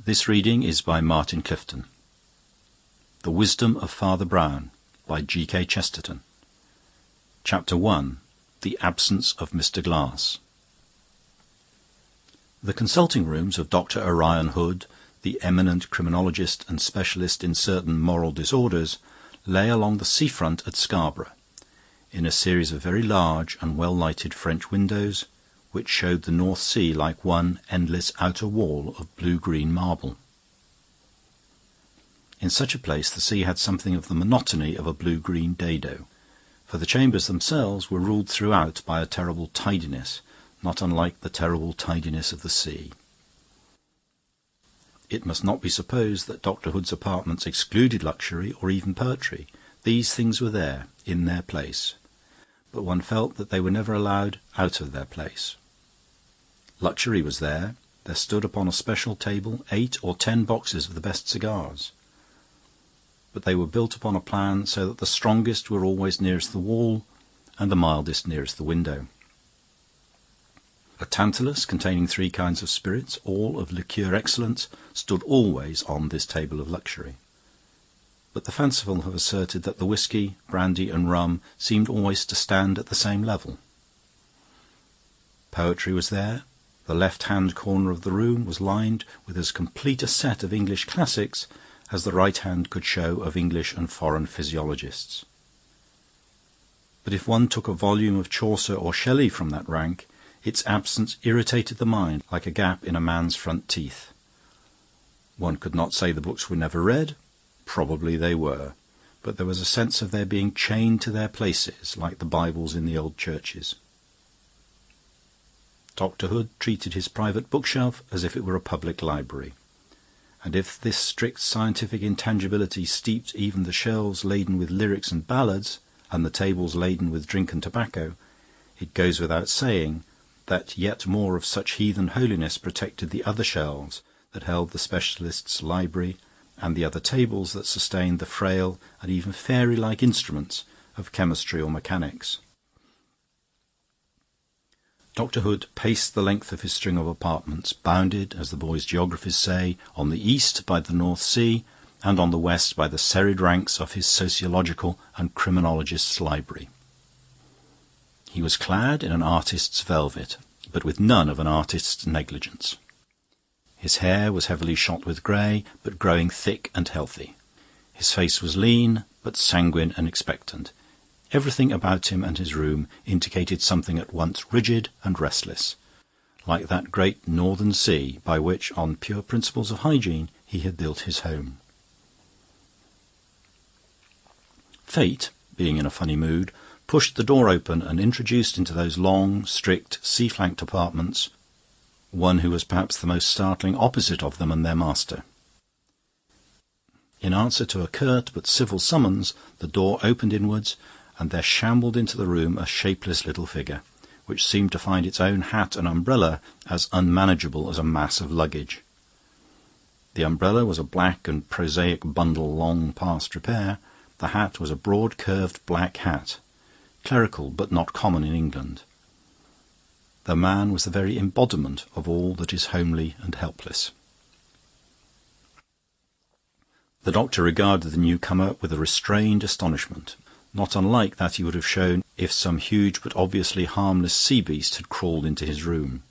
This reading is by Martin Clifton. The Wisdom of Father Brown by G.K Chesterton. Chapter 1. The Absence of Mr. Glass. The consulting rooms of Dr. Orion Hood, the eminent criminologist and specialist in certain moral disorders, lay along the seafront at Scarborough, in a series of very large and well-lighted French windows, which showed the North Sea like one endless outer wall of blue-green marble. In such a place the sea had something of the monotony of a blue-green dado, for the chambers themselves were ruled throughout by a terrible tidiness, not unlike the terrible tidiness of the sea. It must not be supposed that Dr. Hood's apartments excluded luxury or even poetry. These things were there, in their place, but one felt that they were never allowed out of their place. Luxury was there. There stood upon a special table 8 or 10 boxes of the best cigars, but they were built upon a plan so that the strongest were always nearest the wall and the mildest nearest the window. A tantalus containing 3 kinds of spirits, all of liqueur excellence, stood always on this table of luxury. But the fanciful have asserted that the whisky, brandy and rum seemed always to stand at the same level. Poetry was there. The left-hand corner of the room was lined with as complete a set of English classics as the right hand could show of English and foreign physiologists. But if one took a volume of Chaucer or Shelley from that rank, its absence irritated the mind like a gap in a man's front teeth. One could not say the books were never read. Probably they were, but there was a sense of their being chained to their places, like the Bibles in the old churches. Dr. Hood treated his private bookshelf as if it were a public library, and if this strict scientific intangibility steeped even the shelves laden with lyrics and ballads, and the tables laden with drink and tobacco, it goes without saying that yet more of such heathen holiness protected the other shelves that held the specialist's library, and the other tables that sustained the frail and even fairy-like instruments of chemistry or mechanics. Dr. Hood paced the length of his string of apartments, bounded, as the boys' geographers say, on the east by the North Sea, and on the west by the serried ranks of his sociological and criminologist's library. He was clad in an artist's velvet, but with none of an artist's negligence. His hair was heavily shot with grey, but growing thick and healthy. His face was lean, but sanguine and expectant. Everything about him and his room indicated something at once rigid and restless, like that great northern sea by which, on pure principles of hygiene, he had built his home. Fate, being in a funny mood, pushed the door open and introduced into those long, strict, sea-flanked apartments one who was perhaps the most startling opposite of them and their master. In answer to a curt but civil summons, the door opened inwards, and there shambled into the room a shapeless little figure, which seemed to find its own hat and umbrella as unmanageable as a mass of luggage. The umbrella was a black and prosaic bundle long past repair. The hat was a broad curved black hat, clerical but not common in England. The man was the very embodiment of all that is homely and helpless. The doctor regarded the newcomer with a restrained astonishment, not unlike that he would have shown if some huge but obviously harmless sea beast had crawled into his room.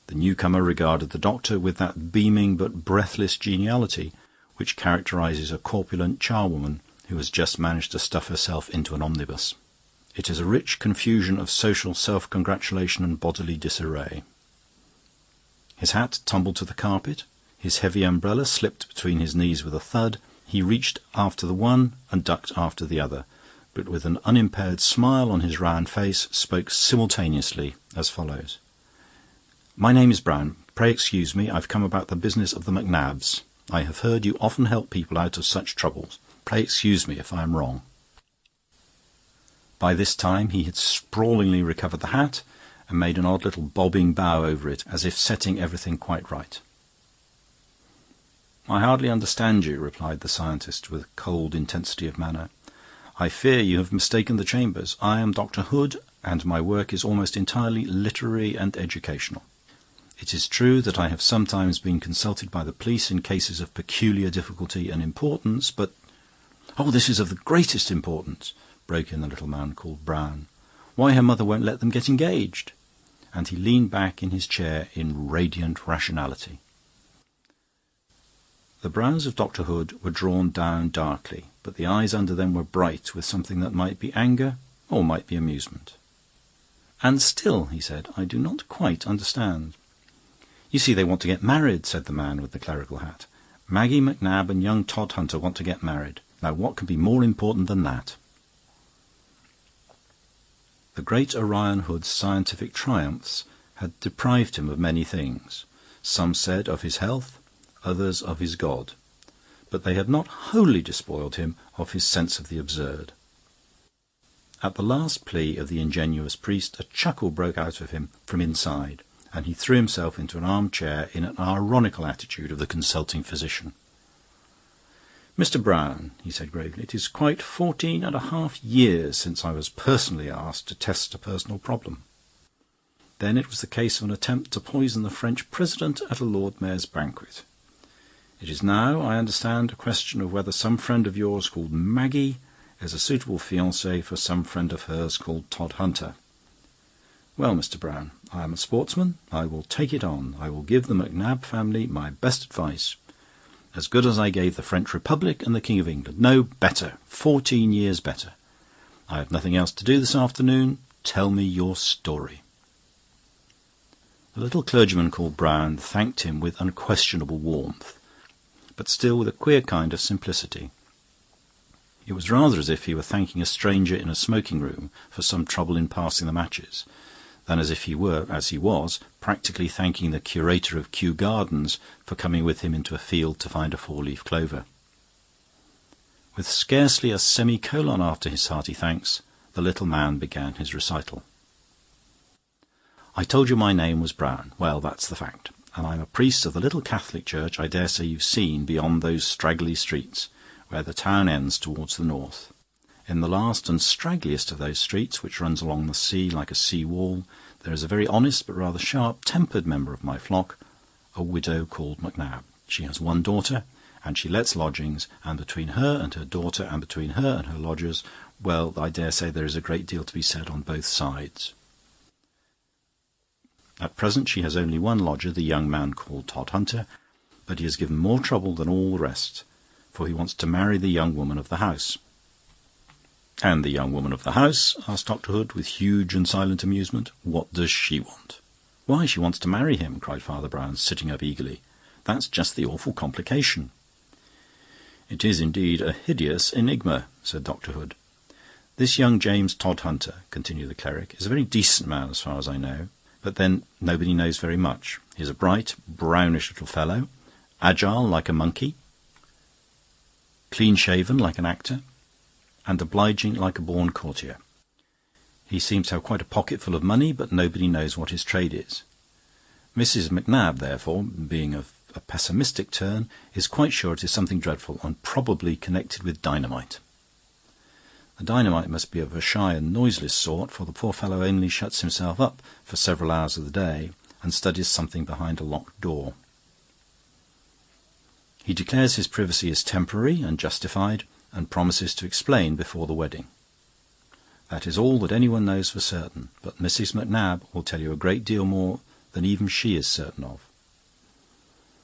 The newcomer regarded the doctor with that beaming but breathless geniality which characterizes a corpulent charwoman who has just managed to stuff herself into an omnibus. It is a rich confusion of social self-congratulation and bodily disarray. His hat tumbled to the carpet. His heavy umbrella slipped between his knees with a thud. He reached after the one and ducked after the other, but with an unimpaired smile on his round face spoke simultaneously as follows. "My name is Brown. Pray excuse me. I've come about the business of the MacNabs. I have heard you often help people out of such troubles. Pray excuse me if I am wrong." By this time he had sprawlingly recovered the hat and made an odd little bobbing bow over it, as if setting everything quite right. "I hardly understand you," replied the scientist with cold intensity of manner. "I fear you have mistaken the chambers. I am Dr. Hood, and my work is almost entirely literary and educational. It is true that I have sometimes been consulted by the police in cases of peculiar difficulty and importance, but—" "Oh, this is of the greatest importance," broke in the little man called Brown. "Why her mother won't let them get engaged." And he leaned back in his chair in radiant rationality. The brows of Dr. Hood were drawn down darkly, but the eyes under them were bright with something that might be anger or might be amusement. "And still," he said, "I do not quite understand." "You see, they want to get married," said the man with the clerical hat. "Maggie McNab and young Todhunter want to get married. Now, what can be more important than that?" The great Orion Hood's scientific triumphs had deprived him of many things. Some said of his health, others of his God. But they had not wholly despoiled him of his sense of the absurd. At the last plea of the ingenuous priest, a chuckle broke out of him from inside, and he threw himself into an arm-chair in an ironical attitude of the consulting physician. "Mr. Brown," he said gravely, "it is quite 14.5 years since I was personally asked to test a personal problem. Then it was the case of an attempt to poison the French president at a Lord Mayor's banquet. It is now, I understand, a question of whether some friend of yours called Maggie is a suitable fiancée for some friend of hers called Todhunter. Well, Mr. Brown, I am a sportsman. I will take it on. I will give the McNab family my best advice. As good as I gave the French Republic and the King of England. No, better. 14 years better. I have nothing else to do this afternoon. Tell me your story." The little clergyman called Brown thanked him with unquestionable warmth, but still with a queer kind of simplicity. It was rather as if he were thanking a stranger in a smoking-room for some trouble in passing the matches, than as if he were, as he was, practically thanking the curator of Kew Gardens for coming with him into a field to find a four-leaf clover. With scarcely a semicolon after his hearty thanks, the little man began his recital. "I told you my name was Brown. Well, that's the fact. And I'm a priest of the little Catholic church I dare say you've seen beyond those straggly streets, where the town ends towards the north. In the last and straggliest of those streets, which runs along the sea like a sea-wall, there is a very honest but rather sharp-tempered member of my flock, a widow called McNab. She has one daughter, and she lets lodgings, and between her and her daughter, and between her and her lodgers, well, I dare say there is a great deal to be said on both sides. At present she has only one lodger, the young man called Todhunter, but he has given more trouble than all the rest, for he wants to marry the young woman of the house." "And the young woman of the house," asked Dr. Hood, with huge and silent amusement, "what does she want?" "Why, she wants to marry him," cried Father Brown, sitting up eagerly. "That's just the awful complication." "It is indeed a hideous enigma," said Dr. Hood. "This young James Todhunter," continued the cleric, "is a very decent man as far as I know, but then nobody knows very much. He is a bright, brownish little fellow, agile like a monkey, clean-shaven like an actor, and obliging like a born courtier. He seems to have quite a pocketful of money, but nobody knows what his trade is. Mrs. McNab, therefore, being of a pessimistic turn, is quite sure it is something dreadful, and probably connected with dynamite. The dynamite must be of a shy and noiseless sort, for the poor fellow only shuts himself up for several hours of the day and studies something behind a locked door. He declares his privacy is temporary and justified, and promises to explain before the wedding. That is all that anyone knows for certain, but Mrs. McNab will tell you a great deal more than even she is certain of.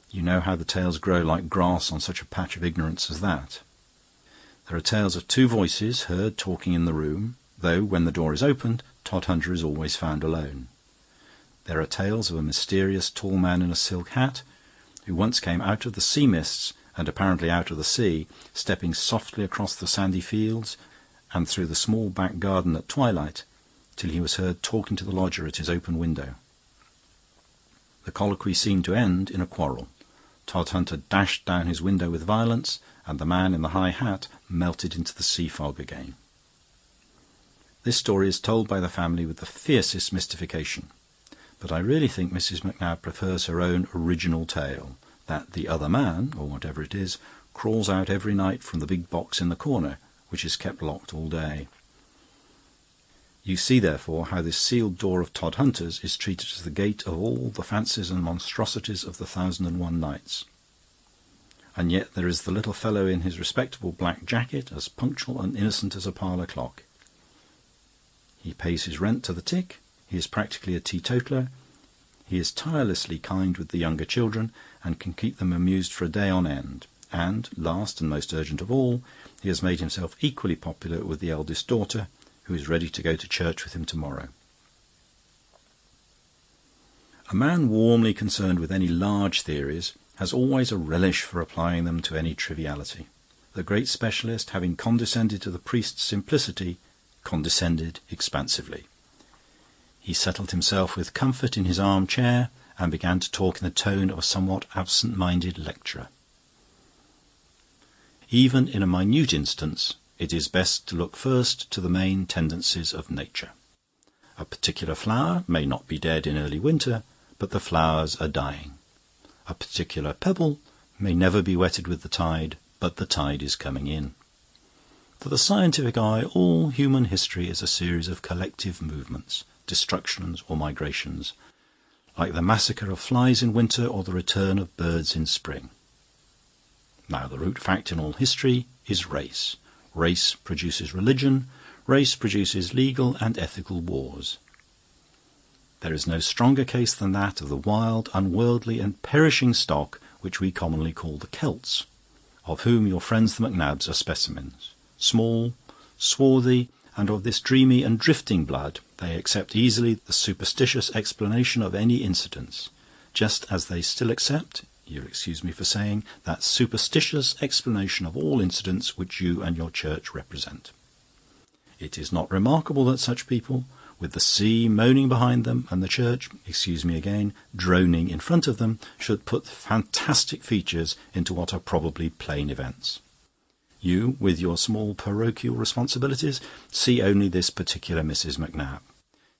You know how the tales grow like grass on such a patch of ignorance as that. There are tales of two voices heard talking in the room, though when the door is opened, Todhunter is always found alone. There are tales of a mysterious tall man in a silk hat, who once came out of the sea mists, and apparently out of the sea, stepping softly across the sandy fields and through the small back garden at twilight, till he was heard talking to the lodger at his open window. The colloquy seemed to end in a quarrel. Todhunter dashed down his window with violence, and the man in the high hat melted into the sea fog again. This story is told by the family with the fiercest mystification, but I really think Mrs. McNab prefers her own original tale, that the other man, or whatever it is, crawls out every night from the big box in the corner, which is kept locked all day. You see, therefore, how this sealed door of Todhunter's is treated as the gate of all the fancies and monstrosities of the 1001 Nights. And yet there is the little fellow in his respectable black jacket, as punctual and innocent as a parlour clock. He pays his rent to the tick, he is practically a teetotaler, he is tirelessly kind with the younger children, and can keep them amused for a day on end. And, last and most urgent of all, he has made himself equally popular with the eldest daughter, who is ready to go to church with him tomorrow. A man warmly concerned with any large theories has always a relish for applying them to any triviality. The great specialist, having condescended to the priest's simplicity, condescended expansively. He settled himself with comfort in his arm-chair and began to talk in the tone of a somewhat absent-minded lecturer. Even in a minute instance, it is best to look first to the main tendencies of nature. A particular flower may not be dead in early winter, but the flowers are dying. A particular pebble may never be wetted with the tide, but the tide is coming in. To the scientific eye, all human history is a series of collective movements, destructions or migrations, like the massacre of flies in winter or the return of birds in spring. Now, the root fact in all history is race. Race produces religion. Race produces legal and ethical wars. There is no stronger case than that of the wild, unworldly and perishing stock which we commonly call the Celts, of whom your friends the MacNabs are specimens. Small, swarthy, and of this dreamy and drifting blood, they accept easily the superstitious explanation of any incidents, just as they still accept, you'll excuse me for saying, that superstitious explanation of all incidents which you and your church represent. It is not remarkable that such people, with the sea moaning behind them and the church, excuse me again, droning in front of them, should put fantastic features into what are probably plain events. You, with your small parochial responsibilities, see only this particular Mrs. MacNab,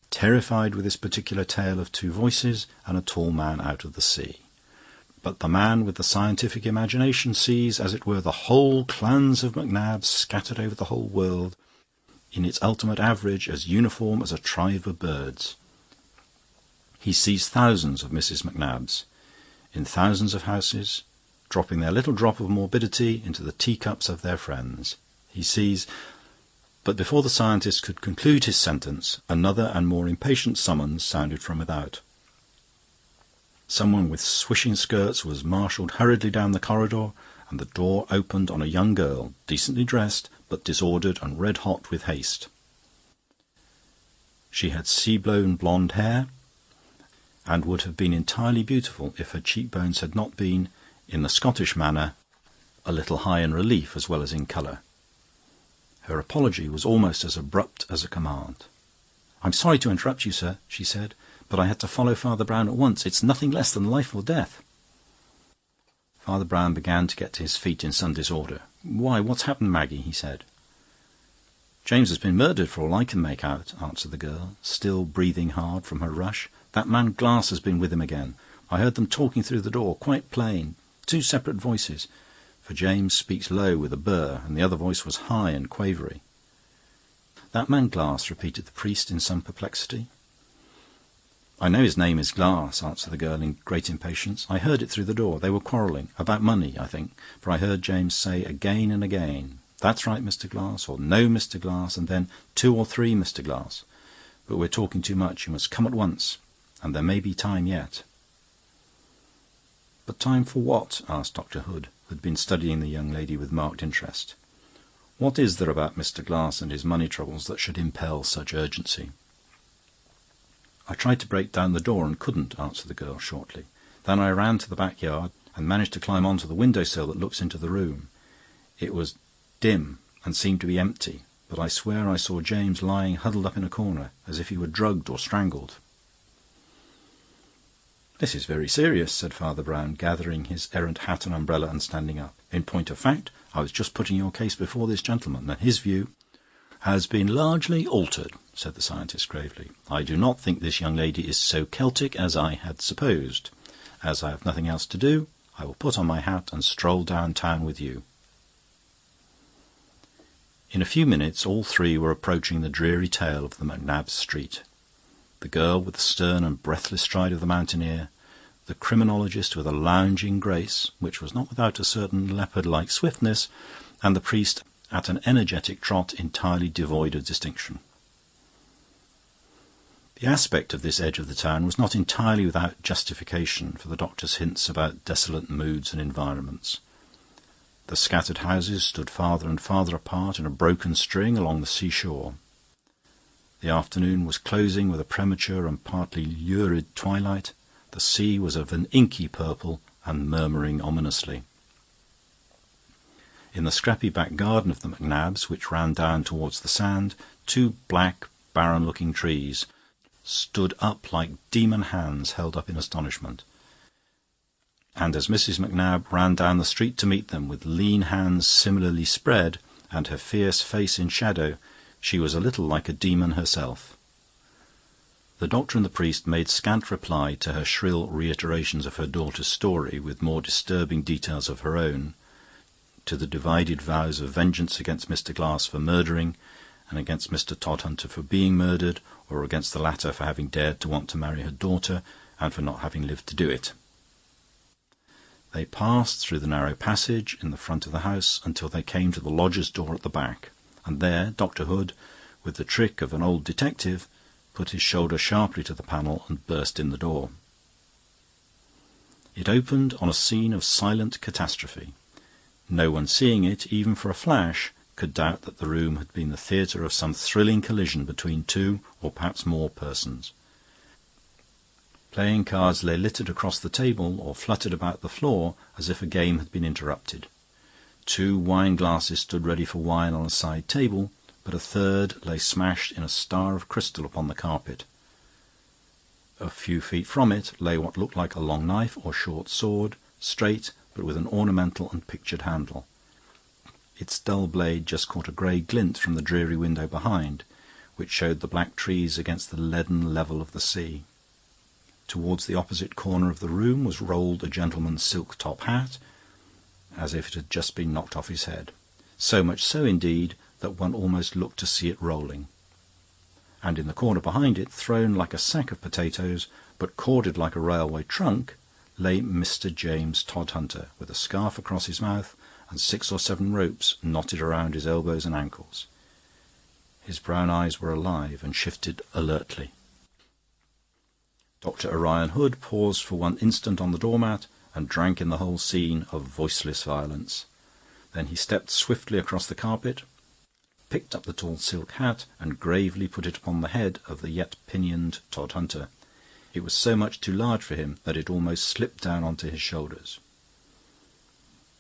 terrified with this particular tale of two voices and a tall man out of the sea. But the man with the scientific imagination sees, as it were, the whole clans of MacNabs scattered over the whole world, in its ultimate average as uniform as a tribe of birds. He sees thousands of Mrs. MacNabs, in thousands of houses, dropping their little drop of morbidity into the teacups of their friends. He sees... But before the scientist could conclude his sentence, another and more impatient summons sounded from without. Someone with swishing skirts was marshalled hurriedly down the corridor, and the door opened on a young girl, decently dressed, but disordered and red-hot with haste. She had sea-blown blonde hair, and would have been entirely beautiful if her cheekbones had not been, in the Scottish manner, a little high in relief as well as in colour. Her apology was almost as abrupt as a command. "I'm sorry to interrupt you, sir," she said, "but I had to follow Father Brown at once. It's nothing less than life or death." Father Brown began to get to his feet in some disorder. "Why, what's happened, Maggie?" he said. "James has been murdered, for all I can make out," answered the girl, still breathing hard from her rush. "That man Glass has been with him again. I heard them talking through the door, quite plain. Two separate voices, for James speaks low with a burr, and the other voice was high and quavery." "That man Glass," repeated the priest in some perplexity. "I know his name is Glass," answered the girl in great impatience. "I heard it through the door. They were quarrelling. About money, I think, for I heard James say again and again, 'That's right, Mr. Glass,' or 'No, Mr. Glass,' and then 2 or 3 Mr. Glass. But we're talking too much. You must come at once, and there may be time yet." "But time for what?" asked Dr. Hood, who had been studying the young lady with marked interest. "What is there about Mr. Glass and his money troubles that should impel such urgency?" "I tried to break down the door and couldn't," answered the girl shortly. "Then I ran to the backyard and managed to climb on to the window-sill that looks into the room. It was dim and seemed to be empty, but I swear I saw James lying huddled up in a corner, as if he were drugged or strangled." "This is very serious," said Father Brown, gathering his errant hat and umbrella and standing up. "In point of fact, I was just putting your case before this gentleman, and his view..." "Has been largely altered," said the scientist gravely. "I do not think this young lady is so Celtic as I had supposed. As I have nothing else to do, I will put on my hat and stroll downtown with you." In a few minutes all three were approaching the dreary tail of the McNab's street. The girl with the stern and breathless stride of the mountaineer, the criminologist with a lounging grace, which was not without a certain leopard-like swiftness, and the priest at an energetic trot entirely devoid of distinction. The aspect of this edge of the town was not entirely without justification for the doctor's hints about desolate moods and environments. The scattered houses stood farther and farther apart in a broken string along the seashore. The afternoon was closing with a premature and partly lurid twilight. The sea was of an inky purple and murmuring ominously. In the scrappy back garden of the McNabs, which ran down towards the sand, two black, barren-looking trees stood up like demon hands held up in astonishment. And as Mrs. McNab ran down the street to meet them, with lean hands similarly spread and her fierce face in shadow, she was a little like a demon herself. The doctor and the priest made scant reply to her shrill reiterations of her daughter's story, with more disturbing details of her own, to the divided vows of vengeance against Mr. Glass for murdering, and against Mr. Todhunter for being murdered, or against the latter for having dared to want to marry her daughter, and for not having lived to do it. They passed through the narrow passage in the front of the house until they came to the lodger's door at the back, and there Dr. Hood, with the trick of an old detective, put his shoulder sharply to the panel and burst in the door. It opened on a scene of silent catastrophe. No one seeing it, even for a flash, could doubt that the room had been the theatre of some thrilling collision between two or perhaps more persons. Playing cards lay littered across the table or fluttered about the floor as if a game had been interrupted. 2 wine-glasses stood ready for wine on a side table, but a third lay smashed in a star of crystal upon the carpet. A few feet from it lay what looked like a long knife or short sword, straight but with an ornamental and pictured handle. Its dull blade just caught a grey glint from the dreary window behind, which showed the black trees against the leaden level of the sea. Towards the opposite corner of the room was rolled a gentleman's silk top hat, as if it had just been knocked off his head. So much so, indeed, that one almost looked to see it rolling. And in the corner behind it, thrown like a sack of potatoes, but corded like a railway trunk, lay Mr. James Todhunter, with a scarf across his mouth and 6 or 7 ropes knotted around his elbows and ankles. His brown eyes were alive and shifted alertly. Dr. Orion Hood paused for one instant on the doormat and drank in the whole scene of voiceless violence. Then he stepped swiftly across the carpet, picked up the tall silk hat, and gravely put it upon the head of the yet pinioned Todhunter. It was so much too large for him that it almost slipped down onto his shoulders.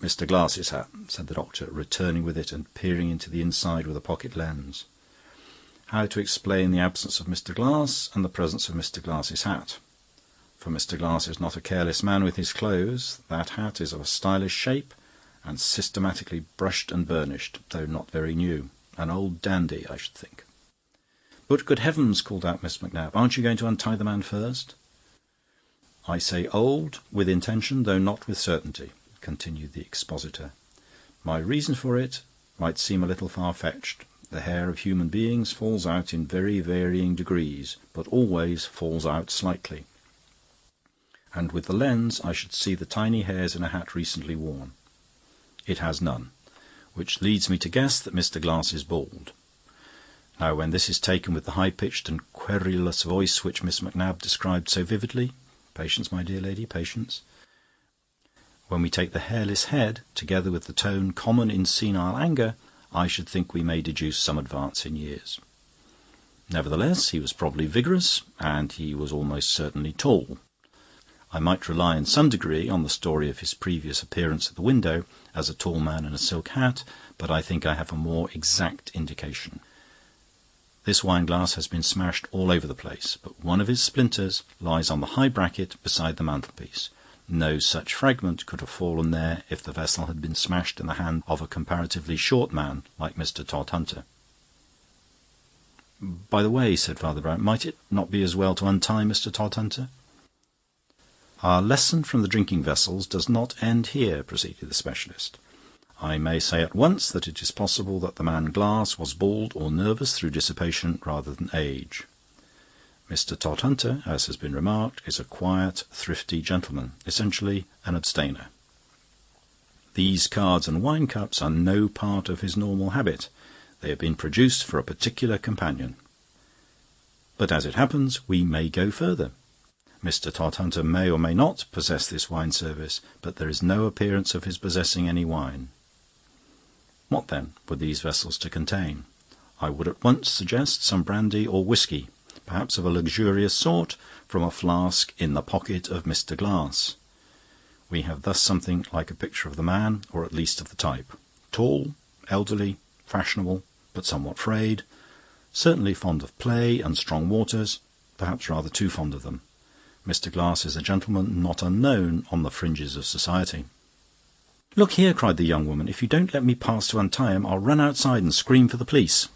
"Mr. Glass's hat," said the doctor, returning with it and peering into the inside with a pocket lens. How to explain the absence of Mr. Glass and the presence of Mr. Glass's hat? For Mr. Glass is not a careless man with his clothes. That hat is of a stylish shape, and systematically brushed and burnished, though not very new. An old dandy, I should think. "But good heavens," called out Miss McNab, "aren't you going to untie the man first?" "I say old, with intention, though not with certainty," continued the expositor. "My reason for it might seem a little far-fetched. The hair of human beings falls out in very varying degrees, but always falls out slightly. And with the lens I should see the tiny hairs in a hat recently worn. It has none, which leads me to guess that Mr. Glass is bald. Now, when this is taken with the high-pitched and querulous voice which Miss McNab described so vividly— patience, my dear lady, patience— when we take the hairless head, together with the tone common in senile anger, I should think we may deduce some advance in years. Nevertheless, he was probably vigorous, and he was almost certainly tall. I might rely in some degree on the story of his previous appearance at the window as a tall man in a silk hat, but I think I have a more exact indication. This wine-glass has been smashed all over the place, but one of his splinters lies on the high bracket beside the mantelpiece. No such fragment could have fallen there if the vessel had been smashed in the hand of a comparatively short man like Mr. Todhunter. "By the way," said Father Brown, "might it not be as well to untie Mr. Todhunter?" "Our lesson from the drinking vessels does not end here," proceeded the specialist. I may say at once that it is possible that the man Glass was bald or nervous through dissipation rather than age. Mr. Todhunter, as has been remarked, is a quiet, thrifty gentleman, essentially an abstainer. These cards and wine cups are no part of his normal habit. They have been produced for a particular companion. But as it happens, we may go further. Mr. Todhunter may or may not possess this wine service, but there is no appearance of his possessing any wine. What, then, were these vessels to contain? I would at once suggest some brandy or whisky, perhaps of a luxurious sort, from a flask in the pocket of Mr. Glass. We have thus something like a picture of the man, or at least of the type. Tall, elderly, fashionable, but somewhat frayed, certainly fond of play and strong waters, perhaps rather too fond of them. Mr. Glass is a gentleman not unknown on the fringes of society. "Look here," cried the young woman, "if you don't let me pass to untie him, I'll run outside and scream for the police."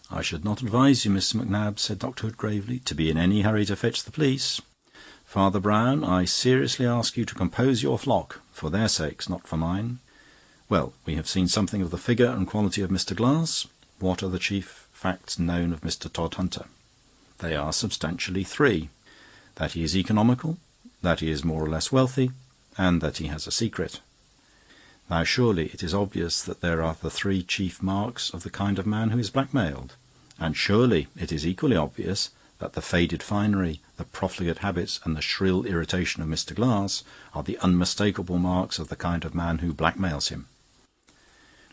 "I should not advise you, Mr. Macnab," said Dr. Hood gravely, "to be in any hurry to fetch the police. Father Brown, I seriously ask you to compose your flock, for their sakes, not for mine. Well, we have seen something of the figure and quality of Mr. Glass. What are the chief facts known of Mr. Todhunter? They are substantially three: that he is economical, that he is more or less wealthy, and that he has a secret. Now surely it is obvious that there are the three chief marks of the kind of man who is blackmailed, and surely it is equally obvious that the faded finery, the profligate habits, and the shrill irritation of Mr. Glass are the unmistakable marks of the kind of man who blackmails him.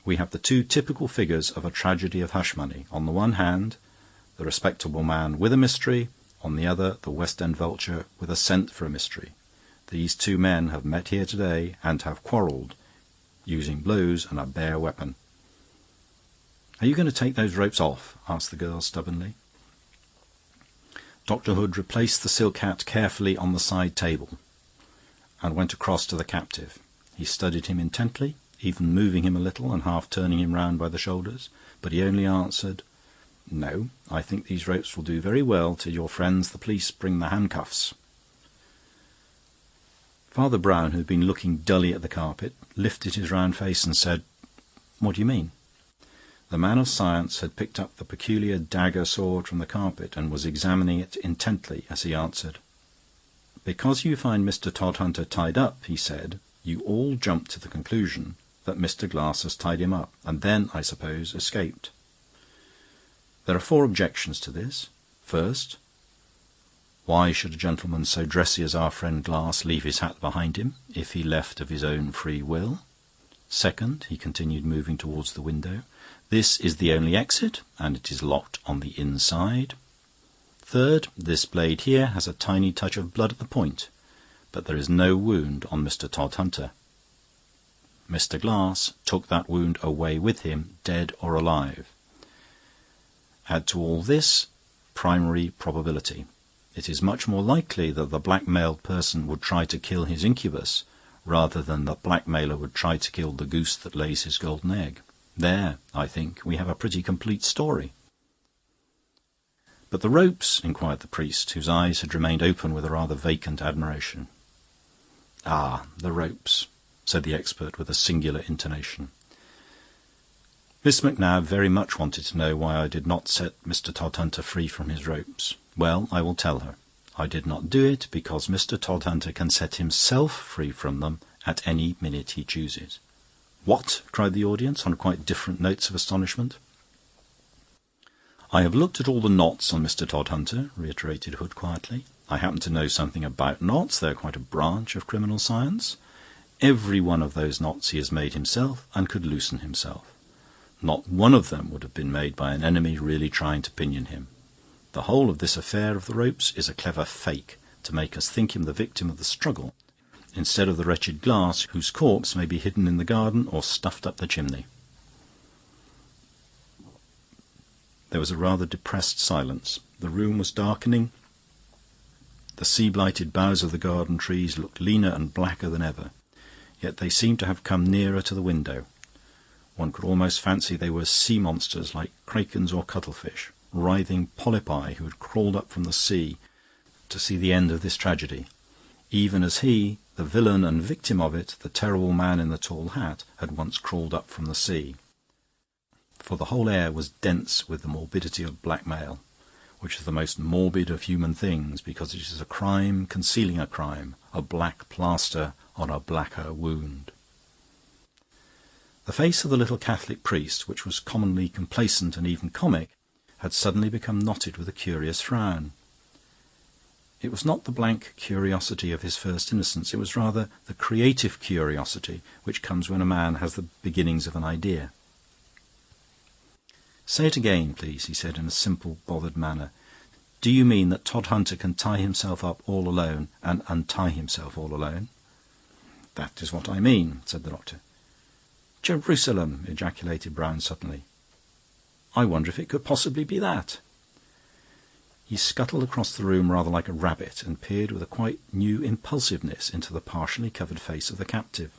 We have the two typical figures of a tragedy of hush money. On the one hand, the respectable man with a mystery, on the other, the West End vulture with a scent for a mystery. These two men have met here today and have quarrelled, using blows and a bare weapon. "Are you going to take those ropes off?" asked the girl stubbornly. Dr. Hood replaced the silk hat carefully on the side table and went across to the captive. He studied him intently, even moving him a little and half turning him round by the shoulders, but he only answered, "No, I think these ropes will do very well till your friends the police bring the handcuffs." Father Brown, who had been looking dully at the carpet, lifted his round face and said, "What do you mean?" The man of science had picked up the peculiar dagger sword from the carpet and was examining it intently as he answered. "Because you find Mr. Todhunter tied up," he said, "you all jump to the conclusion that Mr. Glass has tied him up, and then, I suppose, escaped. There are four objections to this. First, why should a gentleman so dressy as our friend Glass leave his hat behind him, if he left of his own free will? Second," he continued, moving towards the window, "this is the only exit, and it is locked on the inside. Third, this blade here has a tiny touch of blood at the point, but there is no wound on Mr. Todhunter. Mr. Glass took that wound away with him, dead or alive. Add to all this primary probability. It is much more likely that the blackmailed person would try to kill his incubus rather than the blackmailer would try to kill the goose that lays his golden egg. There, I think, we have a pretty complete story." "But the ropes?" inquired the priest, whose eyes had remained open with a rather vacant admiration. "Ah, the ropes," said the expert with a singular intonation. "Miss Macnab very much wanted to know why I did not set Mr. Todhunter free from his ropes. Well, I will tell her. I did not do it because Mr. Todhunter can set himself free from them at any minute he chooses." "What?" cried the audience, on quite different notes of astonishment. "I have looked at all the knots on Mr. Todhunter," reiterated Hood quietly. "I happen to know something about knots. They are quite a branch of criminal science. Every one of those knots he has made himself and could loosen himself. Not one of them would have been made by an enemy really trying to pinion him. The whole of this affair of the ropes is a clever fake to make us think him the victim of the struggle, instead of the wretched Glass, whose corpse may be hidden in the garden or stuffed up the chimney." There was a rather depressed silence. The room was darkening. The sea-blighted boughs of the garden trees looked leaner and blacker than ever, yet they seemed to have come nearer to the window. One could almost fancy they were sea monsters like krakens or cuttlefish, writhing polypi who had crawled up from the sea to see the end of this tragedy, even as he, The villain and victim of it, the terrible man in the tall hat, had once crawled up from the sea. For the whole air was dense with the morbidity of blackmail, which is the most morbid of human things, because it is a crime concealing a crime, a black plaster on a blacker wound. The face of the little Catholic priest, which was commonly complacent and even comic, had suddenly become knotted with a curious frown. It was not the blank curiosity of his first innocence, it was rather the creative curiosity which comes when a man has the beginnings of an idea. "Say it again, please," he said in a simple, bothered manner. "Do you mean that Todhunter can tie himself up all alone and untie himself all alone?" "That is what I mean," said the doctor. "Jerusalem!" ejaculated Brown suddenly. "I wonder if it could possibly be that." He scuttled across the room rather like a rabbit and peered with a quite new impulsiveness into the partially covered face of the captive.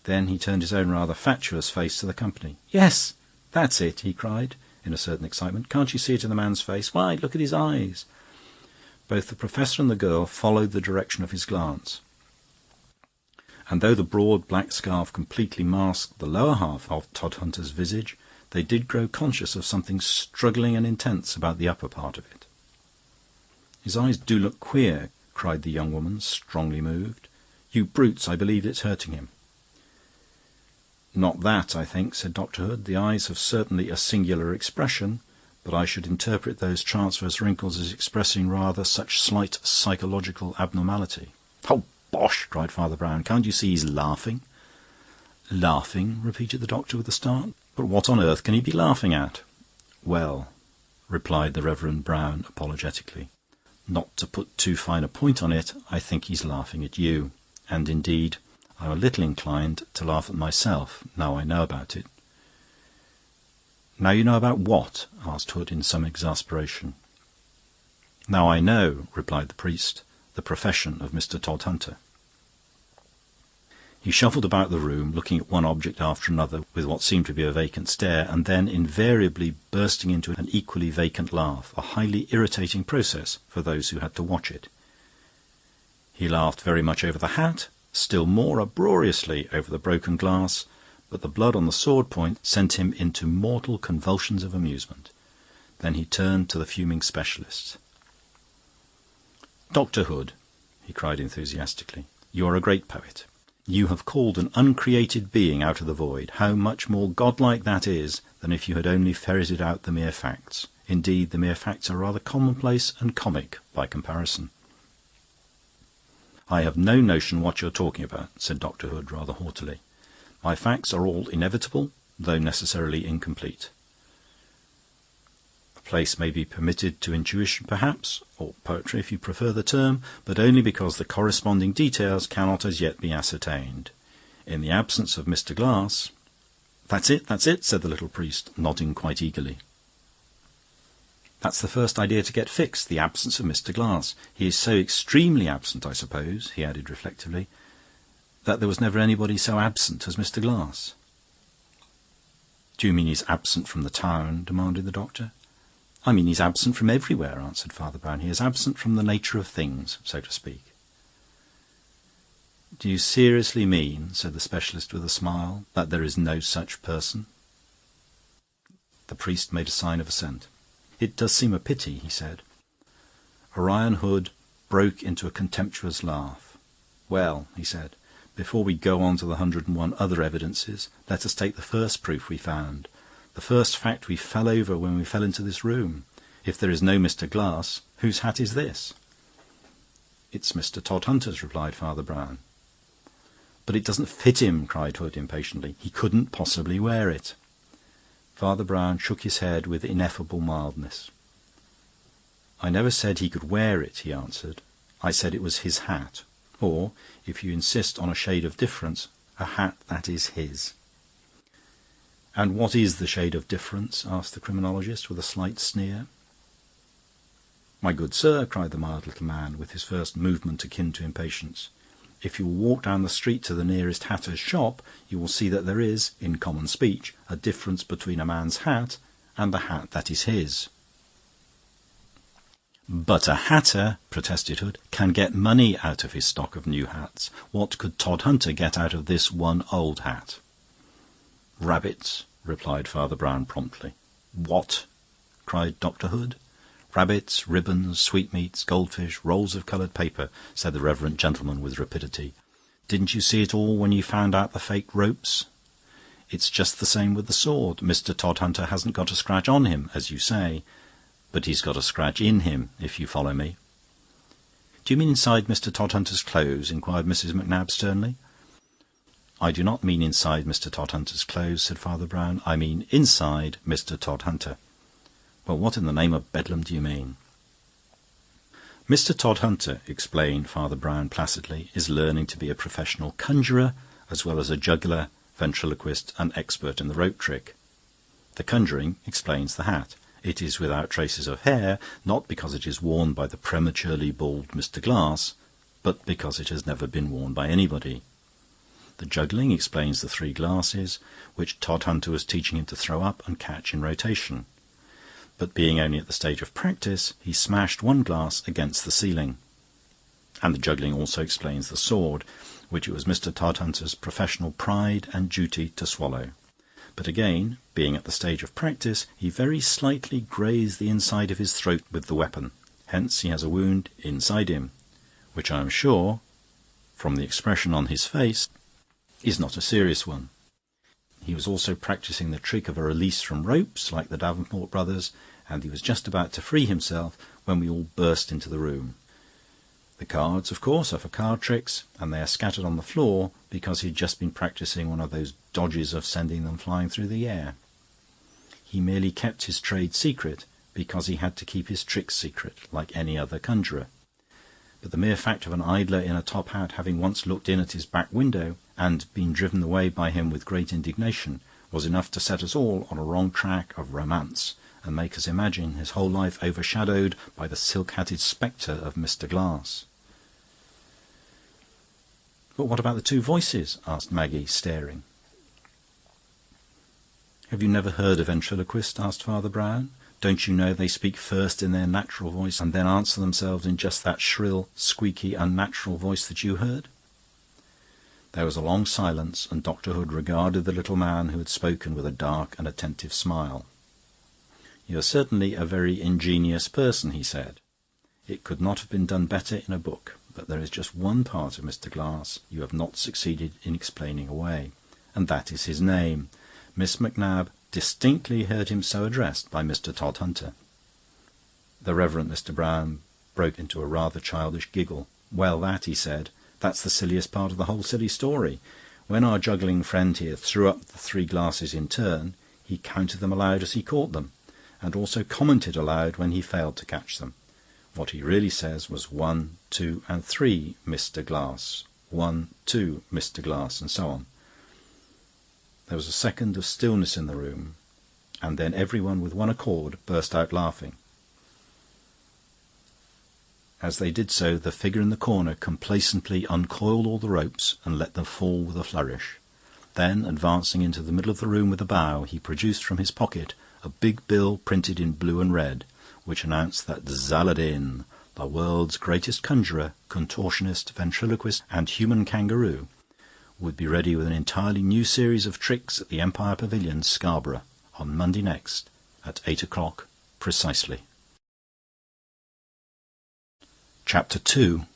Then he turned his own rather fatuous face to the company. "Yes, that's it," he cried, in a certain excitement. "Can't you see it in the man's face? Why, look at his eyes." Both the Professor and the girl followed the direction of his glance, and though the broad black scarf completely masked the lower half of Todhunter's visage, they did grow conscious of something struggling and intense about the upper part of it. "His eyes do look queer," cried the young woman, strongly moved. "You brutes, I believe it's hurting him." "Not that, I think," said Dr. Hood. "The eyes have certainly a singular expression, but I should interpret those transverse wrinkles as expressing rather such slight psychological abnormality." "Oh, bosh!" cried Father Brown. "Can't you see he's laughing?" "Laughing?" repeated the doctor with a start. "But what on earth can he be laughing at?" "Well," replied the Reverend Brown apologetically, "not to put too fine a point on it, I think he's laughing at you. And indeed, I'm a little inclined to laugh at myself, now I know about it." "Now you know about what?" asked Hood in some exasperation. "Now I know," replied the priest, "the profession of Mr. Todhunter." He shuffled about the room, looking at one object after another with what seemed to be a vacant stare, and then invariably bursting into an equally vacant laugh, a highly irritating process for those who had to watch it. He laughed very much over the hat, still more uproariously over the broken glass, but the blood on the sword point sent him into mortal convulsions of amusement. Then he turned to the fuming specialist. "Dr. Hood," he cried enthusiastically, "you are a great poet. You have called an uncreated being out of the void. How much more godlike that is than if you had only ferreted out the mere facts. Indeed, the mere facts are rather commonplace and comic by comparison." "I have no notion what you're talking about," said Dr. Hood rather haughtily. "My facts are all inevitable, though necessarily incomplete. A place may be permitted to intuition, perhaps, or poetry if you prefer the term, but only because the corresponding details cannot as yet be ascertained. In the absence of Mr. Glass—" That's it," said the little priest, nodding quite eagerly. "That's the first idea to get fixed, the absence of Mr. Glass. He is so extremely absent, I suppose," he added reflectively, "that there was never anybody so absent as Mr. Glass." "Do you mean he's absent from the town?" demanded the doctor. "I mean he's absent from everywhere," answered Father Brown. "He is absent from the nature of things, so to speak." "Do you seriously mean," said the specialist with a smile, "that there is no such person?" The priest made a sign of assent. "It does seem a pity," he said. Orion Hood broke into a contemptuous laugh. "Well," he said, "before we go on to the 101 other evidences, let us take the first proof we found, the first fact we fell over when we fell into this room. If there is no Mr. Glass, whose hat is this?" "It's Mr. Todhunter's," replied Father Brown. "But it doesn't fit him," cried Hood impatiently. "He couldn't possibly wear it." Father Brown shook his head with ineffable mildness. "I never said he could wear it," he answered. "I said it was his hat, or, if you insist on a shade of difference, a hat that is his." "And what is the shade of difference?" asked the criminologist with a slight sneer. "My good sir," cried the mild little man, with his first movement akin to impatience, "if you will walk down the street to the nearest hatter's shop, you will see that there is, in common speech, a difference between a man's hat and the hat that is his." "But a hatter," protested Hood, "can get money out of his stock of new hats. What could Todhunter get out of this one old hat?" "Rabbits," replied Father Brown promptly. "What?" cried Dr. Hood. "Rabbits, ribbons, sweetmeats, goldfish, rolls of coloured paper," said the reverend gentleman with rapidity. "Didn't you see it all when you found out the fake ropes? It's just the same with the sword. Mr. Todhunter hasn't got a scratch on him, as you say, but he's got a scratch in him, if you follow me." "Do you mean inside Mr. Todhunter's clothes?" inquired Mrs. Macnab sternly. "I do not mean inside Mr. Todhunter's clothes," said Father Brown. "I mean inside Mr. Todhunter." "Well, what in the name of Bedlam do you mean?" "Mr. Todhunter," explained Father Brown placidly, "is learning to be a professional conjurer, as well as a juggler, ventriloquist, and expert in the rope trick. The conjuring explains the hat. It is without traces of hair, not because it is worn by the prematurely bald Mr. Glass, but because it has never been worn by anybody. The juggling explains the 3 glasses, which Todhunter was teaching him to throw up and catch in rotation. But being only at the stage of practice, he smashed 1 glass against the ceiling. And the juggling also explains the sword, which it was Mr. Todhunter's professional pride and duty to swallow. But again, being at the stage of practice, he very slightly grazed the inside of his throat with the weapon. Hence he has a wound inside him, which I am sure, from the expression on his face, is not a serious one. He was also practising the trick of a release from ropes, like the Davenport brothers, and he was just about to free himself when we all burst into the room. The cards, of course, are for card tricks, and they are scattered on the floor because he had just been practising one of those dodges of sending them flying through the air. He merely kept his trade secret because he had to keep his tricks secret, like any other conjurer. But the mere fact of an idler in a top hat having once looked in at his back window and been driven away by him with great indignation was enough to set us all on a wrong track of romance and make us imagine his whole life overshadowed by the silk-hatted spectre of Mr. Glass. "But what about the 2 voices?" asked Maggie, staring. "Have you never heard a ventriloquist?" asked Father Brown. "Don't you know they speak first in their natural voice and then answer themselves in just that shrill, squeaky, unnatural voice that you heard?" There was a long silence, and Dr. Hood regarded the little man who had spoken with a dark and attentive smile. "You are certainly a very ingenious person," he said. "It could not have been done better in a book. But there is just one part of Mr. Glass you have not succeeded in explaining away, and that is his name. Miss Macnab distinctly heard him so addressed by Mr. Todhunter." The Reverend Mr. Brown broke into a rather childish giggle. "Well, that," he said, "that's the silliest part of the whole silly story. When our juggling friend here threw up the 3 glasses in turn, he counted them aloud as he caught them, and also commented aloud when he failed to catch them. What he really says was 1, 2, and 3, Mr. Glass. 1, 2, Mr. Glass, and so on." There was a second of stillness in the room, and then everyone with one accord burst out laughing. As they did so, the figure in the corner complacently uncoiled all the ropes and let them fall with a flourish. Then, advancing into the middle of the room with a bow, he produced from his pocket a big bill printed in blue and red, which announced that Zaladin, the world's greatest conjurer, contortionist, ventriloquist, and human kangaroo, would be ready with an entirely new series of tricks at the Empire Pavilion, Scarborough, on Monday next, at 8 o'clock precisely. Chapter 2.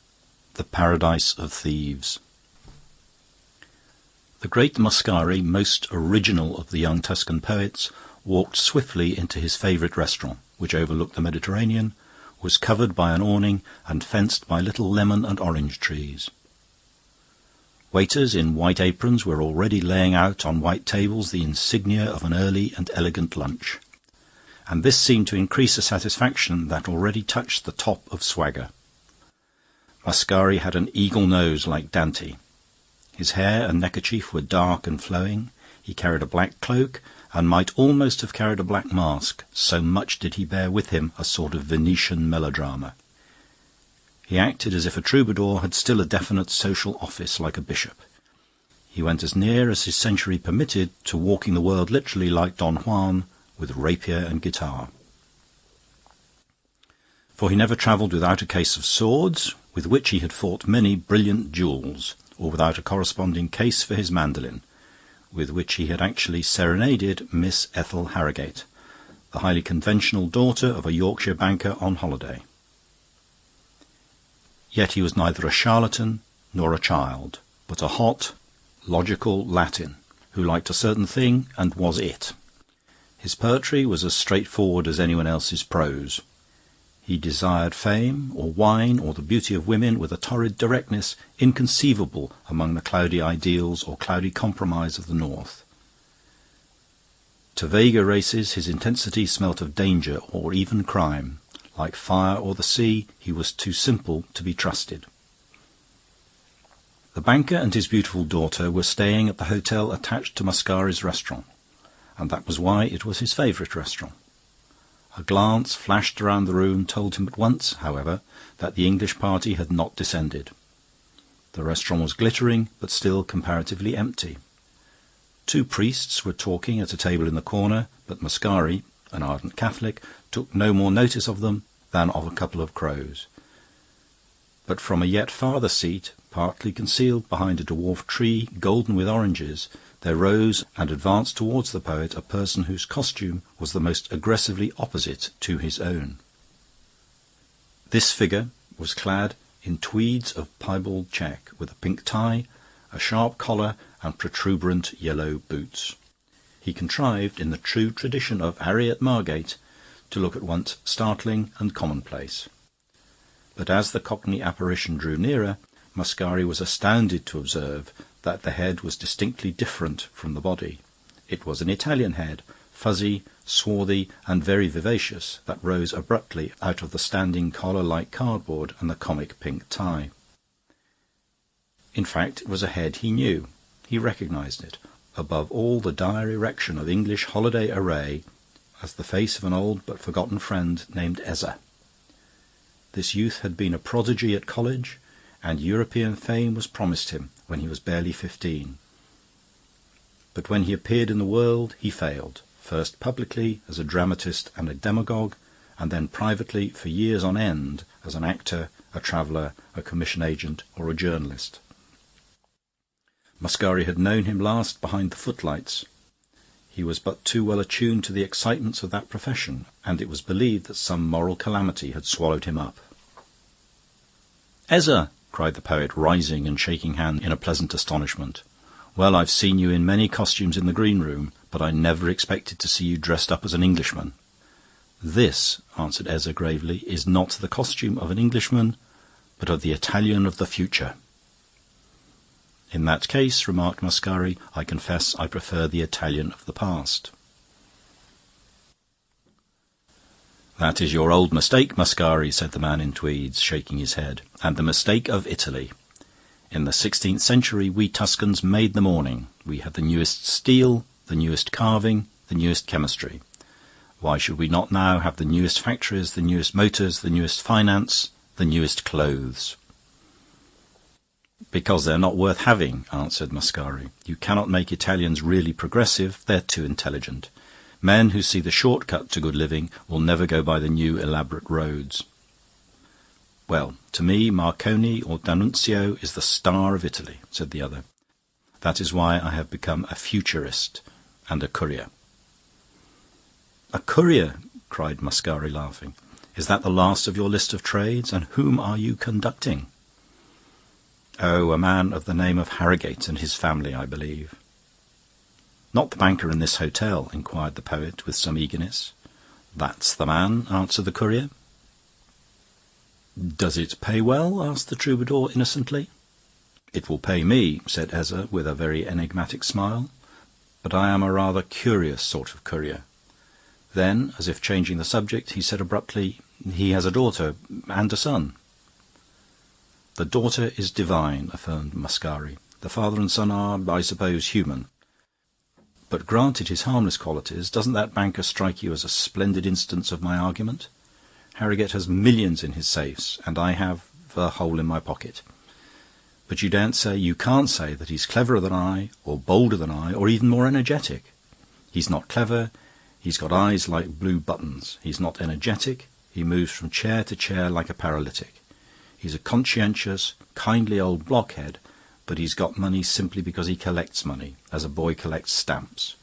The Paradise of Thieves. The great Mascari, most original of the young Tuscan poets, walked swiftly into his favourite restaurant, which overlooked the Mediterranean, was covered by an awning, and fenced by little lemon and orange trees. Waiters in white aprons were already laying out on white tables the insignia of an early and elegant lunch, and this seemed to increase a satisfaction that already touched the top of swagger. Mascari had an eagle nose like Dante. His hair and neckerchief were dark and flowing. He carried a black cloak, and might almost have carried a black mask, so much did he bear with him a sort of Venetian melodrama. He acted as if a troubadour had still a definite social office, like a bishop. He went as near as his century permitted to walking the world literally like Don Juan, with rapier and guitar. For he never travelled without a case of swords, with which he had fought many brilliant duels, or without a corresponding case for his mandolin, with which he had actually serenaded Miss Ethel Harrogate, the highly conventional daughter of a Yorkshire banker on holiday. Yet he was neither a charlatan nor a child, but a hot, logical Latin, who liked a certain thing and was it. His poetry was as straightforward as anyone else's prose. He desired fame, or wine, or the beauty of women with a torrid directness inconceivable among the cloudy ideals or cloudy compromise of the North. To vaguer races his intensity smelt of danger or even crime. Like fire or the sea, he was too simple to be trusted. The banker and his beautiful daughter were staying at the hotel attached to Mascari's restaurant, and that was why it was his favourite restaurant. A glance flashed around the room told him at once, however, that the English party had not descended. The restaurant was glittering, but still comparatively empty. 2 priests were talking at a table in the corner, but Mascari, an ardent Catholic, took no more notice of them than of a couple of crows. But from a yet farther seat, partly concealed behind a dwarf tree golden with oranges, there rose and advanced towards the poet a person whose costume was the most aggressively opposite to his own. This figure was clad in tweeds of piebald check, with a pink tie, a sharp collar, and protuberant yellow boots. He contrived, in the true tradition of Harriet Margate, to look at once startling and commonplace. But as the Cockney apparition drew nearer, Mascari was astounded to observe that the head was distinctly different from the body. It was an Italian head, fuzzy, swarthy, and very vivacious, that rose abruptly out of the standing collar like cardboard and the comic pink tie. In fact, it was a head he knew. He recognised it, above all the dire erection of English holiday array, as the face of an old but forgotten friend named Ezza. This youth had been a prodigy at college, and European fame was promised him when he was barely 15. But when he appeared in the world, he failed, first publicly as a dramatist and a demagogue, and then privately for years on end as an actor, a traveller, a commission agent, or a journalist. Mascari had known him last behind the footlights. He was but too well attuned to the excitements of that profession, and it was believed that some moral calamity had swallowed him up. "Ezza!" cried the poet, rising and shaking hands in a pleasant astonishment. "Well, I've seen you in many costumes in the green room, but I never expected to see you dressed up as an Englishman." "This," answered Ezza gravely, "is not the costume of an Englishman, but of the Italian of the future." "In that case," remarked Mascari, "I confess I prefer the Italian of the past." "That is your old mistake, Mascari," said the man in tweeds, shaking his head, "and the mistake of Italy. In the 16th century we Tuscans made the morning. We had the newest steel, the newest carving, the newest chemistry. Why should we not now have the newest factories, the newest motors, the newest finance, the newest clothes?" "Because they're not worth having," answered Mascari. "You cannot make Italians really progressive. They're too intelligent. Men who see the short cut to good living will never go by the new elaborate roads." "Well, to me, Marconi or D'Annunzio is the star of Italy," said the other. "That is why I have become a futurist and a courier." "A courier!" cried Mascari, laughing. "Is that the last of your list of trades? And whom are you conducting?" "Oh, a man of the name of Harrogate and his family, I believe." "Not the banker in this hotel?" inquired the poet with some eagerness. "That's the man," answered the courier. "Does it pay well?" asked the troubadour innocently. "It will pay me," said Ezza with a very enigmatic smile. "But I am a rather curious sort of courier." Then, as if changing the subject, he said abruptly, "He has a daughter and a son." "The daughter is divine," affirmed Mascari. "The father and son are, I suppose, human. But granted his harmless qualities, doesn't that banker strike you as a splendid instance of my argument? Harrogate has millions in his safes, and I have a hole in my pocket. But you can't say that he's cleverer than I, or bolder than I, or even more energetic. He's not clever, he's got eyes like blue buttons. He's not energetic, He moves from chair to chair like a paralytic. He's a conscientious, kindly old blockhead, but he's got money simply because he collects money, as a boy collects stamps.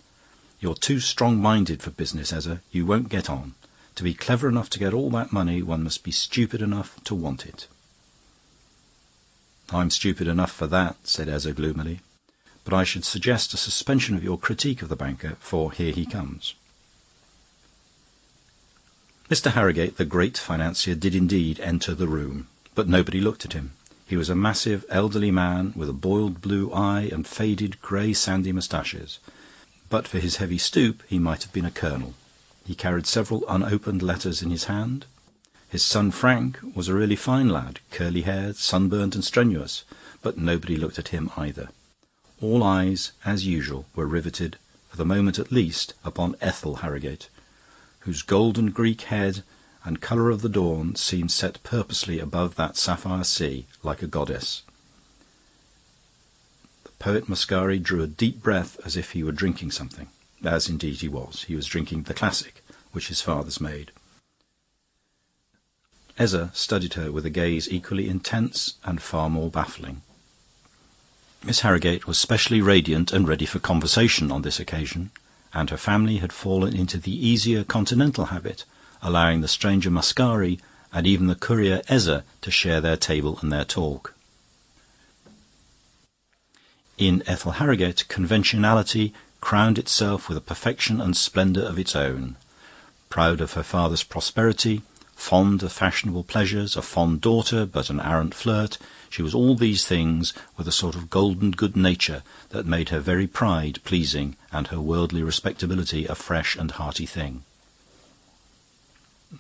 You're too strong-minded for business, Ezza. You won't get on. To be clever enough to get all that money, one must be stupid enough to want it." "I'm stupid enough for that," said Ezza gloomily. "But I should suggest a suspension of your critique of the banker, for here he comes." Mr. Harrogate, the great financier, did indeed enter the room, but nobody looked at him. He was a massive, elderly man with a boiled blue eye and faded, grey, sandy moustaches. But for his heavy stoop, he might have been a colonel. He carried several unopened letters in his hand. His son Frank was a really fine lad, curly-haired, sunburnt and strenuous, but nobody looked at him either. All eyes, as usual, were riveted, for the moment at least, upon Ethel Harrogate, whose golden Greek head and colour of the dawn seemed set purposely above that sapphire sea, like a goddess. The poet Mascari drew a deep breath as if he were drinking something, as indeed he was. He was drinking the classic, which his fathers made. Ezza studied her with a gaze equally intense and far more baffling. Miss Harrogate was specially radiant and ready for conversation on this occasion, and her family had fallen into the easier continental habit, allowing the stranger Mascari and even the courier Ezza to share their table and their talk. In Ethel Harrogate, conventionality crowned itself with a perfection and splendour of its own. Proud of her father's prosperity, fond of fashionable pleasures, a fond daughter but an arrant flirt, she was all these things with a sort of golden good nature that made her very pride pleasing and her worldly respectability a fresh and hearty thing.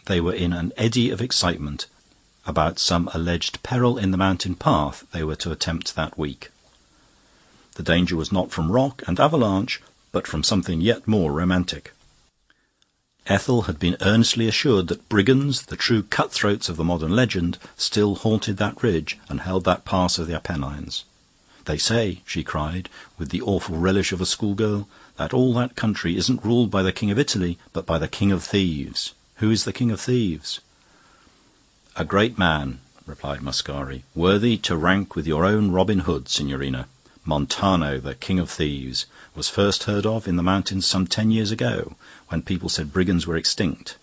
They were in an eddy of excitement about some alleged peril in the mountain path they were to attempt that week. The danger was not from rock and avalanche, but from something yet more romantic. Ethel had been earnestly assured that brigands, the true cutthroats of the modern legend, still haunted that ridge and held that pass of the Apennines. "They say," she cried, with the awful relish of a schoolgirl, "that all that country isn't ruled by the King of Italy, but by the King of Thieves. Who is the King of Thieves?" "A great man," replied Mascari, "worthy to rank with your own Robin Hood, Signorina. Montano, the King of Thieves, was first heard of in the mountains some 10 years ago, when people said brigands were extinct.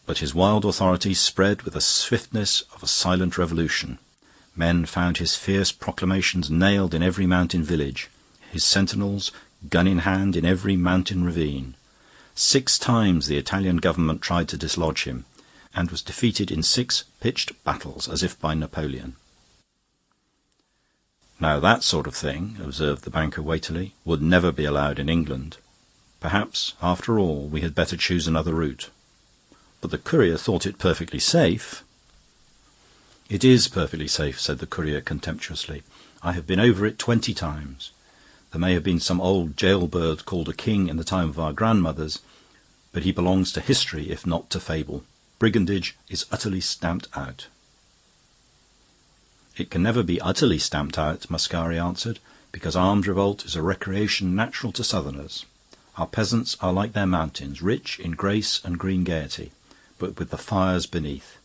But his wild authority spread with the swiftness of a silent revolution. Men found his fierce proclamations nailed in every mountain village, his sentinels, gun in hand, in every mountain ravine. 6 times the Italian government tried to dislodge him, and was defeated in 6 pitched battles, as if by Napoleon." "Now that sort of thing," observed the banker weightily, "would never be allowed in England. Perhaps, after all, we had better choose another route." "But the courier thought it perfectly safe." "It is perfectly safe," said the courier contemptuously. "I have been over it 20 times. There may have been some old jailbird called a king in the time of our grandmothers, but he belongs to history if not to fable. Brigandage is utterly stamped out." "It can never be utterly stamped out," Mascari answered, "because armed revolt is a recreation natural to southerners. Our peasants are like their mountains, rich in grace and green gaiety, but with the fires beneath.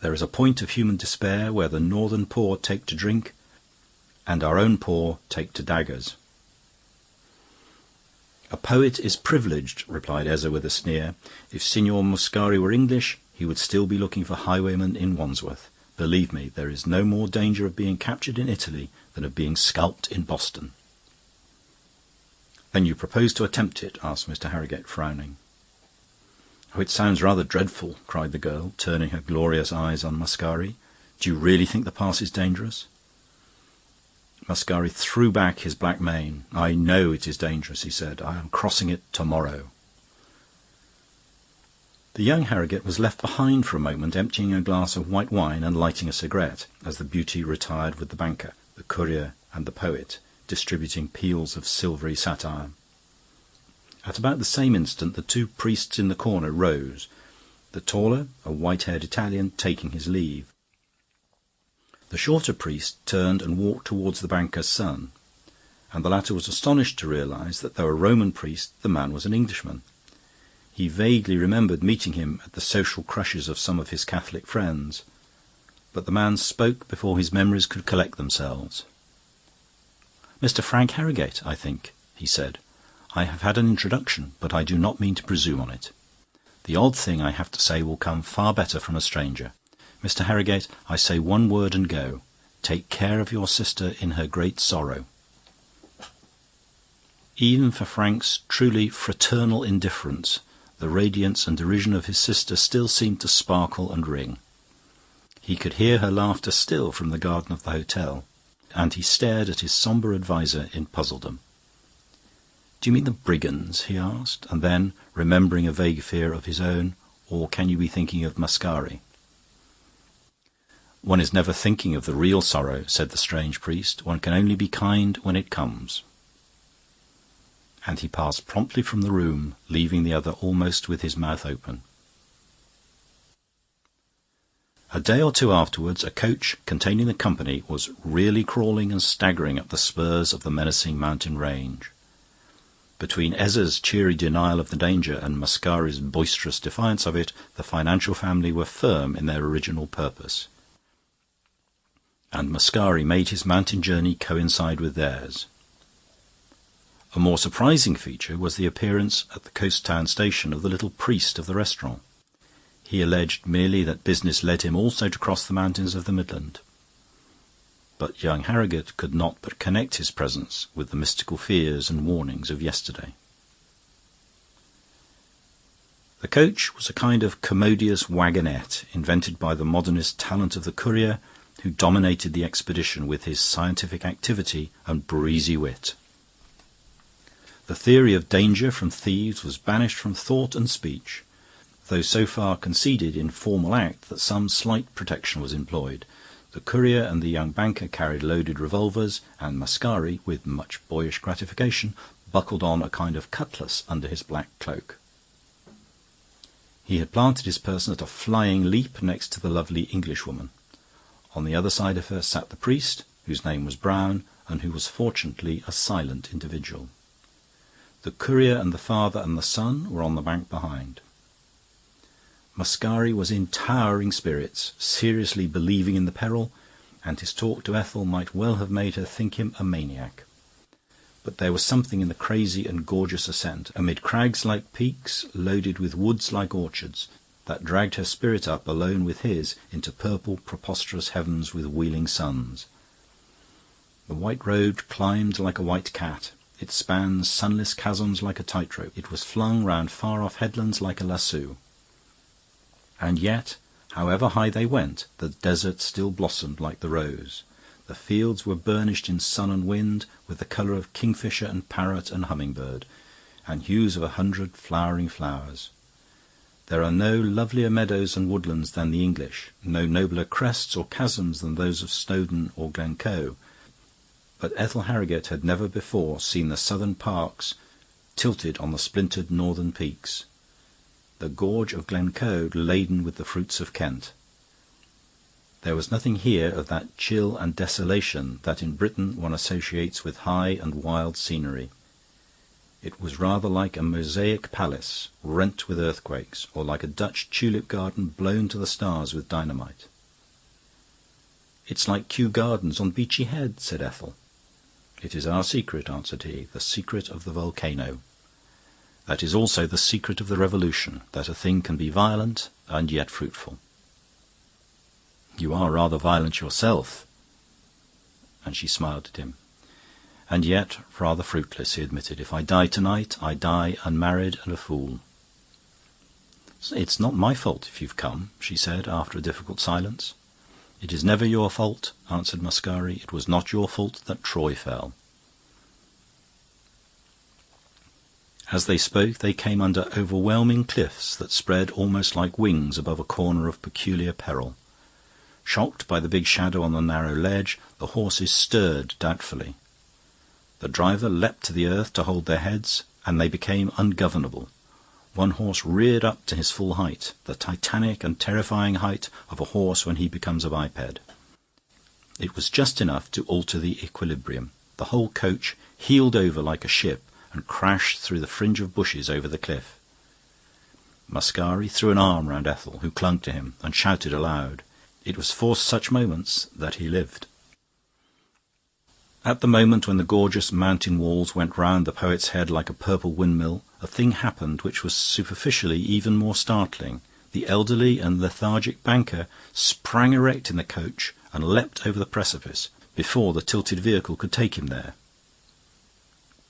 There is a point of human despair where the northern poor take to drink, and our own poor take to daggers." "A poet is privileged," replied Ezza with a sneer. "If Signor Mascari were English, he would still be looking for highwaymen in Wandsworth. Believe me, there is no more danger of being captured in Italy than of being scalped in Boston." "Then you propose to attempt it?" asked Mr. Harrogate, frowning. "Oh, it sounds rather dreadful," cried the girl, turning her glorious eyes on Mascari. "Do you really think the pass is dangerous?" Mascari threw back his black mane. "I know it is dangerous," he said. "I am crossing it tomorrow." The young Harrogate was left behind for a moment, emptying a glass of white wine and lighting a cigarette, as the beauty retired with the banker, the courier, and the poet, distributing peals of silvery satire. At about the same instant the 2 priests in the corner rose, the taller, a white-haired Italian, taking his leave. The shorter priest turned and walked towards the banker's son, and the latter was astonished to realize that though a Roman priest, the man was an Englishman. He vaguely remembered meeting him at the social crushes of some of his Catholic friends, but the man spoke before his memories could collect themselves. "Mr. Frank Harrogate, I think," he said. "I have had an introduction, but I do not mean to presume on it. The odd thing I have to say will come far better from a stranger. Mr. Harrogate, I say one word and go. Take care of your sister in her great sorrow." Even for Frank's truly fraternal indifference, the radiance and derision of his sister still seemed to sparkle and ring. He could hear her laughter still from the garden of the hotel, and he stared at his sombre adviser in puzzledom. "Do you mean the brigands?" he asked, and then, remembering a vague fear of his own, "Or can you be thinking of Mascari?" "One is never thinking of the real sorrow," said the strange priest. "One can only be kind when it comes." And he passed promptly from the room, leaving the other almost with his mouth open. A day or two afterwards, a coach containing the company was really crawling and staggering up the spurs of the menacing mountain range. Between Ezza's cheery denial of the danger and Mascari's boisterous defiance of it, the financial family were firm in their original purpose. And Mascari made his mountain journey coincide with theirs. A more surprising feature was the appearance at the coast town station of the little priest of the restaurant. He alleged merely that business led him also to cross the mountains of the Midland. But young Harrogate could not but connect his presence with the mystical fears and warnings of yesterday. The coach was a kind of commodious wagonette invented by the modernist talent of the courier, who dominated the expedition with his scientific activity and breezy wit. The theory of danger from thieves was banished from thought and speech, though so far conceded in formal act that some slight protection was employed. The courier and the young banker carried loaded revolvers, and Mascari, with much boyish gratification, buckled on a kind of cutlass under his black cloak. He had planted his person at a flying leap next to the lovely Englishwoman. On the other side of her sat the priest, whose name was Brown, and who was fortunately a silent individual. The courier and the father and the son were on the bank behind. Mascari was in towering spirits, seriously believing in the peril, and his talk to Ethel might well have made her think him a maniac. But there was something in the crazy and gorgeous ascent, amid crags like peaks, loaded with woods like orchards, that dragged her spirit up alone with his into purple preposterous heavens with wheeling suns. The white road climbed like a white cat. It spanned sunless chasms like a tightrope. It was flung round far-off headlands like a lasso. And yet, however high they went, the desert still blossomed like the rose. The fields were burnished in sun and wind with the colour of kingfisher and parrot and hummingbird, and hues of 100 flowering flowers. There are no lovelier meadows and woodlands than the English, no nobler crests or chasms than those of Snowdon or Glencoe. But Ethel Harrogate had never before seen the southern parks tilted on the splintered northern peaks, the gorge of Glencoe laden with the fruits of Kent. There was nothing here of that chill and desolation that in Britain one associates with high and wild scenery. It was rather like a mosaic palace rent with earthquakes, or like a Dutch tulip garden blown to the stars with dynamite. "It's like Kew Gardens on Beachy Head," said Ethel. "It is our secret," answered he, "the secret of the volcano. That is also the secret of the revolution, that a thing can be violent and yet fruitful." "You are rather violent yourself." And she smiled at him. "And yet rather fruitless," he admitted. "If I die tonight, I die unmarried and a fool." "It's not my fault if you've come," she said, after a difficult silence. "It is never your fault," answered Mascari. "It was not your fault that Troy fell." As they spoke, they came under overwhelming cliffs that spread almost like wings above a corner of peculiar peril. Shocked by the big shadow on the narrow ledge, the horses stirred doubtfully. The driver leapt to the earth to hold their heads, and they became ungovernable. One horse reared up to his full height, the titanic and terrifying height of a horse when he becomes a biped. It was just enough to alter the equilibrium. The whole coach heeled over like a ship and crashed through the fringe of bushes over the cliff. Mascari threw an arm round Ethel, who clung to him, and shouted aloud. It was for such moments that he lived. At the moment when the gorgeous mountain walls went round the poet's head like a purple windmill, a thing happened which was superficially even more startling. The elderly and lethargic banker sprang erect in the coach and leapt over the precipice before the tilted vehicle could take him there.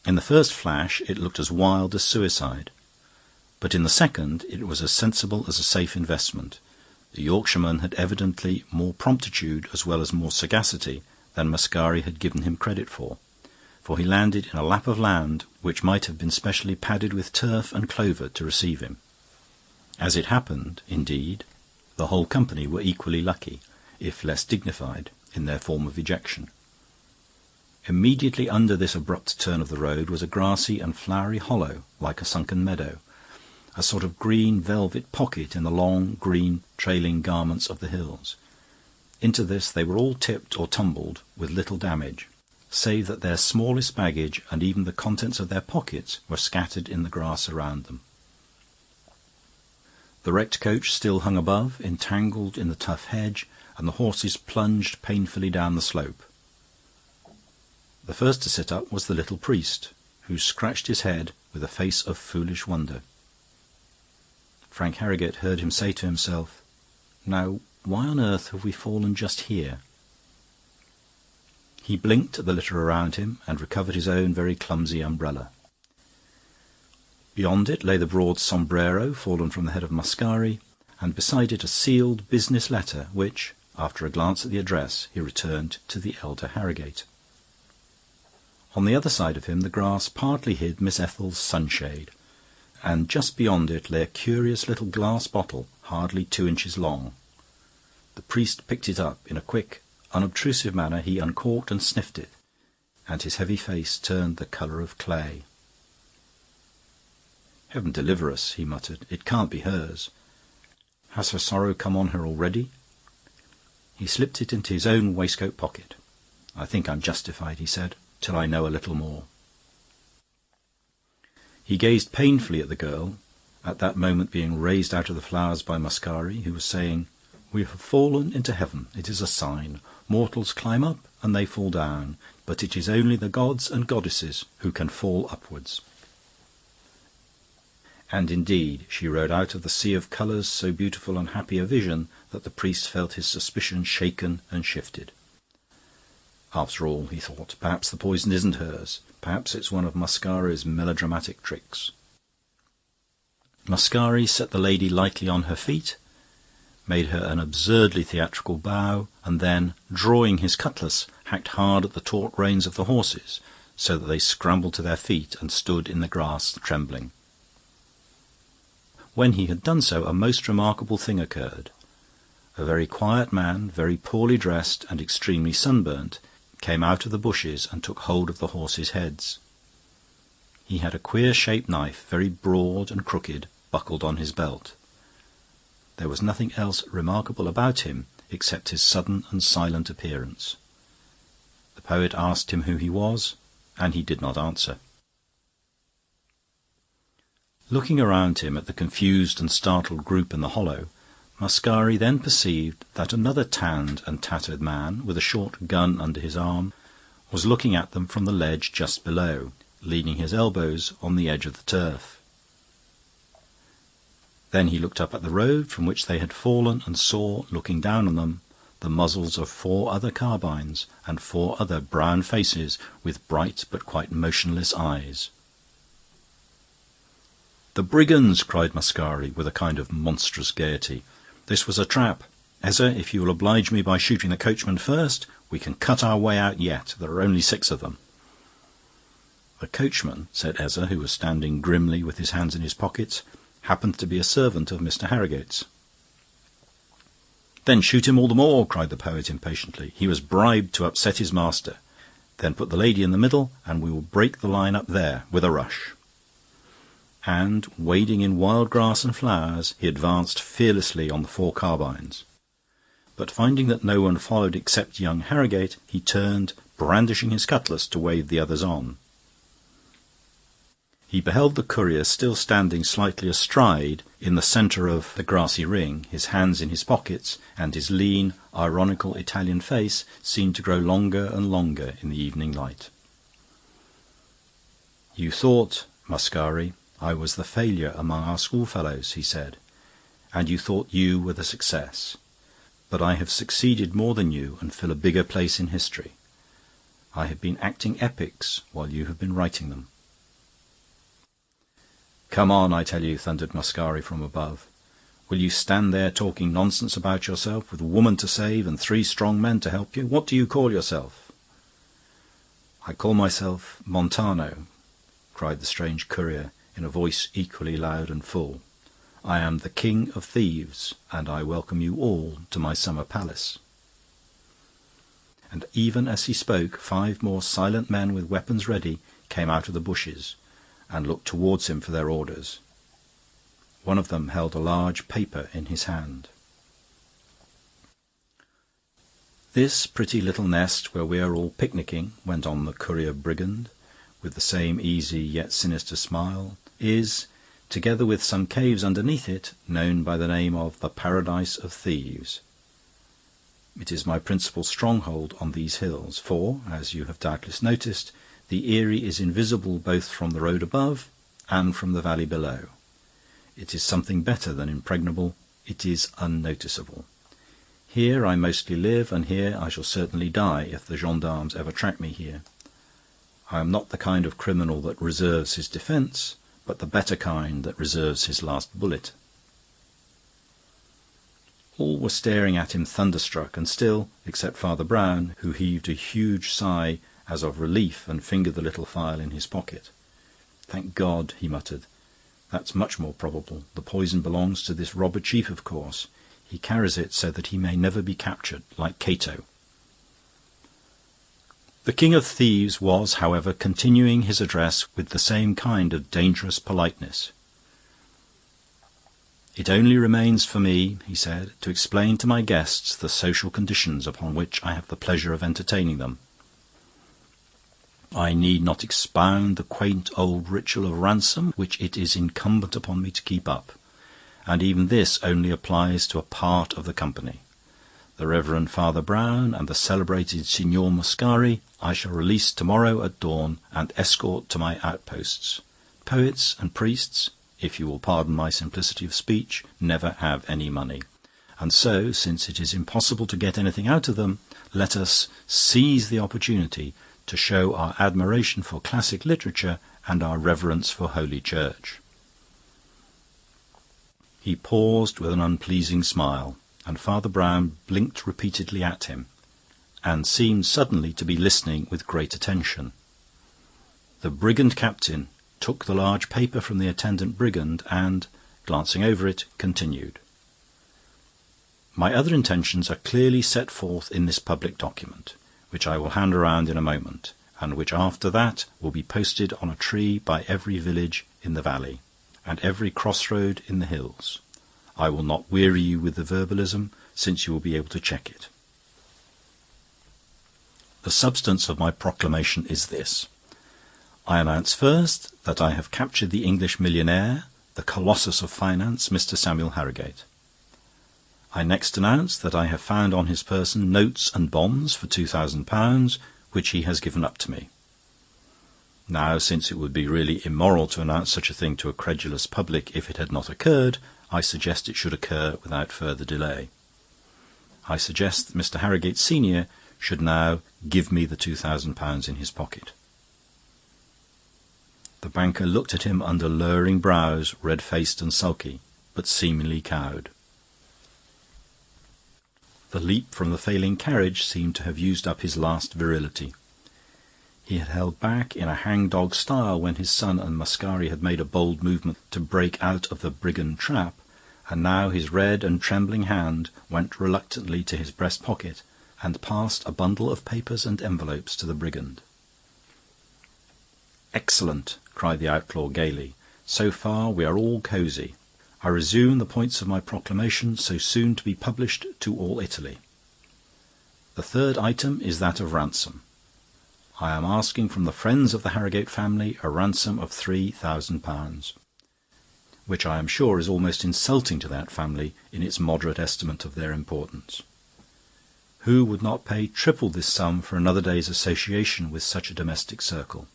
In the first flash it looked as wild as suicide, but in the second it was as sensible as a safe investment. The Yorkshireman had evidently more promptitude as well as more sagacity than Mascari had given him credit for he landed in a lap of land which might have been specially padded with turf and clover to receive him. As it happened, indeed, the whole company were equally lucky, if less dignified, in their form of ejection. Immediately under this abrupt turn of the road was a grassy and flowery hollow, like a sunken meadow, a sort of green velvet pocket in the long, green, trailing garments of the hills. Into this they were all tipped or tumbled with little damage, save that their smallest baggage and even the contents of their pockets were scattered in the grass around them. The wrecked coach still hung above, entangled in the tough hedge, and the horses plunged painfully down the slope. The first to sit up was the little priest, who scratched his head with a face of foolish wonder. Frank Harrogate heard him say to himself, "Now, why on earth have we fallen just here?" He blinked at the litter around him and recovered his own very clumsy umbrella. Beyond it lay the broad sombrero fallen from the head of Mascari, and beside it a sealed business letter which, after a glance at the address, he returned to the elder Harrogate. On the other side of him the grass partly hid Miss Ethel's sunshade, and just beyond it lay a curious little glass bottle hardly 2 inches long. The priest picked it up. In a quick, unobtrusive manner he uncorked and sniffed it, and his heavy face turned the colour of clay. "Heaven deliver us," he muttered. "It can't be hers. Has her sorrow come on her already?" He slipped it into his own waistcoat pocket. "I think I'm justified," he said, "till I know a little more." He gazed painfully at the girl, at that moment being raised out of the flowers by Mascari, who was saying, "We have fallen into heaven. It is a sign. Mortals climb up and they fall down, but it is only the gods and goddesses who can fall upwards." And indeed she rode out of the sea of colours so beautiful and happy a vision that the priest felt his suspicion shaken and shifted. After all, he thought, perhaps the poison isn't hers. Perhaps it's one of Mascari's melodramatic tricks. Mascari set the lady lightly on her feet, made her an absurdly theatrical bow, and then, drawing his cutlass, hacked hard at the taut reins of the horses, so that they scrambled to their feet and stood in the grass trembling. When he had done so, a most remarkable thing occurred. A very quiet man, very poorly dressed and extremely sunburnt, came out of the bushes and took hold of the horses' heads. He had a queer-shaped knife, very broad and crooked, buckled on his belt. There was nothing else remarkable about him except his sudden and silent appearance. The poet asked him who he was, and he did not answer. Looking around him at the confused and startled group in the hollow, Mascari then perceived that another tanned and tattered man, with a short gun under his arm, was looking at them from the ledge just below, leaning his elbows on the edge of the turf. Then he looked up at the road from which they had fallen and saw, looking down on them, the muzzles of 4 other carbines and 4 other brown faces with bright but quite motionless eyes. "The brigands!" cried Mascari, with a kind of monstrous gaiety. "This was a trap. Ezza, if you will oblige me by shooting the coachman first, we can cut our way out yet. There are only 6 of them." "The coachman," said Ezza, who was standing grimly with his hands in his pockets, "happened to be a servant of Mr. Harrogate's." "Then shoot him all the more," cried the poet impatiently. "He was bribed to upset his master. Then put the lady in the middle, and we will break the line up there with a rush." And, wading in wild grass and flowers, he advanced fearlessly on the 4 carbines. But finding that no one followed except young Harrogate, he turned, brandishing his cutlass, to wave the others on. He beheld the courier still standing slightly astride, In the centre of the grassy ring, his hands in his pockets, and his lean, ironical Italian face seemed to grow longer and longer in the evening light. "You thought, Mascari, I was the failure among our schoolfellows," he said, "and you thought you were the success. But I have succeeded more than you and fill a bigger place in history. I have been acting epics while you have been writing them." "Come on, I tell you," thundered Mascari from above. "Will you stand there talking nonsense about yourself, with a woman to save and 3 strong men to help you? What do you call yourself?" "I call myself Montano," cried the strange courier in a voice equally loud and full. "I am the King of Thieves, and I welcome you all to my summer palace." And even as he spoke, 5 more silent men with weapons ready came out of the bushes and looked towards him for their orders. One of them held a large paper in his hand. "This pretty little nest where we are all picnicking," went on the courier brigand, with the same easy yet sinister smile, "is, together with some caves underneath it, known by the name of the Paradise of Thieves. It is my principal stronghold on these hills, for, as you have doubtless noticed, the Erie is invisible both from the road above and from the valley below. It is something better than impregnable. It is unnoticeable. Here I mostly live, and here I shall certainly die if the gendarmes ever track me here. I am not the kind of criminal that reserves his defence, but the better kind that reserves his last bullet." All were staring at him thunderstruck, and still, except Father Brown, who heaved a huge sigh as of relief and fingered the little phial in his pocket. "Thank God," he muttered. "That's much more probable. The poison belongs to this robber chief, of course. He carries it so that he may never be captured, like Cato." The King of Thieves was, however, continuing his address with the same kind of dangerous politeness. "It only remains for me," he said, "to explain to my guests the social conditions upon which I have the pleasure of entertaining them. I need not expound the quaint old ritual of ransom which it is incumbent upon me to keep up, and even this only applies to a part of the company. The Reverend Father Brown and the celebrated Signor Mascari I shall release tomorrow at dawn and escort to my outposts. Poets and priests, if you will pardon my simplicity of speech, never have any money. And so, since it is impossible to get anything out of them, let us seize the opportunity to show our admiration for classic literature and our reverence for Holy Church." He paused with an unpleasing smile, and Father Brown blinked repeatedly at him, and seemed suddenly to be listening with great attention. The brigand captain took the large paper from the attendant brigand and, glancing over it, continued. "My other intentions are clearly set forth in this public document, which I will hand around in a moment, and which after that will be posted on a tree by every village in the valley, and every crossroad in the hills. I will not weary you with the verbalism, since you will be able to check it. The substance of my proclamation is this. I announce first that I have captured the English millionaire, the colossus of finance, Mr. Samuel Harrogate. I next announce that I have found on his person notes and bonds for £2,000, which he has given up to me. Now, since it would be really immoral to announce such a thing to a credulous public if it had not occurred, I suggest it should occur without further delay. I suggest that Mr. Harrogate Senior should now give me the £2,000 in his pocket." The banker looked at him under lowering brows, red-faced and sulky, but seemingly cowed. The leap from the failing carriage seemed to have used up his last virility. He had held back in a hang-dog style when his son and Mascari had made a bold movement to break out of the brigand trap, and now his red and trembling hand went reluctantly to his breast-pocket and passed a bundle of papers and envelopes to the brigand. "Excellent!" cried the outlaw gaily. "So far we are all cosy. I resume the points of my proclamation, so soon to be published to all Italy. The third item is that of ransom. I am asking from the friends of the Harrogate family a ransom of £3,000. which I am sure is almost insulting to that family in its moderate estimate of their importance. Who would not pay triple this sum for another day's association with such a domestic circle?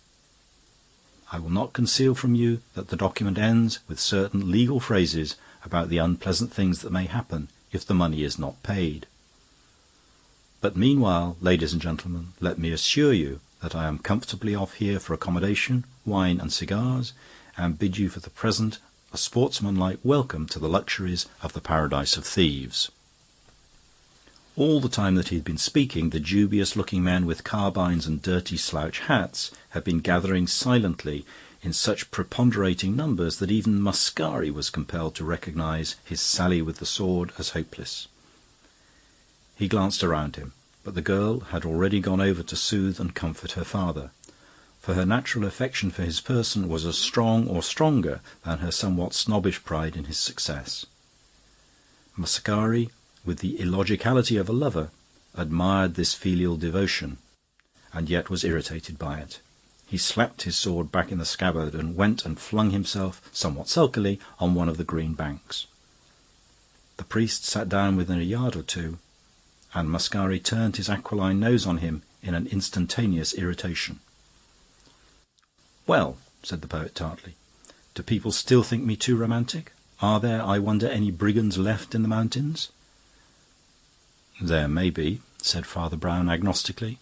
I will not conceal from you that the document ends with certain legal phrases about the unpleasant things that may happen if the money is not paid. But meanwhile, ladies and gentlemen, let me assure you that I am comfortably off here for accommodation, wine and cigars, and bid you for the present a sportsmanlike welcome to the luxuries of the paradise of thieves." All the time that he had been speaking, the dubious-looking men with carbines and dirty slouch hats had been gathering silently in such preponderating numbers that even Mascari was compelled to recognize his sally with the sword as hopeless. He glanced around him, but the girl had already gone over to soothe and comfort her father, for her natural affection for his person was as strong or stronger than her somewhat snobbish pride in his success. Mascari, with the illogicality of a lover, admired this filial devotion, and yet was irritated by it. He slapped his sword back in the scabbard and went and flung himself, somewhat sulkily, on one of the green banks. The priest sat down within a yard or two, and Mascari turned his aquiline nose on him in an instantaneous irritation. "Well," said the poet tartly, "do people still think me too romantic? Are there, I wonder, any brigands left in the mountains?" "There may be," said Father Brown agnostically.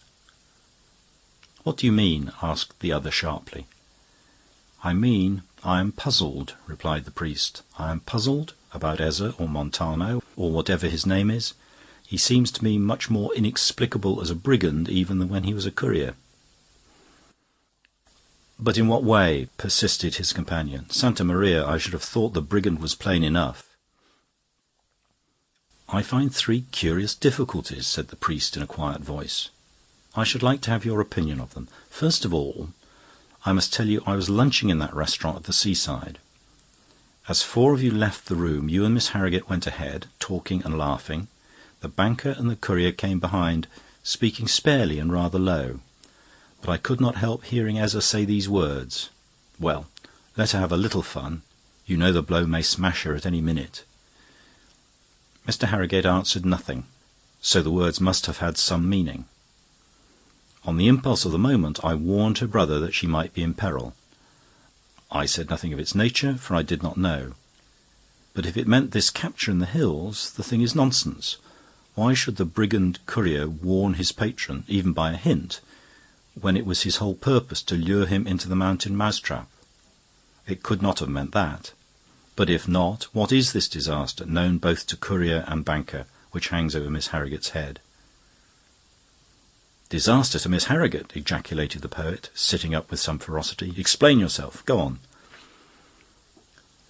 "What do you mean?" asked the other sharply. "I mean, I am puzzled," replied the priest. "I am puzzled about Ezza or Montano, or whatever his name is. He seems to me much more inexplicable as a brigand even than when he was a courier." "But in what way?" persisted his companion. "Santa Maria, I should have thought the brigand was plain enough." "I find three curious difficulties," said the priest in a quiet voice. "I should like to have your opinion of them. First of all, I must tell you I was lunching in that restaurant at the seaside. As four of you left the room, you and Miss Harrogate went ahead, talking and laughing. The banker and the courier came behind, speaking sparely and rather low. But I could not help hearing Ezza say these words, 'Well, let her have a little fun. You know the blow may smash her at any minute.' Mr. Harrogate answered nothing, so the words must have had some meaning. On the impulse of the moment, I warned her brother that she might be in peril. I said nothing of its nature, for I did not know. But if it meant this capture in the hills, the thing is nonsense. Why should the brigand courier warn his patron, even by a hint, when it was his whole purpose to lure him into the mountain mousetrap? It could not have meant that. But if not, what is this disaster, known both to courier and banker, which hangs over Miss Harrogate's head?" "Disaster to Miss Harrogate!" ejaculated the poet, sitting up with some ferocity. "Explain yourself. Go on."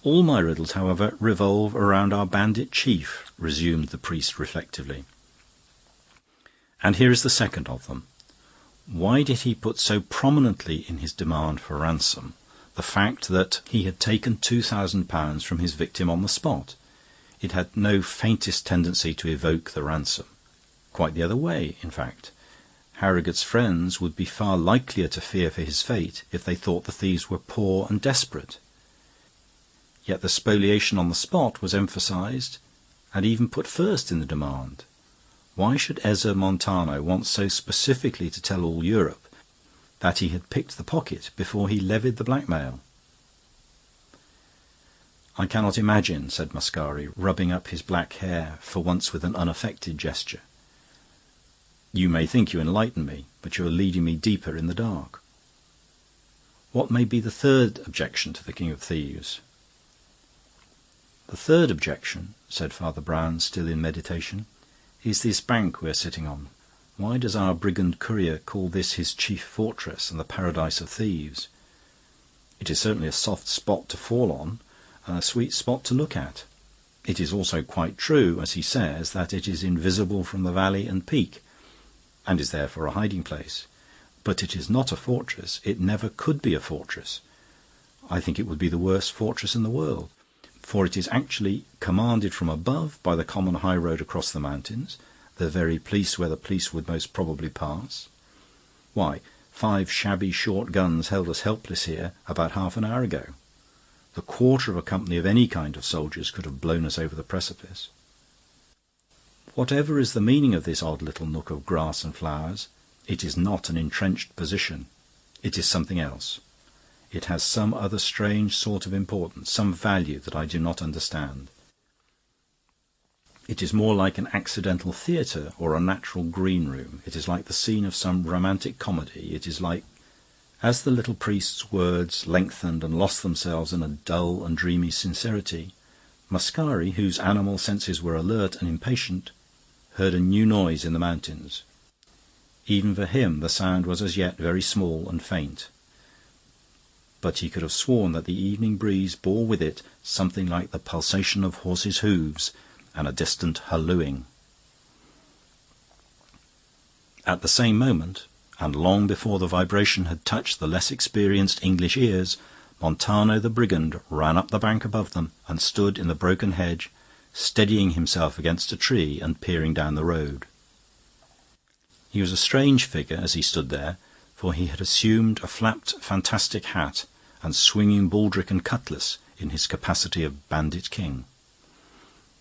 "All my riddles, however, revolve around our bandit chief," resumed the priest reflectively. "And here is the second of them. Why did he put so prominently in his demand for ransom the fact that he had taken £2,000 from his victim on the spot? It had no faintest tendency to evoke the ransom. Quite the other way, in fact. Harrogate's friends would be far likelier to fear for his fate if they thought the thieves were poor and desperate. Yet the spoliation on the spot was emphasized and even put first in the demand. Why should Ezza Montano want so specifically to tell all Europe that he had picked the pocket before he levied the blackmail?" "I cannot imagine," said Mascari, rubbing up his black hair, for once with an unaffected gesture. "You may think you enlighten me, but you are leading me deeper in the dark." "What may be the third objection to the King of Thieves?" "The third objection," said Father Brown, still in meditation, "is this bank we are sitting on. Why does our brigand courier call this his chief fortress and the paradise of thieves? It is certainly a soft spot to fall on, and a sweet spot to look at. It is also quite true, as he says, that it is invisible from the valley and peak, and is therefore a hiding place. But it is not a fortress. It never could be a fortress. I think it would be the worst fortress in the world, for it is actually commanded from above by the common high road across the mountains, the very place where the police would most probably pass. Why, 5 shabby short guns held us helpless here about half an hour ago. The quarter of a company of any kind of soldiers could have blown us over the precipice. Whatever is the meaning of this odd little nook of grass and flowers, it is not an entrenched position. It is something else. It has some other strange sort of importance, some value that I do not understand. It is more like an accidental theatre or a natural green room. It is like the scene of some romantic comedy. It is like... As the little priest's words lengthened and lost themselves in a dull and dreamy sincerity, Mascari, whose animal senses were alert and impatient, heard a new noise in the mountains. Even for him the sound was as yet very small and faint, but he could have sworn that the evening breeze bore with it something like the pulsation of horses' hooves and a distant hallooing. At the same moment, and long before the vibration had touched the less experienced English ears, Montano the brigand ran up the bank above them and stood in the broken hedge, steadying himself against a tree and peering down the road. He was a strange figure as he stood there, for he had assumed a flapped fantastic hat and swinging baldric and cutlass in his capacity of bandit king.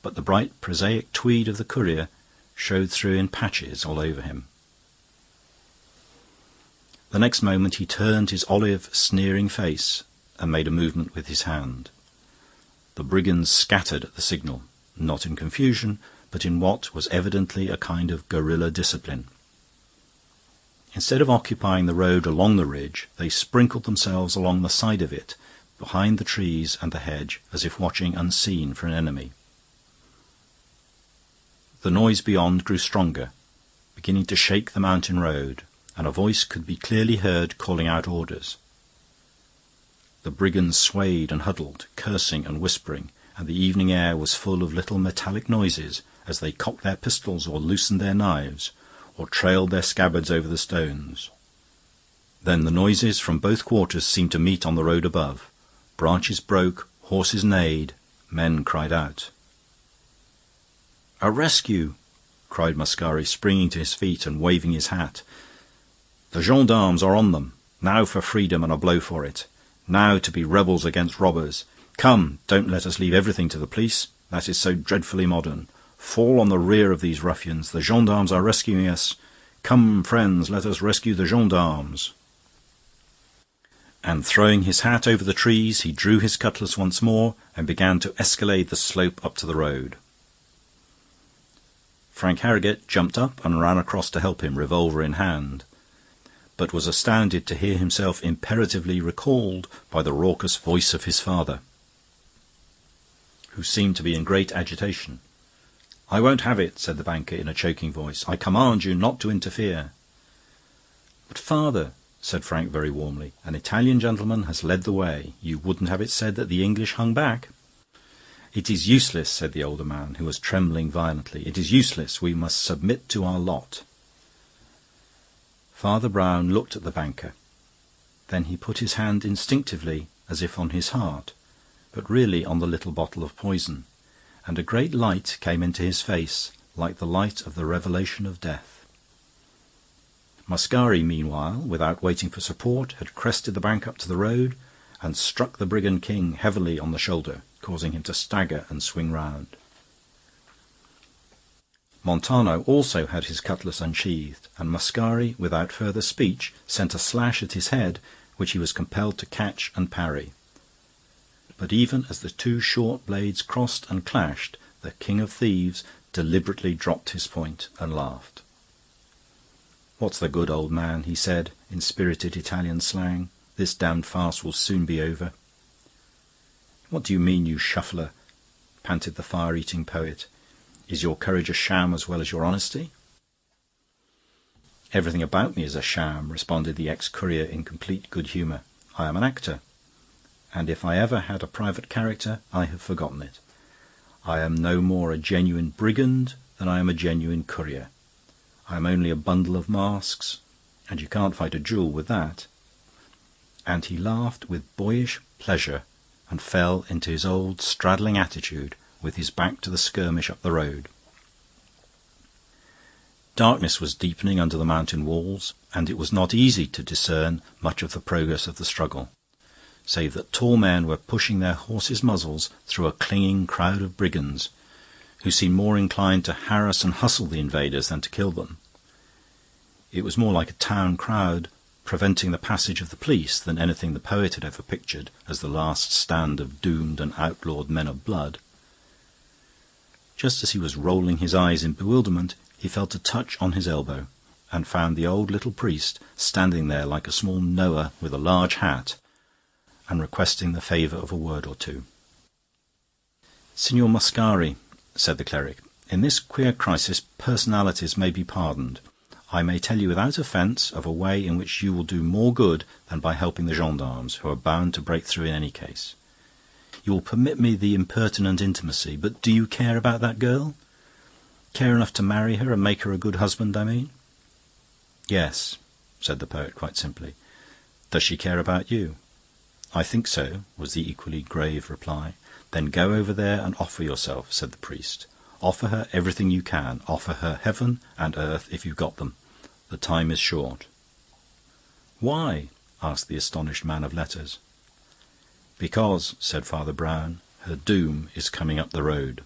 But the bright prosaic tweed of the courier showed through in patches all over him. The next moment he turned his olive, sneering face and made a movement with his hand. The brigands scattered at the signal, not in confusion, but in what was evidently a kind of guerrilla discipline. Instead of occupying the road along the ridge, they sprinkled themselves along the side of it, behind the trees and the hedge, as if watching unseen for an enemy. The noise beyond grew stronger, beginning to shake the mountain road, and a voice could be clearly heard calling out orders. The brigands swayed and huddled, cursing and whispering, and the evening air was full of little metallic noises as they cocked their pistols or loosened their knives, or trailed their scabbards over the stones. Then the noises from both quarters seemed to meet on the road above. Branches broke, horses neighed, men cried out. "A rescue!" cried Mascari, springing to his feet and waving his hat. "The gendarmes are on them. Now for freedom and a blow for it. Now to be rebels against robbers. Come, don't let us leave everything to the police. That is so dreadfully modern. Fall on the rear of these ruffians. The gendarmes are rescuing us. Come, friends, let us rescue the gendarmes." And throwing his hat over the trees, he drew his cutlass once more and began to escalade the slope up to the road. Frank Harrogate jumped up and ran across to help him, revolver in hand, but was astounded to hear himself imperatively recalled by the raucous voice of his father, who seemed to be in great agitation. "I won't have it," said the banker in a choking voice. "I command you not to interfere." "But, father," said Frank very warmly, "an Italian gentleman has led the way. You wouldn't have it said that the English hung back." "It is useless," said the older man, who was trembling violently. "It is useless. We must submit to our lot." Father Brown looked at the banker. Then he put his hand instinctively, as if on his heart, but really on the little bottle of poison, and a great light came into his face, like the light of the revelation of death. Mascari, meanwhile, without waiting for support, had crested the bank up to the road and struck the brigand king heavily on the shoulder, causing him to stagger and swing round. Montano also had his cutlass unsheathed, and Mascari, without further speech, sent a slash at his head, which he was compelled to catch and parry. But even as the two short blades crossed and clashed, the king of thieves deliberately dropped his point and laughed. "What's the good, old man?" he said, in spirited Italian slang. "This damned farce will soon be over." "What do you mean, you shuffler?" panted the fire-eating poet. "Is your courage a sham as well as your honesty?" "Everything about me is a sham," responded the ex-courier in complete good humour. "I am an actor, and if I ever had a private character, I have forgotten it. I am no more a genuine brigand than I am a genuine courier. I am only a bundle of masks, and you can't fight a duel with that." And he laughed with boyish pleasure and fell into his old straddling attitude with his back to the skirmish up the road. Darkness was deepening under the mountain walls, and it was not easy to discern much of the progress of the struggle. save that tall men were pushing their horses' muzzles through a clinging crowd of brigands, who seemed more inclined to harass and hustle the invaders than to kill them. It was more like a town crowd preventing the passage of the police than anything the poet had ever pictured as the last stand of doomed and outlawed men of blood. Just as he was rolling his eyes in bewilderment, he felt a touch on his elbow, and found the old little priest standing there like a small Noah with a large hat, and requesting the favour of a word or two. "Signor Mascari," said the cleric, "in this queer crisis personalities may be pardoned. I may tell you without offence of a way in which you will do more good than by helping the gendarmes, who are bound to break through in any case. You will permit me the impertinent intimacy, but do you care about that girl? Care enough to marry her and make her a good husband, I mean?" "Yes," said the poet quite simply. "Does she care about you?" "I think so," was the equally grave reply. "Then go over there and offer yourself," said the priest. "Offer her everything you can. Offer her heaven and earth if you've got them. The time is short." "Why?" asked the astonished man of letters. "Because," said Father Brown, "her doom is coming up the road."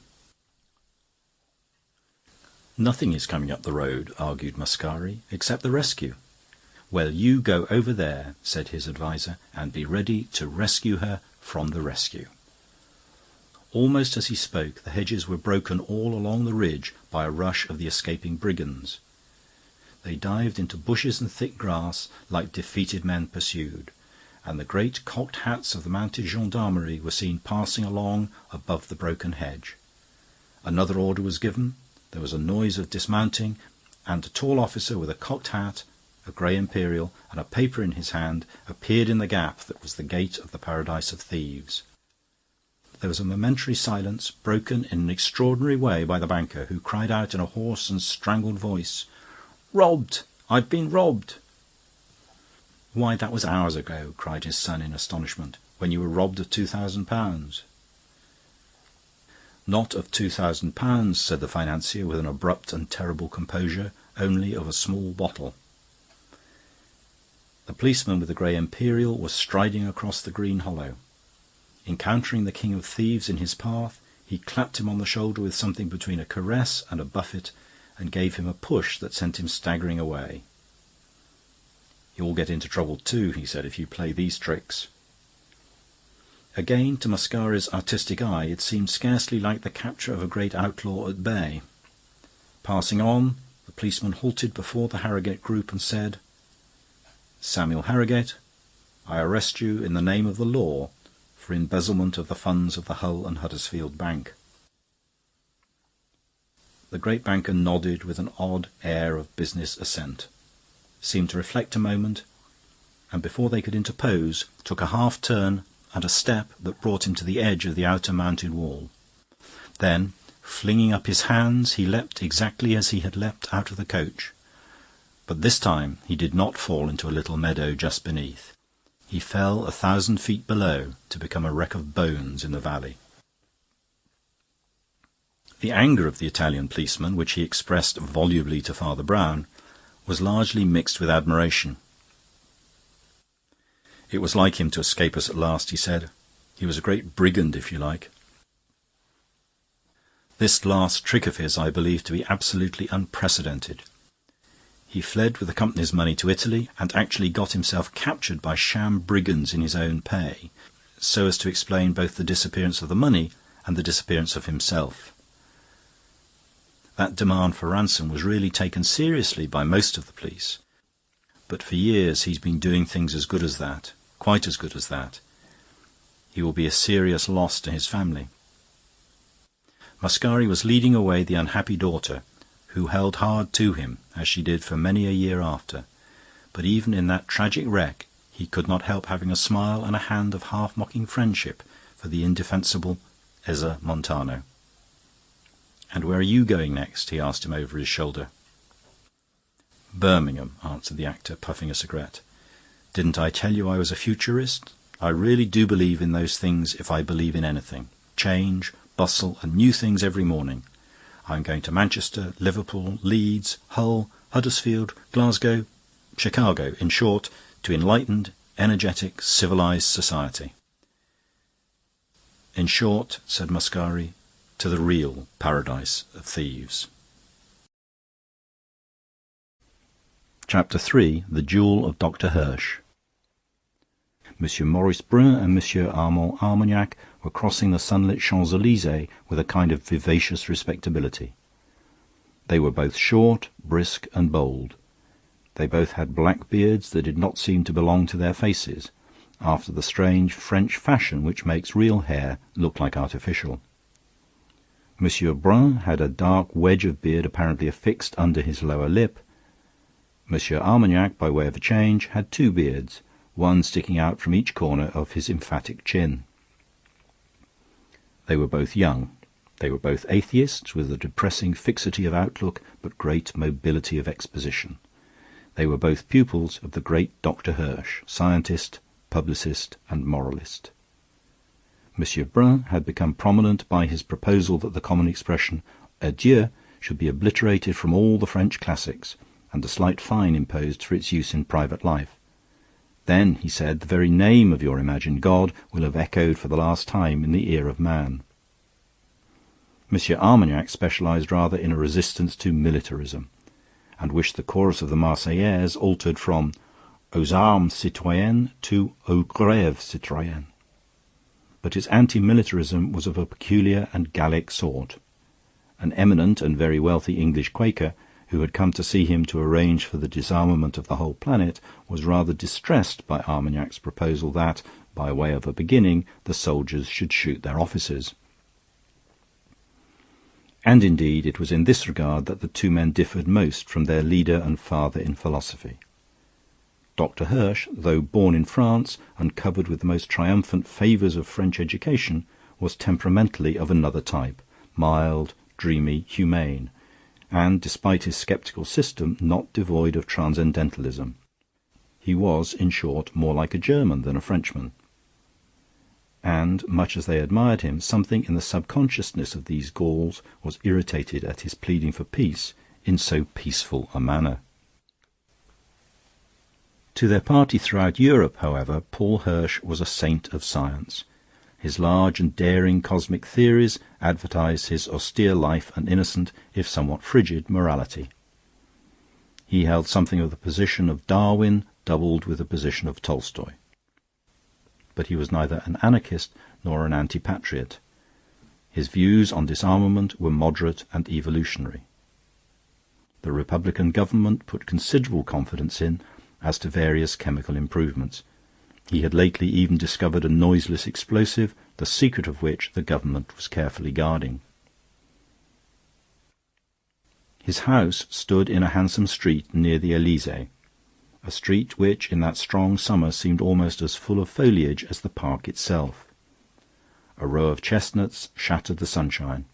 "Nothing is coming up the road," argued Mascari, "except the rescue." "Well, you go over there," said his adviser, "and be ready to rescue her from the rescue." Almost as he spoke, the hedges were broken all along the ridge by a rush of the escaping brigands. They dived into bushes and thick grass like defeated men pursued, and the great cocked hats of the mounted gendarmerie were seen passing along above the broken hedge. Another order was given, there was a noise of dismounting, and a tall officer with a cocked hat, a grey imperial, and a paper in his hand appeared in the gap that was the gate of the paradise of thieves. There was a momentary silence, broken in an extraordinary way by the banker, who cried out in a hoarse and strangled voice, "Robbed! I've been robbed!" "Why, that was hours ago," cried his son in astonishment, "when you were robbed of £2,000. "Not of £2,000, said the financier with an abrupt and terrible composure, "only of a small bottle." The policeman with the grey imperial was striding across the green hollow. Encountering the king of thieves in his path, he clapped him on the shoulder with something between a caress and a buffet, and gave him a push that sent him staggering away. "You'll get into trouble too," he said, "if you play these tricks." Again, to Mascari's artistic eye, it seemed scarcely like the capture of a great outlaw at bay. Passing on, the policeman halted before the Harrogate group and said, "Samuel Harrogate, I arrest you in the name of the law for embezzlement of the funds of the Hull and Huddersfield Bank." The great banker nodded with an odd air of business assent, seemed to reflect a moment, and before they could interpose, took a half-turn and a step that brought him to the edge of the outer mounted wall. Then, flinging up his hands, he leapt exactly as he had leapt out of the coach. But this time he did not fall into a little meadow just beneath. He fell 1,000 feet below to become a wreck of bones in the valley. The anger of the Italian policeman, which he expressed volubly to Father Brown, was largely mixed with admiration. "It was like him to escape us at last," he said. "He was a great brigand, if you like. This last trick of his I believe to be absolutely unprecedented. He fled with the company's money to Italy, and actually got himself captured by sham brigands in his own pay, so as to explain both the disappearance of the money and the disappearance of himself. That demand for ransom was really taken seriously by most of the police, but for years he's been doing things as good as that, quite as good as that. He will be a serious loss to his family." Mascari was leading away the unhappy daughter, who held hard to him, as she did for many a year after, but even in that tragic wreck he could not help having a smile and a hand of half-mocking friendship for the indefensible Ezza Montano. "And where are you going next?" he asked him over his shoulder. "Birmingham," answered the actor, puffing a cigarette. "Didn't I tell you I was a futurist? I really do believe in those things if I believe in anything. Change, bustle, and new things every morning. I'm going to Manchester, Liverpool, Leeds, Hull, Huddersfield, Glasgow, Chicago, in short, to enlightened, energetic, civilized society. In short, said Mascari, to the real paradise of thieves. Chapter 3. The Duel of Dr. Hirsch. M. Maurice Brun and M. Armand Armagnac were crossing the sunlit Champs-Élysées with a kind of vivacious respectability. They were both short, brisk, and bold. They both had black beards that did not seem to belong to their faces, after the strange French fashion which makes real hair look like artificial. M. Brun had a dark wedge of beard apparently affixed under his lower lip. M. Armagnac, by way of a change, had two beards, one sticking out from each corner of his emphatic chin. They were both young. They were both atheists, with a depressing fixity of outlook but great mobility of exposition. They were both pupils of the great Dr. Hirsch, scientist, publicist, and moralist. M. Brun had become prominent by his proposal that the common expression adieu should be obliterated from all the French classics, and a slight fine imposed for its use in private life. Then, he said, the very name of your imagined God will have echoed for the last time in the ear of man. M. Armagnac specialized rather in a resistance to militarism, and wished the chorus of the Marseillaise altered from aux armes citoyennes to aux grèves citoyennes. But his anti-militarism was of a peculiar and Gallic sort. An eminent and very wealthy English Quaker, who had come to see him to arrange for the disarmament of the whole planet, was rather distressed by Armagnac's proposal that, by way of a beginning, the soldiers should shoot their officers. And indeed it was in this regard that the two men differed most from their leader and father in philosophy. Dr. Hirsch, though born in France and covered with the most triumphant favours of French education, was temperamentally of another type, mild, dreamy, humane, and, despite his sceptical system, not devoid of transcendentalism. He was, in short, more like a German than a Frenchman. And, much as they admired him, something in the subconsciousness of these Gauls was irritated at his pleading for peace in so peaceful a manner. To their party throughout Europe, however, Paul Hirsch was a saint of science. His large and daring cosmic theories advertised his austere life and innocent, if somewhat frigid, morality. He held something of the position of Darwin, doubled with the position of Tolstoy. But he was neither an anarchist nor an anti-patriot. His views on disarmament were moderate and evolutionary. The Republican government put considerable confidence in as to various chemical improvements. He had lately even discovered a noiseless explosive, the secret of which the government was carefully guarding. His house stood in a handsome street near the Élysée, a street which, in that strong summer, seemed almost as full of foliage as the park itself. A row of chestnuts shattered the sunshine,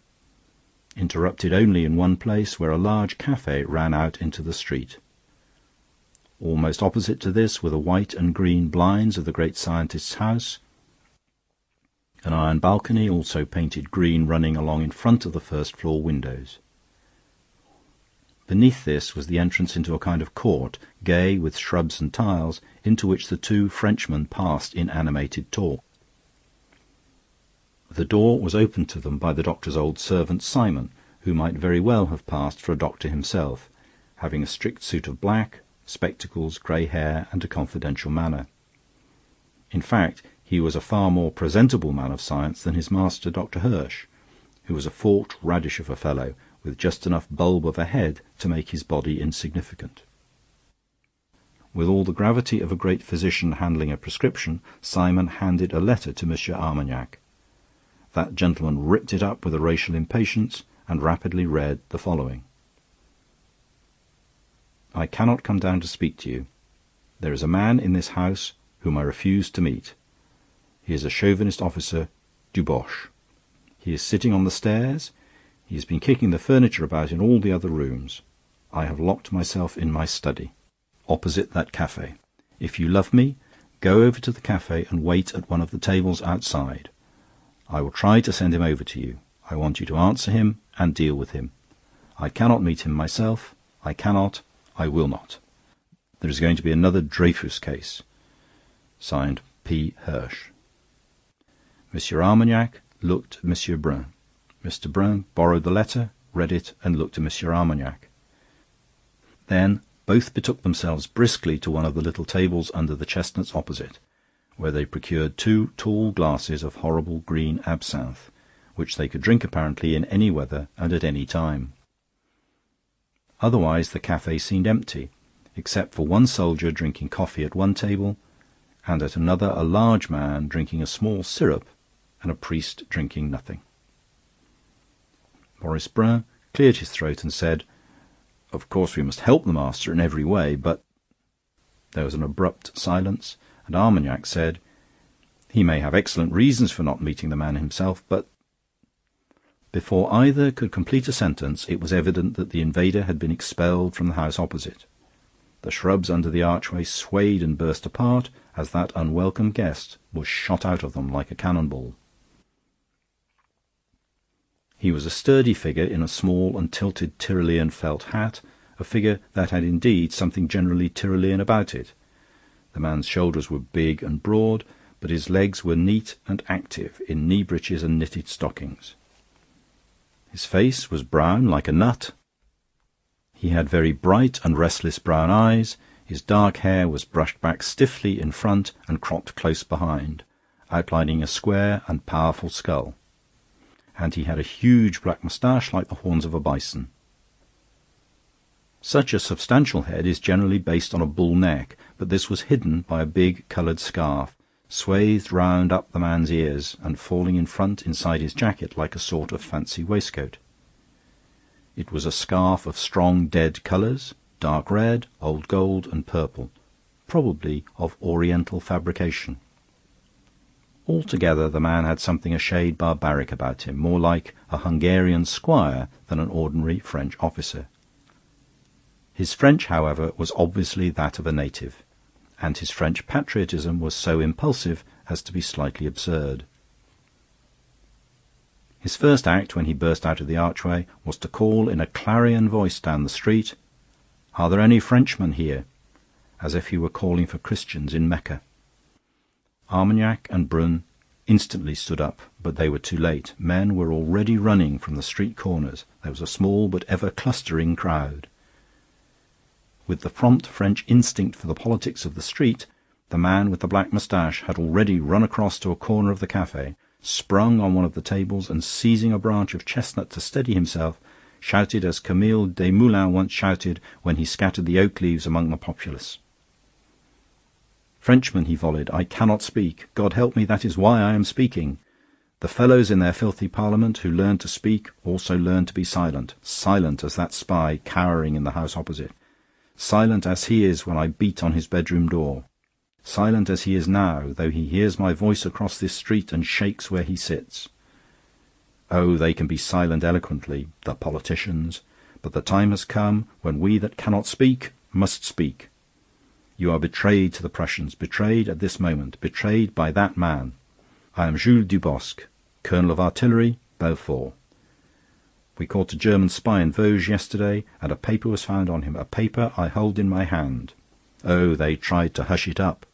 interrupted only in one place where a large café ran out into the street. Almost opposite to this were the white and green blinds of the great scientist's house, an iron balcony, also painted green, running along in front of the first-floor windows. Beneath this was the entrance into a kind of court, gay with shrubs and tiles, into which the two Frenchmen passed in animated talk. The door was opened to them by the doctor's old servant Simon, who might very well have passed for a doctor himself, having a strict suit of black, spectacles, grey hair, and a confidential manner. In fact, he was a far more presentable man of science than his master, Dr. Hirsch, who was a forked radish of a fellow, with just enough bulb of a head to make his body insignificant. With all the gravity of a great physician handling a prescription, Simon handed a letter to M. Armagnac. That gentleman ripped it up with a racial impatience and rapidly read the following. I cannot come down to speak to you. There is a man in this house whom I refuse to meet. He is a chauvinist officer, Duboche. He is sitting on the stairs. He has been kicking the furniture about in all the other rooms. I have locked myself in my study, opposite that café. If you love me, go over to the café and wait at one of the tables outside. I will try to send him over to you. I want you to answer him and deal with him. I cannot meet him myself. I will not. There is going to be another Dreyfus case. Signed, P. Hirsch. Monsieur Armagnac looked at Monsieur Brun. Mr. Brun borrowed the letter, read it, and looked at Monsieur Armagnac. Then both betook themselves briskly to one of the little tables under the chestnuts opposite, where they procured 2 tall glasses of horrible green absinthe, which they could drink apparently in any weather and at any time. Otherwise the café seemed empty, except for one soldier drinking coffee at one table, and at another a large man drinking a small syrup, and a priest drinking nothing. Maurice Brun cleared his throat and said, "Of course we must help the master in every way, but—" There was an abrupt silence, and Armagnac said, "He may have excellent reasons for not meeting the man himself, but—" Before either could complete a sentence, it was evident that the invader had been expelled from the house opposite. The shrubs under the archway swayed and burst apart as that unwelcome guest was shot out of them like a cannonball. He was a sturdy figure in a small and tilted Tyrolean felt hat, a figure that had indeed something generally Tyrolean about it. The man's shoulders were big and broad, but his legs were neat and active in knee breeches and knitted stockings. His face was brown like a nut. He had very bright and restless brown eyes. His dark hair was brushed back stiffly in front and cropped close behind, outlining a square and powerful skull. And he had a huge black moustache like the horns of a bison. Such a substantial head is generally based on a bull neck, but this was hidden by a big coloured scarf, swathed round up the man's ears and falling in front inside his jacket like a sort of fancy waistcoat. It was a scarf of strong dead colours, dark red, old gold, and purple, probably of oriental fabrication. Altogether the man had something a shade barbaric about him, more like a Hungarian squire than an ordinary French officer. His French, however, was obviously that of a native, and his French patriotism was so impulsive as to be slightly absurd. His first act, when he burst out of the archway, was to call in a clarion voice down the street, "Are there any Frenchmen here?" as if he were calling for Christians in Mecca. Armagnac and Brun instantly stood up, but they were too late. Men were already running from the street corners. There was a small but ever clustering crowd. With the prompt French instinct for the politics of the street, the man with the black moustache had already run across to a corner of the café, sprung on one of the tables, and seizing a branch of chestnut to steady himself, shouted as Camille Desmoulins once shouted when he scattered the oak leaves among the populace. "Frenchmen," he volleyed, "I cannot speak. God help me, that is why I am speaking. The fellows in their filthy parliament who learn to speak also learn to be silent, silent as that spy cowering in the house opposite, silent as he is when I beat on his bedroom door, silent as he is now, though he hears my voice across this street and shakes where he sits. Oh, they can be silent eloquently, the politicians, but the time has come when we that cannot speak must speak. You are betrayed to the Prussians, betrayed at this moment, betrayed by that man. I am Jules Dubosc, Colonel of Artillery, Belfort. We caught a German spy in Vosges yesterday, and a paper was found on him, a paper I hold in my hand. Oh, they tried to hush it up.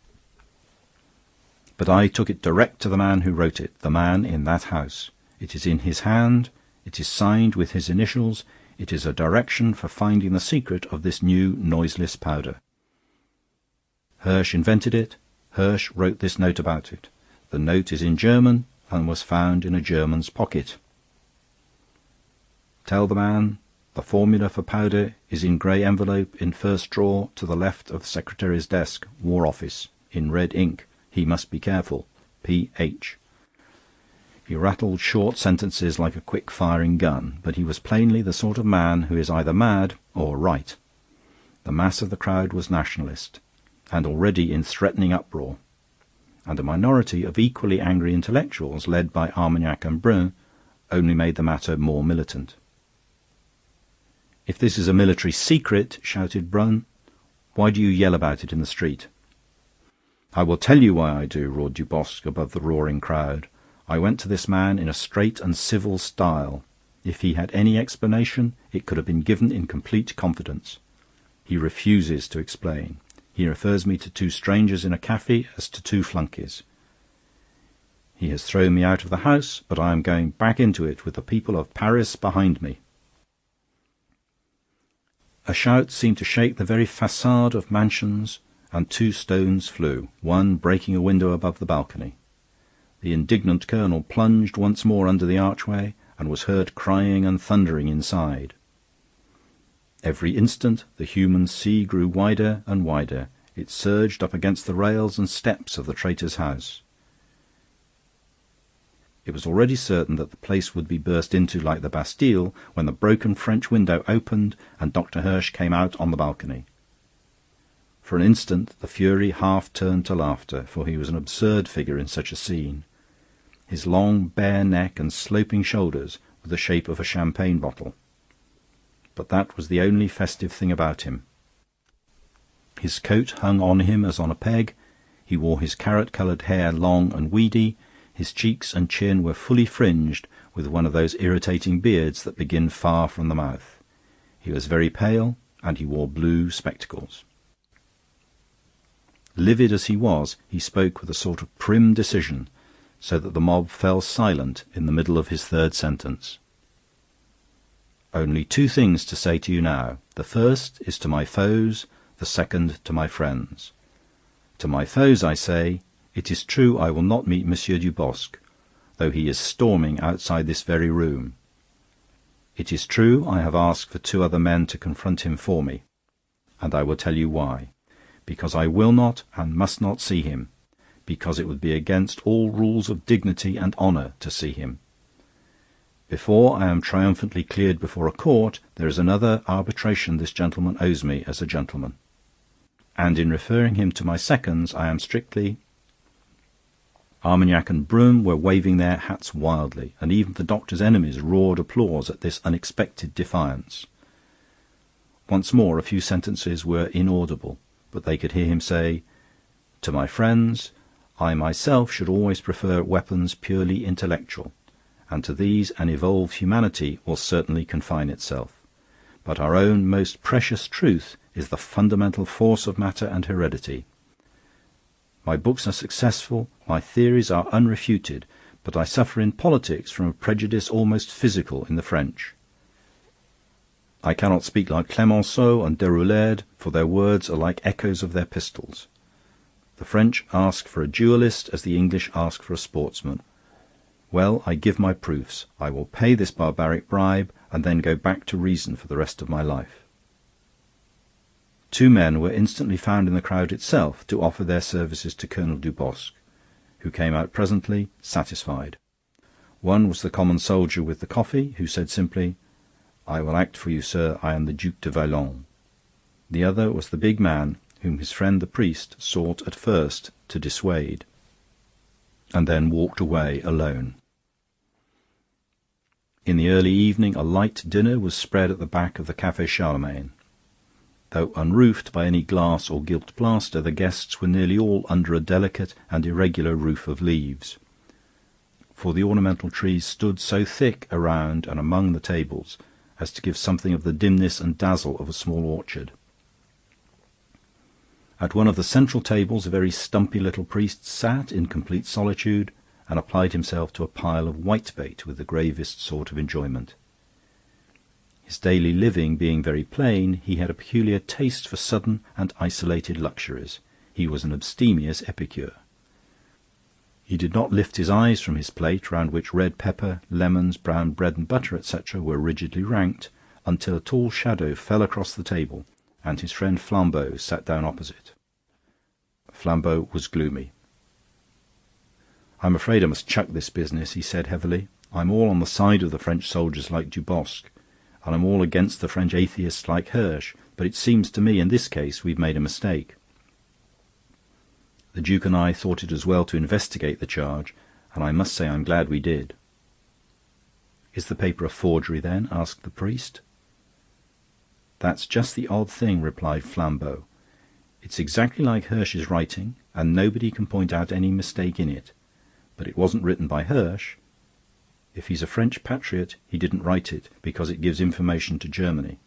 But I took it direct to the man who wrote it, the man in that house. It is in his hand, it is signed with his initials, it is a direction for finding the secret of this new noiseless powder. Hirsch invented it. Hirsch wrote this note about it. The note is in German and was found in a German's pocket. Tell the man the formula for powder is in grey envelope in first drawer to the left of the secretary's desk, War Office, in red ink. He must be careful. P.H. He rattled short sentences like a quick-firing gun, but he was plainly the sort of man who is either mad or right. The mass of the crowd was nationalist, and already in threatening uproar, and a minority of equally angry intellectuals, led by Armagnac and Brun, only made the matter more militant. "If this is a military secret," shouted Brun, "why do you yell about it in the street?" "I will tell you why I do," roared Dubosc above the roaring crowd. "I went to this man in a straight and civil style. If he had any explanation, it could have been given in complete confidence. He refuses to explain. He refers me to 2 strangers in a café as to 2 flunkies. He has thrown me out of the house, but I am going back into it with the people of Paris behind me." A shout seemed to shake the very façade of mansions, and 2 stones flew, one breaking a window above the balcony. The indignant colonel plunged once more under the archway, and was heard crying and thundering inside. Every instant the human sea grew wider and wider. It surged up against the rails and steps of the traitor's house. It was already certain that the place would be burst into like the Bastille when the broken French window opened and Dr. Hirsch came out on the balcony. For an instant the fury half turned to laughter, for he was an absurd figure in such a scene. His long bare neck and sloping shoulders were the shape of a champagne bottle. But that was the only festive thing about him. His coat hung on him as on a peg, he wore his carrot-coloured hair long and weedy, his cheeks and chin were fully fringed with one of those irritating beards that begin far from the mouth. He was very pale, and he wore blue spectacles. Livid as he was, he spoke with a sort of prim decision, so that the mob fell silent in the middle of his 3rd sentence. "Only 2 things to say to you now. The first is to my foes, the second to my friends. To my foes I say, it is true I will not meet Monsieur Dubosc, though he is storming outside this very room. It is true I have asked for 2 other men to confront him for me, and I will tell you why. Because I will not and must not see him, because it would be against all rules of dignity and honour to see him. Before I am triumphantly cleared before a court, there is another arbitration this gentleman owes me as a gentleman. And in referring him to my seconds, I am strictly—" Armagnac and Brun were waving their hats wildly, and even the doctor's enemies roared applause at this unexpected defiance. Once more a few sentences were inaudible, but they could hear him say, "To my friends, I myself should always prefer weapons purely intellectual, and to these an evolved humanity will certainly confine itself. But our own most precious truth is the fundamental force of matter and heredity. My books are successful, my theories are unrefuted, but I suffer in politics from a prejudice almost physical in the French. I cannot speak like Clemenceau and Déroulède, for their words are like echoes of their pistols. The French ask for a duellist as the English ask for a sportsman. Well, I give my proofs. I will pay this barbaric bribe, and then go back to reason for the rest of my life." 2 men were instantly found in the crowd itself to offer their services to Colonel Dubosc, who came out presently, satisfied. One was the common soldier with the coffee, who said simply, "I will act for you, sir. I am the Duc de Valon." The other was the big man whom his friend the priest sought at first to dissuade, and then walked away alone. In the early evening a light dinner was spread at the back of the Café Charlemagne. Though unroofed by any glass or gilt plaster, the guests were nearly all under a delicate and irregular roof of leaves, for the ornamental trees stood so thick around and among the tables as to give something of the dimness and dazzle of a small orchard. At one of the central tables a very stumpy little priest sat in complete solitude and applied himself to a pile of whitebait with the gravest sort of enjoyment. His daily living being very plain, he had a peculiar taste for sudden and isolated luxuries. He was an abstemious epicure. He did not lift his eyes from his plate, round which red pepper, lemons, brown bread and butter, etc., were rigidly ranked, until a tall shadow fell across the table, and his friend Flambeau sat down opposite. Flambeau was gloomy. "I'm afraid I must chuck this business," he said heavily. "I'm all on the side of the French soldiers like Dubosc, and I'm all against the French atheists like Hirsch, but it seems to me in this case we've made a mistake. The Duke and I thought it as well to investigate the charge, and I must say I'm glad we did." "Is the paper a forgery, then?" asked the priest. "That's just the odd thing," replied Flambeau. "It's exactly like Hirsch's writing, and nobody can point out any mistake in it. But it wasn't written by Hirsch. If he's a French patriot, he didn't write it, because it gives information to Germany.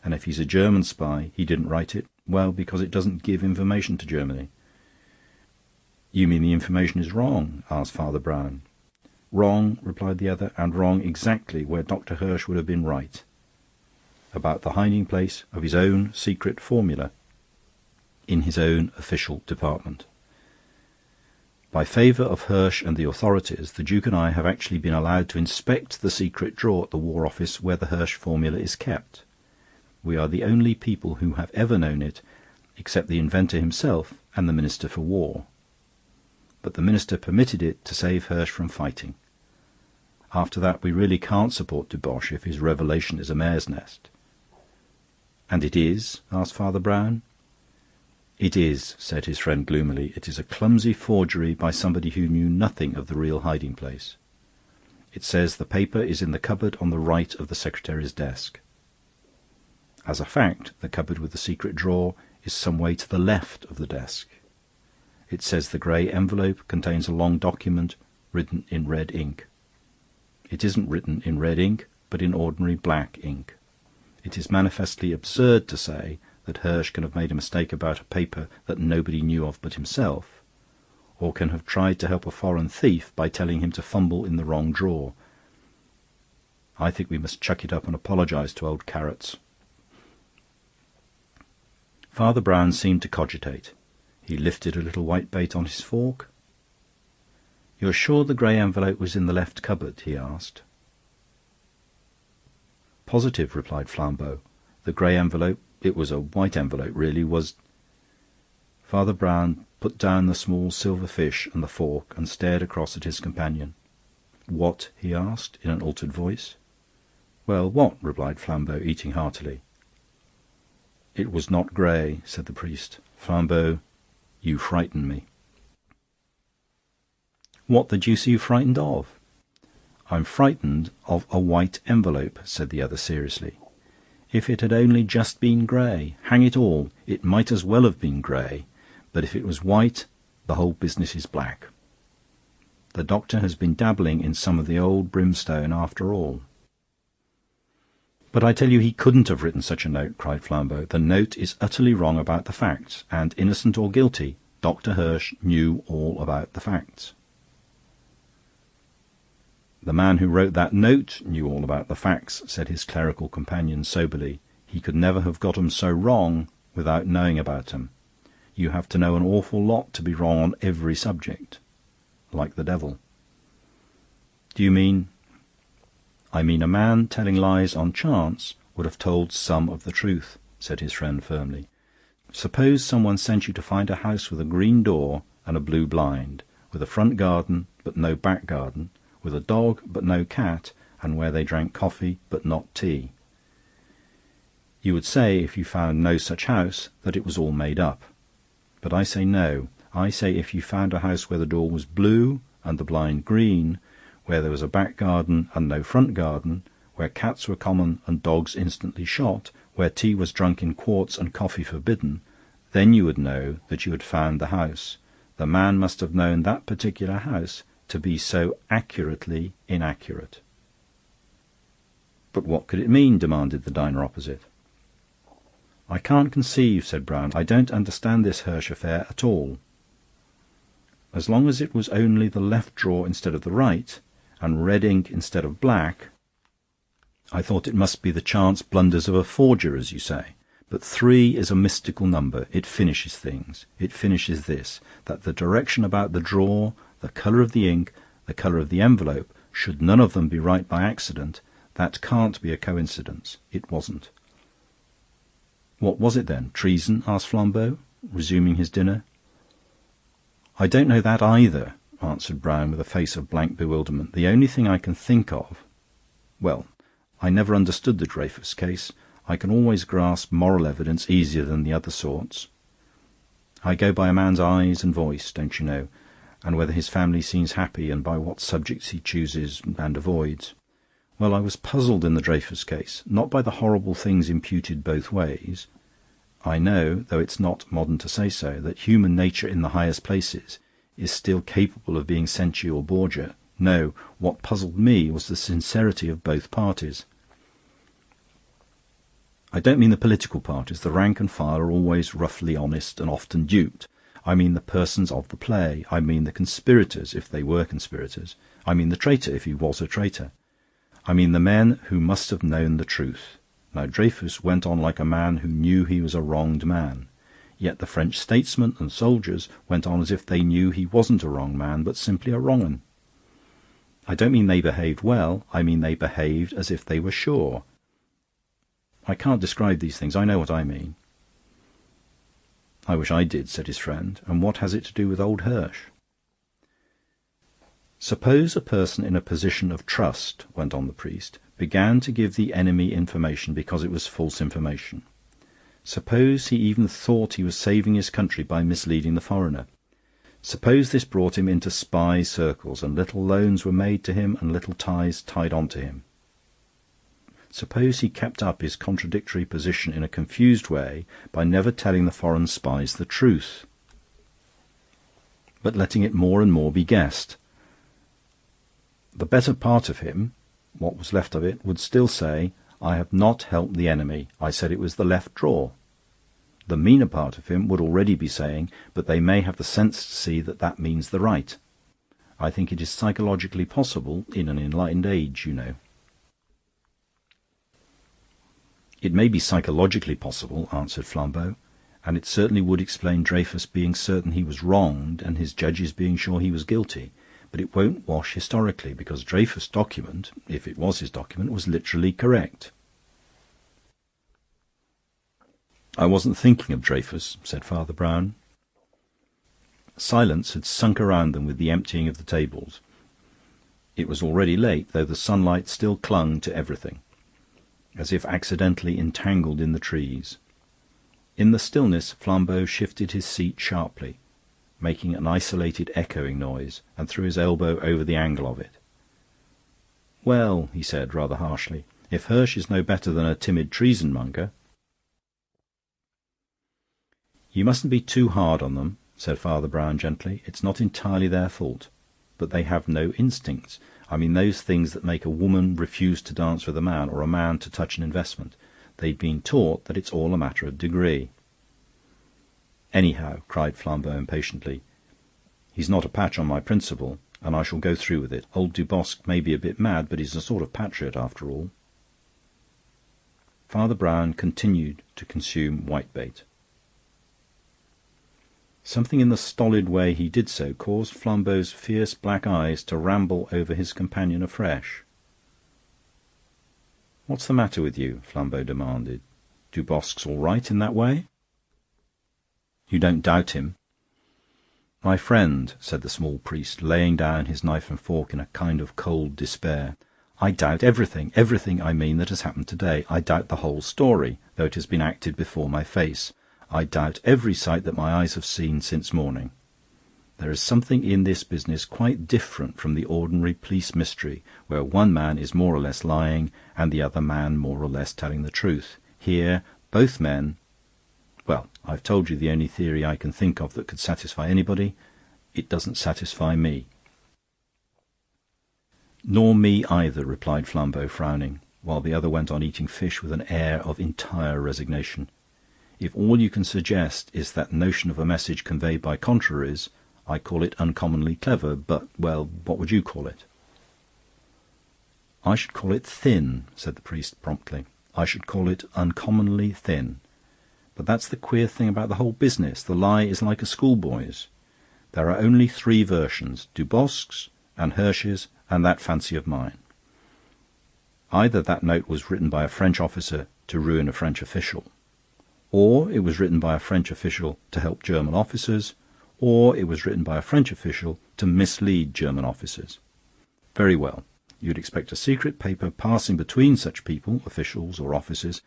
And if he's a German spy, he didn't write it. Well, because it doesn't give information to Germany. You mean the information is wrong? Asked Father Brown. Wrong, replied the other, and wrong exactly where Dr. Hirsch would have been right. About the hiding place of his own secret formula in his own official department. By favour of Hirsch and the authorities, the Duke and I have actually been allowed to inspect the secret drawer at the War Office where the Hirsch formula is kept. We are the only people who have ever known it, except the inventor himself and the Minister for War. But the Minister permitted it to save Hirsch from fighting. After that, we really can't support Deboche if his revelation is a mare's nest. And it is? Asked Father Brown. It is, said his friend gloomily. It is a clumsy forgery by somebody who knew nothing of the real hiding place. It says the paper is in the cupboard on the right of the secretary's desk. As a fact, the cupboard with the secret drawer is some way to the left of the desk. It says the grey envelope contains a long document written in red ink. It isn't written in red ink, but in ordinary black ink. It is manifestly absurd to say that Hirsch can have made a mistake about a paper that nobody knew of but himself, or can have tried to help a foreign thief by telling him to fumble in the wrong drawer. I think we must chuck it up and apologise to old Carrots. Father Brown seemed to cogitate. He lifted a little whitebait on his fork. "You're sure the grey envelope was in the left cupboard?" he asked. "Positive," replied Flambeau. "The grey envelope, it was a white envelope really, was—" Father Brown put down the small silver fish and the fork and stared across at his companion. "What?" he asked, in an altered voice. "Well, what?" replied Flambeau, eating heartily. "It was not grey," said the priest. "Flambeau, you frighten me." "What the deuce are you frightened of?" "I'm frightened of a white envelope," said the other seriously. "If it had only just been grey, hang it all, it might as well have been grey. But if it was white, the whole business is black. The doctor has been dabbling in some of the old brimstone after all." "But I tell you he couldn't have written such a note," cried Flambeau. "The note is utterly wrong about the facts, and, innocent or guilty, Dr. Hirsch knew all about the facts." "The man who wrote that note knew all about the facts," said his clerical companion soberly. "He could never have got 'em so wrong without knowing about 'em. You have to know an awful lot to be wrong on every subject. Like the devil." "Do you mean—" "I mean a man telling lies on chance would have told some of the truth," said his friend firmly. "Suppose someone sent you to find a house with a green door and a blue blind, with a front garden but no back garden, with a dog but no cat, and where they drank coffee but not tea. You would say, if you found no such house, that it was all made up. But I say no. I say if you found a house where the door was blue and the blind green, where there was a back garden and no front garden, where cats were common and dogs instantly shot, where tea was drunk in quarts and coffee forbidden, then you would know that you had found the house. The man must have known that particular house to be so accurately inaccurate." "But what could it mean?" demanded the diner opposite. "I can't conceive," said Brown. "I don't understand this Hirsch affair at all. As long as it was only the left drawer instead of the right, and red ink instead of black, I thought it must be the chance blunders of a forger, as you say. But 3 is a mystical number. It finishes things. It finishes this, that the direction about the drawer, the colour of the ink, the colour of the envelope, should none of them be right by accident, that can't be a coincidence. It wasn't." "What was it then? Treason?" asked Flambeau, resuming his dinner. "I don't know that either," answered Brown with a face of blank bewilderment. "The only thing I can think of— Well, I never understood the Dreyfus case. I can always grasp moral evidence easier than the other sorts. I go by a man's eyes and voice, don't you know, and whether his family seems happy and by what subjects he chooses and avoids. Well, I was puzzled in the Dreyfus case, not by the horrible things imputed both ways. I know, though it's not modern to say so, that human nature in the highest places is still capable of being Cenci or Borgia. No, what puzzled me was the sincerity of both parties. I don't mean the political parties. The rank and file are always roughly honest and often duped. I mean the persons of the play. I mean the conspirators, if they were conspirators. I mean the traitor, if he was a traitor. I mean the men who must have known the truth. Now Dreyfus went on like a man who knew he was a wronged man. Yet the French statesmen and soldiers went on as if they knew he wasn't a wrong man, but simply a wrong 'un. I don't mean they behaved well. I mean they behaved as if they were sure. I can't describe these things. I know what I mean. I wish I did, said his friend. And what has it to do with old Hirsch? Suppose a person in a position of trust, went on the priest, began to give the enemy information because it was false information. Suppose he even thought he was saving his country by misleading the foreigner. Suppose this brought him into spy circles, and little loans were made to him and little ties tied on to him. Suppose he kept up his contradictory position in a confused way by never telling the foreign spies the truth, but letting it more and more be guessed. The better part of him, what was left of it, would still say, "I have not helped the enemy. I said it was the left drawer." The meaner part of him would already be saying, "But they may have the sense to see that that means the right." I think it is psychologically possible in an enlightened age, you know. "It may be psychologically possible," answered Flambeau, "and it certainly would explain Dreyfus being certain he was wronged and his judges being sure he was guilty. But it won't wash historically, because Dreyfus' document, if it was his document, was literally correct." "I wasn't thinking of Dreyfus," said Father Brown. Silence had sunk around them with the emptying of the tables. It was already late, though the sunlight still clung to everything, as if accidentally entangled in the trees. In the stillness, Flambeau shifted his seat sharply, making an isolated echoing noise, and threw his elbow over the angle of it. "Well," he said, rather harshly, "if Hirsch is no better than a timid treasonmonger..." "You mustn't be too hard on them," said Father Brown gently. "It's not entirely their fault. But they have no instincts. I mean those things that make a woman refuse to dance with a man, or a man to touch an investment. They've been taught that it's all a matter of degree." "Anyhow," cried Flambeau impatiently, "he's not a patch on my principle, and I shall go through with it. Old Dubosc may be a bit mad, but he's a sort of patriot after all." Father Brown continued to consume whitebait. Something in the stolid way he did so caused Flambeau's fierce black eyes to ramble over his companion afresh. "What's the matter with you?" Flambeau demanded. "Dubosc's all right in that way?" "You don't doubt him?" "My friend," said the small priest, laying down his knife and fork in a kind of cold despair, "I doubt everything, everything, I mean, that has happened today. I doubt the whole story, though it has been acted before my face. I doubt every sight that my eyes have seen since morning. There is something in this business quite different from the ordinary police mystery, where one man is more or less lying and the other man more or less telling the truth. Here, both men... Well, I've told you the only theory I can think of that could satisfy anybody. It doesn't satisfy me." "Nor me either," replied Flambeau, frowning, while the other went on eating fish with an air of entire resignation. "If all you can suggest is that notion of a message conveyed by contraries, I call it uncommonly clever, but, well, what would you call it?" "I should call it thin," said the priest promptly. "I should call it uncommonly thin. But that's the queer thing about the whole business. The lie is like a schoolboy's. There are only 3 versions, Dubosc's and Hirsch's and that fancy of mine. Either that note was written by a French officer to ruin a French official, or it was written by a French official to help German officers, or it was written by a French official to mislead German officers. Very well, you'd expect a secret paper passing between such people, officials or officers,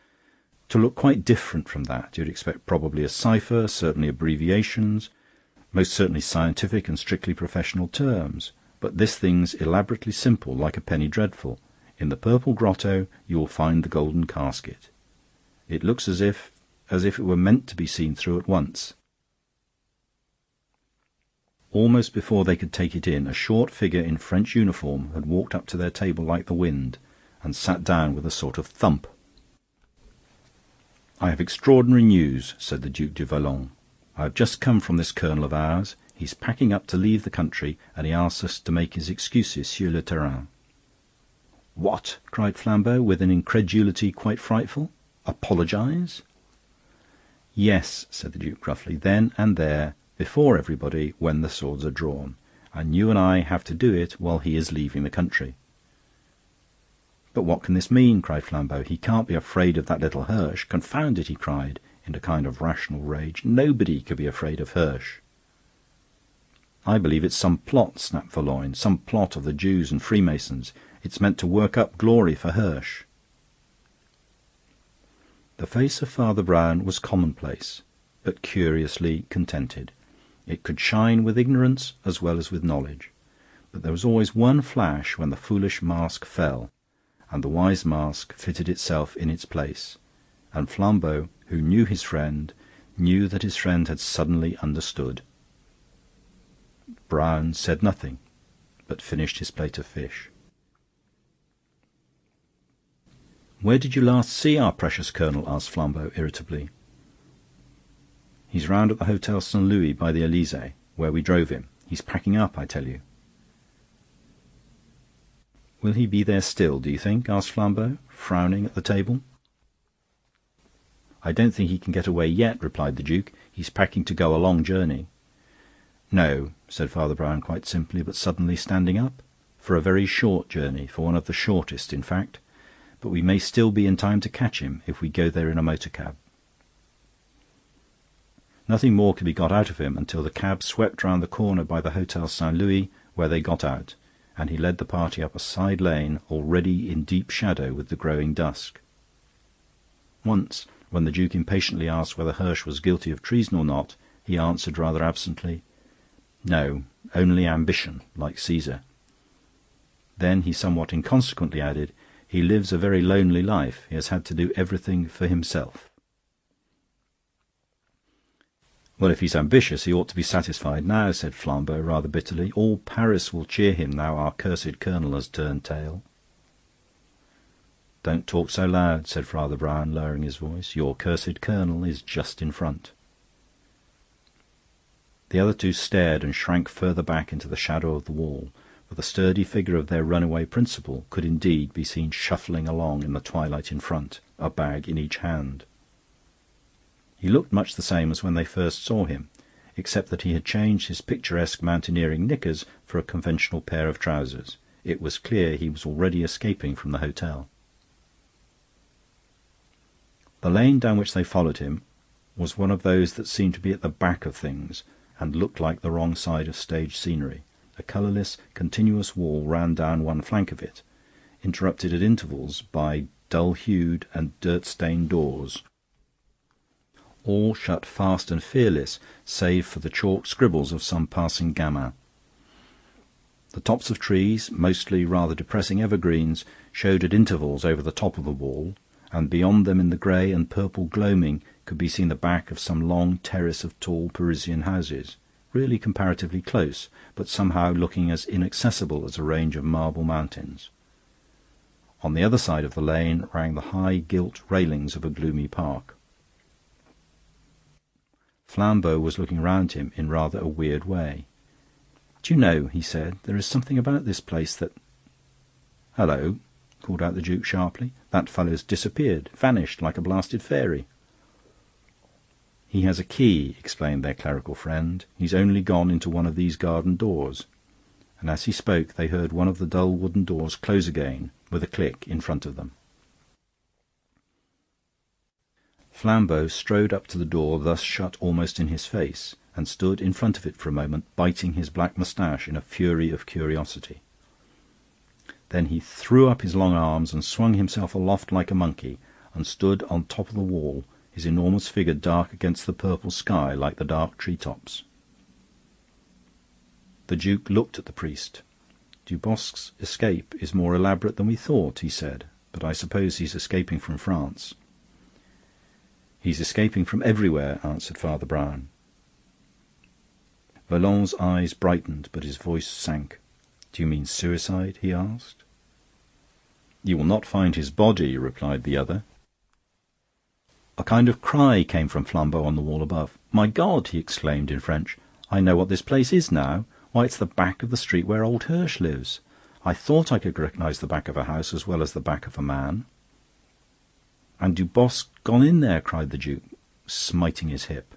to look quite different from that. You'd expect probably a cipher, certainly abbreviations, most certainly scientific and strictly professional terms. But this thing's elaborately simple, like a penny dreadful. In the purple grotto you will find the golden casket. It looks as if it were meant to be seen through at once." Almost before they could take it in, a short figure in French uniform had walked up to their table like the wind, and sat down with a sort of thump. "I have extraordinary news," said the Duc de Valon. "I have just come from this colonel of ours. He's packing up to leave the country, and he asks us to make his excuses sur le terrain." "What!" cried Flambeau, with an incredulity quite frightful. "Apologise?" "Yes," said the Duke gruffly, "then and there, before everybody, when the swords are drawn. And you and I have to do it while he is leaving the country." "But what can this mean?" cried Flambeau. "He can't be afraid of that little Hirsch. Confound it!" he cried, in a kind of rational rage. "Nobody could be afraid of Hirsch." "I believe it's some plot," snapped Verloyn, "some plot of the Jews and Freemasons. It's meant to work up glory for Hirsch." The face of Father Brown was commonplace, but curiously contented. It could shine with ignorance as well as with knowledge. But there was always one flash when the foolish mask fell, and the wise mask fitted itself in its place, and Flambeau, who knew his friend, knew that his friend had suddenly understood. Brown said nothing, but finished his plate of fish. "Where did you last see our precious colonel?" asked Flambeau irritably. "He's round at the Hotel St. Louis by the Élysée, where we drove him. He's packing up, I tell you." "Will he be there still, do you think?" asked Flambeau, frowning at the table. "I don't think he can get away yet," replied the Duke. "He's packing to go a long journey." "No," said Father Brown quite simply, but suddenly standing up. "For a very short journey, for one of the shortest, in fact. But we may still be in time to catch him if we go there in a motor cab." Nothing more could be got out of him until the cab swept round the corner by the Hotel St. Louis, where they got out, and he led the party up a side lane already in deep shadow with the growing dusk. Once, when the Duke impatiently asked whether Hirsch was guilty of treason or not, he answered rather absently, "No, only ambition, like Caesar." Then he somewhat inconsequently added, "He lives a very lonely life. He has had to do everything for himself." "Well, if he's ambitious, he ought to be satisfied now," said Flambeau rather bitterly. "All Paris will cheer him now our cursed colonel has turned tail." "Don't talk so loud," said Father Brown, lowering his voice. "Your cursed colonel is just in front." The other two stared and shrank further back into the shadow of the wall, for the sturdy figure of their runaway principal could indeed be seen shuffling along in the twilight in front, a bag in each hand. He looked much the same as when they first saw him, except that he had changed his picturesque mountaineering knickers for a conventional pair of trousers. It was clear he was already escaping from the hotel. The lane down which they followed him was one of those that seemed to be at the back of things and looked like the wrong side of stage scenery. A colourless, continuous wall ran down one flank of it, interrupted at intervals by dull-hued and dirt-stained doors, all shut fast and fearless, save for the chalk scribbles of some passing gamin. The tops of trees, mostly rather depressing evergreens, showed at intervals over the top of the wall, and beyond them in the grey and purple gloaming could be seen the back of some long terrace of tall Parisian houses, really comparatively close, but somehow looking as inaccessible as a range of marble mountains. On the other side of the lane rang the high gilt railings of a gloomy park. Flambeau was looking round him in rather a weird way. "Do you know," he said, "there is something about this place that—" "Hallo!" called out the Duke sharply. "That fellow's disappeared, vanished like a blasted fairy." "He has a key," explained their clerical friend. "He's only gone into one of these garden doors." And as he spoke they heard one of the dull wooden doors close again with a click in front of them. Flambeau strode up to the door thus shut almost in his face, and stood in front of it for a moment, biting his black moustache in a fury of curiosity. Then he threw up his long arms and swung himself aloft like a monkey, and stood on top of the wall, his enormous figure dark against the purple sky like the dark tree-tops. The Duke looked at the priest. "Dubosc's escape is more elaborate than we thought," he said, "but I suppose he's escaping from France." "He's escaping from everywhere," answered Father Brown. Vallon's eyes brightened, but his voice sank. "Do you mean suicide?" he asked. "You will not find his body," replied the other. A kind of cry came from Flambeau on the wall above. "My God!" he exclaimed in French. "I know what this place is now. Why, it's the back of the street where old Hirsch lives. I thought I could recognise the back of a house as well as the back of a man." "And Dubosc gone in there!" cried the Duke, smiting his hip.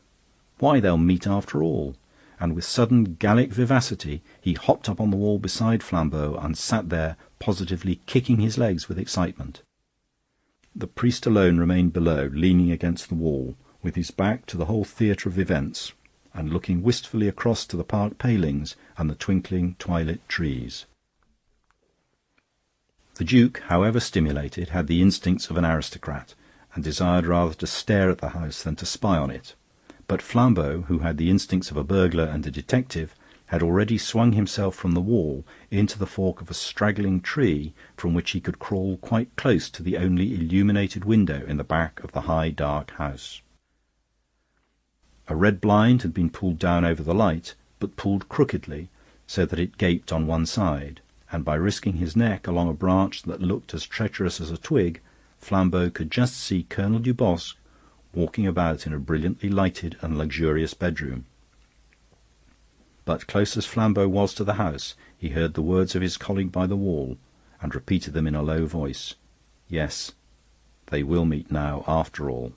"Why, they'll meet after all." And with sudden Gallic vivacity he hopped up on the wall beside Flambeau and sat there, positively kicking his legs with excitement. The priest alone remained below, leaning against the wall, with his back to the whole theatre of events, and looking wistfully across to the park palings and the twinkling twilit trees. The Duke, however stimulated, had the instincts of an aristocrat, and desired rather to stare at the house than to spy on it. But Flambeau, who had the instincts of a burglar and a detective, had already swung himself from the wall into the fork of a straggling tree from which he could crawl quite close to the only illuminated window in the back of the high dark house. A red blind had been pulled down over the light, but pulled crookedly, so that it gaped on one side, and by risking his neck along a branch that looked as treacherous as a twig, Flambeau could just see Colonel Dubosc walking about in a brilliantly lighted and luxurious bedroom. But close as Flambeau was to the house, he heard the words of his colleague by the wall, and repeated them in a low voice. Yes, they will meet now, after all.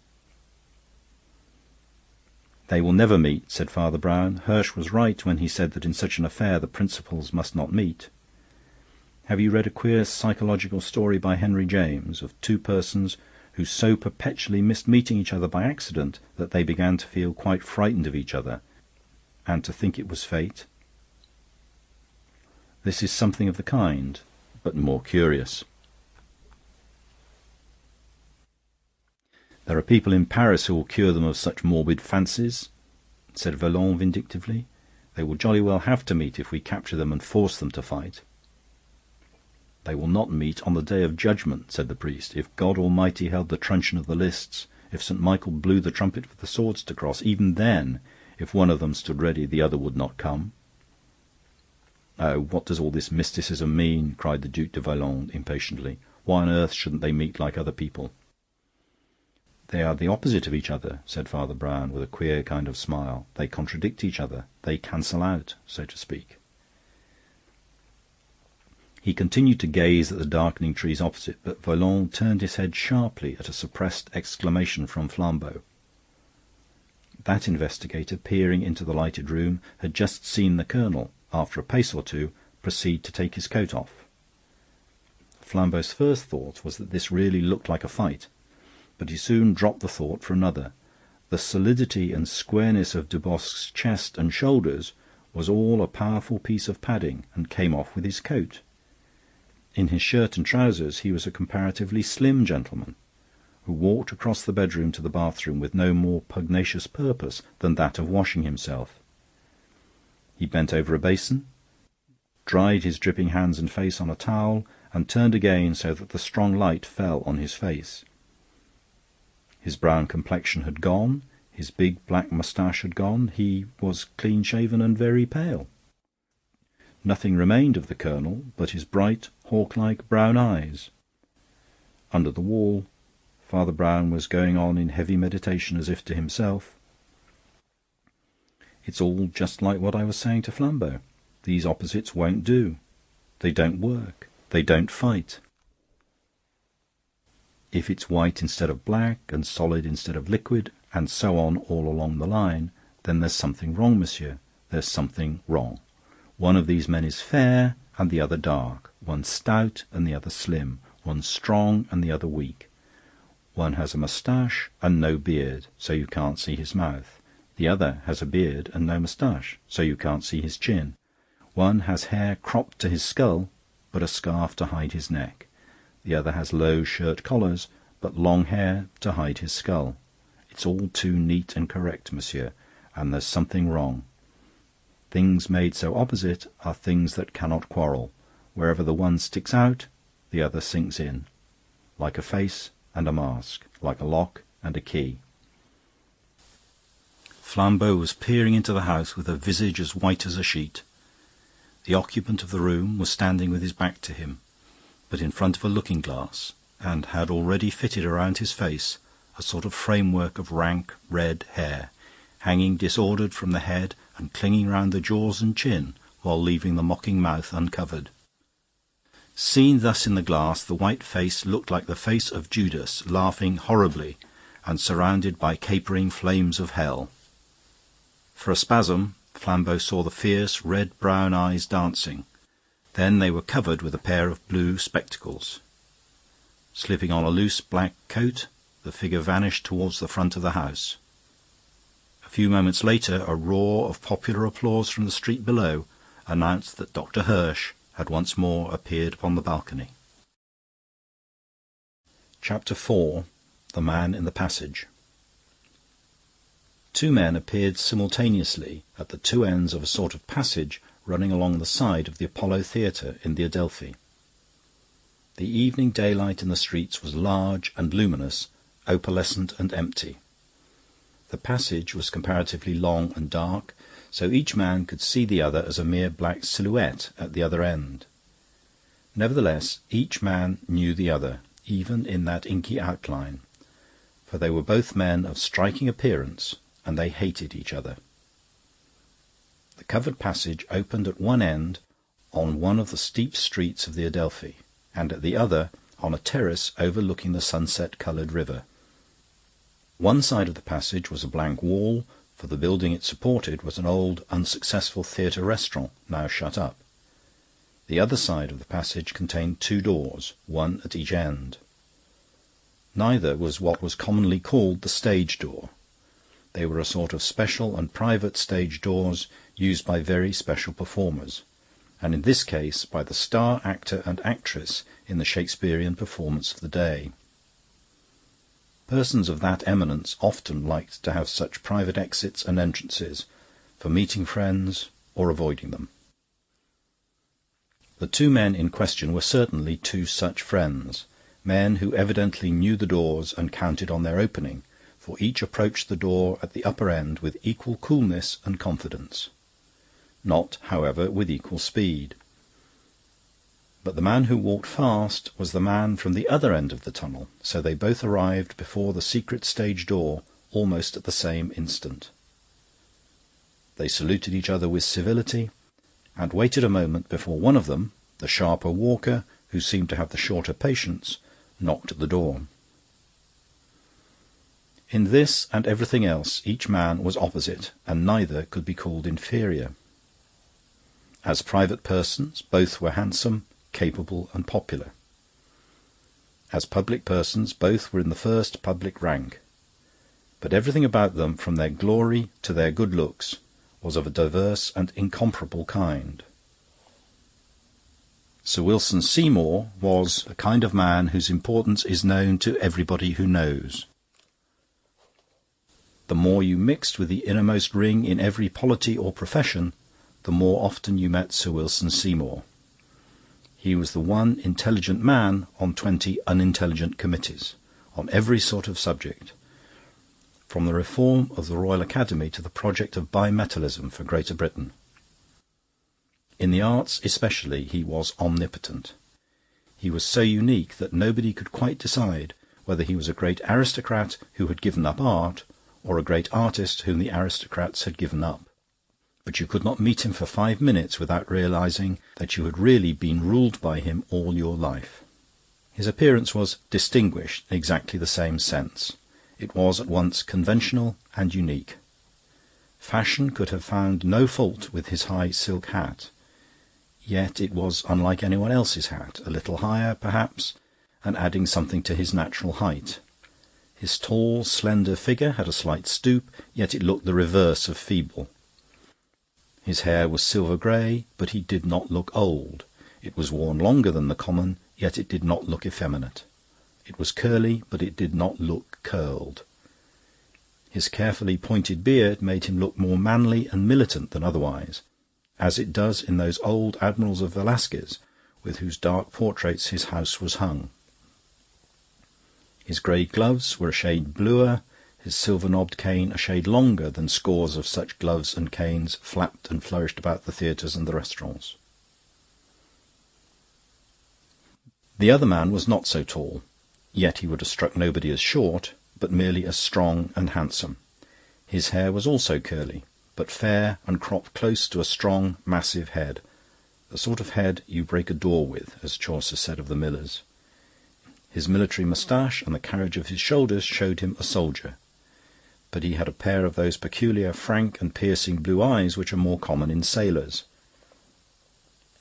"They will never meet," said Father Brown. "Hirsch was right when he said that in such an affair the principals must not meet. Have you read a queer psychological story by Henry James of two persons who so perpetually missed meeting each other by accident that they began to feel quite frightened of each other, and to think it was fate? This is something of the kind, but more curious. There are people in Paris who will cure them of such morbid fancies," said Vallon vindictively. "They will jolly well have to meet if we capture them and force them to fight." "They will not meet on the day of judgment," said the priest. "If God Almighty held the truncheon of the lists, if St. Michael blew the trumpet for the swords to cross, even then, if one of them stood ready, the other would not come." "Oh, what does all this mysticism mean?" cried the Duc de Vallon impatiently. "Why on earth shouldn't they meet like other people?" "They are the opposite of each other," said Father Brown, with a queer kind of smile. "They contradict each other. They cancel out, so to speak." He continued to gaze at the darkening trees opposite, but Vallon turned his head sharply at a suppressed exclamation from Flambeau. That investigator, peering into the lighted room, had just seen the colonel, after a pace or two, proceed to take his coat off. Flambeau's first thought was that this really looked like a fight, but he soon dropped the thought for another. The solidity and squareness of Dubosc's chest and shoulders was all a powerful piece of padding, and came off with his coat. In his shirt and trousers he was a comparatively slim gentleman, who walked across the bedroom to the bathroom with no more pugnacious purpose than that of washing himself. He bent over a basin, dried his dripping hands and face on a towel, and turned again so that the strong light fell on his face. His brown complexion had gone, his big black moustache had gone, he was clean-shaven and very pale. Nothing remained of the colonel but his bright, hawk-like brown eyes. Under the wall, Father Brown was going on in heavy meditation, as if to himself. "It's all just like what I was saying to Flambeau. These opposites won't do. They don't work. They don't fight. If it's white instead of black, and solid instead of liquid, and so on all along the line, then there's something wrong, monsieur. There's something wrong. One of these men is fair and the other dark, one stout and the other slim, one strong and the other weak. One has a moustache and no beard, so you can't see his mouth. The other has a beard and no moustache, so you can't see his chin. One has hair cropped to his skull, but a scarf to hide his neck. The other has low shirt collars, but long hair to hide his skull. It's all too neat and correct, monsieur, and there's something wrong. Things made so opposite are things that cannot quarrel. Wherever the one sticks out, the other sinks in, like a face and a mask, like a lock and a key." Flambeau was peering into the house with a visage as white as a sheet. The occupant of the room was standing with his back to him, but in front of a looking-glass, and had already fitted around his face a sort of framework of rank red hair, hanging disordered from the head and clinging round the jaws and chin, while leaving the mocking mouth uncovered. Seen thus in the glass, the white face looked like the face of Judas, laughing horribly and surrounded by capering flames of hell. For a spasm, Flambeau saw the fierce red-brown eyes dancing. Then they were covered with a pair of blue spectacles. Slipping on a loose black coat, the figure vanished towards the front of the house. A few moments later, a roar of popular applause from the street below announced that Dr. Hirsch had once more appeared upon the balcony. Chapter 4. The Man in the Passage. Two men appeared simultaneously at the two ends of a sort of passage running along the side of the Apollo Theatre in the Adelphi. The evening daylight in the streets was large and luminous, opalescent and empty. The passage was comparatively long and dark, so each man could see the other as a mere black silhouette at the other end. Nevertheless, each man knew the other, even in that inky outline, for they were both men of striking appearance, and they hated each other. The covered passage opened at one end on one of the steep streets of the Adelphi, and at the other on a terrace overlooking the sunset-coloured river. One side of the passage was a blank wall, for the building it supported was an old, unsuccessful theatre-restaurant, now shut up. The other side of the passage contained two doors, one at each end. Neither was what was commonly called the stage door. They were a sort of special and private stage doors used by very special performers, and in this case by the star actor and actress in the Shakespearean performance of the day. Persons of that eminence often liked to have such private exits and entrances, for meeting friends or avoiding them. The two men in question were certainly two such friends, men who evidently knew the doors and counted on their opening, for each approached the door at the upper end with equal coolness and confidence. Not, however, with equal speed. But the man who walked fast was the man from the other end of the tunnel, so they both arrived before the secret stage door almost at the same instant. They saluted each other with civility, and waited a moment before one of them, the sharper walker, who seemed to have the shorter patience, knocked at the door. In this and everything else each man was opposite, and neither could be called inferior. As private persons, both were handsome, capable, and popular. As public persons, both were in the first public rank. But everything about them, from their glory to their good looks, was of a diverse and incomparable kind. Sir Wilson Seymour was the kind of man whose importance is known to everybody who knows. The more you mixed with the innermost ring in every polity or profession, the more often you met Sir Wilson Seymour. He was the one intelligent man on 20 unintelligent committees, on every sort of subject, from the reform of the Royal Academy to the project of bimetallism for Greater Britain. In the arts especially he was omnipotent. He was so unique that nobody could quite decide whether he was a great aristocrat who had given up art, or a great artist whom the aristocrats had given up. But you could not meet him for 5 minutes without realizing that you had really been ruled by him all your life. His appearance was distinguished in exactly the same sense. It was at once conventional and unique. Fashion could have found no fault with his high silk hat, yet it was unlike anyone else's hat, a little higher, perhaps, and adding something to his natural height. His tall, slender figure had a slight stoop, yet it looked the reverse of feeble. His hair was silver-grey, but he did not look old. It was worn longer than the common, yet it did not look effeminate. It was curly, but it did not look curled. His carefully pointed beard made him look more manly and militant than otherwise, as it does in those old admirals of Velasquez, with whose dark portraits his house was hung. His grey gloves were a shade bluer, his silver-knobbed cane a shade longer than scores of such gloves and canes flapped and flourished about the theatres and the restaurants. The other man was not so tall, yet he would have struck nobody as short, but merely as strong and handsome. His hair was also curly, but fair and cropped close to a strong, massive head, the sort of head you break a door with, as Chaucer said of the millers. His military moustache and the carriage of his shoulders showed him a soldier, but he had a pair of those peculiar, frank and piercing blue eyes which are more common in sailors.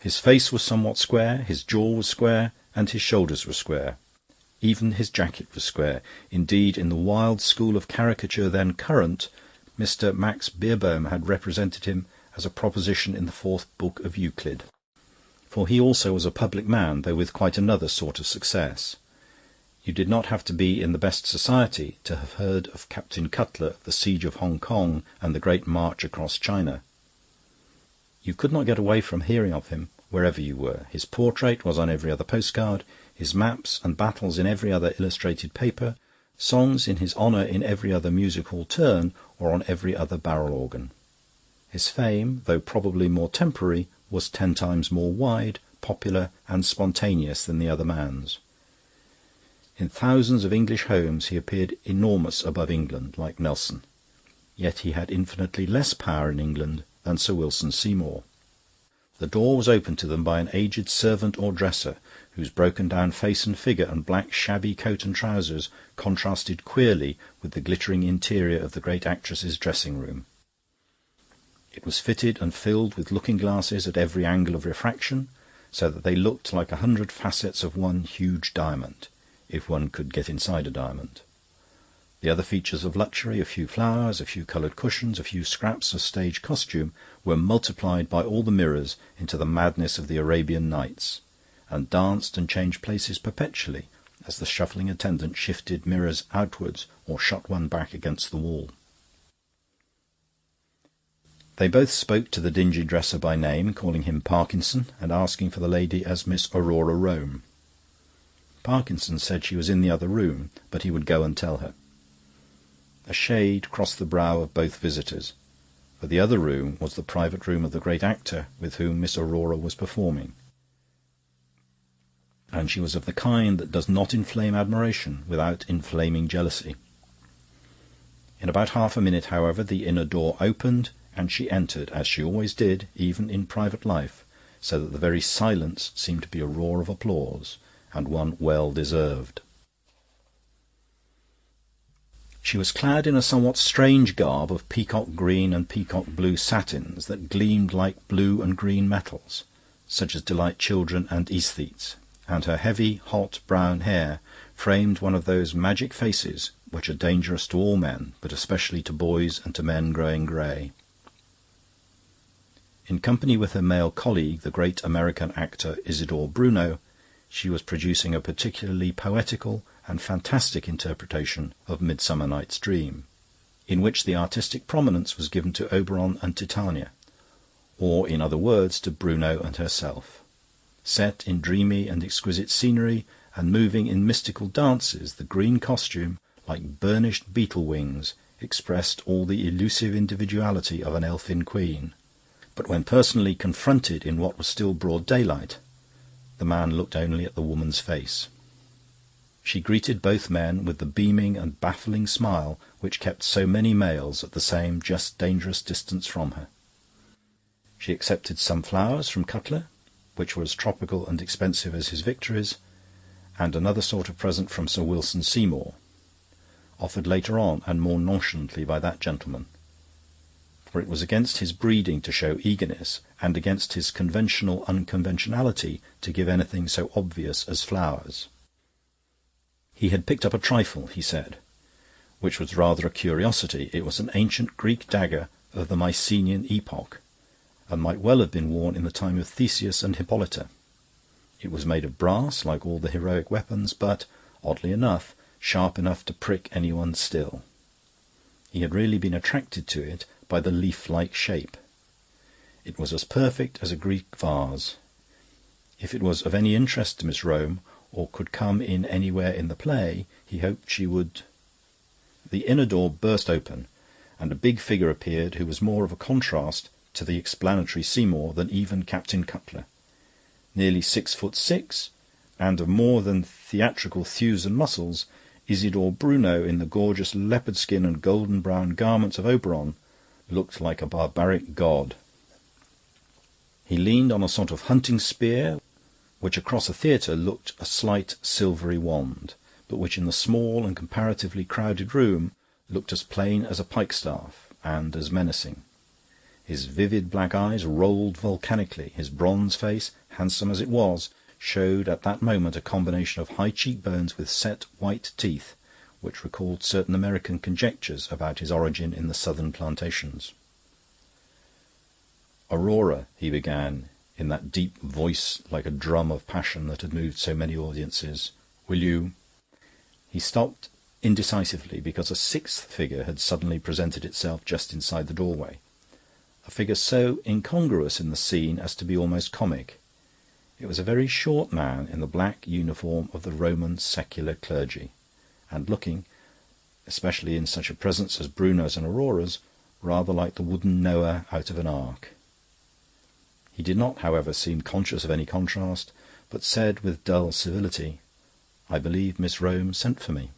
His face was somewhat square, his jaw was square, and his shoulders were square. Even his jacket was square. Indeed, in the wild school of caricature then current, Mr. Max Beerbohm had represented him as a proposition in the 4th book of Euclid. For he also was a public man, though with quite another sort of success. You did not have to be in the best society to have heard of Captain Cutler, the siege of Hong Kong, and the great march across China. You could not get away from hearing of him wherever you were. His portrait was on every other postcard, his maps and battles in every other illustrated paper, songs in his honour in every other music-hall turn or on every other barrel-organ. His fame, though probably more temporary, was 10 times more wide, popular, and spontaneous than the other man's. In thousands of English homes he appeared enormous above England, like Nelson. Yet he had infinitely less power in England than Sir Wilson Seymour. The door was opened to them by an aged servant or dresser, whose broken-down face and figure and black shabby coat and trousers contrasted queerly with the glittering interior of the great actress's dressing-room. It was fitted and filled with looking-glasses at every angle of refraction, so that they looked like 100 facets of one huge diamond, if one could get inside a diamond. The other features of luxury, a few flowers, a few coloured cushions, a few scraps of stage costume, were multiplied by all the mirrors into the madness of the Arabian Nights, and danced and changed places perpetually as the shuffling attendant shifted mirrors outwards or shot one back against the wall. They both spoke to the dingy dresser by name, calling him Parkinson, and asking for the lady as Miss Aurora Rome. Parkinson said she was in the other room, but he would go and tell her. A shade crossed the brow of both visitors, for the other room was the private room of the great actor with whom Miss Aurora was performing, and she was of the kind that does not inflame admiration without inflaming jealousy. In about half a minute, however, the inner door opened, and she entered, as she always did, even in private life, so that the very silence seemed to be a roar of applause, and one well deserved. She was clad in a somewhat strange garb of peacock green and peacock blue satins that gleamed like blue and green metals, such as delight children and aesthetes, and her heavy, hot brown hair framed one of those magic faces which are dangerous to all men, but especially to boys and to men growing grey. In company with her male colleague, the great American actor Isidore Bruno, she was producing a particularly poetical and fantastic interpretation of Midsummer Night's Dream, in which the artistic prominence was given to Oberon and Titania, or, in other words, to Bruno and herself. Set in dreamy and exquisite scenery and moving in mystical dances, the green costume, like burnished beetle wings, expressed all the elusive individuality of an elfin queen. But when personally confronted in what was still broad daylight, the man looked only at the woman's face. She greeted both men with the beaming and baffling smile which kept so many males at the same just dangerous distance from her. She accepted some flowers from Cutler, which were as tropical and expensive as his victories, and another sort of present from Sir Wilson Seymour, offered later on and more nonchalantly by that gentleman, for it was against his breeding to show eagerness, and against his conventional unconventionality to give anything so obvious as flowers. He had picked up a trifle, he said, which was rather a curiosity. It was an ancient Greek dagger of the Mycenaean epoch, and might well have been worn in the time of Theseus and Hippolyta. It was made of brass, like all the heroic weapons, but, oddly enough, sharp enough to prick anyone still. He had really been attracted to it by the leaf-like shape. It was as perfect as a Greek vase. If it was of any interest to Miss Rome, or could come in anywhere in the play, he hoped she would... The inner door burst open, and a big figure appeared who was more of a contrast to the explanatory Seymour than even Captain Cutler. Nearly 6'6", and of more than theatrical thews and muscles, Isidore Bruno, in the gorgeous leopard skin and golden brown garments of Oberon, looked like a barbaric god. He leaned on a sort of hunting spear, which across a theatre looked a slight silvery wand, but which in the small and comparatively crowded room looked as plain as a pikestaff and as menacing. His vivid black eyes rolled volcanically. His bronze face, handsome as it was, showed at that moment a combination of high cheekbones with set white teeth, which recalled certain American conjectures about his origin in the southern plantations. "Aurora," he began, in that deep voice like a drum of passion that had moved so many audiences, "will you—" He stopped indecisively because a sixth figure had suddenly presented itself just inside the doorway, a figure so incongruous in the scene as to be almost comic. It was a very short man in the black uniform of the Roman secular clergy, and looking, especially in such a presence as Bruno's and Aurora's, rather like the wooden Noah out of an ark. He did not, however, seem conscious of any contrast, but said with dull civility, "I believe Miss Rome sent for me."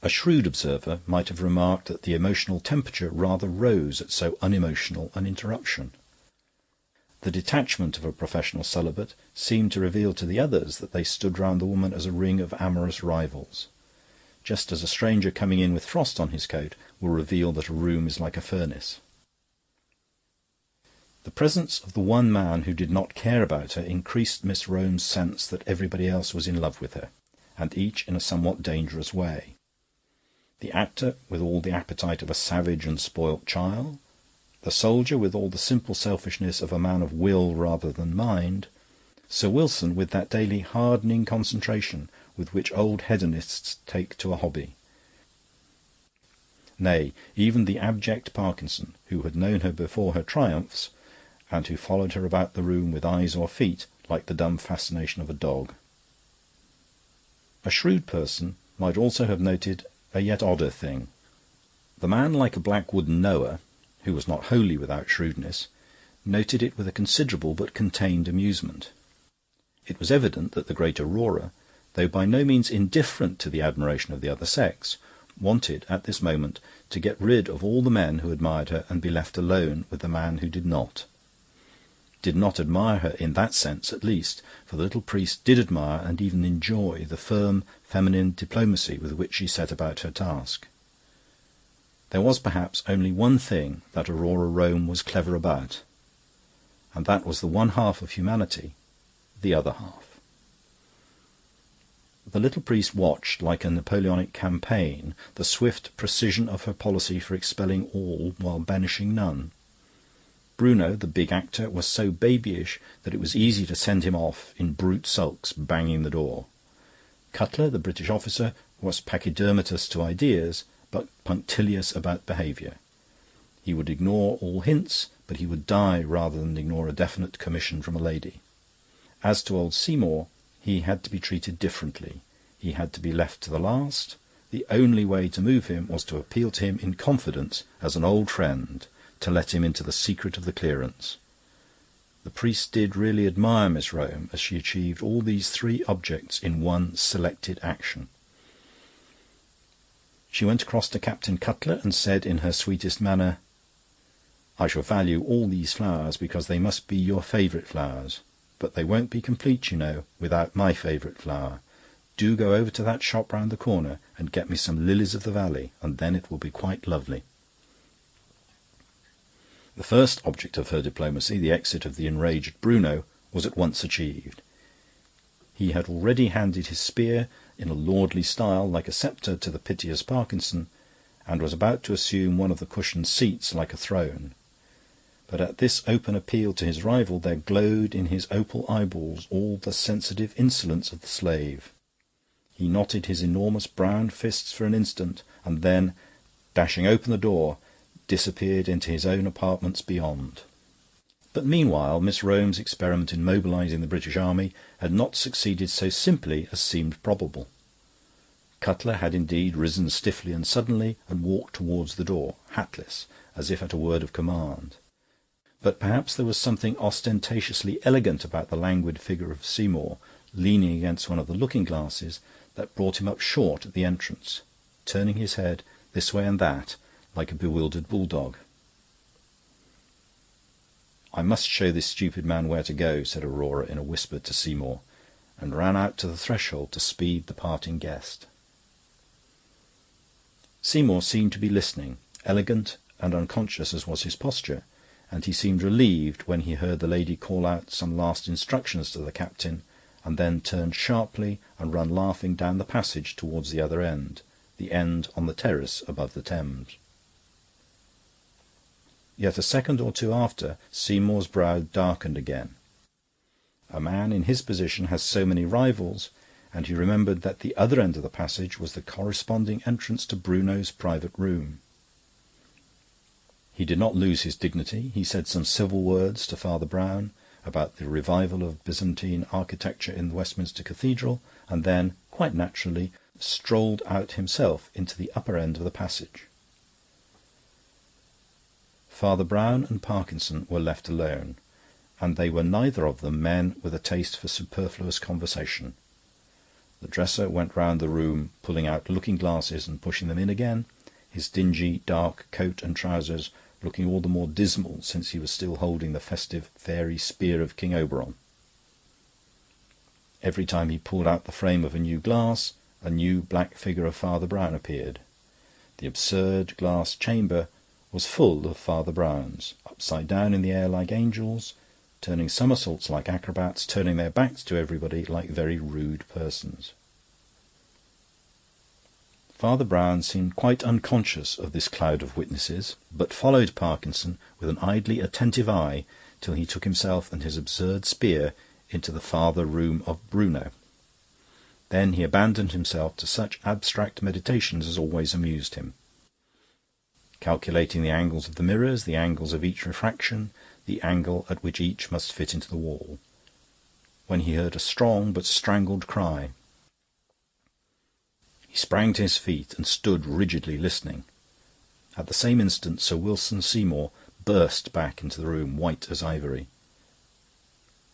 A shrewd observer might have remarked that the emotional temperature rather rose at so unemotional an interruption. The detachment of a professional celibate seemed to reveal to the others that they stood round the woman as a ring of amorous rivals, just as a stranger coming in with frost on his coat will reveal that a room is like a furnace. The presence of the one man who did not care about her increased Miss Rome's sense that everybody else was in love with her, and each in a somewhat dangerous way. The actor with all the appetite of a savage and spoilt child, the soldier with all the simple selfishness of a man of will rather than mind, Sir Wilson with that daily hardening concentration with which old hedonists take to a hobby. Nay, even the abject Parkinson, who had known her before her triumphs, and who followed her about the room with eyes or feet like the dumb fascination of a dog. A shrewd person might also have noted a yet odder thing. The man like a black wooden Noah, who was not wholly without shrewdness, noted it with a considerable but contained amusement. It was evident that the great Aurora, though by no means indifferent to the admiration of the other sex, wanted at this moment to get rid of all the men who admired her and be left alone with the man who did not admire her in that sense at least, for the little priest did admire and even enjoy the firm feminine diplomacy with which she set about her task. There was perhaps only one thing that Aurora Rome was clever about, and that was the one half of humanity, the other half. The little priest watched, like a Napoleonic campaign, the swift precision of her policy for expelling all while banishing none. Bruno, the big actor, was so babyish that it was easy to send him off in brute sulks, banging the door. Cutler, the British officer, was pachydermatous to ideas, but punctilious about behaviour. He would ignore all hints, but he would die rather than ignore a definite commission from a lady. As to old Seymour, he had to be treated differently. He had to be left to the last. The only way to move him was to appeal to him in confidence as an old friend, to let him into the secret of the clearance. The priest did really admire Miss Rome as she achieved all these three objects in one selected action. She went across to Captain Cutler and said in her sweetest manner, "I shall value all these flowers because they must be your favourite flowers, but they won't be complete, you know, without my favourite flower. Do go over to that shop round the corner and get me some lilies of the valley, and then it will be quite lovely." The first object of her diplomacy, the exit of the enraged Bruno, was at once achieved. He had already handed his spear in a lordly style like a sceptre to the piteous Parkinson, and was about to assume one of the cushioned seats like a throne. But at this open appeal to his rival there glowed in his opal eyeballs all the sensitive insolence of the slave. He knotted his enormous brown fists for an instant, and then, dashing open the door, disappeared into his own apartments beyond. But meanwhile Miss Rome's experiment in mobilizing the British army had not succeeded so simply as seemed probable. Cutler had indeed risen stiffly and suddenly and walked towards the door, hatless, as if at a word of command. But perhaps there was something ostentatiously elegant about the languid figure of Seymour, leaning against one of the looking-glasses, that brought him up short at the entrance, turning his head this way and that like a bewildered bulldog. "I must show this stupid man where to go," said Aurora in a whisper to Seymour, and ran out to the threshold to speed the parting guest. Seymour seemed to be listening, elegant and unconscious as was his posture, and he seemed relieved when he heard the lady call out some last instructions to the captain, and then turn sharply and run laughing down the passage towards the other end, the end on the terrace above the Thames. Yet a second or two after, Seymour's brow darkened again. A man in his position has so many rivals, and he remembered that the other end of the passage was the corresponding entrance to Bruno's private room. He did not lose his dignity. He said some civil words to Father Brown about the revival of Byzantine architecture in the Westminster Cathedral, and then, quite naturally, strolled out himself into the upper end of the passage. Father Brown and Parkinson were left alone, and they were neither of them men with a taste for superfluous conversation. The dresser went round the room, pulling out looking-glasses and pushing them in again, his dingy, dark coat and trousers looking all the more dismal since he was still holding the festive fairy spear of King Oberon. Every time he pulled out the frame of a new glass, a new black figure of Father Brown appeared. The absurd glass chamber was full of Father Browns, upside down in the air like angels, turning somersaults like acrobats, turning their backs to everybody like very rude persons. Father Brown seemed quite unconscious of this cloud of witnesses, but followed Parkinson with an idly attentive eye till he took himself and his absurd spear into the farther room of Bruno. Then he abandoned himself to such abstract meditations as always amused him, calculating the angles of the mirrors, the angles of each refraction, the angle at which each must fit into the wall, when he heard a strong but strangled cry. He sprang to his feet and stood rigidly listening. At the same instant Sir Wilson Seymour burst back into the room, white as ivory.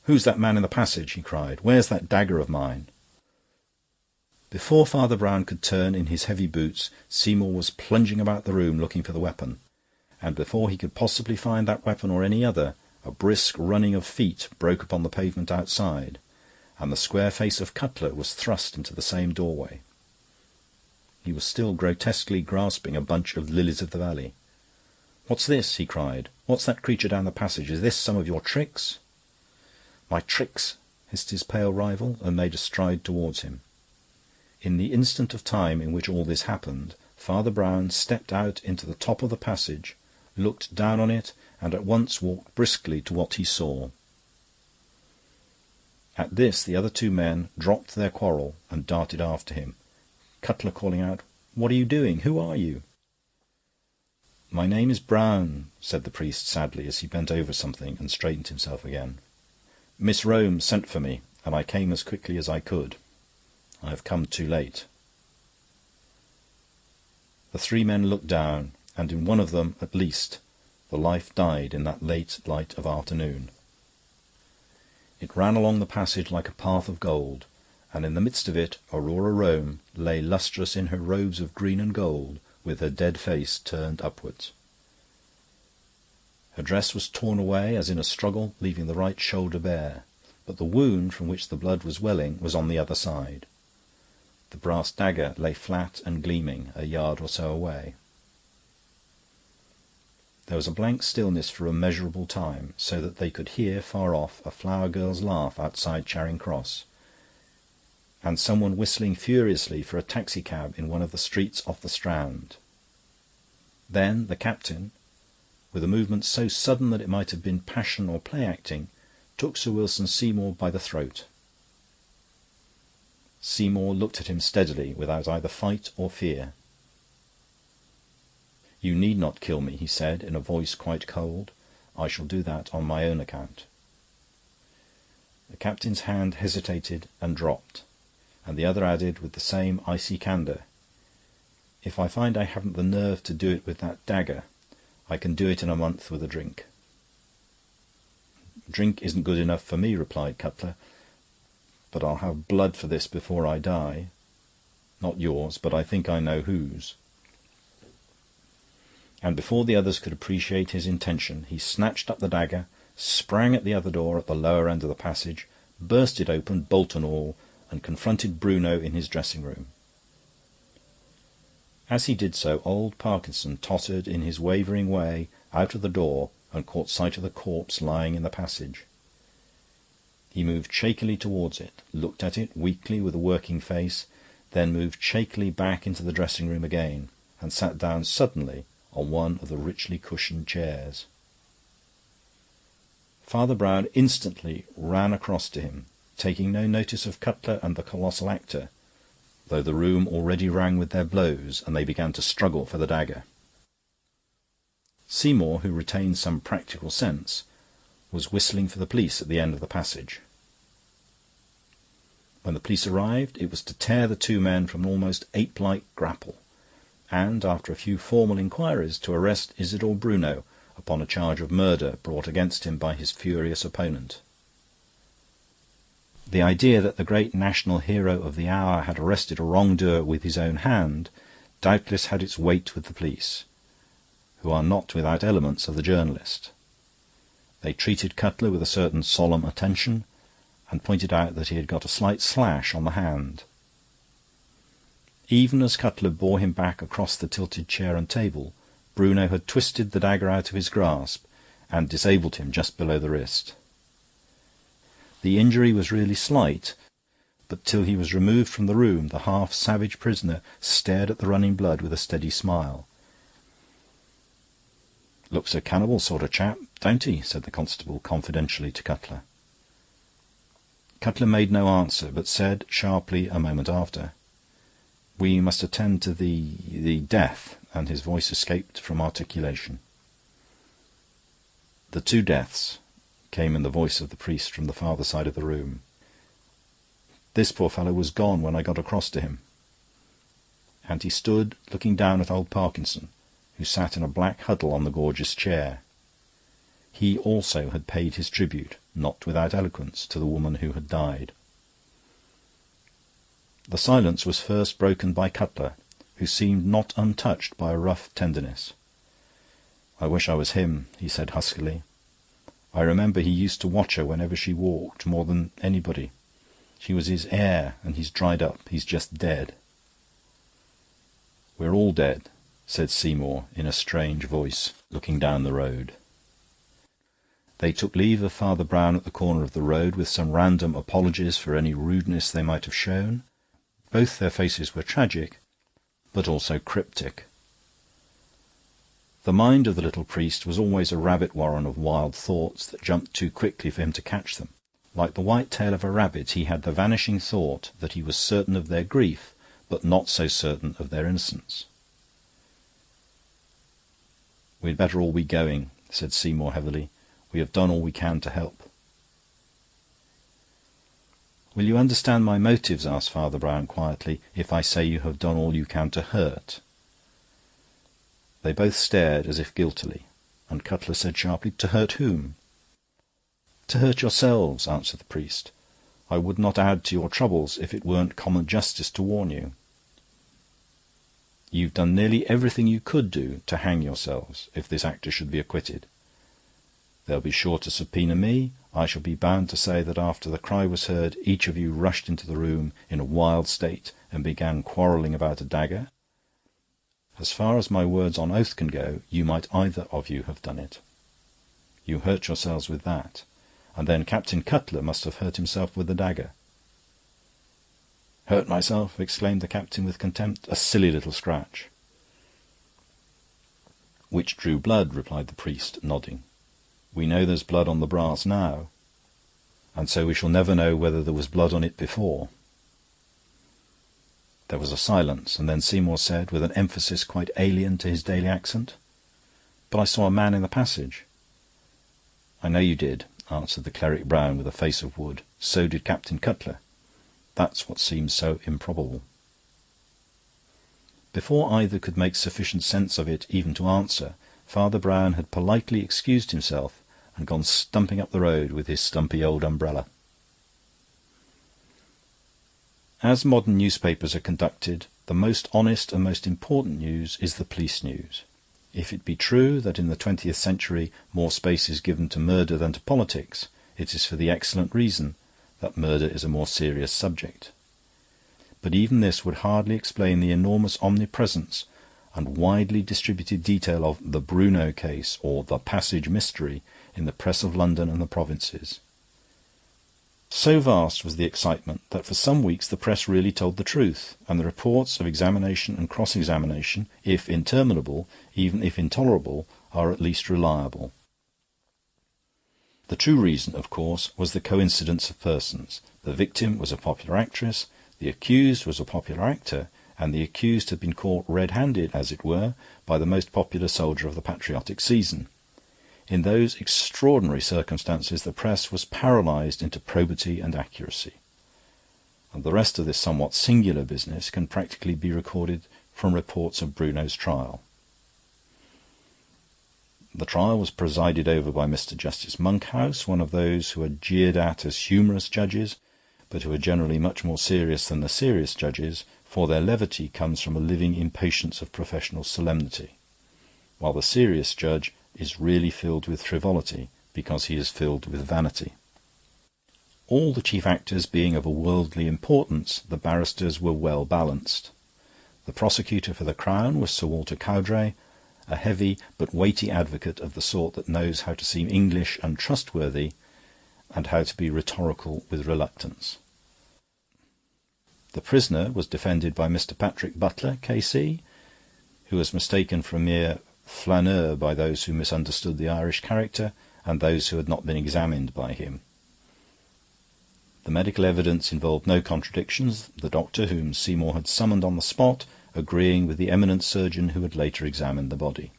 "Who's that man in the passage?" he cried. "Where's that dagger of mine?" Before Father Brown could turn in his heavy boots, Seymour was plunging about the room looking for the weapon, and before he could possibly find that weapon or any other, a brisk running of feet broke upon the pavement outside, and the square face of Cutler was thrust into the same doorway. He was still grotesquely grasping a bunch of lilies-of-the-valley. "What's this?" he cried. "What's that creature down the passage? Is this some of your tricks?" "My tricks?" hissed his pale rival, and made a stride towards him. In the instant of time in which all this happened, Father Brown stepped out into the top of the passage, looked down on it, and at once walked briskly to what he saw. At this the other two men dropped their quarrel and darted after him, Cutler calling out, "What are you doing? Who are you?" "My name is Brown," said the priest sadly, as he bent over something and straightened himself again. "Miss Rome sent for me, and I came as quickly as I could. I have come too late." The three men looked down, and in one of them, at least, the life died in that late light of afternoon. It ran along the passage like a path of gold, and in the midst of it Aurora Rome lay lustrous in her robes of green and gold, with her dead face turned upwards. Her dress was torn away as in a struggle, leaving the right shoulder bare, but the wound from which the blood was welling was on the other side. The brass dagger lay flat and gleaming a yard or so away. There was a blank stillness for a measurable time, so that they could hear far off a flower girl's laugh outside Charing Cross, and someone whistling furiously for a taxicab in one of the streets off the Strand. Then the captain, with a movement so sudden that it might have been passion or play-acting, took Sir Wilson Seymour by the throat. Seymour looked at him steadily, without either fight or fear. "You need not kill me," he said, in a voice quite cold. "I shall do that on my own account." The captain's hand hesitated and dropped, and the other added, with the same icy candour, "If I find I haven't the nerve to do it with that dagger, I can do it in a month with a drink." "Drink isn't good enough for me," replied Cutler. but I'll have blood for this before I die. Not yours, but I think I know whose." And before the others could appreciate his intention, he snatched up the dagger, sprang at the other door at the lower end of the passage, burst it open, bolt and all, and confronted Bruno in his dressing-room. As he did so, old Parkinson tottered in his wavering way out of the door and caught sight of the corpse lying in the passage. He moved shakily towards it, looked at it weakly with a working face, then moved shakily back into the dressing-room again, and sat down suddenly on one of the richly cushioned chairs. Father Brown instantly ran across to him, taking no notice of Cutler and the colossal actor, though the room already rang with their blows, and they began to struggle for the dagger. Seymour, who retained some practical sense, was whistling for the police at the end of the passage. When the police arrived, it was to tear the two men from an almost ape-like grapple, and, after a few formal inquiries, to arrest Isidore Bruno upon a charge of murder brought against him by his furious opponent. The idea that the great national hero of the hour had arrested a wrongdoer with his own hand doubtless had its weight with the police, who are not without elements of the journalist. They treated Cutler with a certain solemn attention, and pointed out that he had got a slight slash on the hand. Even as Cutler bore him back across the tilted chair and table, Bruno had twisted the dagger out of his grasp and disabled him just below the wrist. The injury was really slight, but till he was removed from the room, the half-savage prisoner stared at the running blood with a steady smile. "Looks a cannibal sort of chap, don't he?" said the constable confidentially to Cutler. Cutler made no answer, but said sharply a moment after, "We must attend to the death," and his voice escaped from articulation. "The two deaths," came in the voice of the priest from the farther side of the room. "This poor fellow was gone when I got across to him." And he stood looking down at old Parkinson, who sat in a black huddle on the gorgeous chair. He also had paid his tribute, not without eloquence, to the woman who had died. The silence was first broken by Cutler, who seemed not untouched by a rough tenderness. "I wish I was him," he said huskily. "I remember he used to watch her whenever she walked, more than anybody. She was his heir, and he's dried up. He's just dead." "We're all dead," said Seymour in a strange voice, looking down the road. They took leave of Father Brown at the corner of the road, with some random apologies for any rudeness they might have shown. Both their faces were tragic, but also cryptic. The mind of the little priest was always a rabbit warren of wild thoughts that jumped too quickly for him to catch them. Like the white tail of a rabbit, he had the vanishing thought that he was certain of their grief, but not so certain of their innocence. "We'd better all be going," said Seymour heavily. "We have done all we can to help." "Will you understand my motives," asked Father Brown quietly, "if I say you have done all you can to hurt?" They both stared as if guiltily, and Cutler said sharply, "To hurt whom?" "To hurt yourselves," answered the priest. "I would not add to your troubles if it weren't common justice to warn you. You've done nearly everything you could do to hang yourselves, if this actor should be acquitted. They'll be sure to subpoena me. I shall be bound to say that after the cry was heard, each of you rushed into the room in a wild state and began quarrelling about a dagger. As far as my words on oath can go, you might either of you have done it. You hurt yourselves with that, and then Captain Cutler must have hurt himself with the dagger." "Hurt myself?" exclaimed the captain with contempt. "A silly little scratch." "Which drew blood," replied the priest, nodding. "We know there's blood on the brass now, and so we shall never know whether there was blood on it before." There was a silence, and then Seymour said, with an emphasis quite alien to his daily accent, "But I saw a man in the passage." "I know you did," answered the cleric Brown with a face of wood. "So did Captain Cutler. That's what seems so improbable." Before either could make sufficient sense of it even to answer, Father Brown had politely excused himself and gone stumping up the road with his stumpy old umbrella. As modern newspapers are conducted, the most honest and most important news is the police news. If it be true that in the 20th century more space is given to murder than to politics, it is for the excellent reason that murder is a more serious subject. But even this would hardly explain the enormous omnipresence and widely distributed detail of the Bruno case or the Passage mystery in the press of London and the provinces. So vast was the excitement that for some weeks the press really told the truth, and the reports of examination and cross-examination, if interminable, even if intolerable, are at least reliable. The true reason, of course, was the coincidence of persons. The victim was a popular actress, the accused was a popular actor, and the accused had been caught red-handed, as it were, by the most popular soldier of the patriotic season. In those extraordinary circumstances the press was paralysed into probity and accuracy. And the rest of this somewhat singular business can practically be recorded from reports of Bruno's trial. The trial was presided over by Mr. Justice Monkhouse, one of those who are jeered at as humorous judges, but who are generally much more serious than the serious judges, for their levity comes from a living impatience of professional solemnity, while the serious judge is really filled with frivolity, because he is filled with vanity. All the chief actors being of a worldly importance, the barristers were well balanced. The prosecutor for the Crown was Sir Walter Cowdray, a heavy but weighty advocate of the sort that knows how to seem English and trustworthy, and how to be rhetorical with reluctance. The prisoner was defended by Mr. Patrick Butler, K.C., who was mistaken for a mere flaneur by those who misunderstood the Irish character and those who had not been examined by him. The medical evidence involved no contradictions, the doctor whom Seymour had summoned on the spot agreeing with the eminent surgeon who had later examined the body.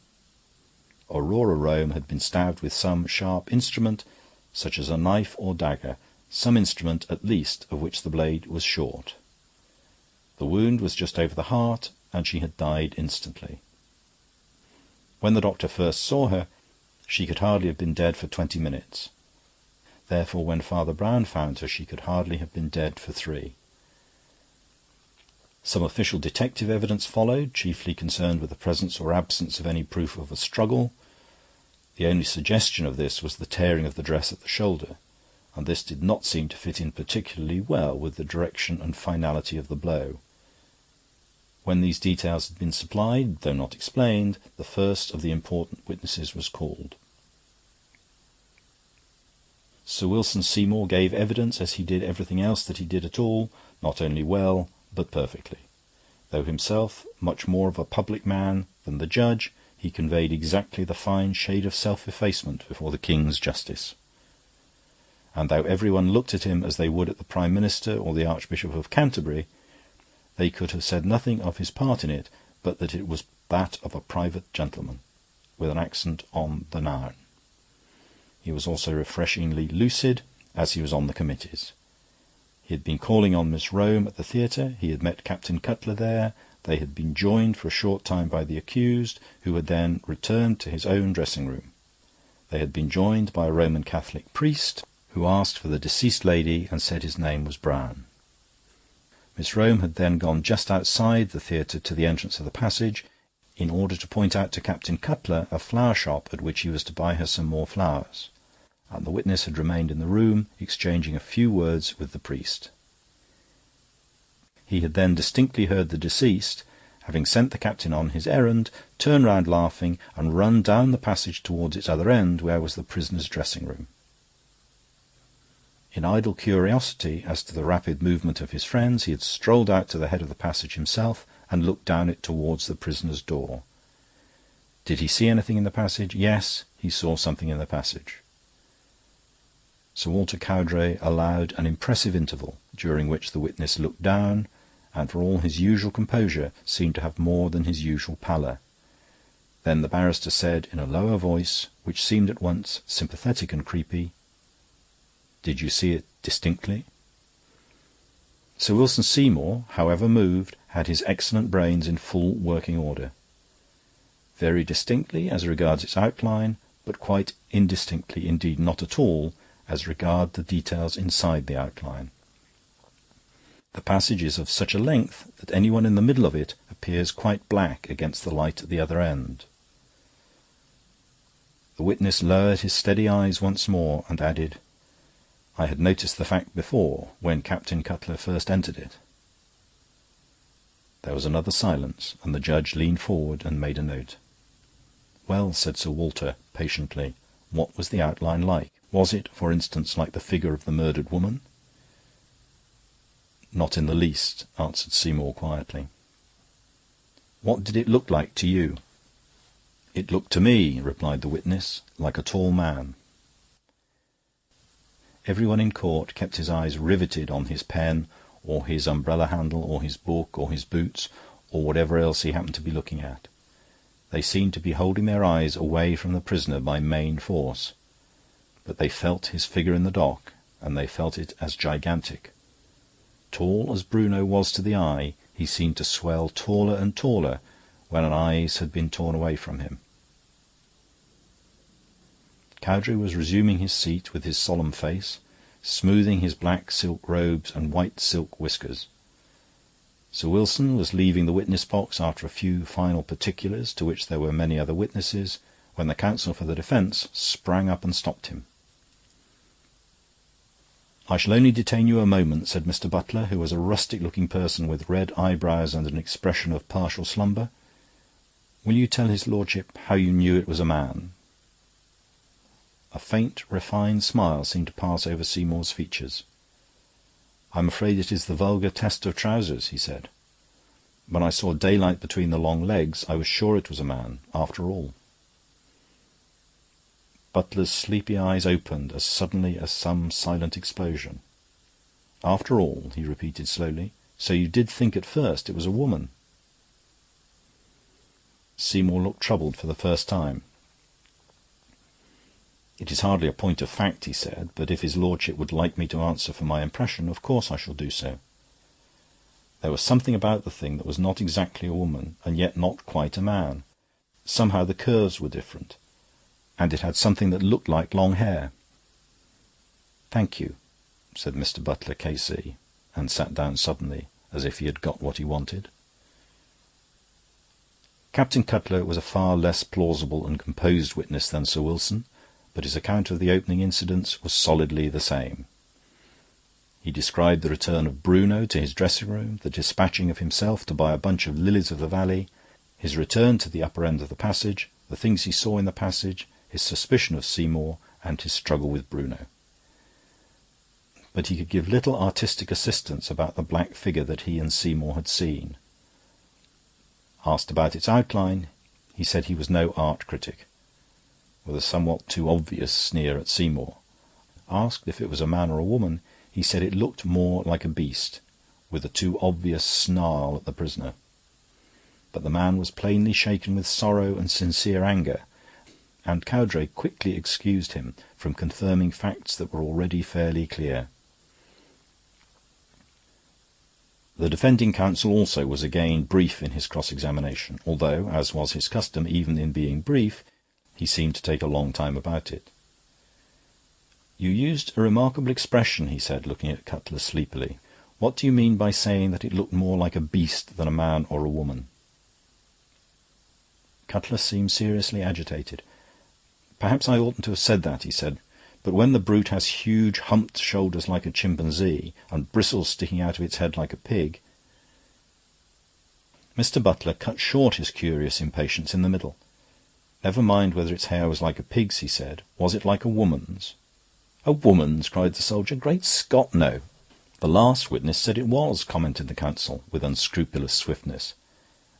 Aurora Rome had been stabbed with some sharp instrument, such as a knife or dagger, some instrument at least of which the blade was short. The wound was just over the heart, and she had died instantly. When the doctor first saw her, she could hardly have been dead for 20 minutes. Therefore, when Father Brown found her, she could hardly have been dead for 3. Some official detective evidence followed, chiefly concerned with the presence or absence of any proof of a struggle. The only suggestion of this was the tearing of the dress at the shoulder, and this did not seem to fit in particularly well with the direction and finality of the blow. When these details had been supplied, though not explained, the first of the important witnesses was called. Sir Wilson Seymour gave evidence, as he did everything else that he did at all, not only well, but perfectly. Though himself much more of a public man than the judge, he conveyed exactly the fine shade of self-effacement before the King's justice. And though everyone looked at him as they would at the Prime Minister or the Archbishop of Canterbury, they could have said nothing of his part in it, but that it was that of a private gentleman, with an accent on the noun. He was also refreshingly lucid, as he was on the committees. He had been calling on Miss Rome at the theatre, he had met Captain Cutler there, they had been joined for a short time by the accused, who had then returned to his own dressing-room. They had been joined by a Roman Catholic priest, who asked for the deceased lady and said his name was Brown. Miss Rome had then gone just outside the theatre to the entrance of the passage, in order to point out to Captain Cutler a flower shop at which he was to buy her some more flowers, and the witness had remained in the room, exchanging a few words with the priest. He had then distinctly heard the deceased, having sent the captain on his errand, turn round laughing and run down the passage towards its other end, where was the prisoner's dressing-room. In idle curiosity as to the rapid movement of his friends, he had strolled out to the head of the passage himself and looked down it towards the prisoner's door. Did he see anything in the passage? Yes, he saw something in the passage. Sir Walter Cowdray allowed an impressive interval, during which the witness looked down, and for all his usual composure seemed to have more than his usual pallor. Then the barrister said in a lower voice, which seemed at once sympathetic and creepy, "Did you see it distinctly?" Sir Wilson Seymour, however moved, had his excellent brains in full working order. Very distinctly as regards its outline, but quite indistinctly, indeed not at all, as regards the details inside the outline. The passage is of such a length that anyone in the middle of it appears quite black against the light at the other end. The witness lowered his steady eyes once more and added, "I had noticed the fact before, when Captain Cutler first entered it." There was another silence, and the judge leaned forward and made a note. "Well," said Sir Walter, patiently, "what was the outline like? Was it, for instance, like the figure of the murdered woman?" "Not in the least," answered Seymour quietly. "What did it look like to you?" "It looked to me," replied the witness, "like a tall man." Everyone in court kept his eyes riveted on his pen, or his umbrella handle, or his book, or his boots, or whatever else he happened to be looking at. They seemed to be holding their eyes away from the prisoner by main force. But they felt his figure in the dock, and they felt it as gigantic. Tall as Bruno was to the eye, he seemed to swell taller and taller when an eyes had been torn away from him. Cowdray was resuming his seat with his solemn face, smoothing his black silk robes and white silk whiskers. Sir Wilson was leaving the witness box after a few final particulars, to which there were many other witnesses, when the counsel for the defence sprang up and stopped him. "I shall only detain you a moment," said Mr. Butler, who was a rustic-looking person with red eyebrows and an expression of partial slumber. "Will you tell his lordship how you knew it was a man?" A faint, refined smile seemed to pass over Seymour's features. "I'm afraid it is the vulgar test of trousers," he said. "When I saw daylight between the long legs, I was sure it was a man, after all." Butler's sleepy eyes opened as suddenly as some silent explosion. "After all," he repeated slowly. "So you did think at first it was a woman?" Seymour looked troubled for the first time. "It is hardly a point of fact," he said, "but if his lordship would like me to answer for my impression, of course I shall do so. There was something about the thing that was not exactly a woman, and yet not quite a man. Somehow the curves were different, and it had something that looked like long hair." "Thank you," said Mr. Butler, K.C., and sat down suddenly, as if he had got what he wanted. Captain Cutler was a far less plausible and composed witness than Sir Wilson, but his account of the opening incidents was solidly the same. He described the return of Bruno to his dressing-room, the dispatching of himself to buy a bunch of lilies of the valley, his return to the upper end of the passage, the things he saw in the passage, his suspicion of Seymour, and his struggle with Bruno. But he could give little artistic assistance about the black figure that he and Seymour had seen. Asked about its outline, he said he was no art critic, with a somewhat too obvious sneer at Seymour. Asked if it was a man or a woman, he said it looked more like a beast, with a too obvious snarl at the prisoner. But the man was plainly shaken with sorrow and sincere anger, and Cowdray quickly excused him from confirming facts that were already fairly clear. The defending counsel also was again brief in his cross-examination, although, as was his custom even in being brief, he seemed to take a long time about it. "You used a remarkable expression," he said, looking at Cutler sleepily. "What do you mean by saying that it looked more like a beast than a man or a woman?" Cutler seemed seriously agitated. "Perhaps I oughtn't to have said that," he said, "but when the brute has huge humped shoulders like a chimpanzee, and bristles sticking out of its head like a pig..." Mr. Butler cut short his curious impatience in the middle. "Never mind whether its hair was like a pig's," he said. "Was it like a woman's?" "A woman's?" cried the soldier. "Great Scott, no!" "The last witness said it was," commented the counsel, with unscrupulous swiftness.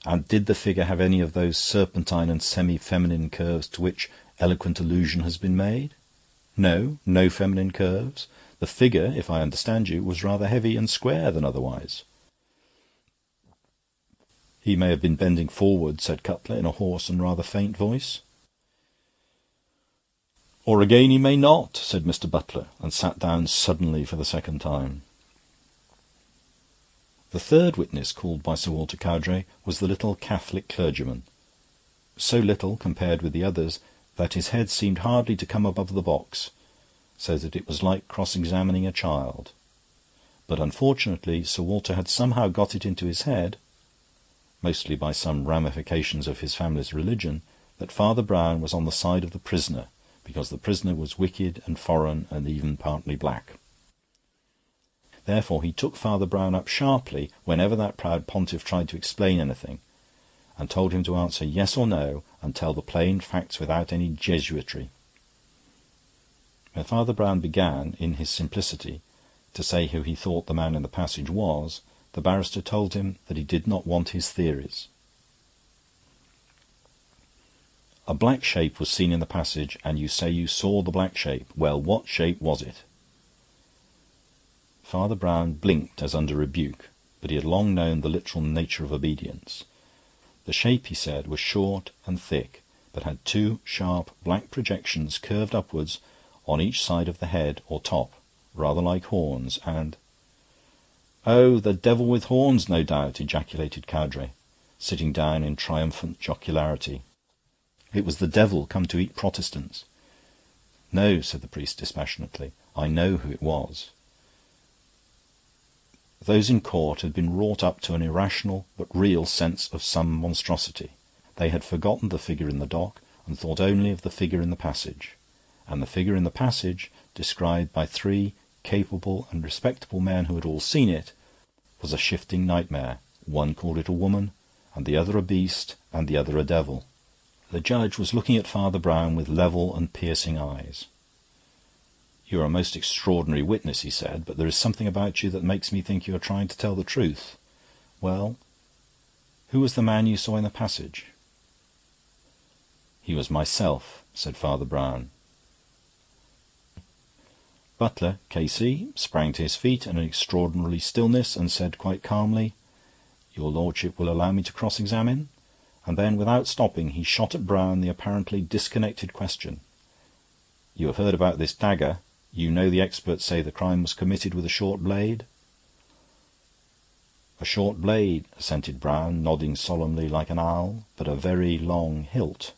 "And did the figure have any of those serpentine and semi-feminine curves to which eloquent allusion has been made?" "No, no feminine curves. The figure, if I understand you, was rather heavy and square than otherwise." "He may have been bending forward," said Cutler, in a hoarse and rather faint voice. "Or again he may not," said Mr. Butler, and sat down suddenly for the second time. The third witness called by Sir Walter Cowdray was the little Catholic clergyman. So little, compared with the others, that his head seemed hardly to come above the box, so that it was like cross-examining a child. But unfortunately Sir Walter had somehow got it into his head, mostly by some ramifications of his family's religion, that Father Brown was on the side of the prisoner, because the prisoner was wicked and foreign and even partly black. Therefore he took Father Brown up sharply whenever that proud pontiff tried to explain anything, and told him to answer yes or no and tell the plain facts without any Jesuitry. When Father Brown began, in his simplicity, to say who he thought the man in the passage was, the barrister told him that he did not want his theories. "A black shape was seen in the passage, and you say you saw the black shape. Well, what shape was it?" Father Brown blinked as under rebuke, but he had long known the literal nature of obedience. The shape, he said, was short and thick, but had two sharp black projections curved upwards on each side of the head or top, rather like horns, and... "Oh, the devil with horns, no doubt," ejaculated Caudray, sitting down in triumphant jocularity. It was the devil come to eat Protestants. "No," said the priest dispassionately, "I know who it was." Those in court had been wrought up to an irrational but real sense of some monstrosity. They had forgotten the figure in the dock, and thought only of the figure in the passage. And the figure in the passage, described by three capable and respectable men who had all seen it, was a shifting nightmare. One called it a woman, and the other a beast, and the other a devil. The judge was looking at Father Brown with level and piercing eyes. "You are a most extraordinary witness," he said, "but there is something about you that makes me think you are trying to tell the truth. Well, who was the man you saw in the passage?" "He was myself," said Father Brown. Butler, K.C., sprang to his feet in an extraordinary stillness and said quite calmly, "Your lordship will allow me to cross-examine?" And then, without stopping, he shot at Brown the apparently disconnected question. "You have heard about this dagger. You know the experts say the crime was committed with a short blade?" "A short blade," assented Brown, nodding solemnly like an owl, "but a very long hilt."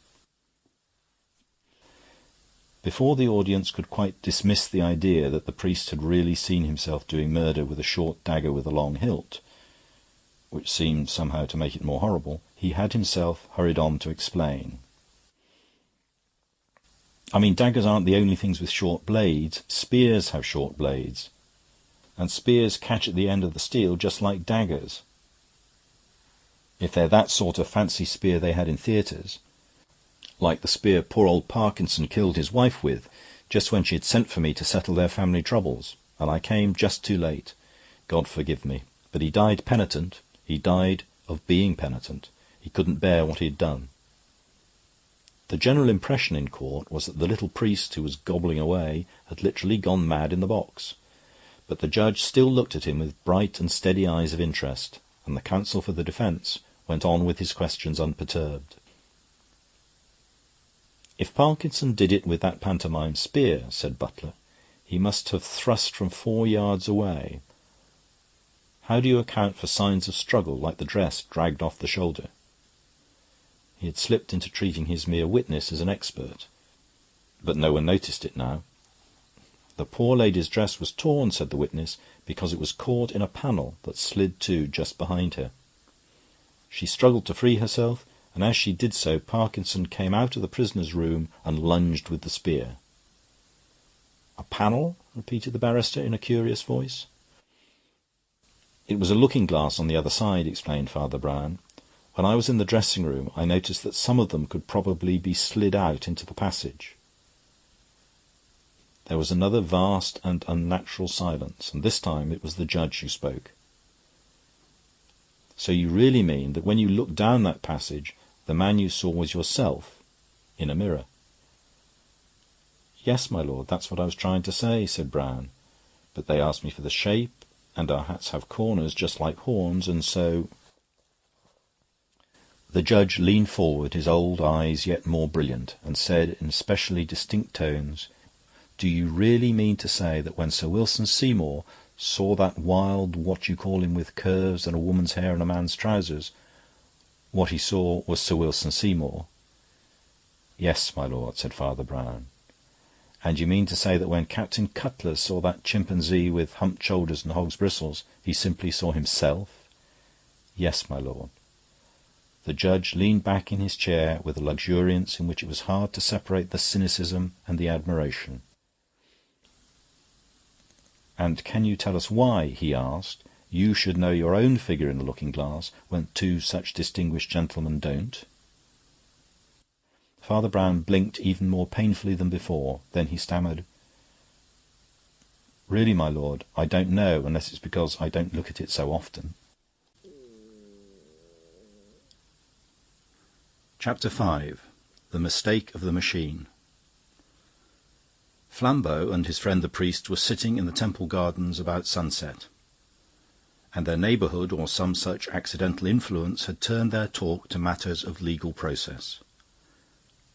Before the audience could quite dismiss the idea that the priest had really seen himself doing murder with a short dagger with a long hilt, which seemed somehow to make it more horrible, he had himself hurried on to explain. "I mean, daggers aren't the only things with short blades. Spears have short blades, and spears catch at the end of the steel just like daggers. If they're that sort of fancy spear they had in theatres, like the spear poor old Parkinson killed his wife with, just when she had sent for me to settle their family troubles, and I came just too late. God forgive me. But he died penitent. He died of being penitent. He couldn't bear what he had done." The general impression in court was that the little priest who was gobbling away had literally gone mad in the box. But the judge still looked at him with bright and steady eyes of interest, and the counsel for the defence went on with his questions unperturbed. "If Parkinson did it with that pantomime spear," said Butler, "he must have thrust from 4 yards away. How do you account for signs of struggle, like the dress dragged off the shoulder?" He had slipped into treating his mere witness as an expert, but no one noticed it now. "The poor lady's dress was torn," said the witness, "because it was caught in a panel that slid to just behind her. She struggled to free herself, and as she did so, Parkinson came out of the prisoner's room and lunged with the spear." "A panel?" repeated the barrister in a curious voice. "It was a looking-glass on the other side," explained Father Brown. "When I was in the dressing-room, I noticed that some of them could probably be slid out into the passage." There was another vast and unnatural silence, and this time it was the judge who spoke. "So you really mean that when you looked down that passage, the man you saw was yourself, in a mirror?" "Yes, my lord, that's what I was trying to say," said Brown. "But they asked me for the shape, and our hats have corners just like horns, and so—" The judge leaned forward, his old eyes yet more brilliant, and said in specially distinct tones, "Do you really mean to say that when Sir Wilson Seymour saw that wild what-you-call-him with curves and a woman's hair and a man's trousers, what he saw was Sir Wilson Seymour?" "Yes, my lord," said Father Brown. And you mean to say that when Captain Cutler saw that chimpanzee with humped shoulders and hog's bristles, he simply saw himself? Yes, my lord. The judge leaned back in his chair with a luxuriance in which it was hard to separate the cynicism and the admiration. "And can you tell us why," he asked, "you should know your own figure in the looking-glass when two such distinguished gentlemen don't?" Father Brown blinked even more painfully than before. Then he stammered, "Really, my lord, I don't know, unless it's because I don't look at it so often." Chapter 5. The Mistake of the Machine. Flambeau and his friend the priest were sitting in the temple gardens about sunset, and their neighbourhood or some such accidental influence had turned their talk to matters of legal process.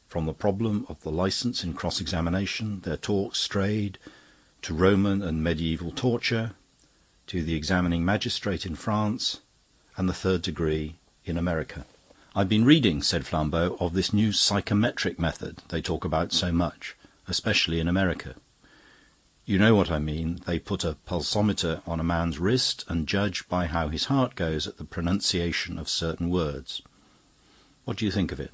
From the problem of the licence in cross-examination, their talk strayed to Roman and medieval torture, to the examining magistrate in France, and the third degree in America. "I've been reading," said Flambeau, "of this new psychometric method they talk about so much, especially in America. You know what I mean. They put a pulsometer on a man's wrist and judge by how his heart goes at the pronunciation of certain words. What do you think of it?"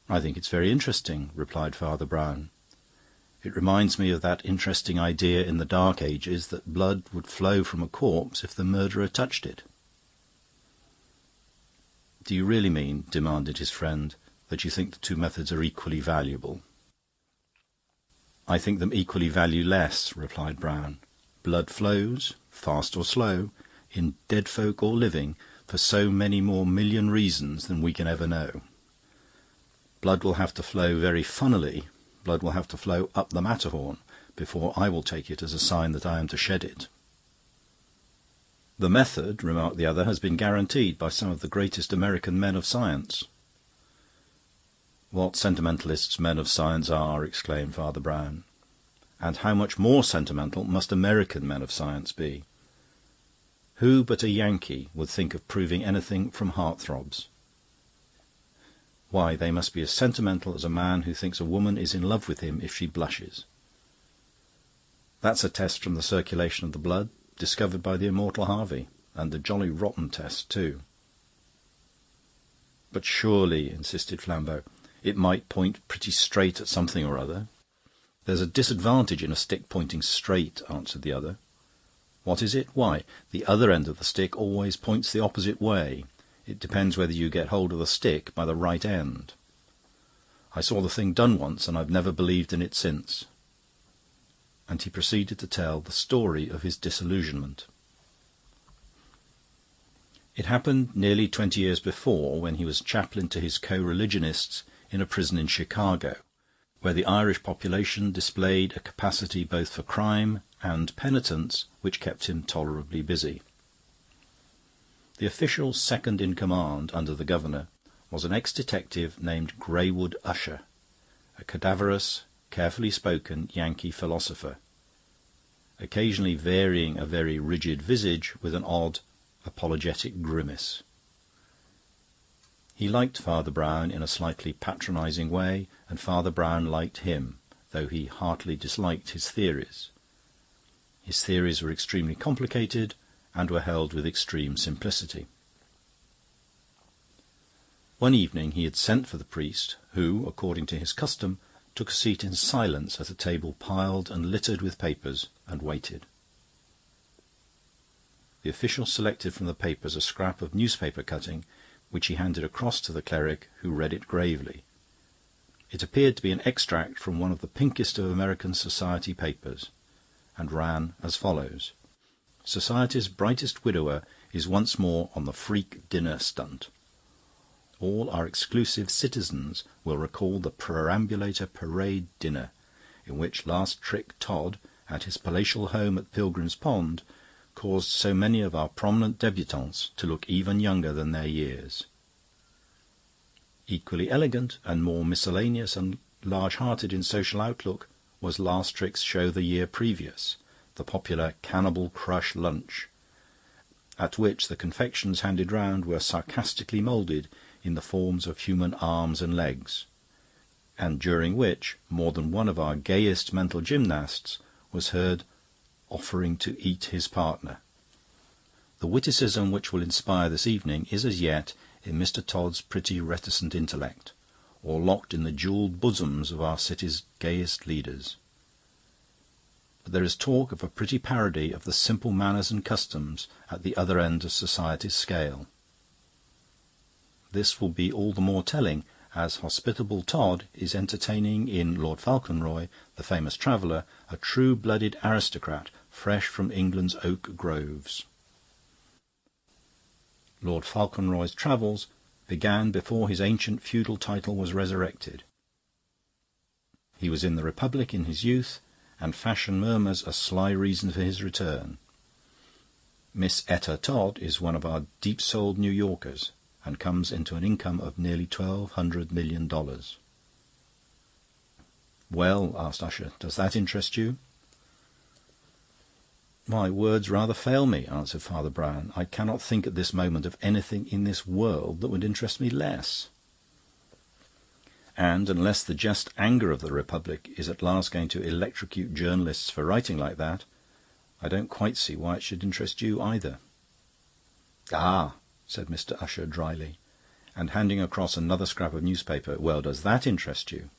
"I think it's very interesting," replied Father Brown. "It reminds me of that interesting idea in the Dark Ages that blood would flow from a corpse if the murderer touched it." "Do you really mean," demanded his friend, "that you think the two methods are equally valuable?" "I think them equally valueless," replied Brown. "Blood flows, fast or slow, in dead folk or living, for so many more million reasons than we can ever know. Blood will have to flow very funnily, blood will have to flow up the Matterhorn, before I will take it as a sign that I am to shed it." "The method," remarked the other, "has been guaranteed by some of the greatest American men of science." "What sentimentalists men of science are!" exclaimed Father Brown. "And how much more sentimental must American men of science be? Who but a Yankee would think of proving anything from heart-throbs? Why, they must be as sentimental as a man who thinks a woman is in love with him if she blushes. That's a test from the circulation of the blood, discovered by the immortal Harvey, and a jolly rotten test, too." "But surely," insisted Flambeau, "it might point pretty straight at something or other." "There's a disadvantage in a stick pointing straight," answered the other. "What is it? Why, the other end of the stick always points the opposite way. It depends whether you get hold of the stick by the right end. I saw the thing done once, and I've never believed in it since." And he proceeded to tell the story of his disillusionment. It happened nearly 20 years before, when he was chaplain to his co-religionists in a prison in Chicago, where the Irish population displayed a capacity both for crime and penitence which kept him tolerably busy. The official second in command under the governor was an ex-detective named Greywood Usher, a cadaverous, carefully spoken Yankee philosopher, occasionally varying a very rigid visage with an odd, apologetic grimace. He liked Father Brown in a slightly patronising way, and Father Brown liked him, though he heartily disliked his theories. His theories were extremely complicated and were held with extreme simplicity. One evening he had sent for the priest, who, according to his custom, took a seat in silence at a table piled and littered with papers, and waited. The official selected from the papers a scrap of newspaper cutting, which he handed across to the cleric, who read it gravely. It appeared to be an extract from one of the pinkest of American society papers, and ran as follows: "Society's brightest widower is once more on the freak dinner stunt. All our exclusive citizens will recall the perambulator parade dinner, in which last trick Todd, at his palatial home at Pilgrim's Pond, caused so many of our prominent debutantes to look even younger than their years. Equally elegant and more miscellaneous and large-hearted in social outlook was last trick's show the year previous, the popular Cannibal Crush Lunch, at which the confections handed round were sarcastically moulded in the forms of human arms and legs. and during which more than one of our gayest mental gymnasts was heard offering to eat his partner. The witticism which will inspire this evening is as yet in Mr. Todd's pretty reticent intellect, or locked in the jewelled bosoms of our city's gayest leaders. But there is talk of a pretty parody of the simple manners and customs at the other end of society's scale. This will be all the more telling as hospitable Todd is entertaining in Lord Falconroy, the famous traveller, a true-blooded aristocrat fresh from England's oak groves. Lord Falconroy's travels began before his ancient feudal title was resurrected. He was in the Republic in his youth, and fashion murmurs a sly reason for his return. Miss Etta Todd is one of our deep-souled New Yorkers, and comes into an income of nearly $1,200 million. "Well," asked Usher, "does that interest you?" "My words rather fail me," answered Father Brown. "I cannot think at this moment of anything in this world that would interest me less. And unless the just anger of the Republic is at last going to electrocute journalists for writing like that, I don't quite see why it should interest you either." "Ah," said Mr. Usher dryly, and handing across another scrap of newspaper, "well, does that interest you?"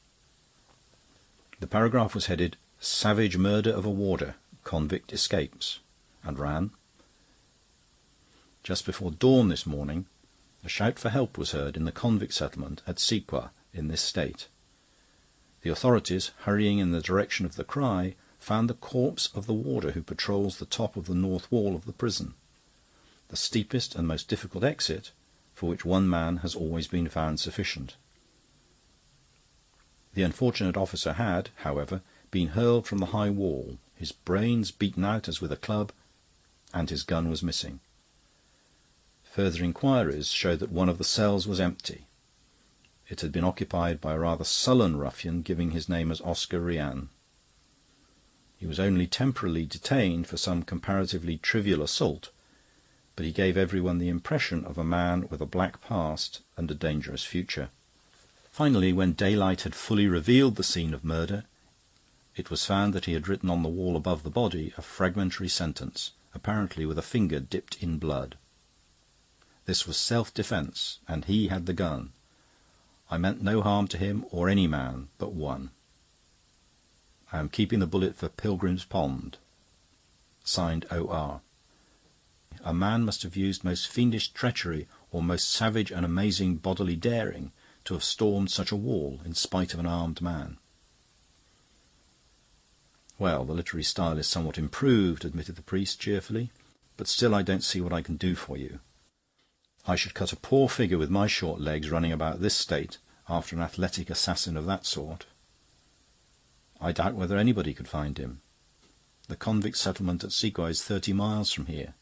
The paragraph was headed, "Savage Murder of a Warder. Convict Escapes," and ran: "Just before dawn this morning, a shout for help was heard in the convict settlement at Sequa in this state. The authorities, hurrying in the direction of the cry, found the corpse of the warder who patrols the top of the north wall of the prison, the steepest and most difficult exit, for which one man has always been found sufficient. The unfortunate officer had, however, been hurled from the high wall, his brains beaten out as with a club, and his gun was missing. Further inquiries showed that one of the cells was empty. It had been occupied by a rather sullen ruffian giving his name as Oscar Rian. He was only temporarily detained for some comparatively trivial assault, but he gave everyone the impression of a man with a black past and a dangerous future. Finally, when daylight had fully revealed the scene of murder, it was found that he had written on the wall above the body a fragmentary sentence, apparently with a finger dipped in blood. This was self-defence, and he had the gun. I meant no harm to him or any man but one. I am keeping the bullet for Pilgrim's Pond. Signed, O.R. A man must have used most fiendish treachery or most savage and amazing bodily daring to have stormed such a wall in spite of an armed man." "Well, the literary style is somewhat improved," admitted the priest cheerfully, "but still I don't see what I can do for you. I should cut a poor figure with my short legs running about this state after an athletic assassin of that sort. I doubt whether anybody could find him. The convict settlement at Sequa is 30 miles from here.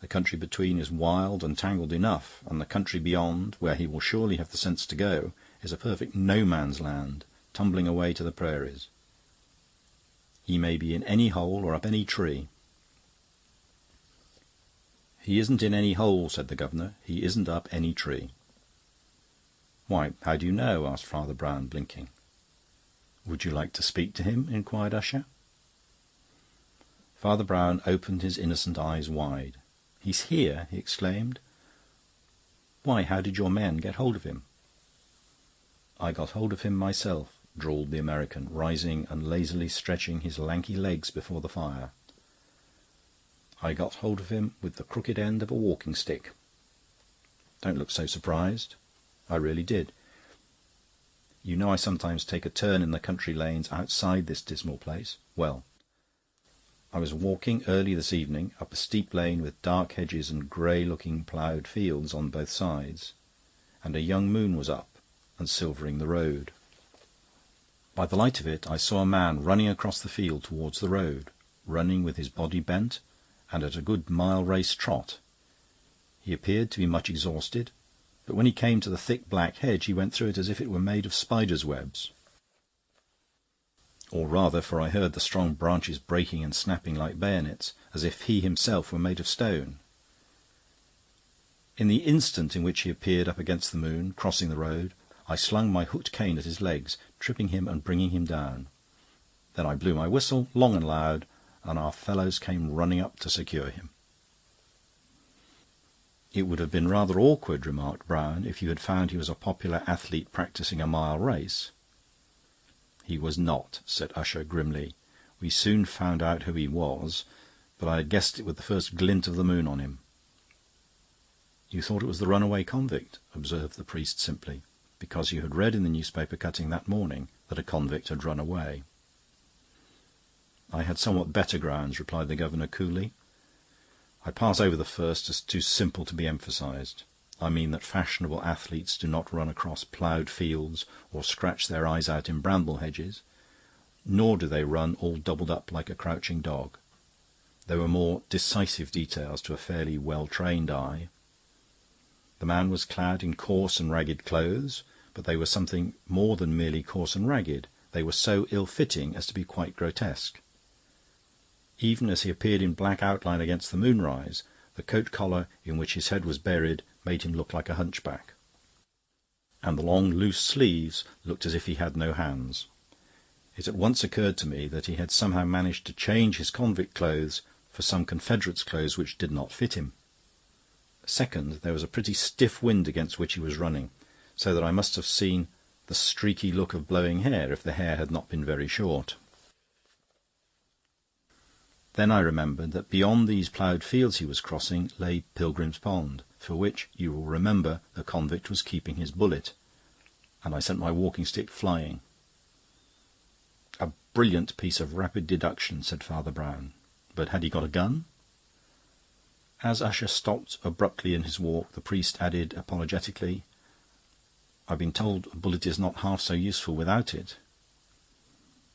The country between is wild and tangled enough, and the country beyond, where he will surely have the sense to go, is a perfect no-man's land, tumbling away to the prairies. He may be in any hole or up any tree." "He isn't in any hole," said the governor. "He isn't up any tree." "Why, how do you know?" asked Father Brown, blinking. "Would you like to speak to him?" inquired Usher. Father Brown opened his innocent eyes wide. "He's here!" he exclaimed. "Why, how did your men get hold of him?" "I got hold of him myself," drawled the American, rising and lazily stretching his lanky legs before the fire. "I got hold of him with the crooked end of a walking stick. Don't look so surprised. I really did. You know I sometimes take a turn in the country lanes outside this dismal place. Well, I was walking early this evening up a steep lane with dark hedges and grey-looking ploughed fields on both sides, and a young moon was up and silvering the road. By the light of it I saw a man running across the field towards the road, running with his body bent and at a good mile-race trot. He appeared to be much exhausted, but when he came to the thick black hedge he went through it as if it were made of spiders' webs. Or rather, for I heard the strong branches breaking and snapping like bayonets, as if he himself were made of stone. In the instant in which he appeared up against the moon, crossing the road, I slung my hooked cane at his legs, tripping him and bringing him down. Then I blew my whistle, long and loud, and our fellows came running up to secure him." "It would have been rather awkward," remarked Brown, "if you had found he was a popular athlete practising a mile race." "He was not," said Usher grimly. "We soon found out who he was, but I had guessed it with the first glint of the moon on him." "You thought it was the runaway convict," observed the priest simply, "because you had read in the newspaper cutting that morning that a convict had run away." "I had somewhat better grounds," replied the governor coolly. "I pass over the first as too simple to be emphasised. I mean that fashionable athletes do not run across ploughed fields or scratch their eyes out in bramble hedges, nor do they run all doubled up like a crouching dog. There were more decisive details to a fairly well-trained eye. The man was clad in coarse and ragged clothes, but they were something more than merely coarse and ragged. They were so ill-fitting as to be quite grotesque. Even as he appeared in black outline against the moonrise, the coat-collar in which his head was buried made him look like a hunchback, and the long loose sleeves looked as if he had no hands. It at once occurred to me that he had somehow managed to change his convict clothes for some Confederate's clothes which did not fit him. Second, there was a pretty stiff wind against which he was running, so that I must have seen the streaky look of blowing hair if the hair had not been very short. Then I remembered that beyond these ploughed fields he was crossing lay Pilgrim's Pond, for which, you will remember, the convict was keeping his bullet, and I sent my walking stick flying." "A brilliant piece of rapid deduction," said Father Brown. "But had he got a gun?" As Usher stopped abruptly in his walk, the priest added apologetically, "I've been told a bullet is not half so useful without it."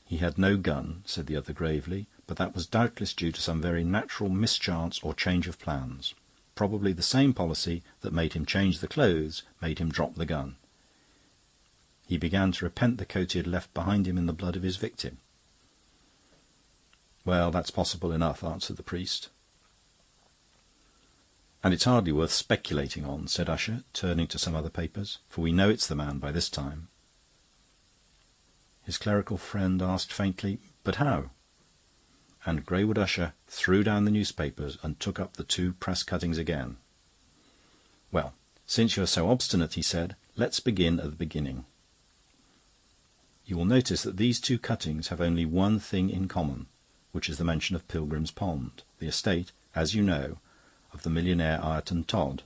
"He had no gun," said the other gravely, "but that was doubtless due to some very natural mischance or change of plans. Probably the same policy that made him change the clothes made him drop the gun. He began to repent the coat he had left behind him in the blood of his victim." "Well, that's possible enough," answered the priest. "And it's hardly worth speculating on," said Usher, turning to some other papers, "for we know it's the man by this time." His clerical friend asked faintly, "But how?" And Greywood Usher threw down the newspapers and took up the 2 press cuttings again. "Well, since you are so obstinate," he said, "let's begin at the beginning. You will notice that these 2 cuttings have only one thing in common, which is the mention of Pilgrim's Pond, the estate, as you know, of the millionaire Ireton Todd.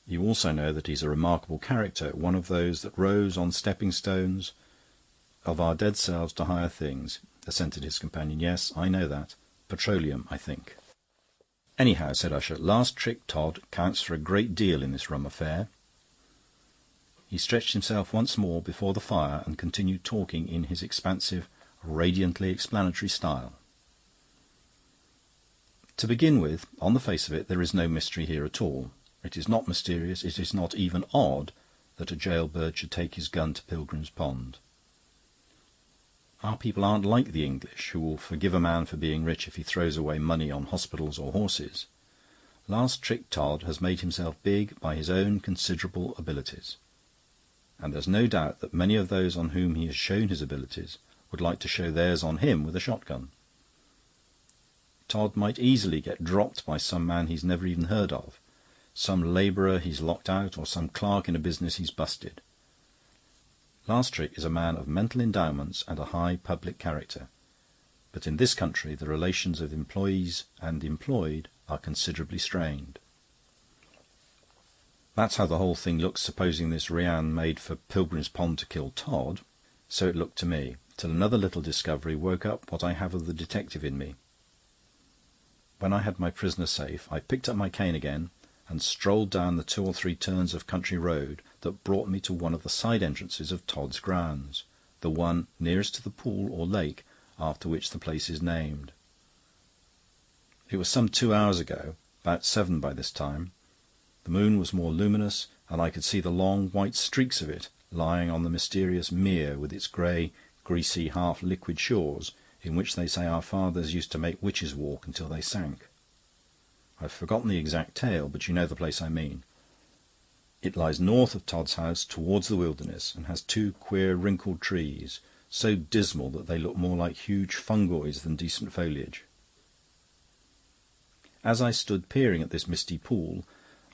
You also know that he's a remarkable character, one of those that rose on stepping-stones of our dead selves to higher things," assented his companion. "Yes, I know that. Petroleum, I think." "Anyhow," said Usher, "last trick Todd counts for a great deal in this rum affair." He stretched himself once more before the fire and continued talking in his expansive, radiantly explanatory style. "To begin with, on the face of it, there is no mystery here at all. It is not mysterious, it is not even odd, that a jailbird should take his gun to Pilgrim's Pond. Our people aren't like the English, who will forgive a man for being rich if he throws away money on hospitals or horses. Last trick Todd has made himself big by his own considerable abilities, and there's no doubt that many of those on whom he has shown his abilities would like to show theirs on him with a shotgun. Todd might easily get dropped by some man he's never even heard of, some labourer he's locked out, or some clerk in a business he's busted. Last Trick is a man of mental endowments and a high public character, but in this country the relations of employees and employed are considerably strained. That's how the whole thing looks, supposing this Rian made for Pilgrim's Pond to kill Todd. So it looked to me, till another little discovery woke up what I have of the detective in me. When I had my prisoner safe, I picked up my cane again and strolled down the 2 or 3 turns of country road that brought me to one of the side entrances of Todd's grounds, the one nearest to the pool or lake after which the place is named. It was some 2 hours ago, about 7 by this time. The moon was more luminous, and I could see the long white streaks of it lying on the mysterious mere with its grey, greasy, half-liquid shores, in which they say our fathers used to make witches walk until they sank. I've forgotten the exact tale, but you know the place I mean. It lies north of Todd's house towards the wilderness, and has two queer wrinkled trees, so dismal that they look more like huge fungoids than decent foliage. As I stood peering at this misty pool,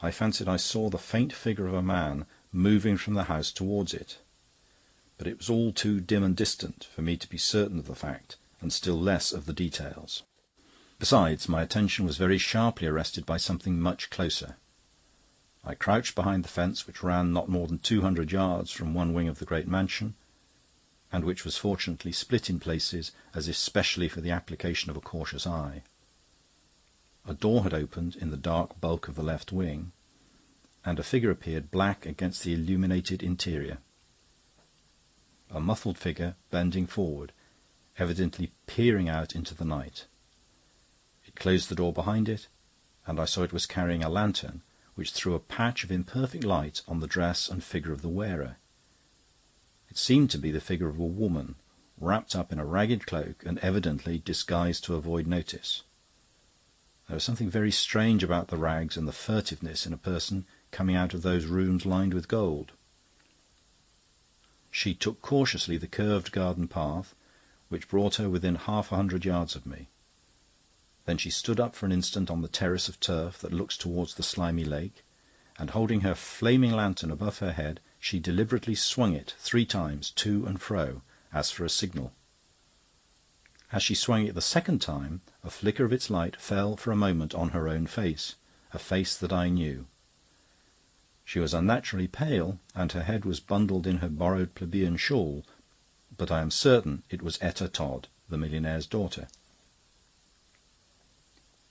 I fancied I saw the faint figure of a man moving from the house towards it. But it was all too dim and distant for me to be certain of the fact, and still less of the details. Besides, my attention was very sharply arrested by something much closer. I crouched behind the fence, which ran not more than 200 yards from one wing of the great mansion, and which was fortunately split in places as if specially for the application of a cautious eye. A door had opened in the dark bulk of the left wing, and a figure appeared black against the illuminated interior. A muffled figure bending forward, evidently peering out into the night. It closed the door behind it, and I saw it was carrying a lantern, which threw a patch of imperfect light on the dress and figure of the wearer. It seemed to be the figure of a woman, wrapped up in a ragged cloak and evidently disguised to avoid notice. There was something very strange about the rags and the furtiveness in a person coming out of those rooms lined with gold. She took cautiously the curved garden path, which brought her within 100 yards of me. Then she stood up for an instant on the terrace of turf that looks towards the slimy lake, and holding her flaming lantern above her head, she deliberately swung it 3 times to and fro, as for a signal. As she swung it the second time, a flicker of its light fell for a moment on her own face, a face that I knew. She was unnaturally pale, and her head was bundled in her borrowed plebeian shawl, but I am certain it was Etta Todd, the millionaire's daughter.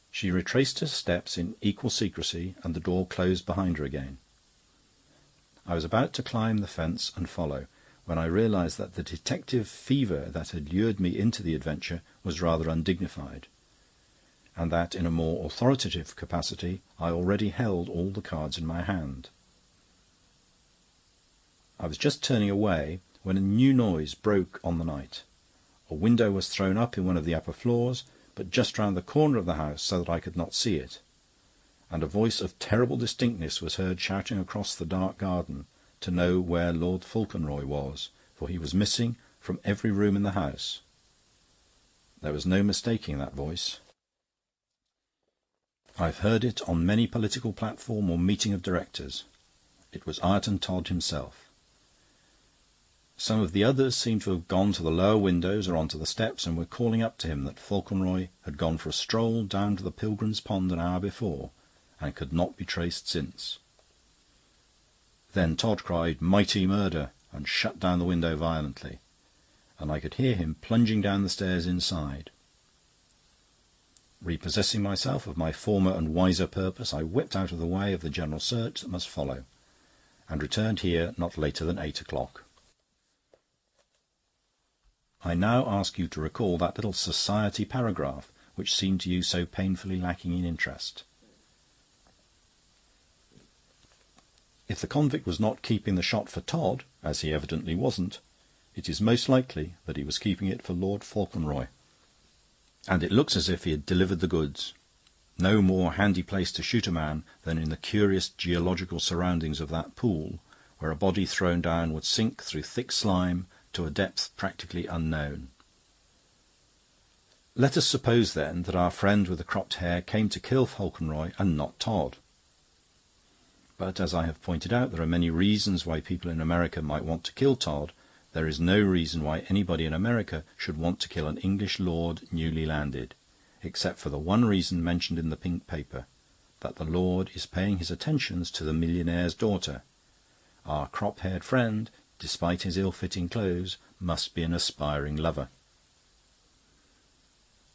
She retraced her steps in equal secrecy, and the door closed behind her again. I was about to climb the fence and follow, when I realised that the detective fever that had lured me into the adventure was rather undignified, and that in a more authoritative capacity I already held all the cards in my hand. I was just turning away when a new noise broke on the night. A window was thrown up in one of the upper floors, but just round the corner of the house so that I could not see it, and a voice of terrible distinctness was heard shouting across the dark garden to know where Lord Fauconroy was, for he was missing from every room in the house. There was no mistaking that voice. I've heard it on many political platform or meeting of directors. It was Ireton Todd himself. Some of the others seemed to have gone to the lower windows or onto the steps, and were calling up to him that Fauconroy had gone for a stroll down to the Pilgrim's Pond an hour before, and could not be traced since. Then Todd cried, "Mighty murder!" and shut down the window violently, and I could hear him plunging down the stairs inside. Repossessing myself of my former and wiser purpose, I whipped out of the way of the general search that must follow, and returned here not later than 8 o'clock. I now ask you to recall that little society paragraph which seemed to you so painfully lacking in interest. If the convict was not keeping the shot for Todd, as he evidently wasn't, it is most likely that he was keeping it for Lord Fauconroy. And it looks as if he had delivered the goods. No more handy place to shoot a man than in the curious geological surroundings of that pool, where a body thrown down would sink through thick slime to a depth practically unknown. Let us suppose, then, that our friend with the cropped hair came to kill Fauconroy and not Todd. But, as I have pointed out, there are many reasons why people in America might want to kill Todd. There is no reason why anybody in America should want to kill an English lord newly landed, except for the one reason mentioned in the pink paper, that the lord is paying his attentions to the millionaire's daughter. Our crop-haired friend, despite his ill-fitting clothes, must be an aspiring lover.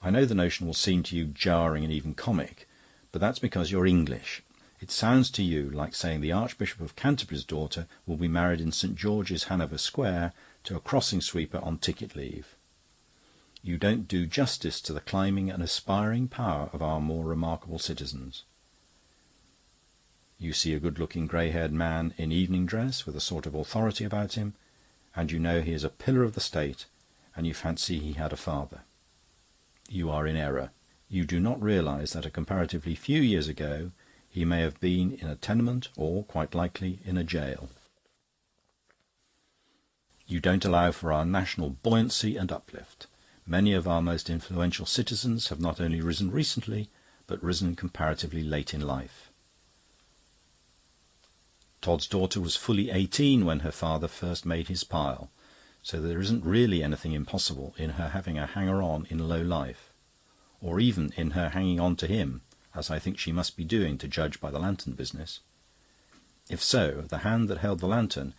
I know the notion will seem to you jarring and even comic, but that's because you're English. It sounds to you like saying the Archbishop of Canterbury's daughter will be married in St. George's, Hanover Square, to a crossing sweeper on ticket leave. You don't do justice to the climbing and aspiring power of our more remarkable citizens. You see a good-looking grey-haired man in evening dress with a sort of authority about him, and you know he is a pillar of the state, and you fancy he had a father. You are in error. You do not realise that a comparatively few years ago He may have been in a tenement, or, quite likely, in a jail. You don't allow for our national buoyancy and uplift. Many of our most influential citizens have not only risen recently, but risen comparatively late in life. Todd's daughter was fully 18 when her father first made his pile, so there isn't really anything impossible in her having a hanger-on in low life, or even in her hanging on to him, as I think she must be doing to judge by the lantern business. If so, the hand that held the lantern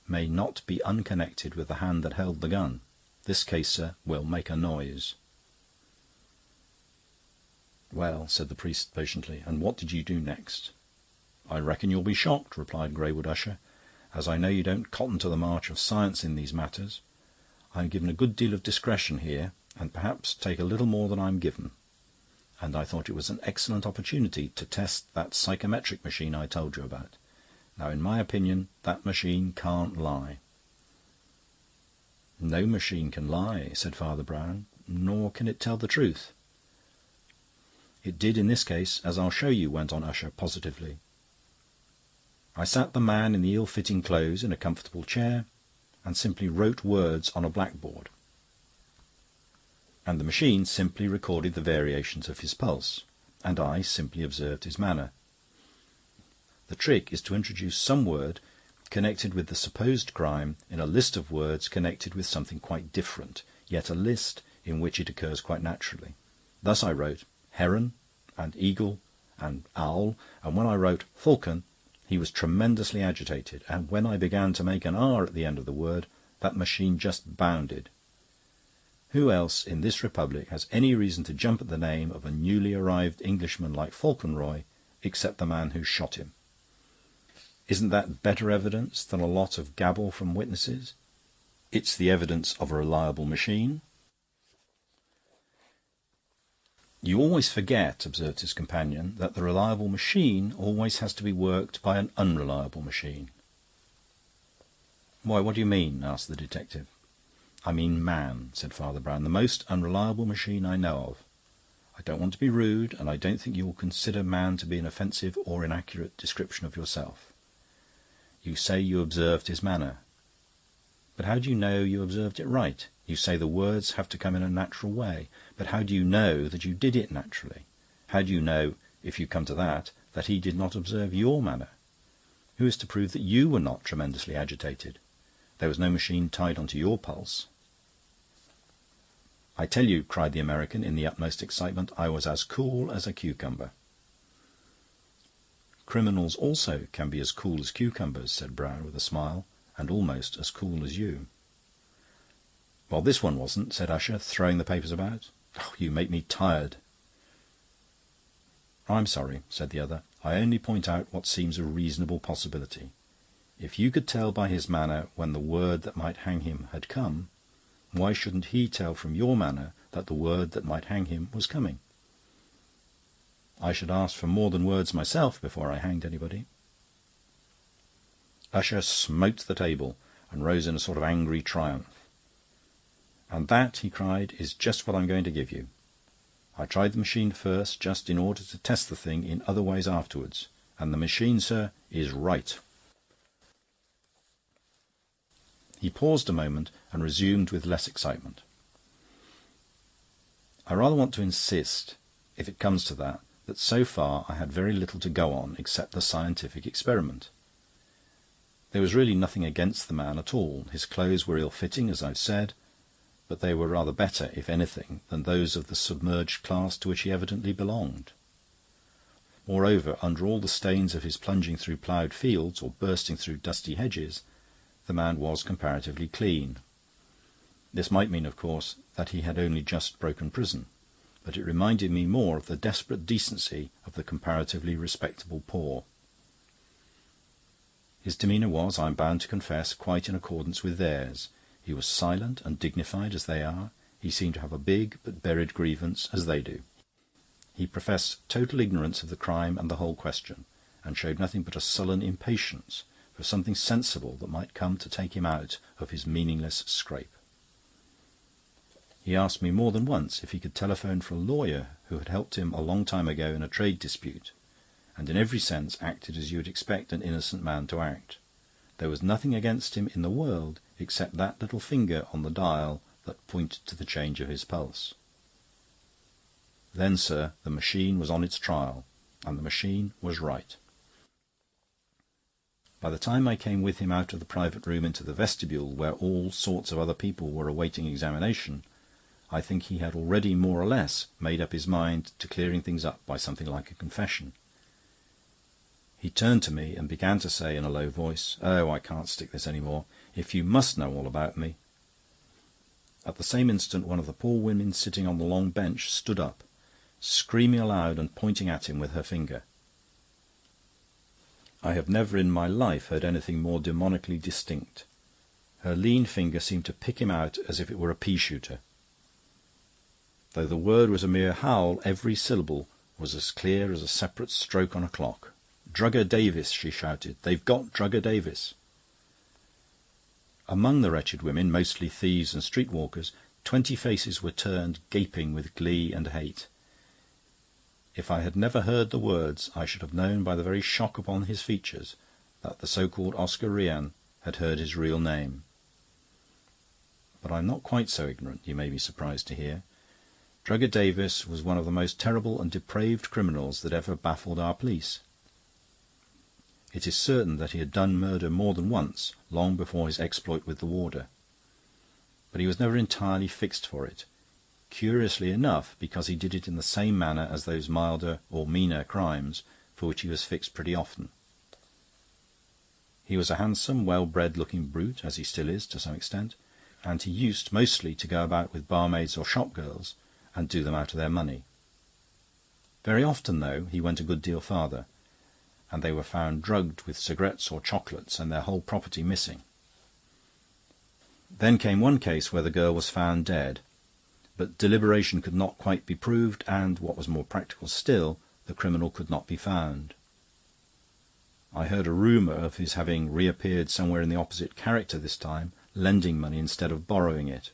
may not be unconnected with the hand that held the gun. This case, sir, will make a noise." "Well," said the priest patiently, "and what did you do next?" "I reckon you'll be shocked," replied Greywood Usher, "as I know you don't cotton to the march of science in these matters. I'm given a good deal of discretion here, and perhaps take a little more than I'm given. And I thought it was an excellent opportunity to test that psychometric machine I told you about. Now, in my opinion, that machine can't lie." "No machine can lie," said Father Brown, "nor can it tell the truth." "It did in this case, as I'll show you," went on Usher positively. "I sat the man in the ill-fitting clothes in a comfortable chair and simply wrote words on a blackboard. And the machine simply recorded the variations of his pulse, and I simply observed his manner. The trick is to introduce some word connected with the supposed crime in a list of words connected with something quite different, yet a list in which it occurs quite naturally. Thus I wrote heron and eagle and owl, and when I wrote falcon, he was tremendously agitated, and when I began to make an R at the end of the word, that machine just bounded. Who else in this republic has any reason to jump at the name of a newly arrived Englishman like Falconroy, except the man who shot him? Isn't that better evidence than a lot of gabble from witnesses? It's the evidence of a reliable machine." "You always forget," observed his companion, "that the reliable machine always has to be worked by an unreliable machine." "Why, what do you mean?" asked the detective. "I mean man," said Father Brown, "the most unreliable machine I know of. I don't want to be rude, and I don't think you will consider man to be an offensive or inaccurate description of yourself. You say you observed his manner. But how do you know you observed it right? You say the words have to come in a natural way. But how do you know that you did it naturally? How do you know, if you come to that he did not observe your manner? Who is to prove that you were not tremendously agitated? There was no machine tied onto your pulse." "I tell you," cried the American in the utmost excitement, "I was as cool as a cucumber." "Criminals also can be as cool as cucumbers," said Brown with a smile, "and almost as cool as you." "Well, this one wasn't," said Usher, throwing the papers about. "Oh, you make me tired." "I'm sorry," said the other. "I only point out what seems a reasonable possibility. If you could tell by his manner when the word that might hang him had come, why shouldn't he tell from your manner that the word that might hang him was coming? I should ask for more than words myself before I hanged anybody." Usher smote the table and rose in a sort of angry triumph. "And that," he cried, "is just what I'm going to give you. I tried the machine first, just in order to test the thing in other ways afterwards, and the machine, sir, is right." He paused a moment and resumed with less excitement. "I rather want to insist, if it comes to that so far I had very little to go on except the scientific experiment. There was really nothing against the man at all. His clothes were ill-fitting, as I've said, but they were rather better, if anything, than those of the submerged class to which he evidently belonged. Moreover, under all the stains of his plunging through ploughed fields or bursting through dusty hedges, the man was comparatively clean. This might mean, of course, that he had only just broken prison, but it reminded me more of the desperate decency of the comparatively respectable poor. His demeanour was, I am bound to confess, quite in accordance with theirs. He was silent and dignified as they are. He seemed to have a big but buried grievance, as they do. He professed total ignorance of the crime and the whole question, and showed nothing but a sullen impatience for something sensible that might come to take him out of his meaningless scrape. He asked me more than once if he could telephone for a lawyer who had helped him a long time ago in a trade dispute, and in every sense acted as you would expect an innocent man to act. There was nothing against him in the world except that little finger on the dial that pointed to the change of his pulse. Then, sir, the machine was on its trial, and the machine was right. By the time I came with him out of the private room into the vestibule, where all sorts of other people were awaiting examination, I think he had already more or less made up his mind to clearing things up by something like a confession. He turned to me and began to say in a low voice, "Oh, I can't stick this any more. If you must know all about me..." At the same instant one of the poor women sitting on the long bench stood up, screaming aloud and pointing at him with her finger. I have never in my life heard anything more demonically distinct. Her lean finger seemed to pick him out as if it were a pea-shooter. Though the word was a mere howl, every syllable was as clear as a separate stroke on a clock. "Drugger Davis," she shouted. "They've got Drugger Davis." Among the wretched women, mostly thieves and street-walkers, 20 faces were turned, gaping with glee and hate. If I had never heard the words, I should have known by the very shock upon his features that the so-called Oscar Rian had heard his real name. But I am not quite so ignorant, you may be surprised to hear. Drugger Davis was one of the most terrible and depraved criminals that ever baffled our police. It is certain that he had done murder more than once, long before his exploit with the warder. But he was never entirely fixed for it, curiously enough, because he did it in the same manner as those milder or meaner crimes for which he was fixed pretty often. He was a handsome, well-bred-looking brute, as he still is to some extent, and he used mostly to go about with barmaids or shop-girls and do them out of their money. Very often, though, he went a good deal farther, and they were found drugged with cigarettes or chocolates and their whole property missing. Then came one case where the girl was found dead, but deliberation could not quite be proved, and, what was more practical still, the criminal could not be found. I heard a rumour of his having reappeared somewhere in the opposite character this time, lending money instead of borrowing it.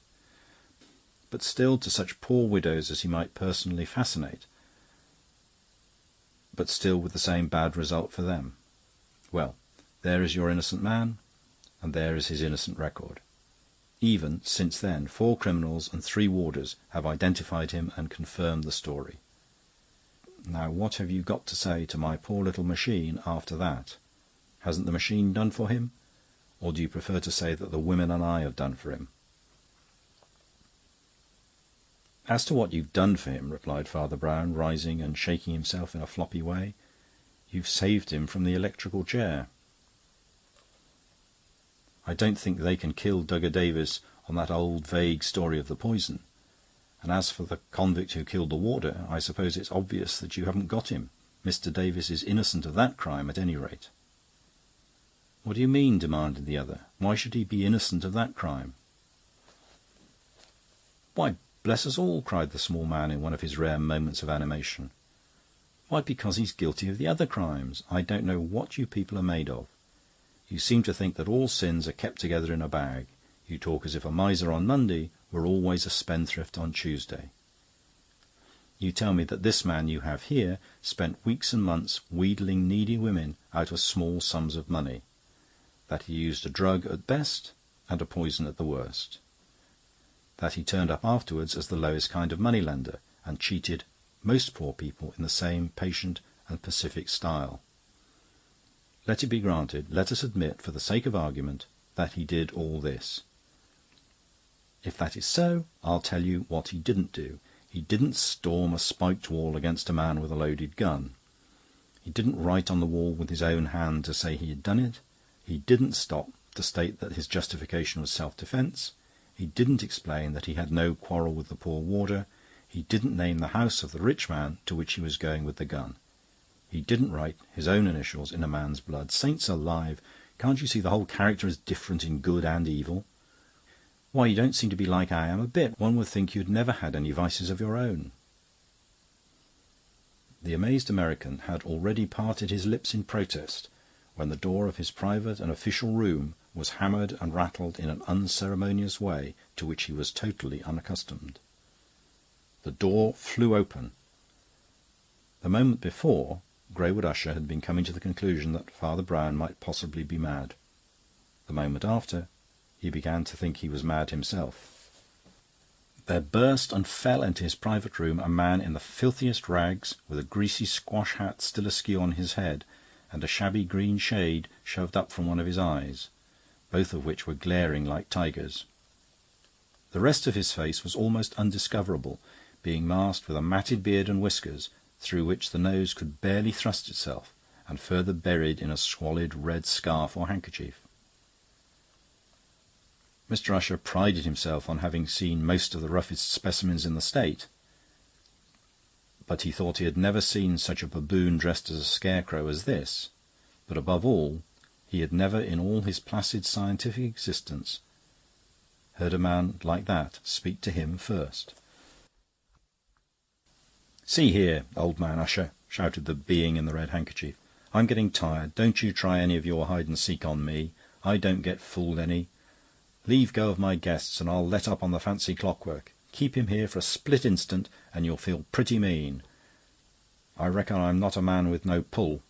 But still to such poor widows as he might personally fascinate, but still with the same bad result for them. Well, there is your innocent man, and there is his innocent record. Even, since then, 4 criminals and 3 warders have identified him and confirmed the story. Now, what have you got to say to my poor little machine after that? Hasn't the machine done for him? Or do you prefer to say that the women and I have done for him? "As to what you've done for him," replied Father Brown, rising and shaking himself in a floppy way, "you've saved him from the electrical chair. I don't think they can kill Drugger Davis on that old vague story of the poison. And as for the convict who killed the warder, I suppose it's obvious that you haven't got him. Mr. Davis is innocent of that crime, at any rate." "What do you mean?" demanded the other. "Why should he be innocent of that crime?" "Why, bless us all," cried the small man in one of his rare moments of animation. "Why, because he's guilty of the other crimes. I don't know what you people are made of. You seem to think that all sins are kept together in a bag. You talk as if a miser on Monday were always a spendthrift on Tuesday. You tell me that this man you have here spent weeks and months wheedling needy women out of small sums of money, that he used a drug at best and a poison at the worst, that he turned up afterwards as the lowest kind of money-lender and cheated most poor people in the same patient and pacific style. Let it be granted, let us admit, for the sake of argument, that he did all this. If that is so, I'll tell you what he didn't do. He didn't storm a spiked wall against a man with a loaded gun. He didn't write on the wall with his own hand to say he had done it. He didn't stop to state that his justification was self-defence. He didn't explain that he had no quarrel with the poor warder. He didn't name the house of the rich man to which he was going with the gun. He didn't write his own initials in a man's blood. Saints alive, can't you see the whole character is different in good and evil? Why, you don't seem to be like I am a bit. One would think you'd never had any vices of your own." The amazed American had already parted his lips in protest when the door of his private and official room was hammered and rattled in an unceremonious way to which he was totally unaccustomed. The door flew open. The moment before, Greywood Usher had been coming to the conclusion that Father Brown might possibly be mad. The moment after, he began to think he was mad himself. There burst and fell into his private room a man in the filthiest rags, with a greasy squash hat still askew on his head, and a shabby green shade shoved up from one of his eyes, both of which were glaring like tigers'. The rest of his face was almost undiscoverable, being masked with a matted beard and whiskers, through which the nose could barely thrust itself, and further buried in a squalid red scarf or handkerchief. Mr. Usher prided himself on having seen most of the roughest specimens in the state, but he thought he had never seen such a baboon dressed as a scarecrow as this. But above all, he had never in all his placid scientific existence heard a man like that speak to him first. "See here, old man Usher," shouted the being in the red handkerchief, "I'm getting tired. Don't you try any of your hide-and-seek on me. I don't get fooled any. Leave go of my guests, and I'll let up on the fancy clockwork. Keep him here for a split instant, and you'll feel pretty mean. I reckon I'm not a man with no pull."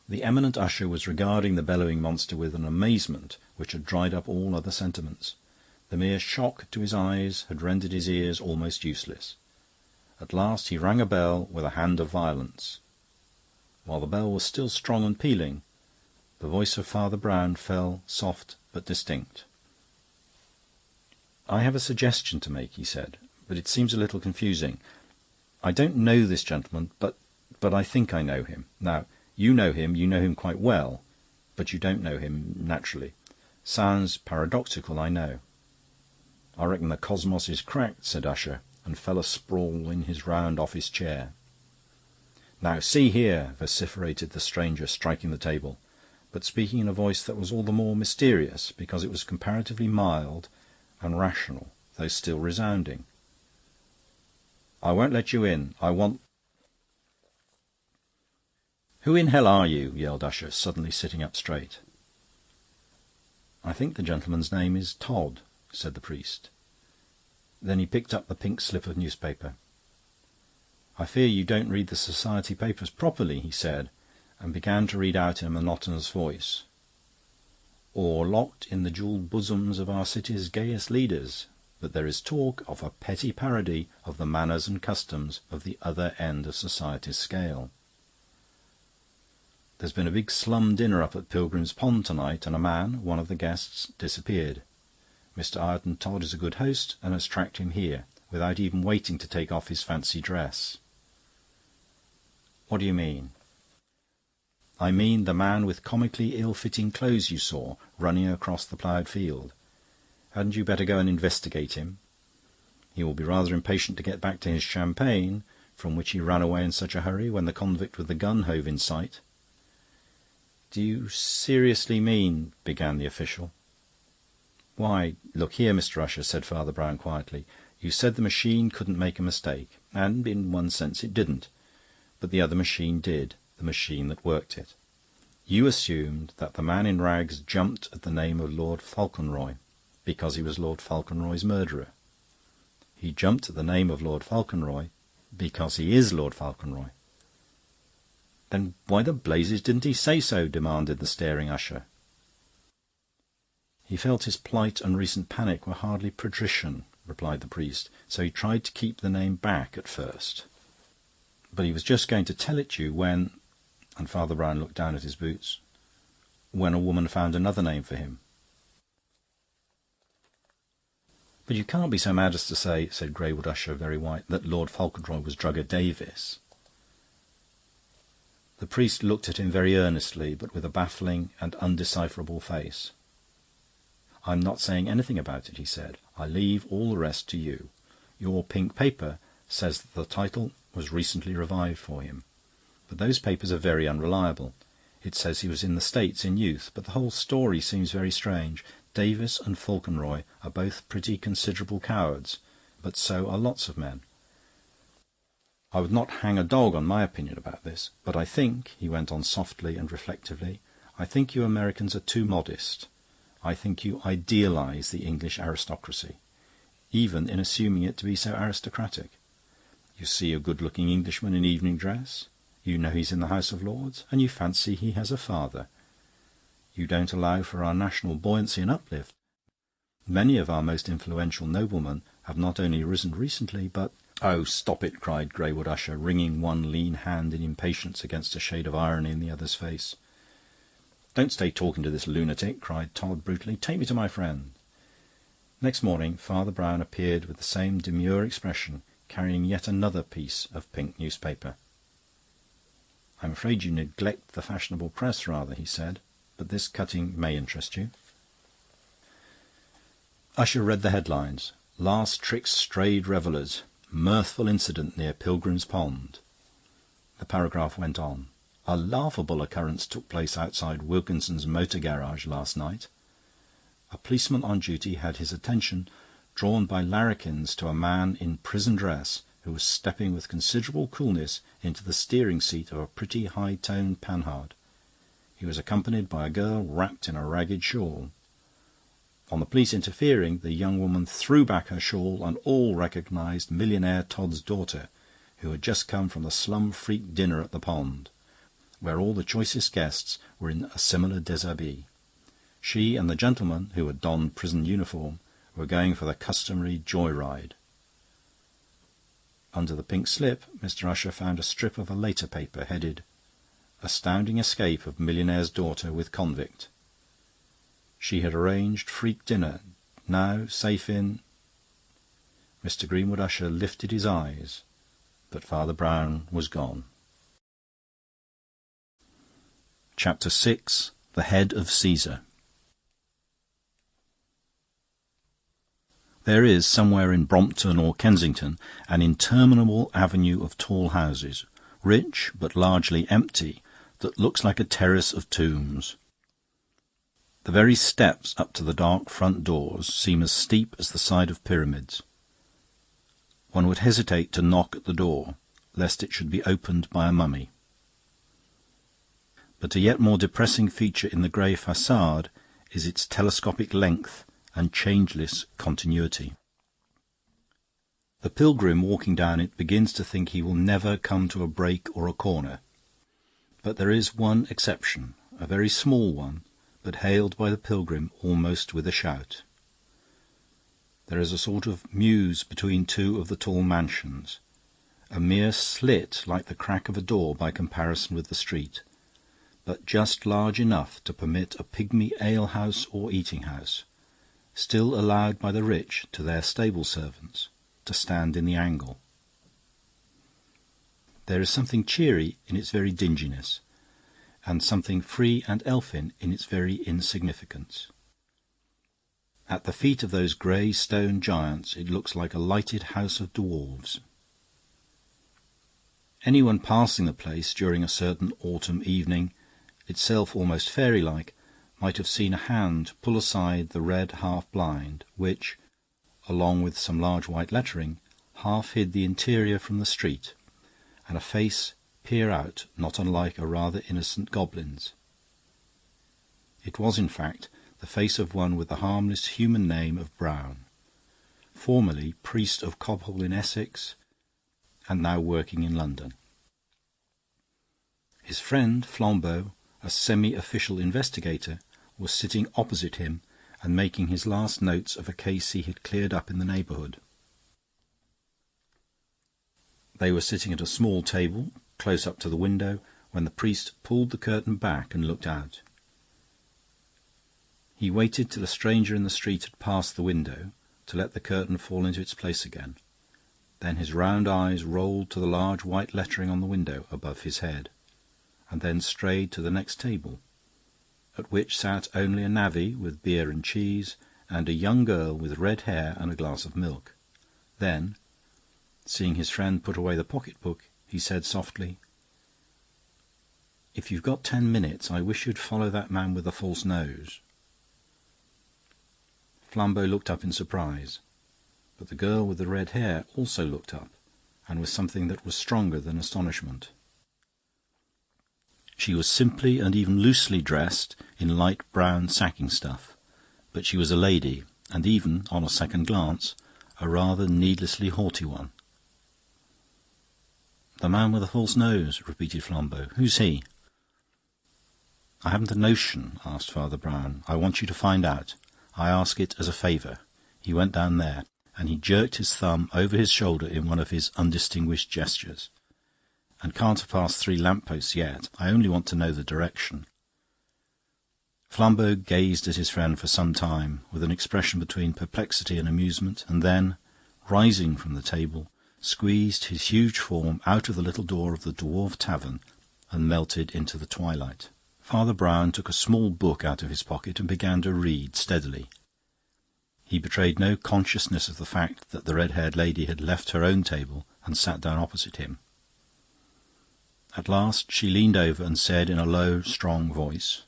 The eminent Usher was regarding the bellowing monster with an amazement which had dried up all other sentiments. The mere shock to his eyes had rendered his ears almost useless. At last he rang a bell with a hand of violence. While the bell was still strong and pealing, the voice of Father Brown fell soft but distinct. "I have a suggestion to make," he said, "but it seems a little confusing. I don't know this gentleman, but I think I know him. Now, you know him quite well, but you don't know him naturally. Sounds paradoxical, I know." "I reckon the cosmos is cracked," said Usher, and fell asprawl in his round office chair. "Now, see here," vociferated the stranger, striking the table, but speaking in a voice that was all the more mysterious because it was comparatively mild and rational, though still resounding. "I won't let you in. I want—" "Who in hell are you?" yelled Usher, suddenly sitting up straight. "I think the gentleman's name is Todd," said the priest. Then he picked up the pink slip of newspaper. "I fear you don't read the society papers properly," he said, and began to read out in a monotonous voice. "Or locked in the jewelled bosoms of our city's gayest leaders, but there is talk of a petty parody of the manners and customs of the other end of society's scale. There's been a big slum dinner up at Pilgrim's Pond tonight, and a man, one of the guests, disappeared. Mr. Ireton Todd is a good host and has tracked him here, without even waiting to take off his fancy dress." "What do you mean?" "I mean the man with comically ill-fitting clothes you saw running across the ploughed field. Hadn't you better go and investigate him? He will be rather impatient to get back to his champagne, from which he ran away in such a hurry when the convict with the gun hove in sight." "Do you seriously mean—" began the official. "Why, look here, Mr. Usher," said Father Brown quietly. "You said the machine couldn't make a mistake, and in one sense it didn't. But the other machine did, the machine that worked it. You assumed that the man in rags jumped at the name of Lord Falconroy because he was Lord Falconroy's murderer. He jumped at the name of Lord Falconroy because he is Lord Falconroy." "Then why the blazes didn't he say so?" demanded the staring Usher. "He felt his plight and recent panic were hardly patrician," replied the priest, "so he tried to keep the name back at first. But he was just going to tell it you when—" and Father Brown looked down at his boots, "when a woman found another name for him." "But you can't be so mad as to say," said Greywood Usher, very white, "that Lord Falconroy was Drugger Davis." The priest looked at him very earnestly, but with a baffling and undecipherable face. "I'm not saying anything about it," he said. "I leave all the rest to you. Your pink paper says that the title was recently revived for him. But those papers are very unreliable. It says he was in the States in youth, but the whole story seems very strange. Davis and Falconroy are both pretty considerable cowards, but so are lots of men. I would not hang a dog on my opinion about this, but I think," he went on softly and reflectively, "I think you Americans are too modest. I think you idealise the English aristocracy, even in assuming it to be so aristocratic. You see a good-looking Englishman in evening dress, You know he's in the House of Lords, and you fancy he has a father. You don't allow for our national buoyancy and uplift. Many of our most influential noblemen have not only risen recently, but—" "Oh, stop it!" cried Greywood Usher, wringing one lean hand in impatience against a shade of irony in the other's face. "Don't stay talking to this lunatic," cried Todd brutally. "Take me to my friend." Next morning Father Brown appeared with the same demure expression, carrying yet another piece of pink newspaper. "I'm afraid you neglect the fashionable press rather," he said, "but this cutting may interest you." Usher read the headlines. "Last tricks strayed revellers. Mirthful incident near Pilgrim's Pond." The paragraph went on. "A laughable occurrence took place outside Wilkinson's motor garage last night. A policeman on duty had his attention drawn by larrikins to a man in prison dress who was stepping with considerable coolness into the steering seat of a pretty high-toned Panhard. He was accompanied by a girl wrapped in a ragged shawl. On the police interfering, the young woman threw back her shawl, and all recognised millionaire Todd's daughter, who had just come from the slum freak dinner at the Pond, where all the choicest guests were in a similar déshabille. She and the gentleman, who had donned prison uniform, were going for the customary joy-ride." Under the pink slip, Mr. Usher found a strip of a later paper headed "Astounding Escape of Millionaire's Daughter with Convict. She had arranged freak dinner, now safe in—" Mr. Greenwood Usher lifted his eyes, but Father Brown was gone. Chapter 6. The Head of Caesar. There is somewhere in Brompton or Kensington an interminable avenue of tall houses, rich but largely empty, that looks like a terrace of tombs. The very steps up to the dark front doors seem as steep as the side of pyramids. One would hesitate to knock at the door, lest it should be opened by a mummy. But a yet more depressing feature in the grey façade is its telescopic length and changeless continuity. The pilgrim walking down it begins to think he will never come to a break or a corner. But there is one exception, a very small one, but hailed by the pilgrim almost with a shout. There is a sort of mews between two of the tall mansions, a mere slit like the crack of a door by comparison with the street, but just large enough to permit a pygmy ale-house or eating-house, still allowed by the rich to their stable servants, to stand in the angle. There is something cheery in its very dinginess, and something free and elfin in its very insignificance. At the feet of those grey stone giants it looks like a lighted house of dwarves. Anyone passing the place during a certain autumn evening, itself almost fairy-like, might have seen a hand pull aside the red half-blind, which, along with some large white lettering, half hid the interior from the street, and a face peer out not unlike a rather innocent goblin's. It was, in fact, the face of one with the harmless human name of Brown, formerly priest of Cobhall in Essex, and now working in London. His friend Flambeau, a semi-official investigator, was sitting opposite him and making his last notes of a case he had cleared up in the neighbourhood. They were sitting at a small table close up to the window when the priest pulled the curtain back and looked out. He waited till a stranger in the street had passed the window to let the curtain fall into its place again. Then his round eyes rolled to the large white lettering on the window above his head, and then strayed to the next table, at which sat only a navvy with beer and cheese, and a young girl with red hair and a glass of milk. Then, seeing his friend put away the pocket-book, he said softly, "If you've got 10 minutes, I wish you'd follow that man with the false nose." Flambeau looked up in surprise, but the girl with the red hair also looked up, and with something that was stronger than astonishment. She was simply and even loosely dressed in light brown sacking stuff, but she was a lady, and even, on a second glance, a rather needlessly haughty one. "The man with the false nose," repeated Flambeau. "Who's he?" "I haven't a notion," asked Father Brown. "I want you to find out. I ask it as a favour." He went down there, and he jerked his thumb over his shoulder in one of his undistinguished gestures. "And can't have passed 3 lamp-posts yet. I only want to know the direction." Flambeau gazed at his friend for some time, with an expression between perplexity and amusement, and then, rising from the table, squeezed his huge form out of the little door of the Dwarf Tavern and melted into the twilight. Father Brown took a small book out of his pocket and began to read steadily. He betrayed no consciousness of the fact that the red-haired lady had left her own table and sat down opposite him. At last she leaned over and said in a low, strong voice,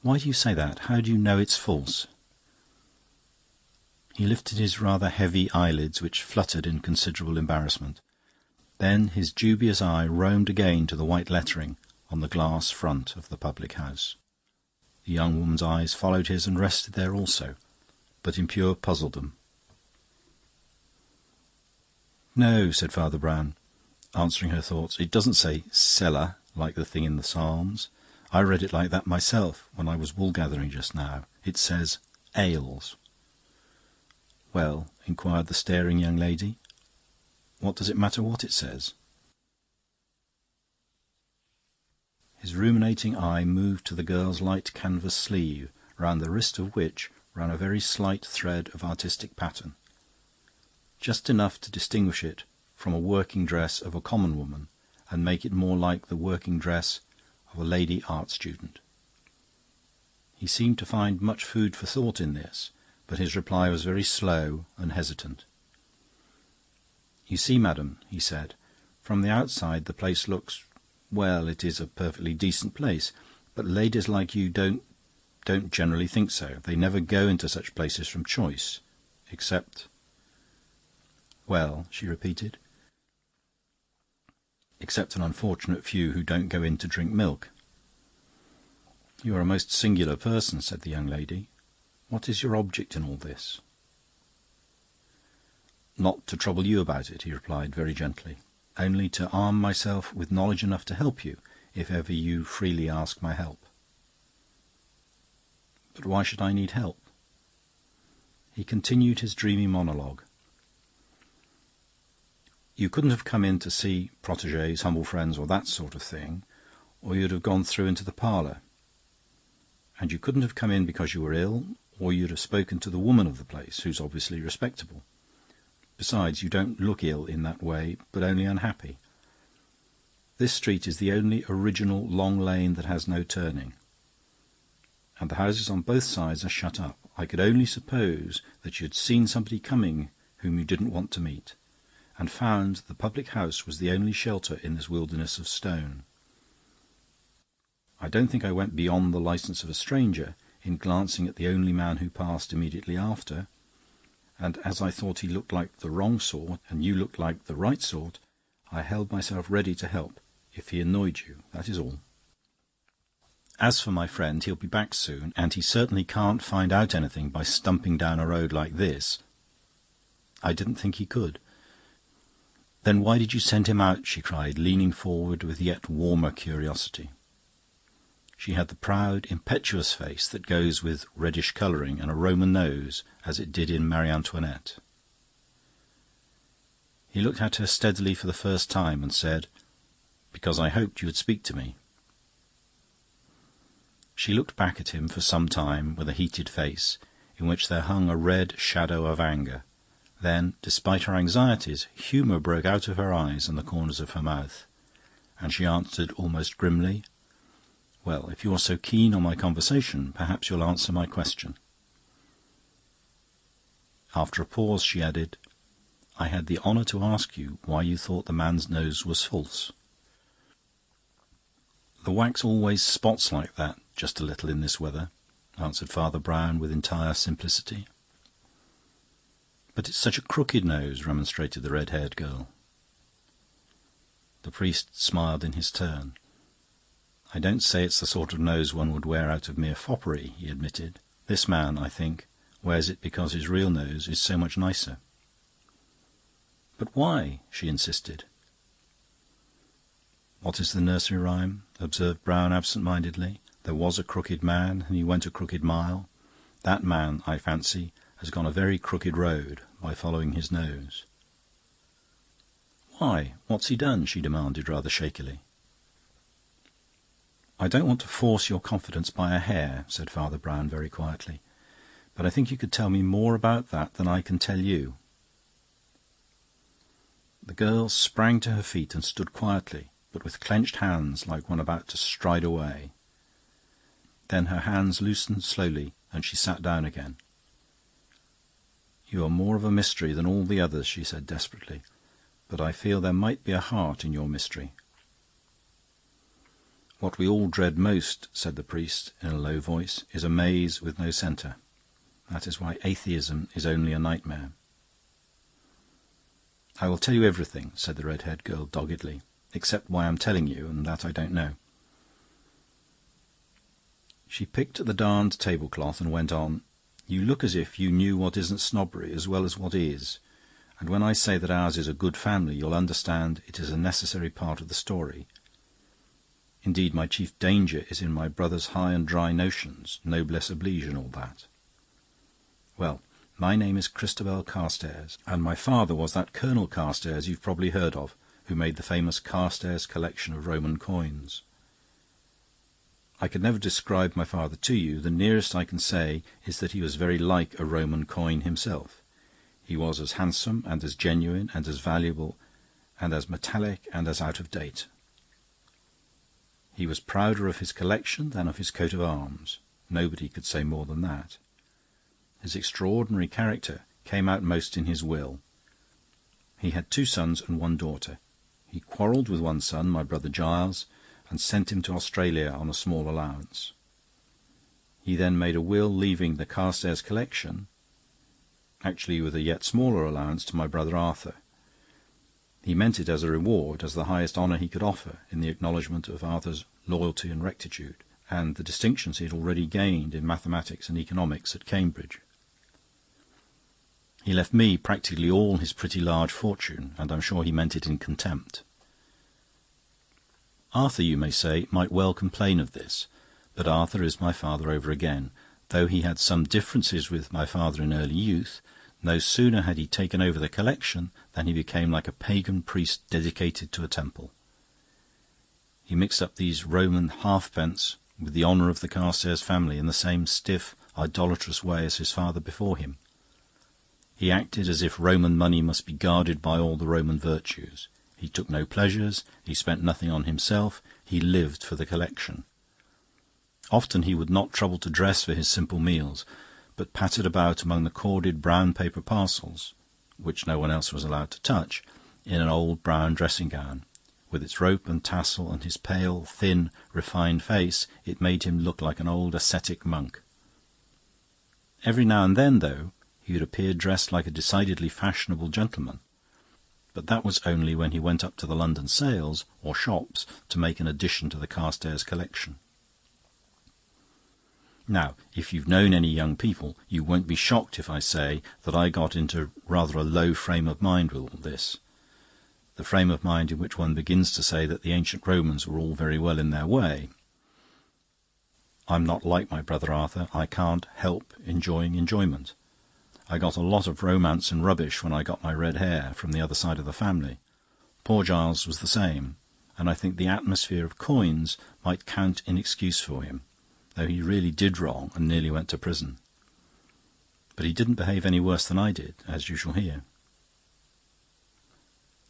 "Why do you say that? How do you know it's false?" He lifted his rather heavy eyelids, which fluttered in considerable embarrassment. Then his dubious eye roamed again to the white lettering on the glass front of the public house. The young woman's eyes followed his and rested there also, but in pure puzzledom. "No," said Father Brown, answering her thoughts. "It doesn't say cellar, like the thing in the Psalms. I read it like that myself when I was wool-gathering just now. It says ales." "Well," inquired the staring young lady, "what does it matter what it says?" His ruminating eye moved to the girl's light canvas sleeve, round the wrist of which ran a very slight thread of artistic pattern, just enough to distinguish it from a working dress of a common woman and make it more like the working dress of a lady art student. He seemed to find much food for thought in this, but his reply was very slow and hesitant. "You see, madam," he said, "from the outside the place looks... well, it is a perfectly decent place, but ladies like you don't generally think so. They never go into such places from choice, except..." "Well," she repeated. "Except an unfortunate few who don't go in to drink milk." "You are a most singular person," said the young lady. "What is your object in all this?" "Not to trouble you about it," he replied very gently. "Only to arm myself with knowledge enough to help you, if ever you freely ask my help." "But why should I need help?" He continued his dreamy monologue. "You couldn't have come in to see protégés, humble friends, or that sort of thing, or you'd have gone through into the parlour. And you couldn't have come in because you were ill, or you'd have spoken to the woman of the place, who's obviously respectable. Besides, you don't look ill in that way, but only unhappy. This street is the only original long lane that has no turning, and the houses on both sides are shut up. I could only suppose that you had seen somebody coming whom you didn't want to meet, and found the public house was the only shelter in this wilderness of stone. I don't think I went beyond the licence of a stranger in glancing at the only man who passed immediately after, and as I thought he looked like the wrong sort and you looked like the right sort, I held myself ready to help if he annoyed you, that is all. As for my friend, he'll be back soon, and he certainly can't find out anything by stumping down a road like this. I didn't think he could." "Then why did you send him out?" she cried, leaning forward with yet warmer curiosity. She had the proud, impetuous face that goes with reddish colouring and a Roman nose, as it did in Marie Antoinette. He looked at her steadily for the first time and said, "Because I hoped you would speak to me." She looked back at him for some time with a heated face, in which there hung a red shadow of anger. Then, despite her anxieties, humour broke out of her eyes and the corners of her mouth, and she answered almost grimly, "Well, if you're so keen on my conversation, perhaps you'll answer my question." After a pause, she added, "I had the honour to ask you why you thought the man's nose was false." "The wax always spots like that, just a little in this weather," answered Father Brown with entire simplicity. "But it's such a crooked nose," remonstrated the red-haired girl. The priest smiled in his turn. "I don't say it's the sort of nose one would wear out of mere foppery," he admitted. "This man, I think, wears it because his real nose is so much nicer." "But why?" she insisted. "What is the nursery rhyme?" observed Brown absent-mindedly. "There was a crooked man, and he went a crooked mile. That man, I fancy, has gone a very crooked road by following his nose." "Why, what's he done?" she demanded rather shakily. "I don't want to force your confidence by a hair," said Father Brown very quietly, "but I think you could tell me more about that than I can tell you." The girl sprang to her feet and stood quietly, but with clenched hands like one about to stride away. Then her hands loosened slowly and she sat down again. "You are more of a mystery than all the others," she said desperately, "but I feel there might be a heart in your mystery." "What we all dread most," said the priest in a low voice, "is a maze with no centre. That is why atheism is only a nightmare." "I will tell you everything," said the red-haired girl doggedly, "except why I'm telling you, and that I don't know." She picked at the darned tablecloth and went on. "You look as if you knew what isn't snobbery as well as what is, and when I say that ours is a good family, you'll understand it is a necessary part of the story. Indeed, my chief danger is in my brother's high and dry notions, noblesse oblige and all that. Well, my name is Christabel Carstairs, and my father was that Colonel Carstairs you've probably heard of, who made the famous Carstairs collection of Roman coins. I could never describe my father to you. The nearest I can say is that he was very like a Roman coin himself. He was as handsome and as genuine and as valuable and as metallic and as out of date. He was prouder of his collection than of his coat of arms. Nobody could say more than that. His extraordinary character came out most in his will. He had 2 sons and 1 daughter. He quarrelled with one son, my brother Giles, and sent him to Australia on a small allowance. He then made a will leaving the Carstairs collection, actually with a yet smaller allowance, to my brother Arthur. He meant it as a reward, as the highest honour he could offer, in the acknowledgment of Arthur's loyalty and rectitude, and the distinctions he had already gained in mathematics and economics at Cambridge. He left me practically all his pretty large fortune, and I'm sure he meant it in contempt. Arthur, you may say, might well complain of this, but Arthur is my father over again. Though he had some differences with my father in early youth, no sooner had he taken over the collection than he became like a pagan priest dedicated to a temple. He mixed up these Roman halfpence with the honour of the Carstairs family in the same stiff, idolatrous way as his father before him. He acted as if Roman money must be guarded by all the Roman virtues. He took no pleasures, he spent nothing on himself, he lived for the collection. Often he would not trouble to dress for his simple meals, but pattered about among the corded brown paper parcels, which no one else was allowed to touch, in an old brown dressing-gown. With its rope and tassel and his pale, thin, refined face, it made him look like an old ascetic monk. Every now and then, though, he would appear dressed like a decidedly fashionable gentleman, but that was only when he went up to the London sales or shops to make an addition to the Carstairs collection. Now, if you've known any young people, you won't be shocked if I say that I got into rather a low frame of mind with all this. The frame of mind in which one begins to say that the ancient Romans were all very well in their way. I'm not like my brother Arthur. I can't help enjoying enjoyment. I got a lot of romance and rubbish when I got my red hair from the other side of the family. Poor Giles was the same, and I think the atmosphere of coins might count in excuse for him, though he really did wrong and nearly went to prison. But he didn't behave any worse than I did, as you shall hear.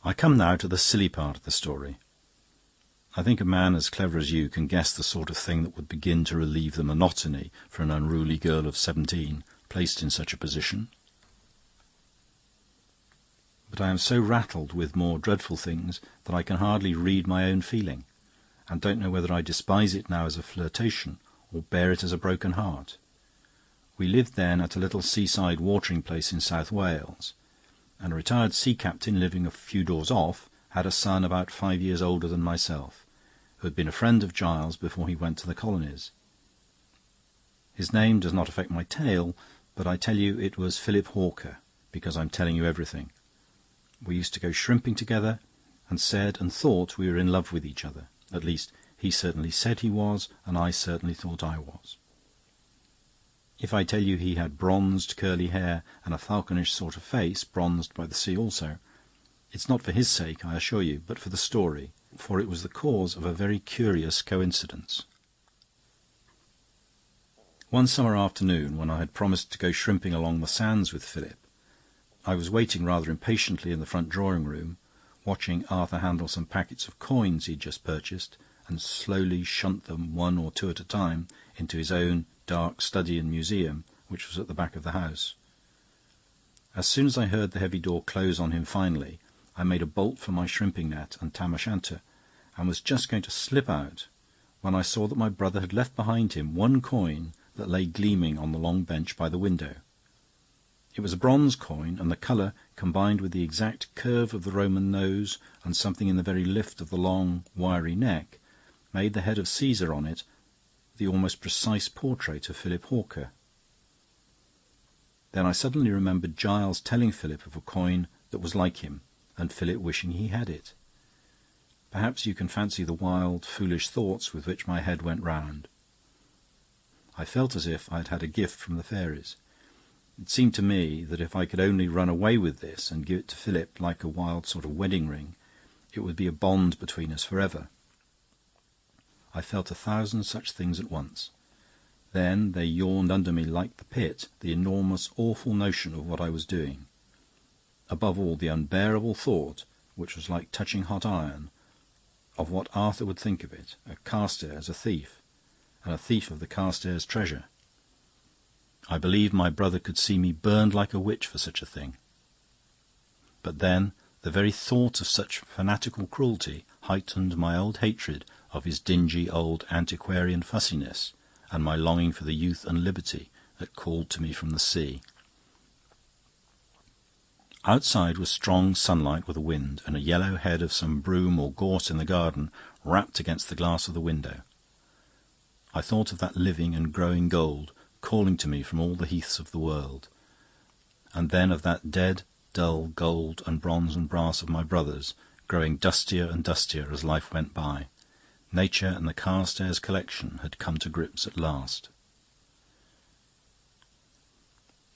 I come now to the silly part of the story. I think a man as clever as you can guess the sort of thing that would begin to relieve the monotony for an unruly girl of 17 placed in such a position. But I am so rattled with more dreadful things that I can hardly read my own feeling, and don't know whether I despise it now as a flirtation or bear it as a broken heart. We lived then at a little seaside watering place in South Wales, and a retired sea captain living a few doors off had a son about 5 years older than myself, who had been a friend of Giles before he went to the colonies. His name does not affect my tale, but I tell you it was Philip Hawker, because I'm telling you everything. We used to go shrimping together, and said and thought we were in love with each other. At least, he certainly said he was, and I certainly thought I was. If I tell you he had bronzed curly hair and a falconish sort of face, bronzed by the sea also, it's not for his sake, I assure you, but for the story, for it was the cause of a very curious coincidence. One summer afternoon, when I had promised to go shrimping along the sands with Philip, I was waiting rather impatiently in the front drawing-room, watching Arthur handle some packets of coins he had just purchased and slowly shunt them, one or two at a time, into his own dark study and museum, which was at the back of the house. As soon as I heard the heavy door close on him finally, I made a bolt for my shrimping net and tam o' shanter, and was just going to slip out when I saw that my brother had left behind him one coin that lay gleaming on the long bench by the window. It was a bronze coin, and the colour, combined with the exact curve of the Roman nose and something in the very lift of the long, wiry neck, made the head of Caesar on it the almost precise portrait of Philip Hawker. Then I suddenly remembered Giles telling Philip of a coin that was like him, and Philip wishing he had it. Perhaps you can fancy the wild, foolish thoughts with which my head went round. I felt as if I had had a gift from the fairies. It seemed to me that if I could only run away with this and give it to Philip like a wild sort of wedding ring, it would be a bond between us forever. I felt 1,000 such things at once. Then there yawned under me like the pit the enormous, awful notion of what I was doing. Above all, the unbearable thought, which was like touching hot iron, of what Arthur would think of it, a Carstairs, a thief, and a thief of the Carstairs treasure. I believed my brother could see me burned like a witch for such a thing. But then the very thought of such fanatical cruelty heightened my old hatred of his dingy old antiquarian fussiness and my longing for the youth and liberty that called to me from the sea. Outside was strong sunlight with a wind, and a yellow head of some broom or gorse in the garden rapped against the glass of the window. I thought of that living and growing gold calling to me from all the heaths of the world, and then of that dead, dull gold and bronze and brass of my brothers, growing dustier and dustier as life went by. Nature and the Carstairs collection had come to grips at last.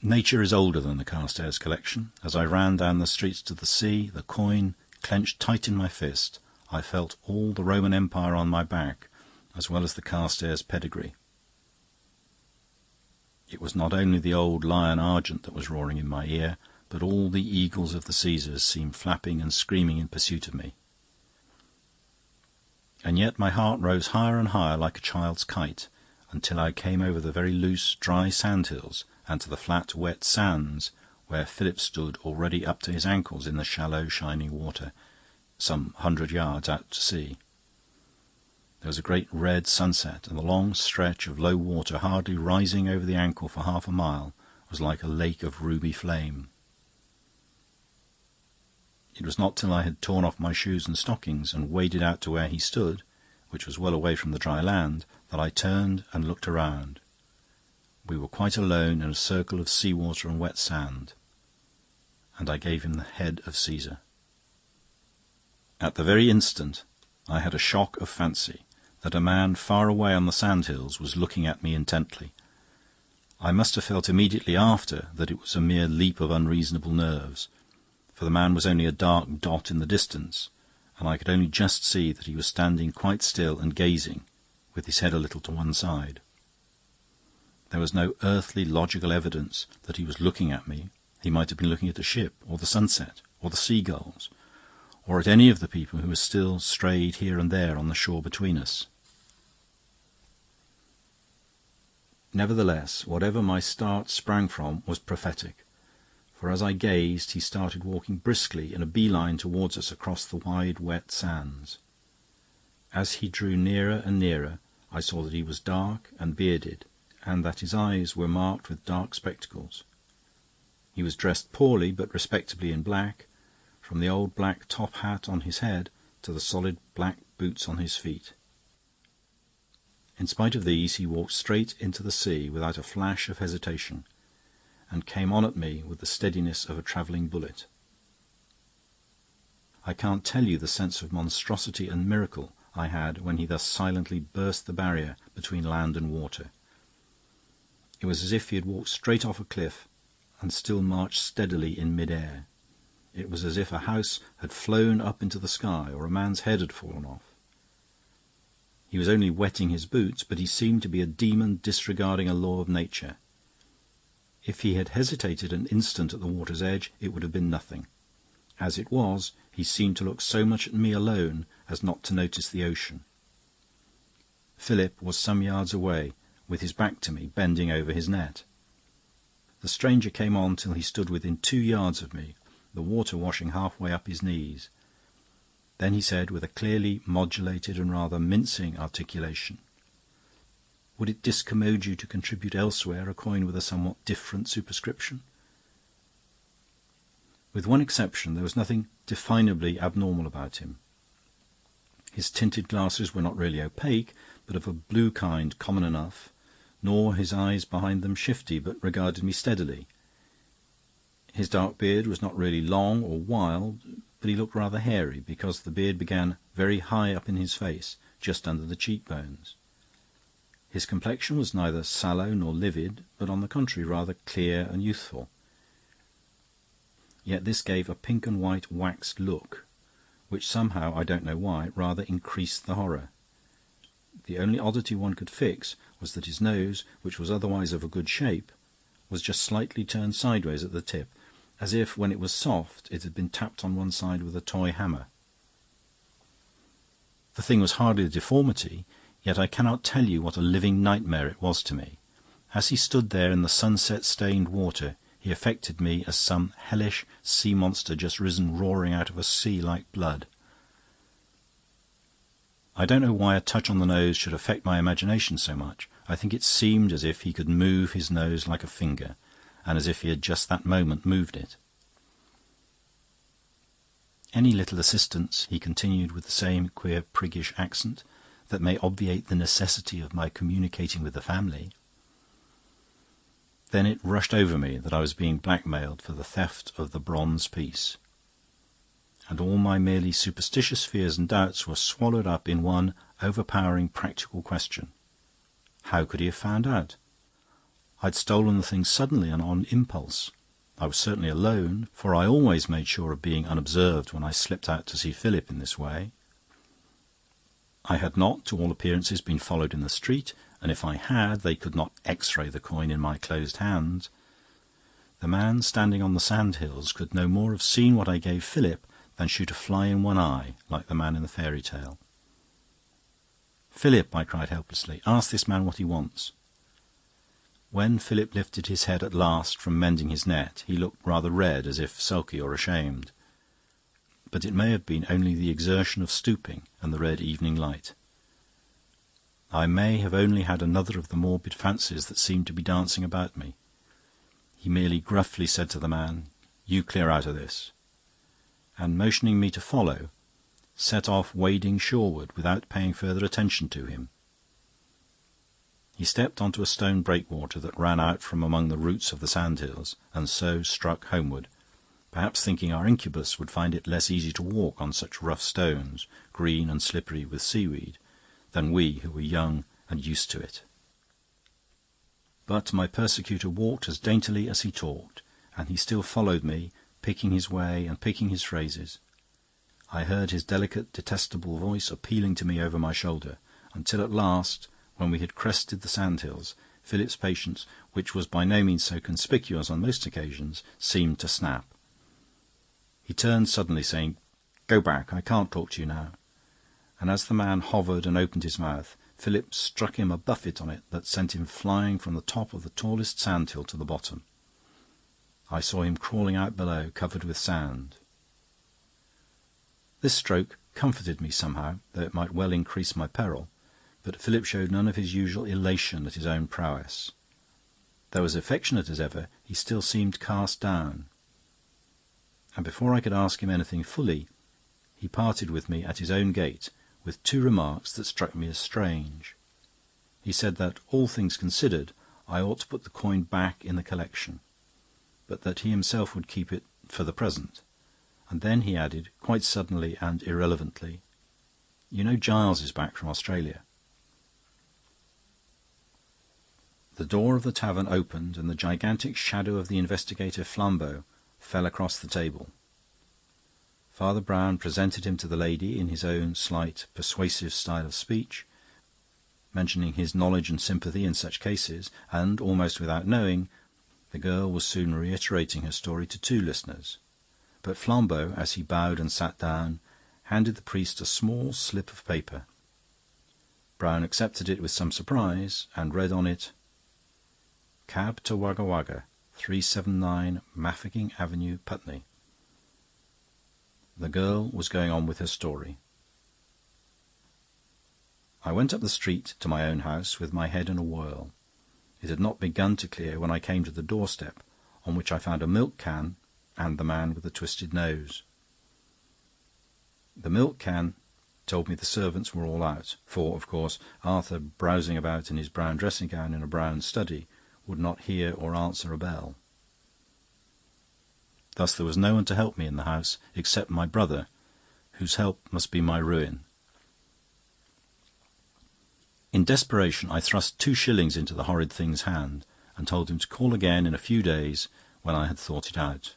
Nature is older than the Carstairs collection. As I ran down the streets to the sea, the coin clenched tight in my fist, I felt all the Roman Empire on my back, as well as the Carstairs pedigree. It was not only the old lion argent that was roaring in my ear, but all the eagles of the Caesars seemed flapping and screaming in pursuit of me. And yet my heart rose higher and higher like a child's kite, until I came over the very loose, dry sandhills and to the flat, wet sands, where Philip stood already up to his ankles in the shallow, shining water, some 100 yards out to sea. There was a great red sunset, and the long stretch of low water, hardly rising over the ankle for half a mile, was like a lake of ruby flame. It was not till I had torn off my shoes and stockings and waded out to where he stood, which was well away from the dry land, that I turned and looked around. We were quite alone in a circle of sea-water and wet sand, and I gave him the head of Caesar. At the very instant I had a shock of fancy that a man far away on the sandhills was looking at me intently. I must have felt immediately after that it was a mere leap of unreasonable nerves, for the man was only a dark dot in the distance, and I could only just see that he was standing quite still and gazing, with his head a little to one side. There was no earthly logical evidence that he was looking at me. He might have been looking at the ship, or the sunset, or the seagulls, or at any of the people who were still strayed here and there on the shore between us. Nevertheless, whatever my start sprang from was prophetic, for as I gazed he started walking briskly in a bee-line towards us across the wide, wet sands. As he drew nearer and nearer, I saw that he was dark and bearded, and that his eyes were marked with dark spectacles. He was dressed poorly but respectably in black, from the old black top hat on his head to the solid black boots on his feet. In spite of these, he walked straight into the sea without a flash of hesitation, and came on at me with the steadiness of a travelling bullet. I can't tell you the sense of monstrosity and miracle I had when he thus silently burst the barrier between land and water. It was as if he had walked straight off a cliff and still marched steadily in mid-air. It was as if a house had flown up into the sky or a man's head had fallen off. He was only wetting his boots, but he seemed to be a demon disregarding a law of nature. If he had hesitated an instant at the water's edge, it would have been nothing. As it was, he seemed to look so much at me alone as not to notice the ocean. Philip was some yards away, with his back to me, bending over his net. The stranger came on till he stood within 2 yards of me, the water washing halfway up his knees. Then he said, with a clearly modulated and rather mincing articulation, "Would it discommode you to contribute elsewhere a coin with a somewhat different superscription?" With one exception, there was nothing definably abnormal about him. His tinted glasses were not really opaque, but of a blue kind common enough, nor his eyes behind them shifty, but regarded me steadily. His dark beard was not really long or wild, but he looked rather hairy, because the beard began very high up in his face, just under the cheekbones. His complexion was neither sallow nor livid, but on the contrary rather clear and youthful. Yet this gave a pink and white waxed look, which somehow, I don't know why, rather increased the horror. The only oddity one could fix was that his nose, which was otherwise of a good shape, was just slightly turned sideways at the tip, as if, when it was soft, it had been tapped on one side with a toy hammer. The thing was hardly a deformity, yet I cannot tell you what a living nightmare it was to me. As he stood there in the sunset-stained water, he affected me as some hellish sea-monster just risen roaring out of a sea like blood. I don't know why a touch on the nose should affect my imagination so much. I think it seemed as if he could move his nose like a finger, and as if he had just that moment moved it. "Any little assistance," he continued with the same queer priggish accent, "that may obviate the necessity of my communicating with the family." Then it rushed over me that I was being blackmailed for the theft of the bronze piece, and all my merely superstitious fears and doubts were swallowed up in one overpowering practical question. How could he have found out? I'd stolen the thing suddenly and on impulse. I was certainly alone, for I always made sure of being unobserved when I slipped out to see Philip in this way. I had not, to all appearances, been followed in the street, and if I had, they could not X-ray the coin in my closed hand. The man standing on the sandhills could no more have seen what I gave Philip than shoot a fly in one eye, like the man in the fairy tale. "Philip," I cried helplessly, "ask this man what he wants." When Philip lifted his head at last from mending his net, he looked rather red, as if sulky or ashamed. But it may have been only the exertion of stooping and the red evening light. I may have only had another of the morbid fancies that seemed to be dancing about me. He merely gruffly said to the man, "You clear out of this," and motioning me to follow, set off wading shoreward without paying further attention to him. He stepped onto a stone breakwater that ran out from among the roots of the sandhills, and so struck homeward, perhaps thinking our incubus would find it less easy to walk on such rough stones, green and slippery with seaweed, than we who were young and used to it. But my persecutor walked as daintily as he talked, and he still followed me, picking his way and picking his phrases. I heard his delicate, detestable voice appealing to me over my shoulder, until at last, when we had crested the sandhills, Philip's patience, which was by no means so conspicuous on most occasions, seemed to snap. He turned suddenly, saying, "Go back, I can't talk to you now." And as the man hovered and opened his mouth, Philip struck him a buffet on it that sent him flying from the top of the tallest sandhill to the bottom. I saw him crawling out below, covered with sand. This stroke comforted me somehow, though it might well increase my peril, but Philip showed none of his usual elation at his own prowess. Though as affectionate as ever, he still seemed cast down. And before I could ask him anything fully, he parted with me at his own gate, with 2 remarks that struck me as strange. He said that, all things considered, I ought to put the coin back in the collection, but that he himself would keep it for the present, And then he added, quite suddenly and irrelevantly, "You know Giles is back from Australia." The door of the tavern opened, and the gigantic shadow of the investigator Flambeau fell across the table. Father Brown presented him to the lady in his own slight, persuasive style of speech, mentioning his knowledge and sympathy in such cases, and, almost without knowing, the girl was soon reiterating her story to two listeners. But Flambeau, as he bowed and sat down, handed the priest a small slip of paper. Brown accepted it with some surprise, and read on it, "Cab to Wagga Wagga, 379 Mafeking Avenue, Putney." The girl was going on with her story. I went up the street to my own house with my head in a whirl. It had not begun to clear when I came to the doorstep, on which I found a milk can and the man with the twisted nose. The milk can told me the servants were all out, for, of course, Arthur, browsing about in his brown dressing-gown in a brown study, would not hear or answer a bell. Thus there was no one to help me in the house except my brother, whose help must be my ruin. In desperation I thrust 2 shillings into the horrid thing's hand, and told him to call again in a few days when I had thought it out.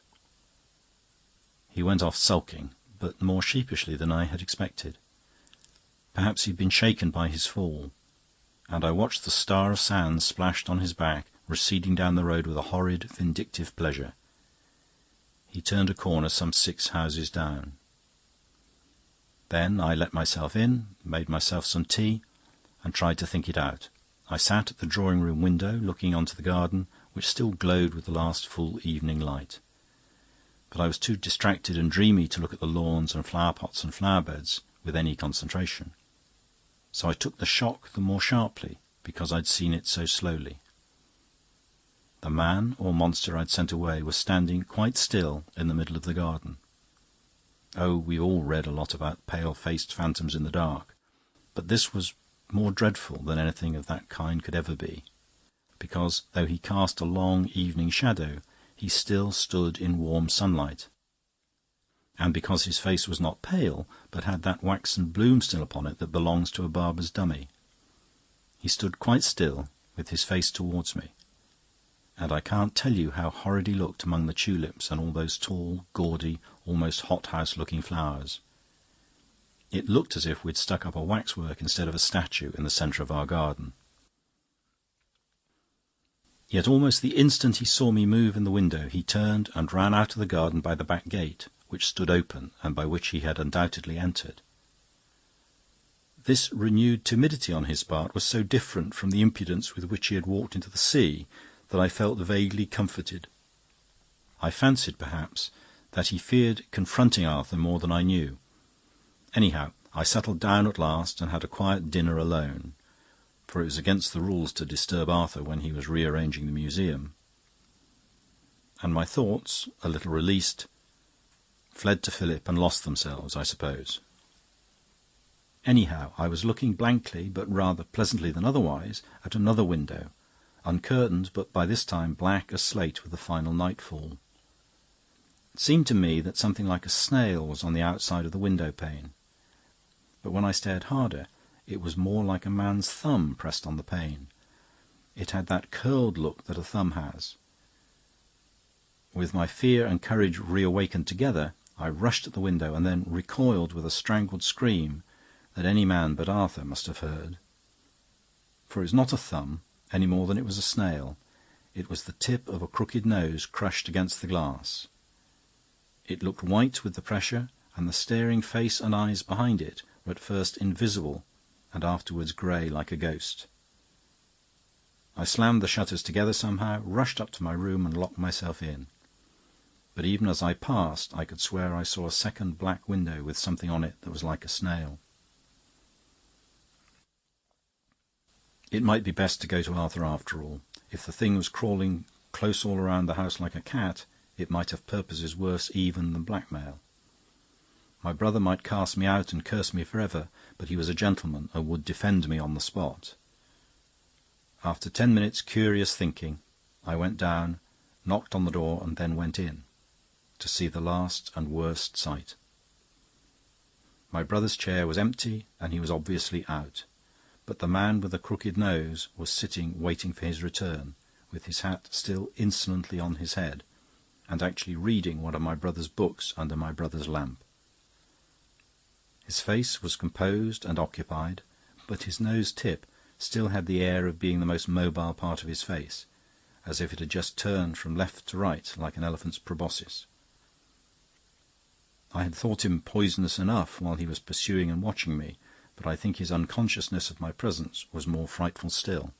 He went off sulking, but more sheepishly than I had expected. Perhaps he had been shaken by his fall, and I watched the star of sand splashed on his back receding down the road with a horrid, vindictive pleasure. He turned a corner some 6 houses down. Then I let myself in, made myself some tea, and tried to think it out. I sat at the drawing-room window, looking onto the garden, which still glowed with the last full evening light. But I was too distracted and dreamy to look at the lawns and flower-pots and flower-beds with any concentration. So I took the shock the more sharply, because I'd seen it so slowly. The man or monster I'd sent away was standing quite still in the middle of the garden. Oh, we've all read a lot about pale-faced phantoms in the dark, but this was more dreadful than anything of that kind could ever be, because, though he cast a long evening shadow, he still stood in warm sunlight, and because his face was not pale, but had that waxen bloom still upon it that belongs to a barber's dummy. He stood quite still, with his face towards me, and I can't tell you how horrid he looked among the tulips and all those tall, gaudy, almost hothouse-looking flowers. It looked as if we'd stuck up a waxwork instead of a statue in the centre of our garden. Yet almost the instant he saw me move in the window, he turned and ran out of the garden by the back gate, which stood open and by which he had undoubtedly entered. This renewed timidity on his part was so different from the impudence with which he had walked into the sea that I felt vaguely comforted. I fancied, perhaps, that he feared confronting Arthur more than I knew. Anyhow, I settled down at last and had a quiet dinner alone, for it was against the rules to disturb Arthur when he was rearranging the museum. And my thoughts, a little released, fled to Philip and lost themselves, I suppose. Anyhow, I was looking blankly, but rather pleasantly than otherwise, at another window, uncurtained, but by this time black as slate with the final nightfall. It seemed to me that something like a snail was on the outside of the window-pane, but when I stared harder, it was more like a man's thumb pressed on the pane. It had that curled look that a thumb has. With my fear and courage reawakened together, I rushed at the window and then recoiled with a strangled scream that any man but Arthur must have heard. For it was not a thumb, any more than it was a snail. It was the tip of a crooked nose crushed against the glass. It looked white with the pressure, and the staring face and eyes behind it were at first invisible and afterwards grey like a ghost. I slammed the shutters together somehow, rushed up to my room and locked myself in. But even as I passed, I could swear I saw a second black window with something on it that was like a snail. It might be best to go to Arthur after all. If the thing was crawling close all around the house like a cat, it might have purposes worse even than blackmail. My brother might cast me out and curse me forever, but he was a gentleman and would defend me on the spot. After 10 minutes' curious thinking, I went down, knocked on the door, and then went in. to see the last and worst sight. My brother's chair was empty, and he was obviously out. But the man with the crooked nose was sitting waiting for his return, with his hat still insolently on his head, and actually reading one of my brother's books under my brother's lamp. His face was composed and occupied, but his nose tip still had the air of being the most mobile part of his face, as if it had just turned from left to right like an elephant's proboscis. I had thought him poisonous enough while he was pursuing and watching me, but I think his unconsciousness of my presence was more frightful still.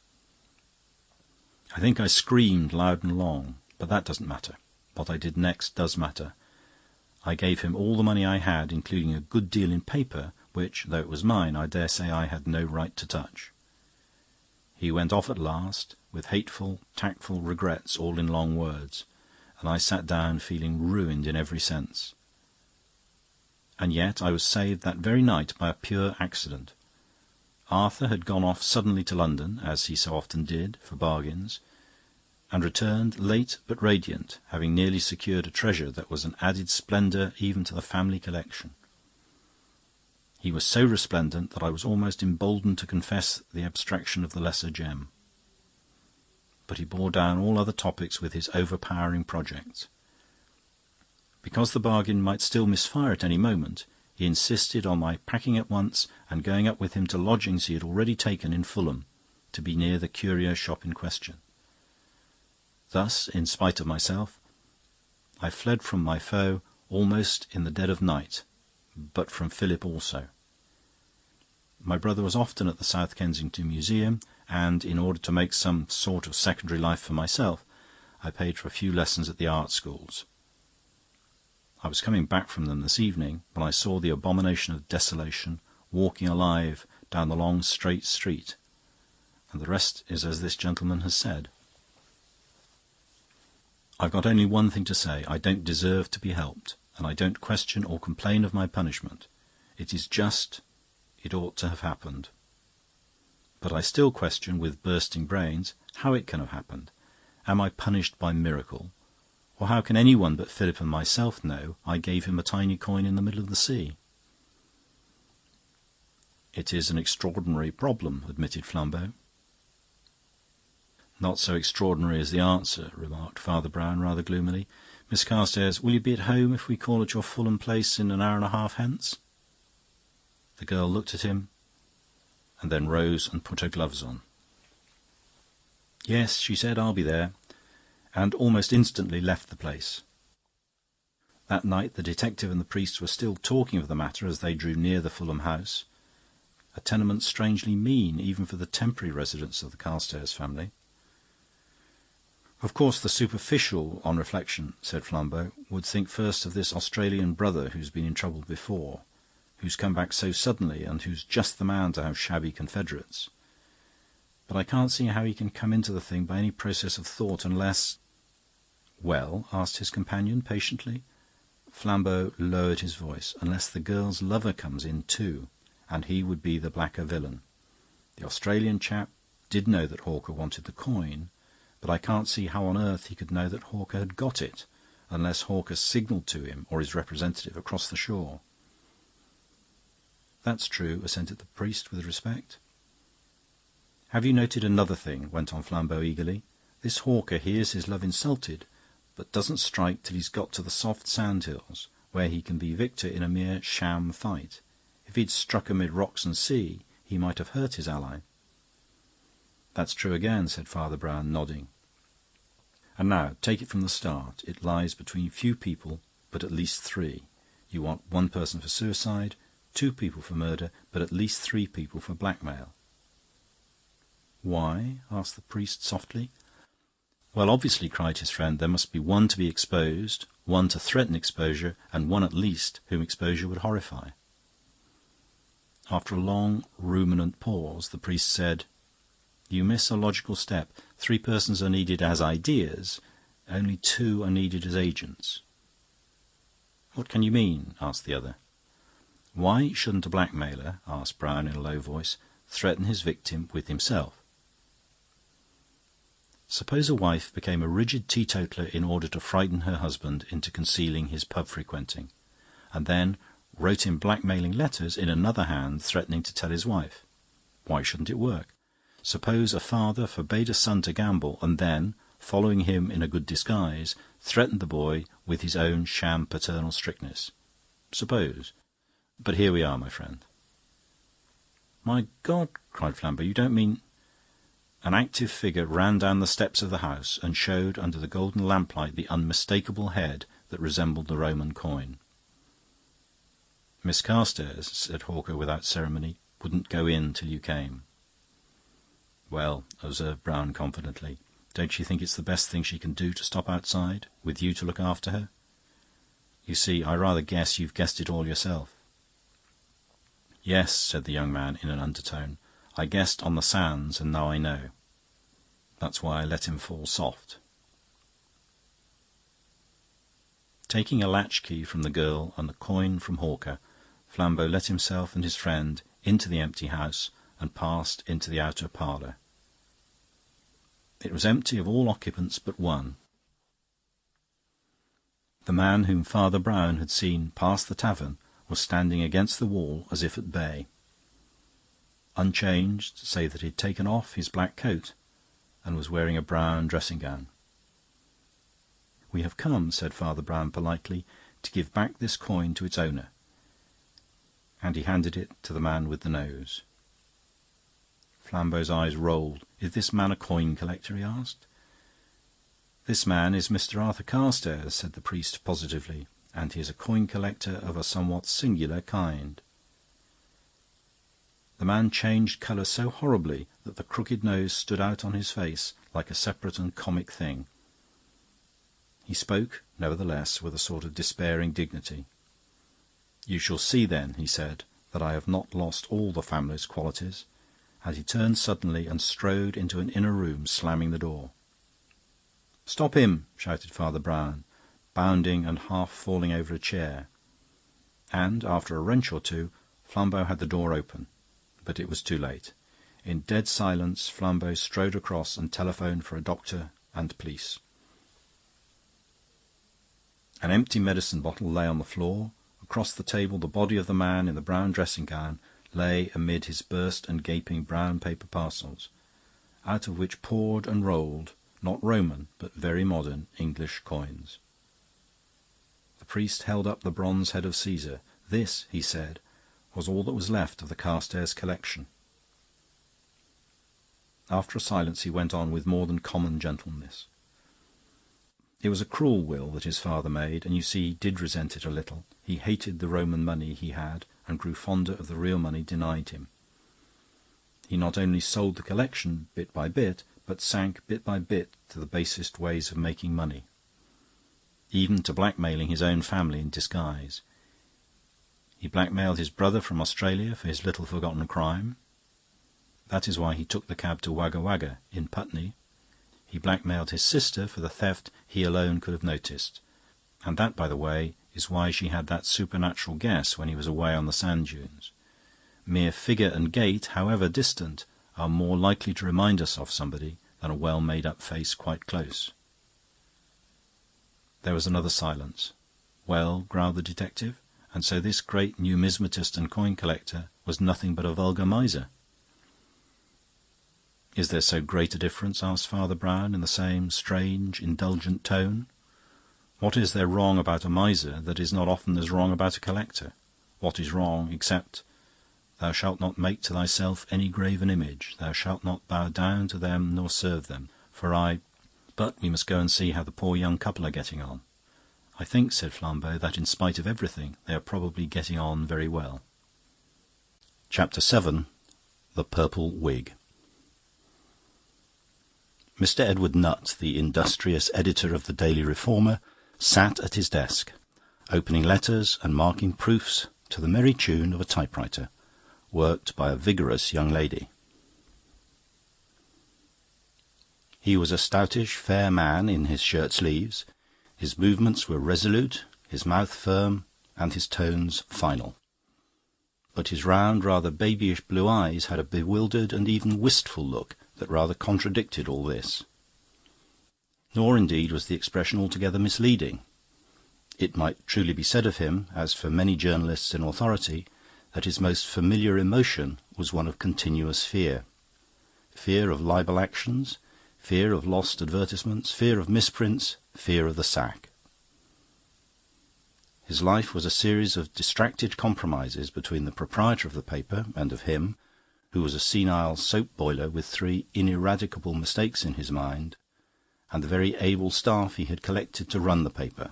I think I screamed loud and long, but that doesn't matter. What I did next does matter. I gave him all the money I had, including a good deal in paper, which, though it was mine, I dare say I had no right to touch. He went off at last, with hateful, tactful regrets all in long words, and I sat down feeling ruined in every sense. And yet I was saved that very night by a pure accident. Arthur had gone off suddenly to London, as he so often did, for bargains, and returned late but radiant, having nearly secured a treasure that was an added splendour even to the family collection. He was so resplendent that I was almost emboldened to confess the abstraction of the lesser gem. But he bore down all other topics with his overpowering projects. Because the bargain might still misfire at any moment, he insisted on my packing at once and going up with him to lodgings he had already taken in Fulham, to be near the curio shop in question. Thus, in spite of myself, I fled from my foe almost in the dead of night, but from Philip also. My brother was often at the South Kensington Museum, and in order to make some sort of secondary life for myself, I paid for a few lessons at the art schools. I was coming back from them this evening when I saw the abomination of desolation walking alive down the long straight street, and the rest is as this gentleman has said. I've got only one thing to say. I don't deserve to be helped, and I don't question or complain of my punishment. It is just. It ought to have happened. But I still question, with bursting brains, how it can have happened. Am I punished by miracle? Or how can anyone but Philip and myself know I gave him a tiny coin in the middle of the sea? It is an extraordinary problem, admitted Flambeau. Not so extraordinary as the answer, remarked Father Brown rather gloomily. Miss Carstairs, will you be at home if we call at your Fulham place in an hour and a half hence? The girl looked at him, and then rose and put her gloves on. Yes, she said, I'll be there, and almost instantly left the place. That night the detective and the priest were still talking of the matter as they drew near the Fulham house, a tenement strangely mean even for the temporary residence of the Carstairs family. Of course, the superficial, on reflection, said Flambeau, would think first of this Australian brother who's been in trouble before, who's come back so suddenly, and who's just the man to have shabby confederates. But I can't see how he can come into the thing by any process of thought unless... Well, asked his companion patiently. Flambeau lowered his voice. Unless the girl's lover comes in too, and he would be the blacker villain. The Australian chap did know that Hawker wanted the coin, but I can't see how on earth he could know that Hawker had got it, unless Hawker signalled to him or his representative across the shore. That's true, assented the priest with respect. Have you noted another thing? Went on Flambeau eagerly. This Hawker hears his love insulted, but doesn't strike till he's got to the soft sandhills, where he can be victor in a mere sham fight. If he'd struck amid rocks and sea, he might have hurt his ally. That's true again, said Father Brown, nodding. And now, take it from the start. It lies between few people, but at least three. You want one person for suicide, 2 people for murder, but at least 3 people for blackmail. Why? Asked the priest softly. Well, obviously, cried his friend, there must be one to be exposed, one to threaten exposure, and one at least whom exposure would horrify. After a long, ruminant pause, the priest said, You miss a logical step. 3 persons are needed as ideas, only 2 are needed as agents. What can you mean? Asked the other. Why shouldn't a blackmailer, asked Brown in a low voice, threaten his victim with himself? Suppose a wife became a rigid teetotaler in order to frighten her husband into concealing his pub frequenting, and then wrote him blackmailing letters in another hand threatening to tell his wife. Why shouldn't it work? Suppose a father forbade a son to gamble and then, following him in a good disguise, threatened the boy with his own sham paternal strictness. Suppose. But here we are, my friend. "My God," cried Flambeau, "you don't mean—" An active figure ran down the steps of the house and showed under the golden lamplight the unmistakable head that resembled the Roman coin. "Miss Carstairs," said Hawker without ceremony, "wouldn't go in till you came." "Well," observed Brown confidently, "don't you think it's the best thing she can do to stop outside, with you to look after her? You see, I rather guess you've guessed it all yourself." "Yes," said the young man in an undertone. "I guessed on the sands, and now I know. That's why I let him fall soft." Taking a latchkey from the girl and a coin from Hawker, Flambeau let himself and his friend into the empty house and passed into the outer parlour. It was empty of all occupants but one. The man whom Father Brown had seen pass the tavern was standing against the wall as if at bay, unchanged, save that he had taken off his black coat and was wearing a brown dressing-gown. "We have come," said Father Brown politely, "to give back this coin to its owner." And he handed it to the man with the nose. Flambeau's eyes rolled. "Is this man a coin collector?" he asked. "This man is Mr. Arthur Carstairs," said the priest positively, "and he is a coin collector of a somewhat singular kind." The man changed colour so horribly that the crooked nose stood out on his face like a separate and comic thing. He spoke, nevertheless, with a sort of despairing dignity. "You shall see, then," he said, "that I have not lost all the family's qualities." And he turned suddenly and strode into an inner room, slamming the door. "Stop him!" shouted Father Brown, bounding and half falling over a chair. And, after a wrench or two, Flambeau had the door open. But it was too late. In dead silence, Flambeau strode across and telephoned for a doctor and police. An empty medicine bottle lay on the floor. Across the table, the body of the man in the brown dressing-gown lay amid his burst and gaping brown paper parcels, out of which poured and rolled, not Roman, but very modern, English coins. The priest held up the bronze head of Caesar. This, he said, was all that was left of the Carstairs collection. After a silence he went on with more than common gentleness. It was a cruel will that his father made, and you see he did resent it a little. He hated the Roman money he had, and grew fonder of the real money denied him. He not only sold the collection bit by bit, but sank bit by bit to the basest ways of making money, even to blackmailing his own family in disguise. He blackmailed his brother from Australia for his little forgotten crime. That is why he took the cab to Wagga Wagga in Putney. He blackmailed his sister for the theft he alone could have noticed. And that, by the way, is why she had that supernatural guess when he was away on the sand dunes. Mere figure and gait, however distant, are more likely to remind us of somebody than a well-made-up face quite close. There was another silence. "Well," growled the detective, "and so this great numismatist and coin collector was nothing but a vulgar miser." "Is there so great a difference?" asked Father Brown in the same strange, indulgent tone. "What is there wrong about a miser that is not often as wrong about a collector? What is wrong, except, 'Thou shalt not make to thyself any graven image, thou shalt not bow down to them nor serve them, for I—' But we must go and see how the poor young couple are getting on." "I think," said Flambeau, "that in spite of everything they are probably getting on very well." Chapter 7. The Purple Wig. Mr. Edward Nutt, the industrious editor of the Daily Reformer, sat at his desk, opening letters and marking proofs to the merry tune of a typewriter, worked by a vigorous young lady. He was a stoutish, fair man in his shirt-sleeves. His movements were resolute, his mouth firm, and his tones final. But his round, rather babyish blue eyes had a bewildered and even wistful look that rather contradicted all this. Nor, indeed, was the expression altogether misleading. It might truly be said of him, as for many journalists in authority, that his most familiar emotion was one of continuous fear. Fear of libel actions, fear of lost advertisements, fear of misprints, fear of the sack. His life was a series of distracted compromises between the proprietor of the paper and of him, who was a senile soap boiler with 3 ineradicable mistakes in his mind, and the very able staff he had collected to run the paper,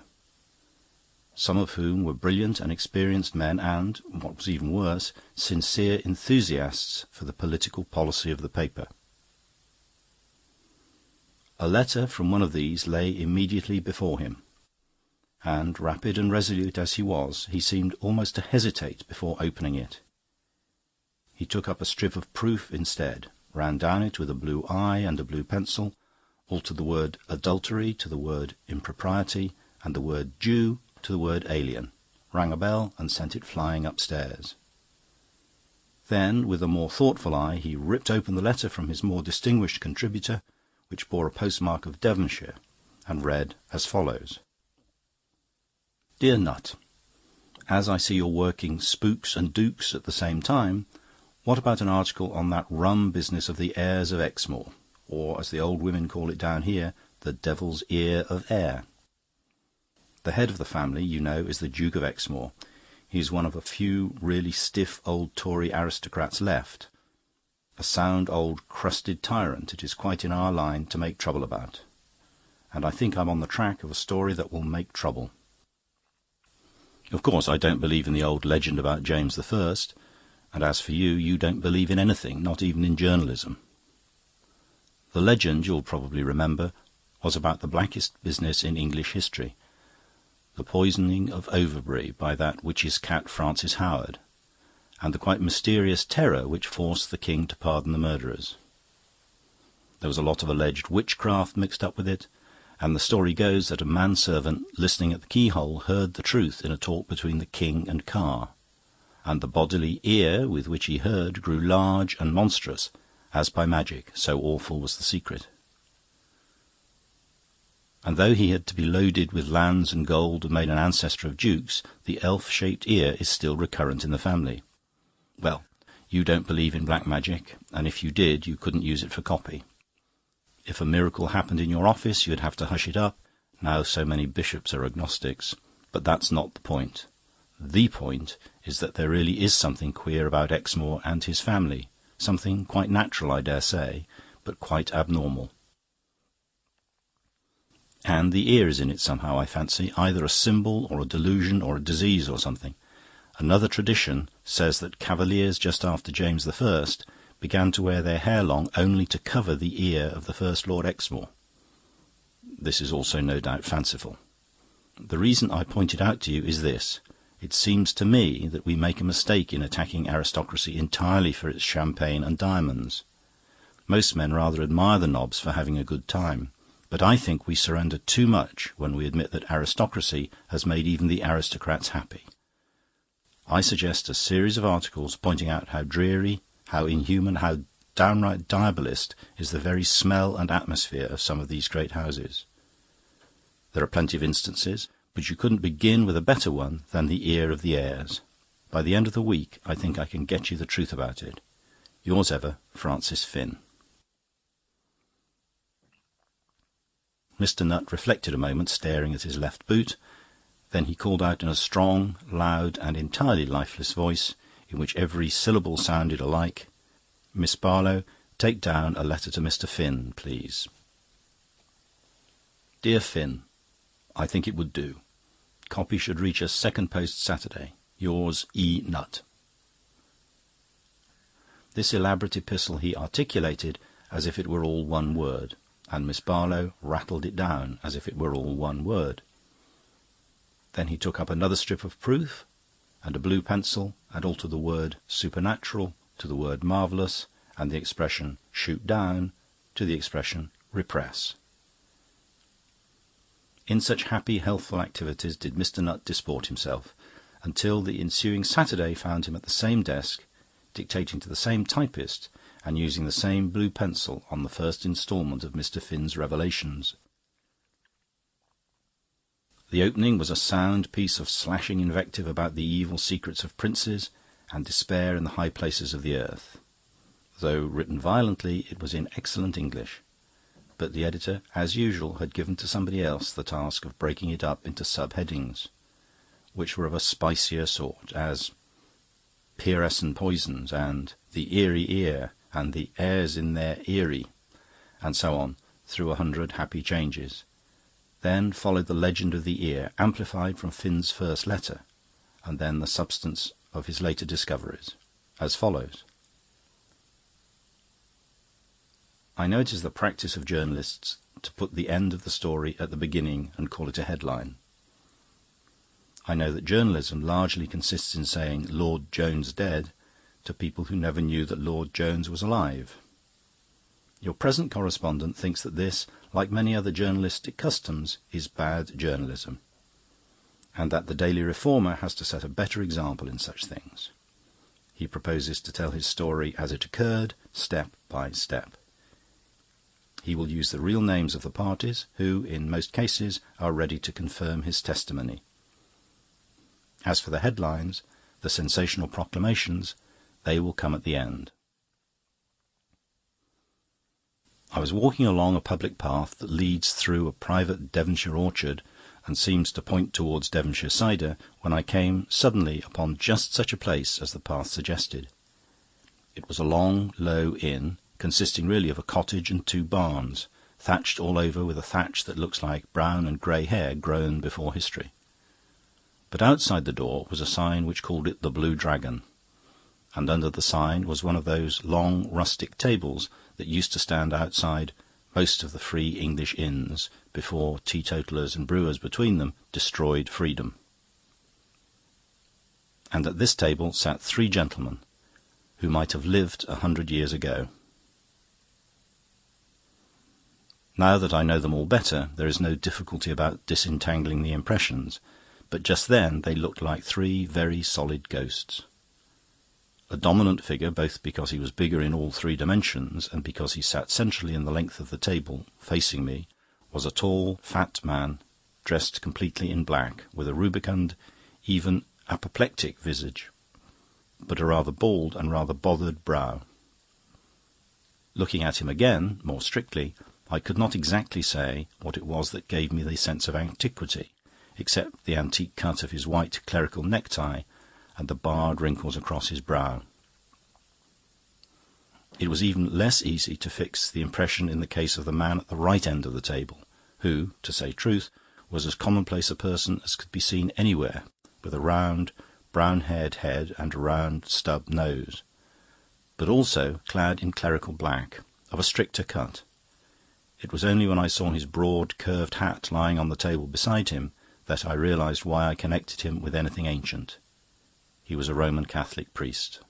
some of whom were brilliant and experienced men and, what was even worse, sincere enthusiasts for the political policy of the paper. A letter from one of these lay immediately before him, and, rapid and resolute as he was, he seemed almost to hesitate before opening it. He took up a strip of proof instead, ran down it with a blue eye and a blue pencil, altered the word adultery to the word impropriety, and the word Jew to the word alien, rang a bell, and sent it flying upstairs. Then, with a more thoughtful eye, he ripped open the letter from his more distinguished contributor, which bore a postmark of Devonshire, and read as follows. Dear Nut, as I see you're working spooks and dukes at the same time, what about an article on that rum business of the heirs of Exmoor, or, as the old women call it down here, the devil's ear of air? The head of the family, you know, is the Duke of Exmoor. He's one of a few really stiff old Tory aristocrats left. A sound old crusted tyrant it is quite in our line to make trouble about. And I think I'm on the track of a story that will make trouble. Of course, I don't believe in the old legend about James I, and as for you, you don't believe in anything, not even in journalism. The legend, you'll probably remember, was about the blackest business in English history, the poisoning of Overbury by that witch's cat Frances Howard, and the quite mysterious terror which forced the king to pardon the murderers. There was a lot of alleged witchcraft mixed up with it, and the story goes that a manservant listening at the keyhole heard the truth in a talk between the king and Carr, and the bodily ear with which he heard grew large and monstrous, as by magic, so awful was the secret. And though he had to be loaded with lands and gold and made an ancestor of dukes, the elf-shaped ear is still recurrent in the family. Well, you don't believe in black magic, and if you did, you couldn't use it for copy. If a miracle happened in your office, you'd have to hush it up. Now so many bishops are agnostics. But that's not the point. The point is that there really is something queer about Exmoor and his family. Something quite natural, I dare say, but quite abnormal. And the ear is in it somehow, I fancy, either a symbol or a delusion or a disease or something. Another tradition says that cavaliers just after James I began to wear their hair long only to cover the ear of the first Lord Exmoor. This is also no doubt fanciful. The reason I point it out to you is this. It seems to me that we make a mistake in attacking aristocracy entirely for its champagne and diamonds. Most men rather admire the nobs for having a good time, but I think we surrender too much when we admit that aristocracy has made even the aristocrats happy. I suggest a series of articles pointing out how dreary, how inhuman, how downright diabolist is the very smell and atmosphere of some of these great houses. There are plenty of instances, but you couldn't begin with a better one than the ear of the heirs. By the end of the week, I think I can get you the truth about it. Yours ever, Francis Finn. Mr. Nutt reflected a moment, staring at his left boot. Then he called out in a strong, loud, and entirely lifeless voice, in which every syllable sounded alike, "Miss Barlow, take down a letter to Mr. Finn, please." Dear Finn, I think it would do. Copy should reach us second post Saturday. Yours, E. Nutt. This elaborate epistle he articulated as if it were all one word, and Miss Barlow rattled it down as if it were all one word. Then he took up another strip of proof and a blue pencil and altered the word supernatural to the word marvellous, and the expression shoot down to the expression repress. In such happy, healthful activities did Mr. Nutt disport himself, until the ensuing Saturday found him at the same desk, dictating to the same typist, and using the same blue pencil on the first instalment of Mr. Finn's revelations. The opening was a sound piece of slashing invective about the evil secrets of princes and despair in the high places of the earth. Though written violently, it was in excellent English, but the editor, as usual, had given to somebody else the task of breaking it up into sub-headings, which were of a spicier sort, as Peeress and Poisons, and The Eerie Ear, and The Airs in Their Eerie, and so on, through 100 happy changes. Then followed the legend of the ear, amplified from Finn's first letter, and then the substance of his later discoveries, as follows. I know it is the practice of journalists to put the end of the story at the beginning and call it a headline. I know that journalism largely consists in saying Lord Jones dead to people who never knew that Lord Jones was alive. Your present correspondent thinks that this, like many other journalistic customs, is bad journalism, and that the Daily Reformer has to set a better example in such things. He proposes to tell his story as it occurred, step by step. He will use the real names of the parties, who, in most cases, are ready to confirm his testimony. As for the headlines, the sensational proclamations, they will come at the end. I was walking along a public path that leads through a private Devonshire orchard and seems to point towards Devonshire cider, when I came suddenly upon just such a place as the path suggested. It was a long, low inn, consisting really of a cottage and 2 barns, thatched all over with a thatch that looks like brown and grey hair grown before history. But outside the door was a sign which called it the Blue Dragon, and under the sign was one of those long rustic tables that used to stand outside most of the free English inns before teetotalers and brewers between them destroyed freedom. And at this table sat 3 gentlemen who might have lived 100 years ago. Now that I know them all better, there is no difficulty about disentangling the impressions, but just then they looked like 3 very solid ghosts. A dominant figure, both because he was bigger in all 3 dimensions and because he sat centrally in the length of the table, facing me, was a tall, fat man, dressed completely in black, with a rubicund, even apoplectic visage, but a rather bald and rather bothered brow. Looking at him again, more strictly, I could not exactly say what it was that gave me the sense of antiquity, except the antique cut of his white clerical necktie and the barred wrinkles across his brow. It was even less easy to fix the impression in the case of the man at the right end of the table, who, to say truth, was as commonplace a person as could be seen anywhere, with a round, brown-haired head and a round, stub nose, but also clad in clerical black, of a stricter cut. It was only when I saw his broad, curved hat lying on the table beside him that I realised why I connected him with anything ancient. He was a Roman Catholic priest.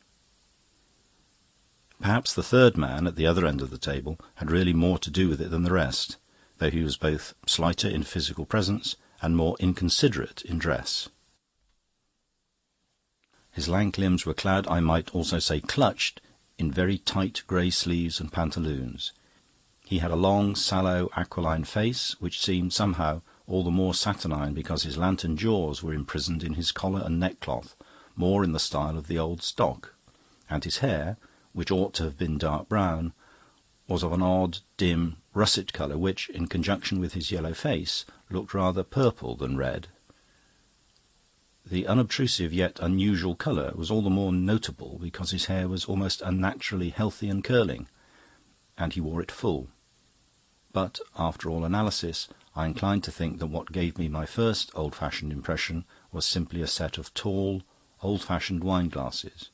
Perhaps the third man at the other end of the table had really more to do with it than the rest, though he was both slighter in physical presence and more inconsiderate in dress. His lank limbs were clad, I might also say clutched, in very tight grey sleeves and pantaloons. He had a long, sallow, aquiline face, which seemed somehow all the more saturnine because his lantern jaws were imprisoned in his collar and neckcloth, more in the style of the old stock, and his hair, which ought to have been dark brown, was of an odd, dim, russet colour which, in conjunction with his yellow face, looked rather purple than red. The unobtrusive yet unusual colour was all the more notable because his hair was almost unnaturally healthy and curling, and he wore it full. But, after all analysis, I inclined to think that what gave me my first old-fashioned impression was simply a set of tall, old-fashioned wine-glasses,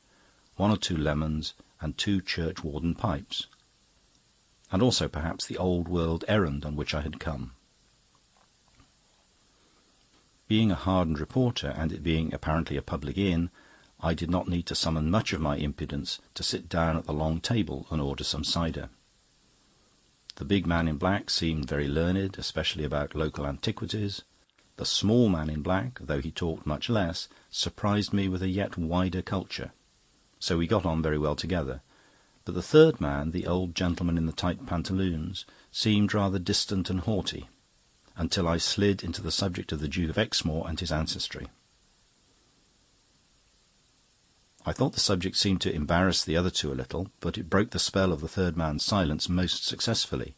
1 or 2 lemons, and 2 churchwarden pipes, and also perhaps the old-world errand on which I had come. Being a hardened reporter, and it being apparently a public inn, I did not need to summon much of my impudence to sit down at the long table and order some cider. The big man in black seemed very learned, especially about local antiquities. The small man in black, though he talked much less, surprised me with a yet wider culture. So we got on very well together. But the third man, the old gentleman in the tight pantaloons, seemed rather distant and haughty. until I slid into the subject of the Duke of Exmoor and his ancestry. I thought the subject seemed to embarrass the other two a little, but it broke the spell of the third man's silence most successfully.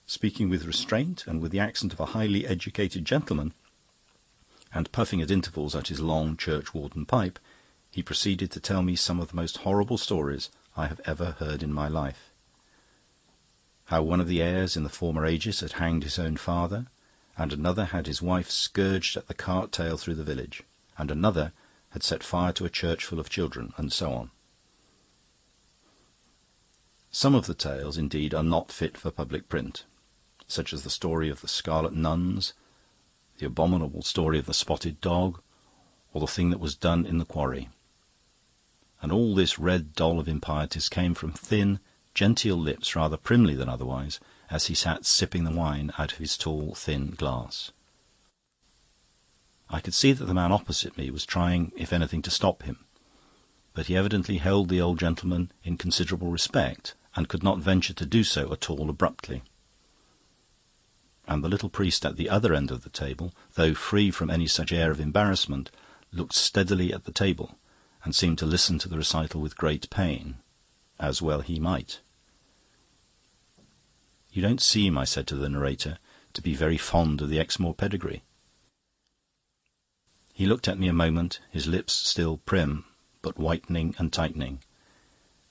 Speaking with restraint and with the accent of a highly educated gentleman, and puffing at intervals at his long churchwarden pipe, he proceeded to tell me some of the most horrible stories I have ever heard in my life. How one of the heirs in the former ages had hanged his own father, and another had his wife scourged at the cart tail through the village, and another had set fire to a church full of children, and so on. Some of the tales, indeed, are not fit for public print, such as the story of the Scarlet Nuns, the abominable story of the Spotted Dog, or the thing that was done in the quarry. And all this red doll of impieties came from thin, genteel lips, rather primly than otherwise, as he sat sipping the wine out of his tall, thin glass. I could see that the man opposite me was trying, if anything, to stop him, but he evidently held the old gentleman in considerable respect, and could not venture to do so at all abruptly. And the little priest at the other end of the table, though free from any such air of embarrassment, looked steadily at the table, and seemed to listen to the recital with great pain, as well he might. "You don't seem," I said to the narrator, "to be very fond of the Exmoor pedigree." He looked at me a moment, his lips still prim, but whitening and tightening.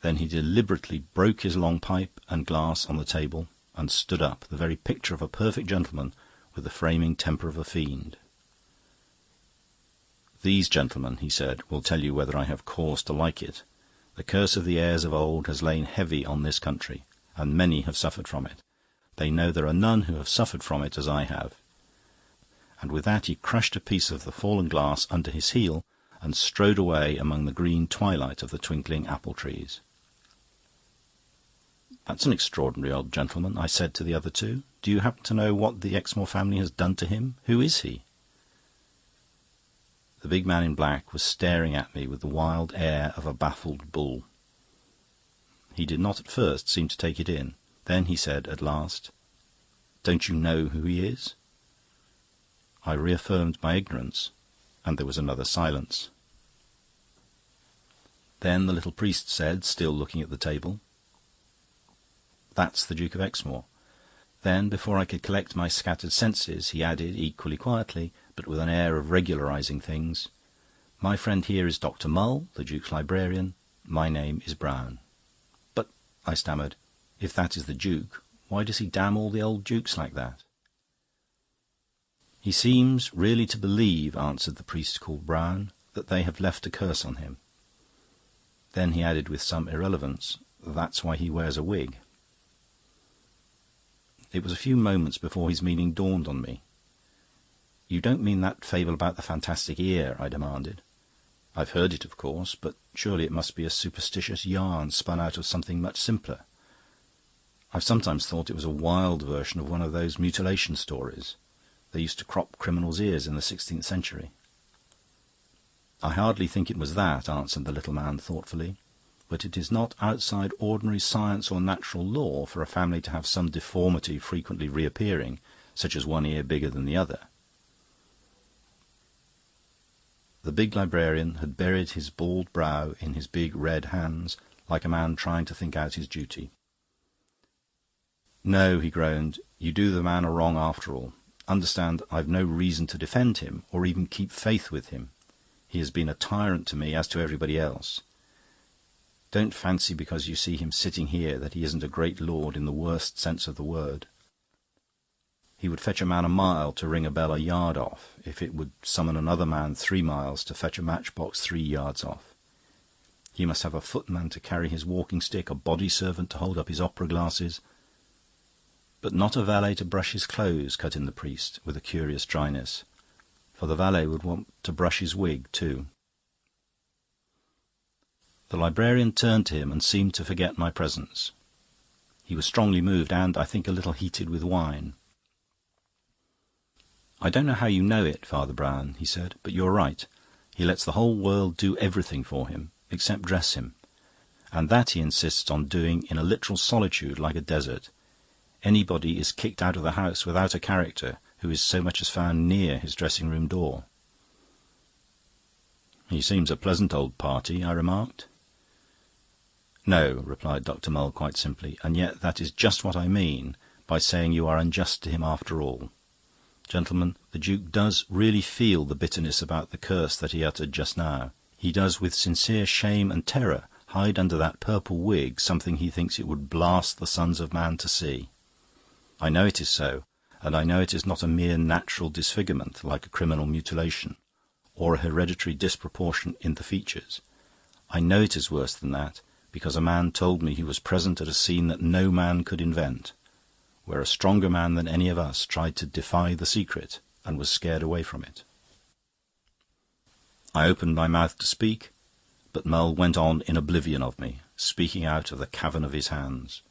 Then he deliberately broke his long pipe and glass on the table, and stood up, the very picture of a perfect gentleman with the framing temper of a fiend. "These gentlemen," he said, "will tell you whether I have cause to like it. The curse of the heirs of old has lain heavy on this country, and many have suffered from it. They know there are none who have suffered from it as I have." And with that he crushed a piece of the fallen glass under his heel and strode away among the green twilight of the twinkling apple trees. "That's an extraordinary old gentleman," I said to the other two. "Do you happen to know what the Exmoor family has done to him? Who is he?" The big man in black was staring at me with the wild air of a baffled bull. He did not at first seem to take it in. Then he said at last, "Don't you know who he is?" I reaffirmed my ignorance, and there was another silence. Then the little priest said, still looking at the table, "That's the Duke of Exmoor." Then, before I could collect my scattered senses, he added, equally quietly, but with an air of regularising things, "My friend here is Dr. Mull, the Duke's librarian. My name is Brown." "But," I stammered, "if that is the Duke, why does he damn all the old dukes like that?" "He seems really to believe," answered the priest called Brown, "that they have left a curse on him." Then he added with some irrelevance, "That's why he wears a wig." It was a few moments before his meaning dawned on me. "You don't mean that fable about the fantastic ear?" I demanded. "I've heard it, of course, but surely it must be a superstitious yarn spun out of something much simpler. I've sometimes thought it was a wild version of one of those mutilation stories. They used to crop criminals' ears in the 16th century." "I hardly think it was that," answered the little man thoughtfully. "But it is not outside ordinary science or natural law for a family to have some deformity frequently reappearing, such as one ear bigger than the other." The big librarian had buried his bald brow in his big red hands, like a man trying to think out his duty. "No," he groaned, "you do the man a wrong after all. Understand, I've no reason to defend him, or even keep faith with him. He has been a tyrant to me, as to everybody else. Don't fancy because you see him sitting here that he isn't a great lord in the worst sense of the word. He would fetch a man a mile to ring a bell a yard off, if it would summon another man 3 miles to fetch a matchbox 3 yards off. He must have a footman to carry his walking stick, a body servant to hold up his opera glasses—" "But not a valet to brush his clothes," cut in the priest, with a curious dryness, "for the valet would want to brush his wig too." The librarian turned to him and seemed to forget my presence. He was strongly moved and, I think, a little heated with wine. "I don't know how you know it, Father Brown," he said, "but you're right. He lets the whole world do everything for him, except dress him. And that he insists on doing in a literal solitude like a desert. Anybody is kicked out of the house without a character who is so much as found near his dressing-room door." "He seems a pleasant old party," I remarked. "No," replied Dr. Mull quite simply, "and yet that is just what I mean by saying you are unjust to him after all. Gentlemen, the Duke does really feel the bitterness about the curse that he uttered just now. He does, with sincere shame and terror, hide under that purple wig something he thinks it would blast the sons of man to see. I know it is so, and I know it is not a mere natural disfigurement, like a criminal mutilation, or a hereditary disproportion in the features. I know it is worse than that, because a man told me he was present at a scene that no man could invent, where a stronger man than any of us tried to defy the secret and was scared away from it." I opened my mouth to speak, but Mull went on in oblivion of me, speaking out of the cavern of his hands.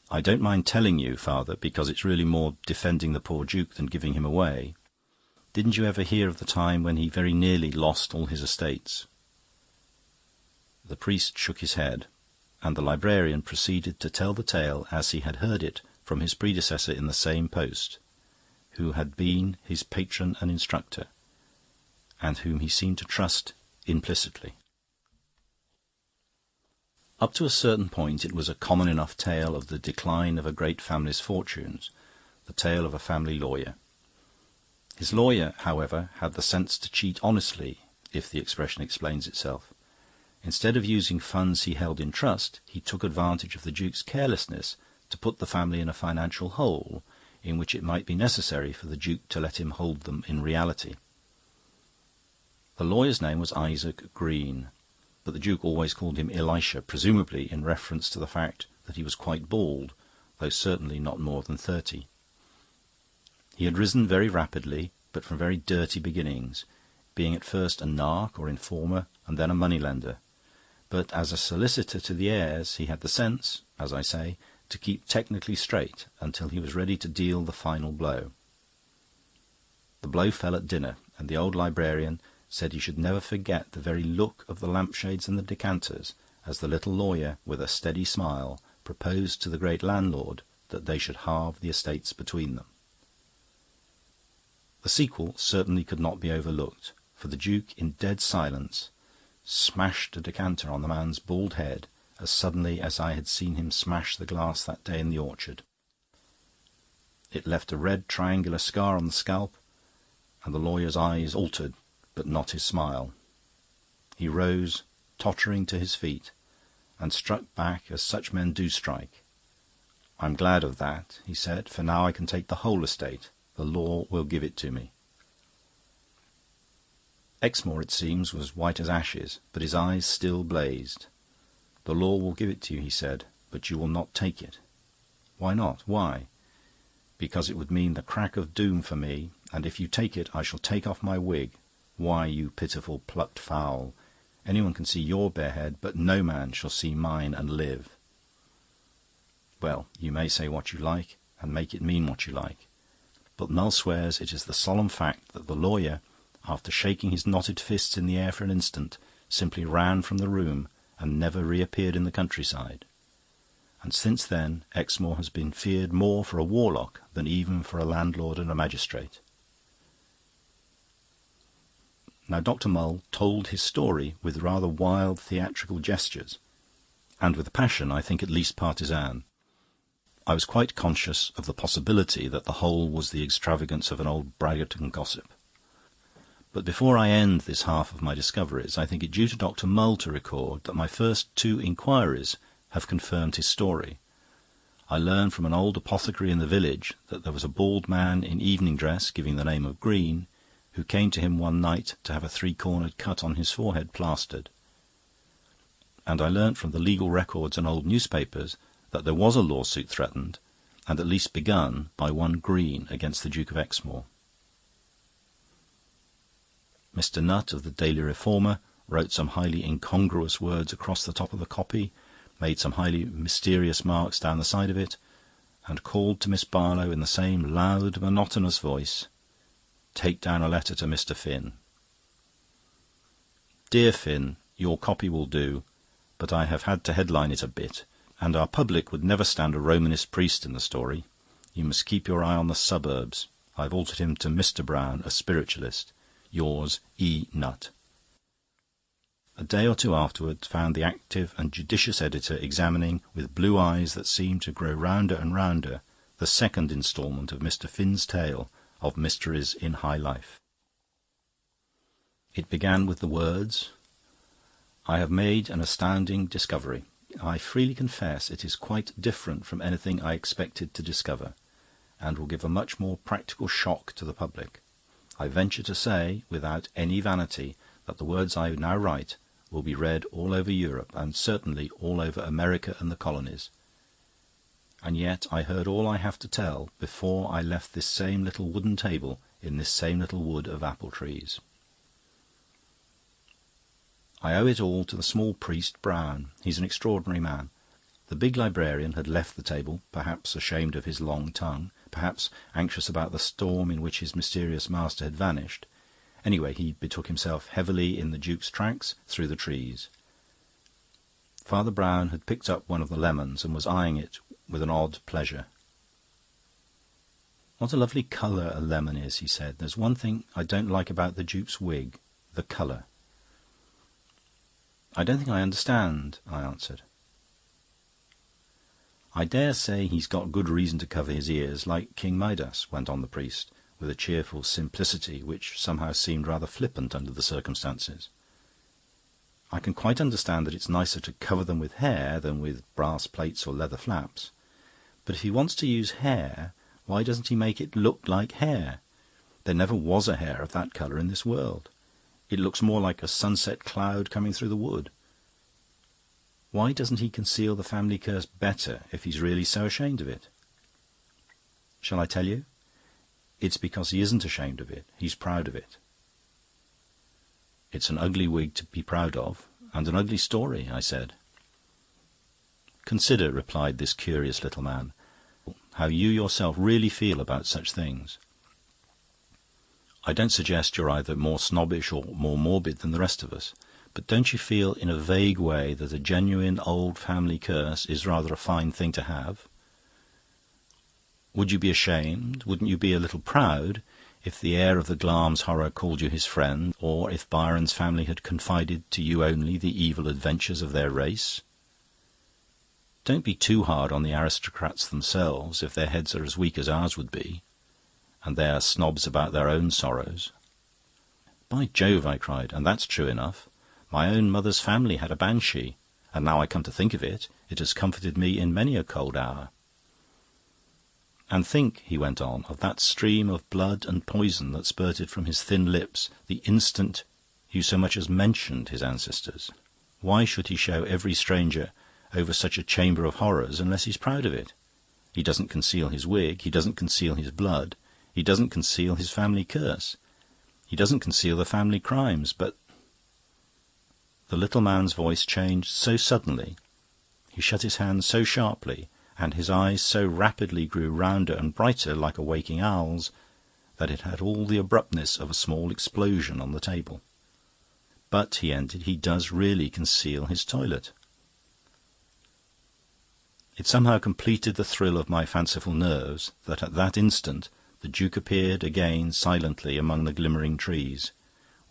"I don't mind telling you, Father, because it's really more defending the poor Duke than giving him away. Didn't you ever hear of the time when he very nearly lost all his estates?" The priest shook his head, and the librarian proceeded to tell the tale as he had heard it from his predecessor in the same post, who had been his patron and instructor, and whom he seemed to trust implicitly. Up to a certain point it was a common enough tale of the decline of a great family's fortunes, the tale of a family lawyer. His lawyer, however, had the sense to cheat honestly, if the expression explains itself. Instead of using funds he held in trust, he took advantage of the Duke's carelessness to put the family in a financial hole in which it might be necessary for the Duke to let him hold them in reality. The lawyer's name was Isaac Green, but the Duke always called him Elisha, presumably in reference to the fact that he was quite bald, though certainly not more than 30. He had risen very rapidly, but from very dirty beginnings, being at first a narc or informer and then a moneylender. But as a solicitor to the heirs, he had the sense, as I say, to keep technically straight until he was ready to deal the final blow. The blow fell at dinner, and the old librarian said he should never forget the very look of the lampshades and the decanters as the little lawyer, with a steady smile, proposed to the great landlord that they should halve the estates between them. The sequel certainly could not be overlooked, for the Duke, in dead silence, smashed a decanter on the man's bald head as suddenly as I had seen him smash the glass that day in the orchard. It left a red triangular scar on the scalp, and the lawyer's eyes altered, but not his smile. He rose, tottering to his feet, and struck back as such men do strike. "I'm glad of that," he said, "for now I can take the whole estate. The law will give it to me." Exmoor, it seems, was white as ashes, but his eyes still blazed. "The law will give it to you," he said, "but you will not take it." "Why not? Why?" "Because it would mean the crack of doom for me, and if you take it I shall take off my wig. Why, you pitiful plucked fowl, anyone can see your bare head, but no man shall see mine and live." Well, you may say what you like, and make it mean what you like, but Mull swears it is the solemn fact that the lawyer, after shaking his knotted fists in the air for an instant, simply ran from the room and never reappeared in the countryside. And since then Exmoor has been feared more for a warlock than even for a landlord and a magistrate. Now Dr. Mull told his story with rather wild theatrical gestures, and with a passion, I think, at least partisan. I was quite conscious of the possibility that the whole was the extravagance of an old braggart and gossip. But before I end this half of my discoveries, I think it due to Dr. Mull to record that my first 2 inquiries have confirmed his story. I learned from an old apothecary in the village that there was a bald man in evening dress, giving the name of Green, who came to him one night to have a 3-cornered cut on his forehead plastered. And I learnt from the legal records and old newspapers that there was a lawsuit threatened, and at least begun, by one Green against the Duke of Exmoor. Mr. Nutt of the Daily Reformer wrote some highly incongruous words across the top of the copy, made some highly mysterious marks down the side of it, and called to Miss Barlow in the same loud, monotonous voice, "Take down a letter to Mr. Finn. Dear Finn, your copy will do, but I have had to headline it a bit, And our public would never stand a Romanist priest in the story. You must keep your eye on the suburbs. I've altered him to Mr. Brown, a spiritualist. Yours, E. Nutt. A day or two afterwards found the active and judicious editor examining, with blue eyes that seemed to grow rounder and rounder, the second instalment of Mr. Finn's tale of Mysteries in High Life. It began with the words, "I have made an astounding discovery. I freely confess it is quite different from anything I expected to discover, and will give a much more practical shock to the public. I venture to say, without any vanity, that the words I now write will be read all over Europe, and certainly all over America and the colonies. And yet I heard all I have to tell before I left this same little wooden table in this same little wood of apple trees. I owe it all to the small priest Brown. He's an extraordinary man. The big librarian had left the table, perhaps ashamed of his long tongue, perhaps anxious about the storm in which his mysterious master had vanished. Anyway, he betook himself heavily in the Duke's tracks through the trees. Father Brown had picked up one of the lemons and was eyeing it with an odd pleasure. "What a lovely colour a lemon is," he said. "There's one thing I don't like about the Duke's wig, the colour." "I don't think I understand," I answered. "I dare say he's got good reason to cover his ears, like King Midas," went on the priest, with a cheerful simplicity which somehow seemed rather flippant under the circumstances. "I can quite understand that it's nicer to cover them with hair than with brass plates or leather flaps. But if he wants to use hair, why doesn't he make it look like hair? There never was a hair of that colour in this world. It looks more like a sunset cloud coming through the wood. Why doesn't he conceal the family curse better if he's really so ashamed of it? Shall I tell you? It's because he isn't ashamed of it. He's proud of it." "It's an ugly wig to be proud of, and an ugly story," I said. "Consider," replied this curious little man, "how you yourself really feel about such things. I don't suggest you're either more snobbish or more morbid than the rest of us, but don't you feel in a vague way that a genuine old family curse is rather a fine thing to have? Would you be ashamed, wouldn't you be a little proud, if the heir of the Glamis horror called you his friend, or if Byron's family had confided to you only the evil adventures of their race? Don't be too hard on the aristocrats themselves if their heads are as weak as ours would be, and they are snobs about their own sorrows." "By Jove," I cried, "and that's true enough. My own mother's family had a banshee, and now I come to think of it, it has comforted me in many a cold hour. And think," he went on, "of that stream of blood and poison that spurted from his thin lips the instant you so much as mentioned his ancestors. Why should he show every stranger over such a chamber of horrors unless he's proud of it? He doesn't conceal his wig, he doesn't conceal his blood, he doesn't conceal his family curse, he doesn't conceal the family crimes, but..." The little man's voice changed so suddenly, he shut his hands so sharply, and his eyes so rapidly grew rounder and brighter like a waking owl's, that it had all the abruptness of a small explosion on the table. "But," he ended, "he does really conceal his toilet." It somehow completed the thrill of my fanciful nerves that at that instant the Duke appeared again silently among the glimmering trees,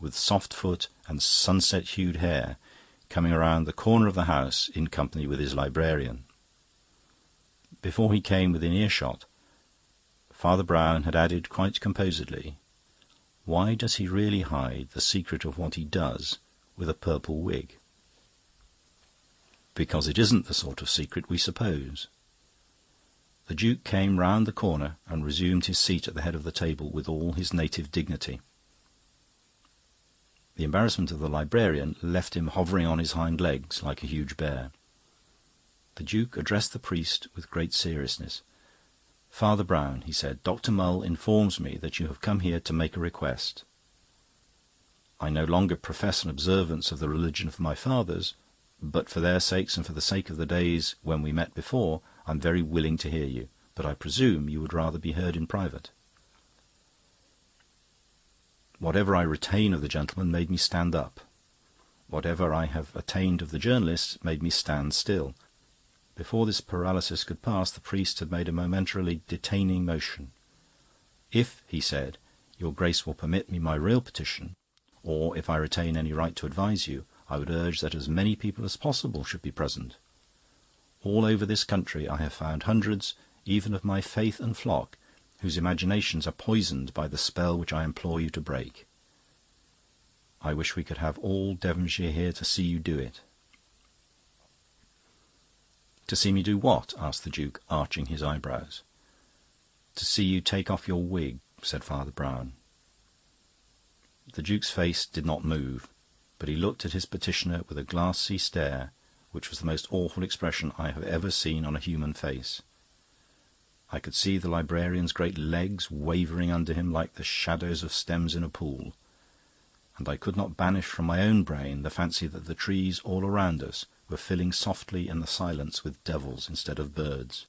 with soft foot and sunset-hued hair, coming around the corner of the house in company with his librarian. Before he came within earshot, Father Brown had added quite composedly, "Why does he really hide the secret of what he does with a purple wig?" Because it isn't the sort of secret we suppose. The Duke came round the corner and resumed his seat at the head of the table with all his native dignity. The embarrassment of the librarian left him hovering on his hind legs like a huge bear. The Duke addressed the priest with great seriousness. "Father Brown," he said, "Dr. Mull informs me that you have come here to make a request. I no longer profess an observance of the religion of my fathers, but for their sakes and for the sake of the days when we met before, I'm very willing to hear you, but I presume you would rather be heard in private." Whatever I retain of the gentleman made me stand up. Whatever I have attained of the journalist made me stand still. Before this paralysis could pass, the priest had made a momentarily detaining motion. "If," he said, "your Grace will permit me my real petition, or if I retain any right to advise you, I would urge that as many people as possible should be present. All over this country I have found hundreds, even of my faith and flock, whose imaginations are poisoned by the spell which I implore you to break. I wish we could have all Devonshire here to see you do it." "To see me do what?" asked the Duke, arching his eyebrows. "To see you take off your wig," said Father Brown. The Duke's face did not move, but he looked at his petitioner with a glassy stare, which was the most awful expression I have ever seen on a human face. I could see the librarian's great legs wavering under him like the shadows of stems in a pool, and I could not banish from my own brain the fancy that the trees all around us were filling softly in the silence with devils instead of birds.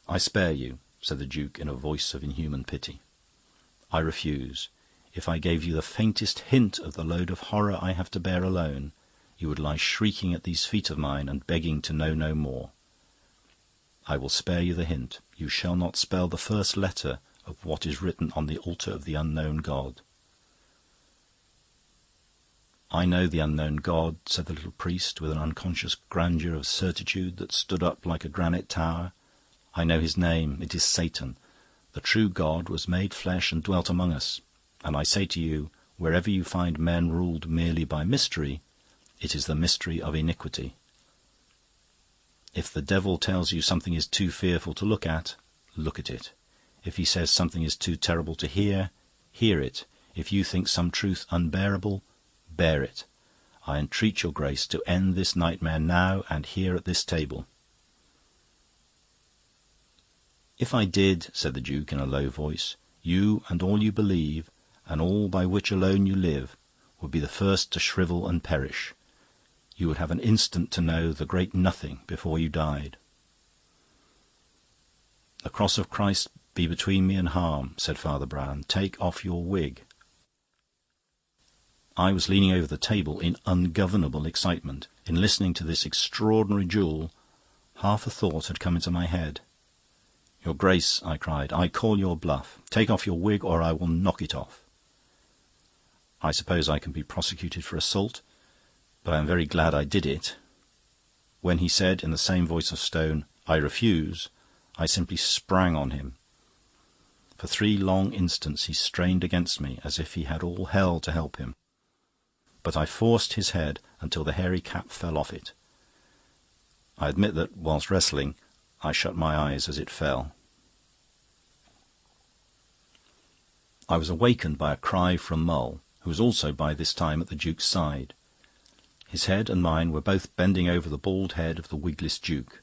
"I spare you," said the Duke in a voice of inhuman pity. "I refuse. If I gave you the faintest hint of the load of horror I have to bear alone, you would lie shrieking at these feet of mine and begging to know no more. I will spare you the hint. You shall not spell the first letter of what is written on the altar of the unknown God." "I know the unknown God," said the little priest, with an unconscious grandeur of certitude that stood up like a granite tower. "I know his name. It is Satan. The true God was made flesh and dwelt among us. And I say to you, wherever you find men ruled merely by mystery, it is the mystery of iniquity. If the devil tells you something is too fearful to look at it. If he says something is too terrible to hear it. If you think some truth unbearable, bear it. I entreat your Grace to end this nightmare now and here at this table." "If I did," said the Duke in a low voice, "you and all you believe, and all by which alone you live, would be the first to shrivel and perish. You would have an instant to know the great nothing before you died." "The cross of Christ be between me and harm," said Father Brown. "Take off your wig." I was leaning over the table in ungovernable excitement. In listening to this extraordinary duel, half a thought had come into my head. "Your Grace," I cried, "I call your bluff. Take off your wig, or I will knock it off. I suppose I can be prosecuted for assault, but I am very glad I did it." When he said, in the same voice of stone, "I refuse," I simply sprang on him. For 3 long instants he strained against me as if he had all hell to help him. But I forced his head until the hairy cap fell off it. I admit that, whilst wrestling, I shut my eyes as it fell. I was awakened by a cry from Mull, who was also by this time at the Duke's side. His head and mine were both bending over the bald head of the wigless Duke.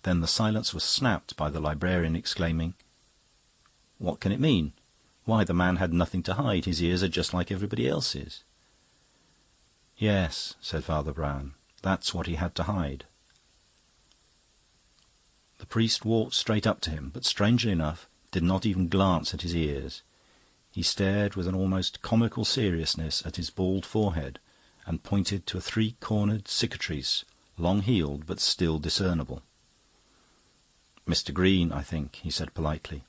Then the silence was snapped by the librarian exclaiming, "What can it mean? Why, the man had nothing to hide. His ears are just like everybody else's." "Yes," said Father Brown, "that's what he had to hide." The priest walked straight up to him, but strangely enough did not even glance at his ears. He stared with an almost comical seriousness at his bald forehead, and pointed to a 3-cornered cicatrice, long-healed but still discernible. "Mr. Green, I think," he said politely.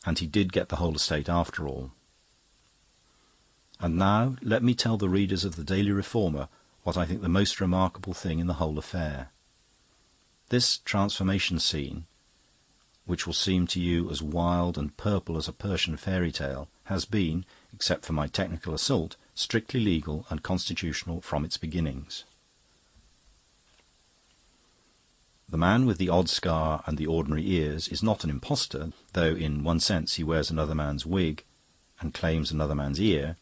And he did get the whole estate after all. And now let me tell the readers of the Daily Reformer what I think the most remarkable thing in the whole affair. This transformation scene, which will seem to you as wild and purple as a Persian fairy tale, has been, except for my technical assault, strictly legal and constitutional from its beginnings. The man with the odd scar and the ordinary ears is not an impostor, though in one sense he wears another man's wig and claims another man's ear.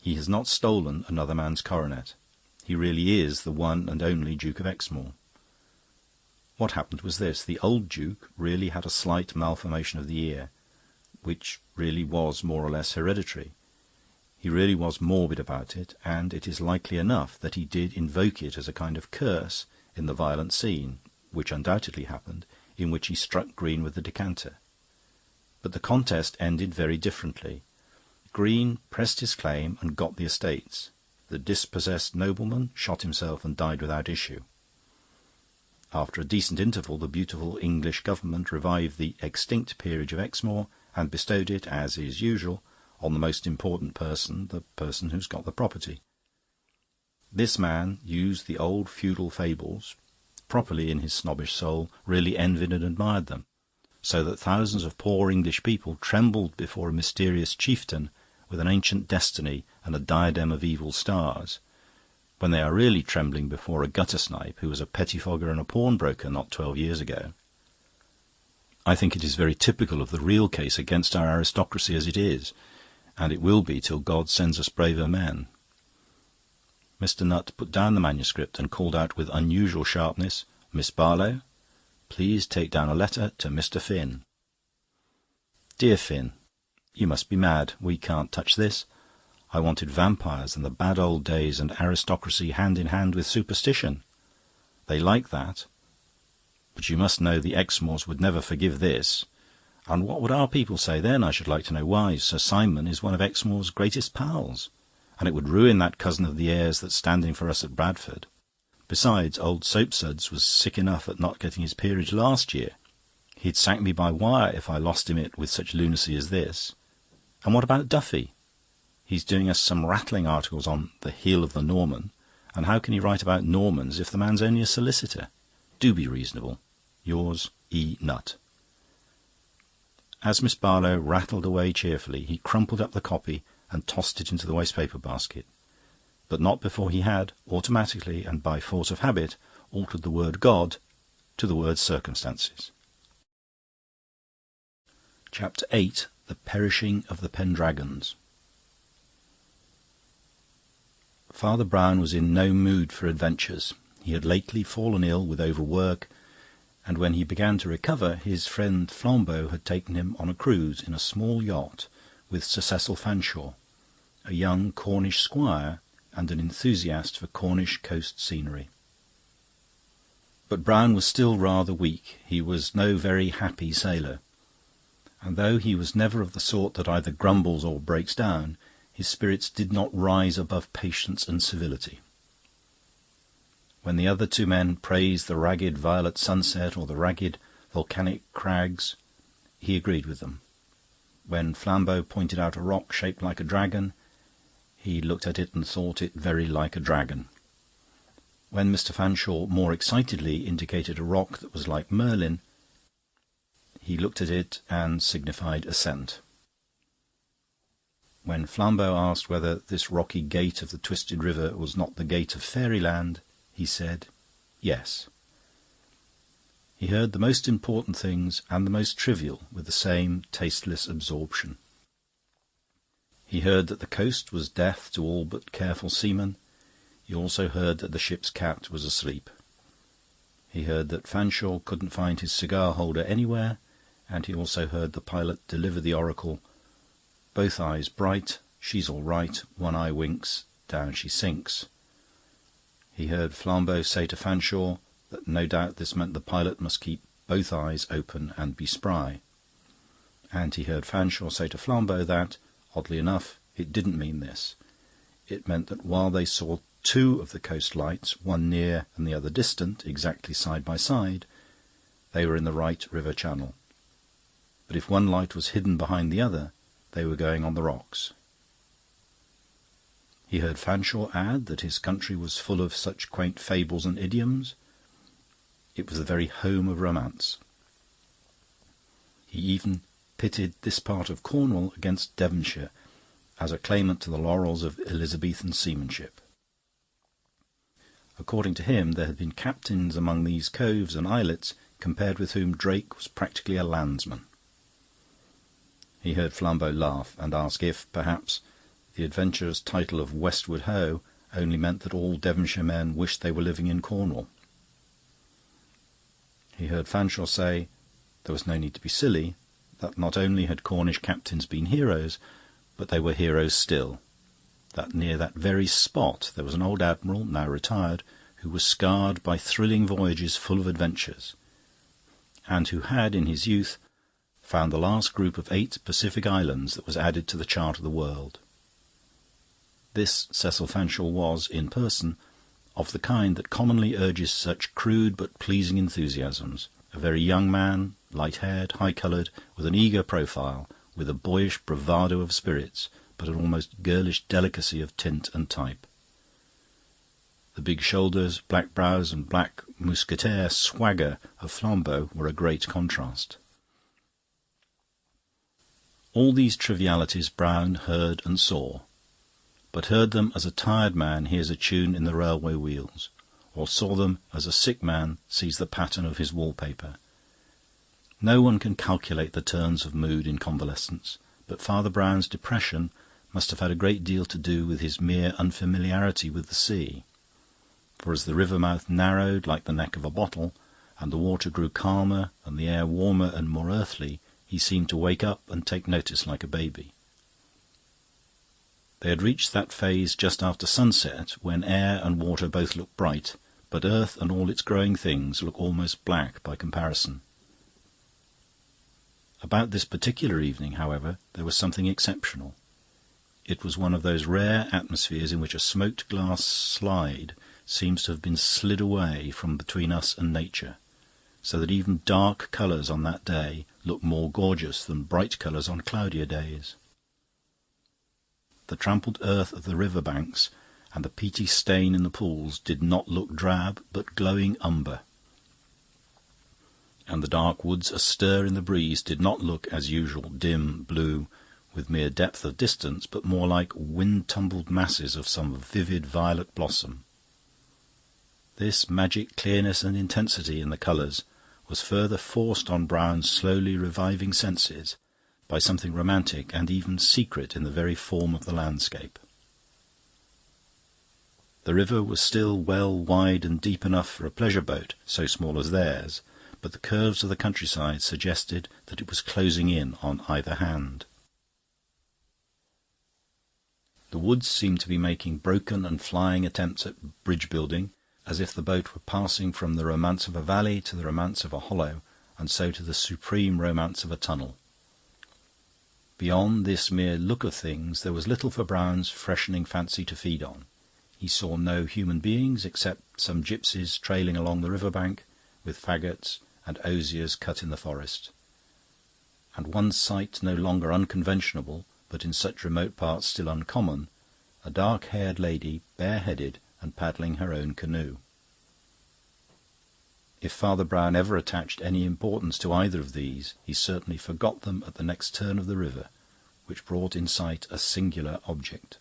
He has not stolen another man's coronet. He really is the one and only Duke of Exmoor. What happened was this. The old Duke really had a slight malformation of the ear, which really was more or less hereditary. He really was morbid about it, and it is likely enough that he did invoke it as a kind of curse in the violent scene, which undoubtedly happened, in which he struck Green with the decanter. But the contest ended very differently. Green pressed his claim and got the estates. the dispossessed nobleman shot himself and died without issue. After a decent interval, the beautiful English government revived the extinct peerage of Exmoor and bestowed it, as is usual, on the most important person, the person who's got the property. This man used the old feudal fables properly in his snobbish soul, really envied and admired them, so that thousands of poor English people trembled before a mysterious chieftain with an ancient destiny and a diadem of evil stars, when they are really trembling before a gutter-snipe who was a pettifogger and a pawnbroker not 12 years ago. I think it is very typical of the real case against our aristocracy as it is, and it will be till God sends us braver men. Mr. Nutt put down the manuscript and called out with unusual sharpness, "Miss Barlow, please take down a letter to Mr. Finn." "Dear Finn, you must be mad. We can't touch this. I wanted vampires and the bad old days and aristocracy hand in hand with superstition. They like that. But you must know the Exmoors would never forgive this. And what would our people say then, I should like to know? Why, Sir Simon is one of Exmoor's greatest pals, and it would ruin that cousin of the heir's that's standing for us at Bradford. Besides, old Soapsuds was sick enough at not getting his peerage last year. He'd sack me by wire if I lost him it with such lunacy as this. And what about Duffy? He's doing us some rattling articles on the heel of the Norman, and how can he write about Normans if the man's only a solicitor? Do be reasonable. Yours, E. Nutt." As Miss Barlow rattled away cheerfully, he crumpled up the copy and tossed it into the waste-paper basket, but not before he had, automatically and by force of habit, altered the word God to the word circumstances. Chapter 8. The Perishing of the Pendragons. Father Brown was in no mood for adventures. He had lately fallen ill with overwork, and when he began to recover, his friend Flambeau had taken him on a cruise in a small yacht with Sir Cecil Fanshawe, a young Cornish squire and an enthusiast for Cornish coast scenery. But Brown was still rather weak. He was no very happy sailor, and though he was never of the sort that either grumbles or breaks down, his spirits did not rise above patience and civility. When the other two men praised the ragged violet sunset or the ragged volcanic crags, he agreed with them. When Flambeau pointed out a rock shaped like a dragon, he looked at it and thought it very like a dragon. When Mr. Fanshawe more excitedly indicated a rock that was like Merlin, he looked at it and signified assent. When Flambeau asked whether this rocky gate of the twisted river was not the gate of fairyland, he said, yes. He heard the most important things and the most trivial with the same tasteless absorption. He heard that the coast was deaf to all but careful seamen. He also heard that the ship's cat was asleep. He heard that Fanshawe couldn't find his cigar-holder anywhere, and he also heard the pilot deliver the oracle, "Both eyes bright, she's all right, one eye winks, down she sinks." He heard Flambeau say to Fanshawe that no doubt this meant the pilot must keep both eyes open and be spry. And he heard Fanshawe say to Flambeau that, oddly enough, it didn't mean this. It meant that while they saw two of the coast lights, one near and the other distant, exactly side by side, they were in the right river channel. But if one light was hidden behind the other, they were going on the rocks. He heard Fanshawe add that his country was full of such quaint fables and idioms. It was the very home of romance. He even pitted this part of Cornwall against Devonshire as a claimant to the laurels of Elizabethan seamanship. According to him, there had been captains among these coves and islets compared with whom Drake was practically a landsman. He heard Flambeau laugh and ask if, perhaps, the adventurer's title of Westward Ho only meant that all Devonshire men wished they were living in Cornwall. He heard Fanshawe say there was no need to be silly, that not only had Cornish captains been heroes, but they were heroes still, that near that very spot there was an old admiral, now retired, who was scarred by thrilling voyages full of adventures, and who had, in his youth, found the last group of 8 Pacific islands that was added to the chart of the world. This Cecil Fanshawe was, in person, of the kind that commonly urges such crude but pleasing enthusiasms. A very young man, light-haired, high-coloured, with an eager profile, with a boyish bravado of spirits, but an almost girlish delicacy of tint and type. The big shoulders, black brows, and black mousquetaire swagger of Flambeau were a great contrast. All these trivialities Brown heard and saw, but heard them as a tired man hears a tune in the railway wheels, or saw them as a sick man sees the pattern of his wallpaper. No one can calculate the turns of mood in convalescence, but Father Brown's depression must have had a great deal to do with his mere unfamiliarity with the sea. For as the river mouth narrowed like the neck of a bottle, and the water grew calmer and the air warmer and more earthly, he seemed to wake up and take notice like a baby. They had reached that phase just after sunset, when air and water both look bright, but earth and all its growing things look almost black by comparison. About this particular evening, however, there was something exceptional. It was one of those rare atmospheres in which a smoked glass slide seems to have been slid away from between us and nature, so that even dark colours on that day look more gorgeous than bright colours on cloudier days. The trampled earth of the river banks and the peaty stain in the pools did not look drab, but glowing umber. And the dark woods astir in the breeze did not look, as usual, dim blue, with mere depth of distance, but more like wind-tumbled masses of some vivid violet blossom. This magic clearness and intensity in the colours was further forced on Brown's slowly reviving senses by something romantic and even secret in the very form of the landscape. The river was still well wide and deep enough for a pleasure boat, so small as theirs, but the curves of the countryside suggested that it was closing in on either hand. The woods seemed to be making broken and flying attempts at bridge-building, as if the boat were passing from the romance of a valley to the romance of a hollow, and so to the supreme romance of a tunnel. Beyond this mere look of things there was little for Brown's freshening fancy to feed on. He saw no human beings except some gypsies trailing along the river bank with faggots and osiers cut in the forest, and one sight no longer unconventional, but in such remote parts still uncommon, a dark-haired lady, bareheaded and paddling her own canoe. If Father Brown ever attached any importance to either of these, he certainly forgot them at the next turn of the river, which brought in sight a singular object.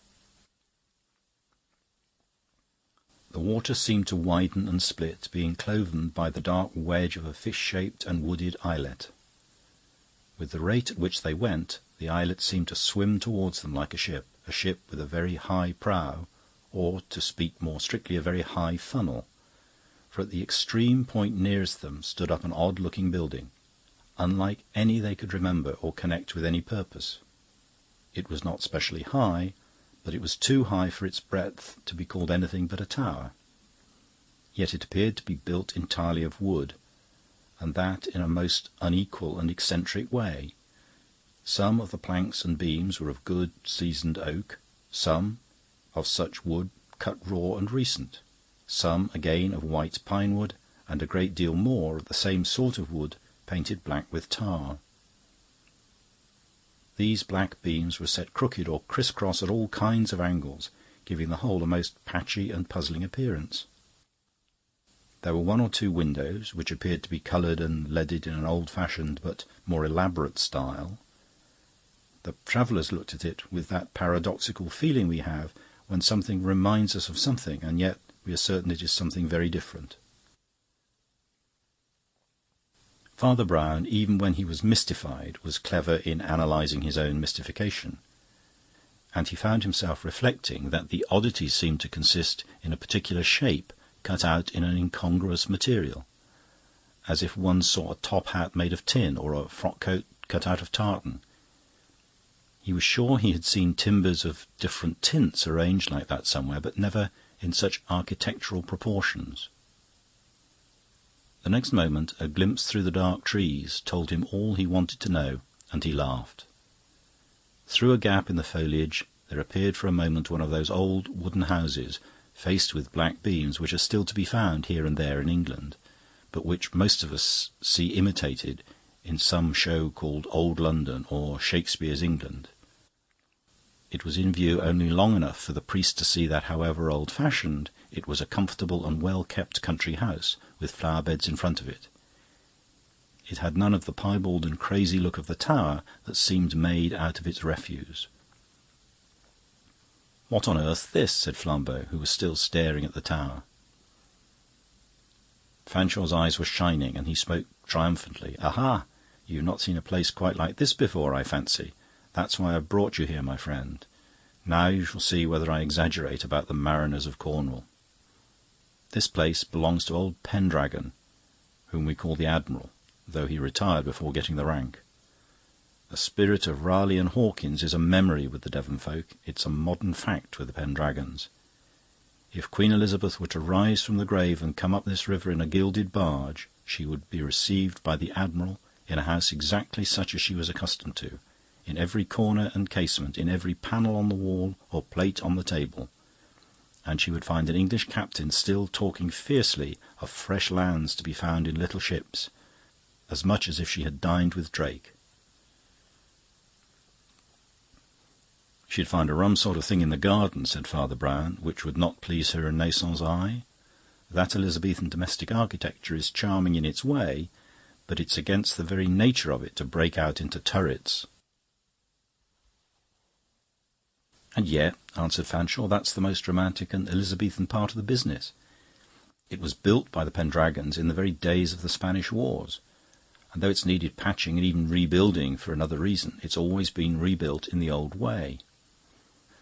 The water seemed to widen and split, being cloven by the dark wedge of a fish-shaped and wooded islet. With the rate at which they went, the islet seemed to swim towards them like a ship with a very high prow, or, to speak more strictly, a very high funnel, for at the extreme point nearest them stood up an odd-looking building, unlike any they could remember or connect with any purpose. It was not specially high, but it was too high for its breadth to be called anything but a tower. Yet it appeared to be built entirely of wood, and that in a most unequal and eccentric way. Some of the planks and beams were of good seasoned oak, some of such wood cut raw and recent, some again of white pine wood, and a great deal more of the same sort of wood painted black with tar. These black beams were set crooked or criss-cross at all kinds of angles, giving the whole a most patchy and puzzling appearance. There were one or two windows, which appeared to be coloured and leaded in an old-fashioned but more elaborate style. The travellers looked at it with that paradoxical feeling we have when something reminds us of something, and yet we are certain it is something very different. Father Brown, even when he was mystified, was clever in analysing his own mystification, and he found himself reflecting that the oddities seemed to consist in a particular shape cut out in an incongruous material, as if one saw a top hat made of tin or a frock-coat cut out of tartan. He was sure he had seen timbers of different tints arranged like that somewhere, but never in such architectural proportions. The next moment a glimpse through the dark trees told him all he wanted to know, and he laughed. Through a gap in the foliage there appeared for a moment one of those old wooden houses, faced with black beams, which are still to be found here and there in England, but which most of us see imitated in some show called Old London or Shakespeare's England. It was in view only long enough for the priest to see that, however old-fashioned, it was a comfortable and well-kept country house, with flower-beds in front of it. It had none of the piebald and crazy look of the tower that seemed made out of its refuse. "What on earth this?" said Flambeau, who was still staring at the tower. Fanchon's eyes were shining, and he spoke triumphantly. "Aha! You've not seen a place quite like this before, I fancy. That's why I've brought you here, my friend. Now you shall see whether I exaggerate about the mariners of Cornwall. This place belongs to old Pendragon, whom we call the Admiral, though he retired before getting the rank. The spirit of Raleigh and Hawkins is a memory with the Devon folk. It's a modern fact with the Pendragons. If Queen Elizabeth were to rise from the grave and come up this river in a gilded barge, she would be received by the Admiral in a house exactly such as she was accustomed to, in every corner and casement, in every panel on the wall or plate on the table, and she would find an English captain still talking fiercely of fresh lands to be found in little ships, as much as if she had dined with Drake. She'd find a rum sort of thing in the garden," said Father Brown, "which would not please her Renaissance eye. That Elizabethan domestic architecture is charming in its way, but it's against the very nature of it to break out into turrets." "And yet," answered Fanshawe, "that's the most romantic and Elizabethan part of the business. It was built by the Pendragons in the very days of the Spanish Wars, and though it's needed patching and even rebuilding for another reason, it's always been rebuilt in the old way.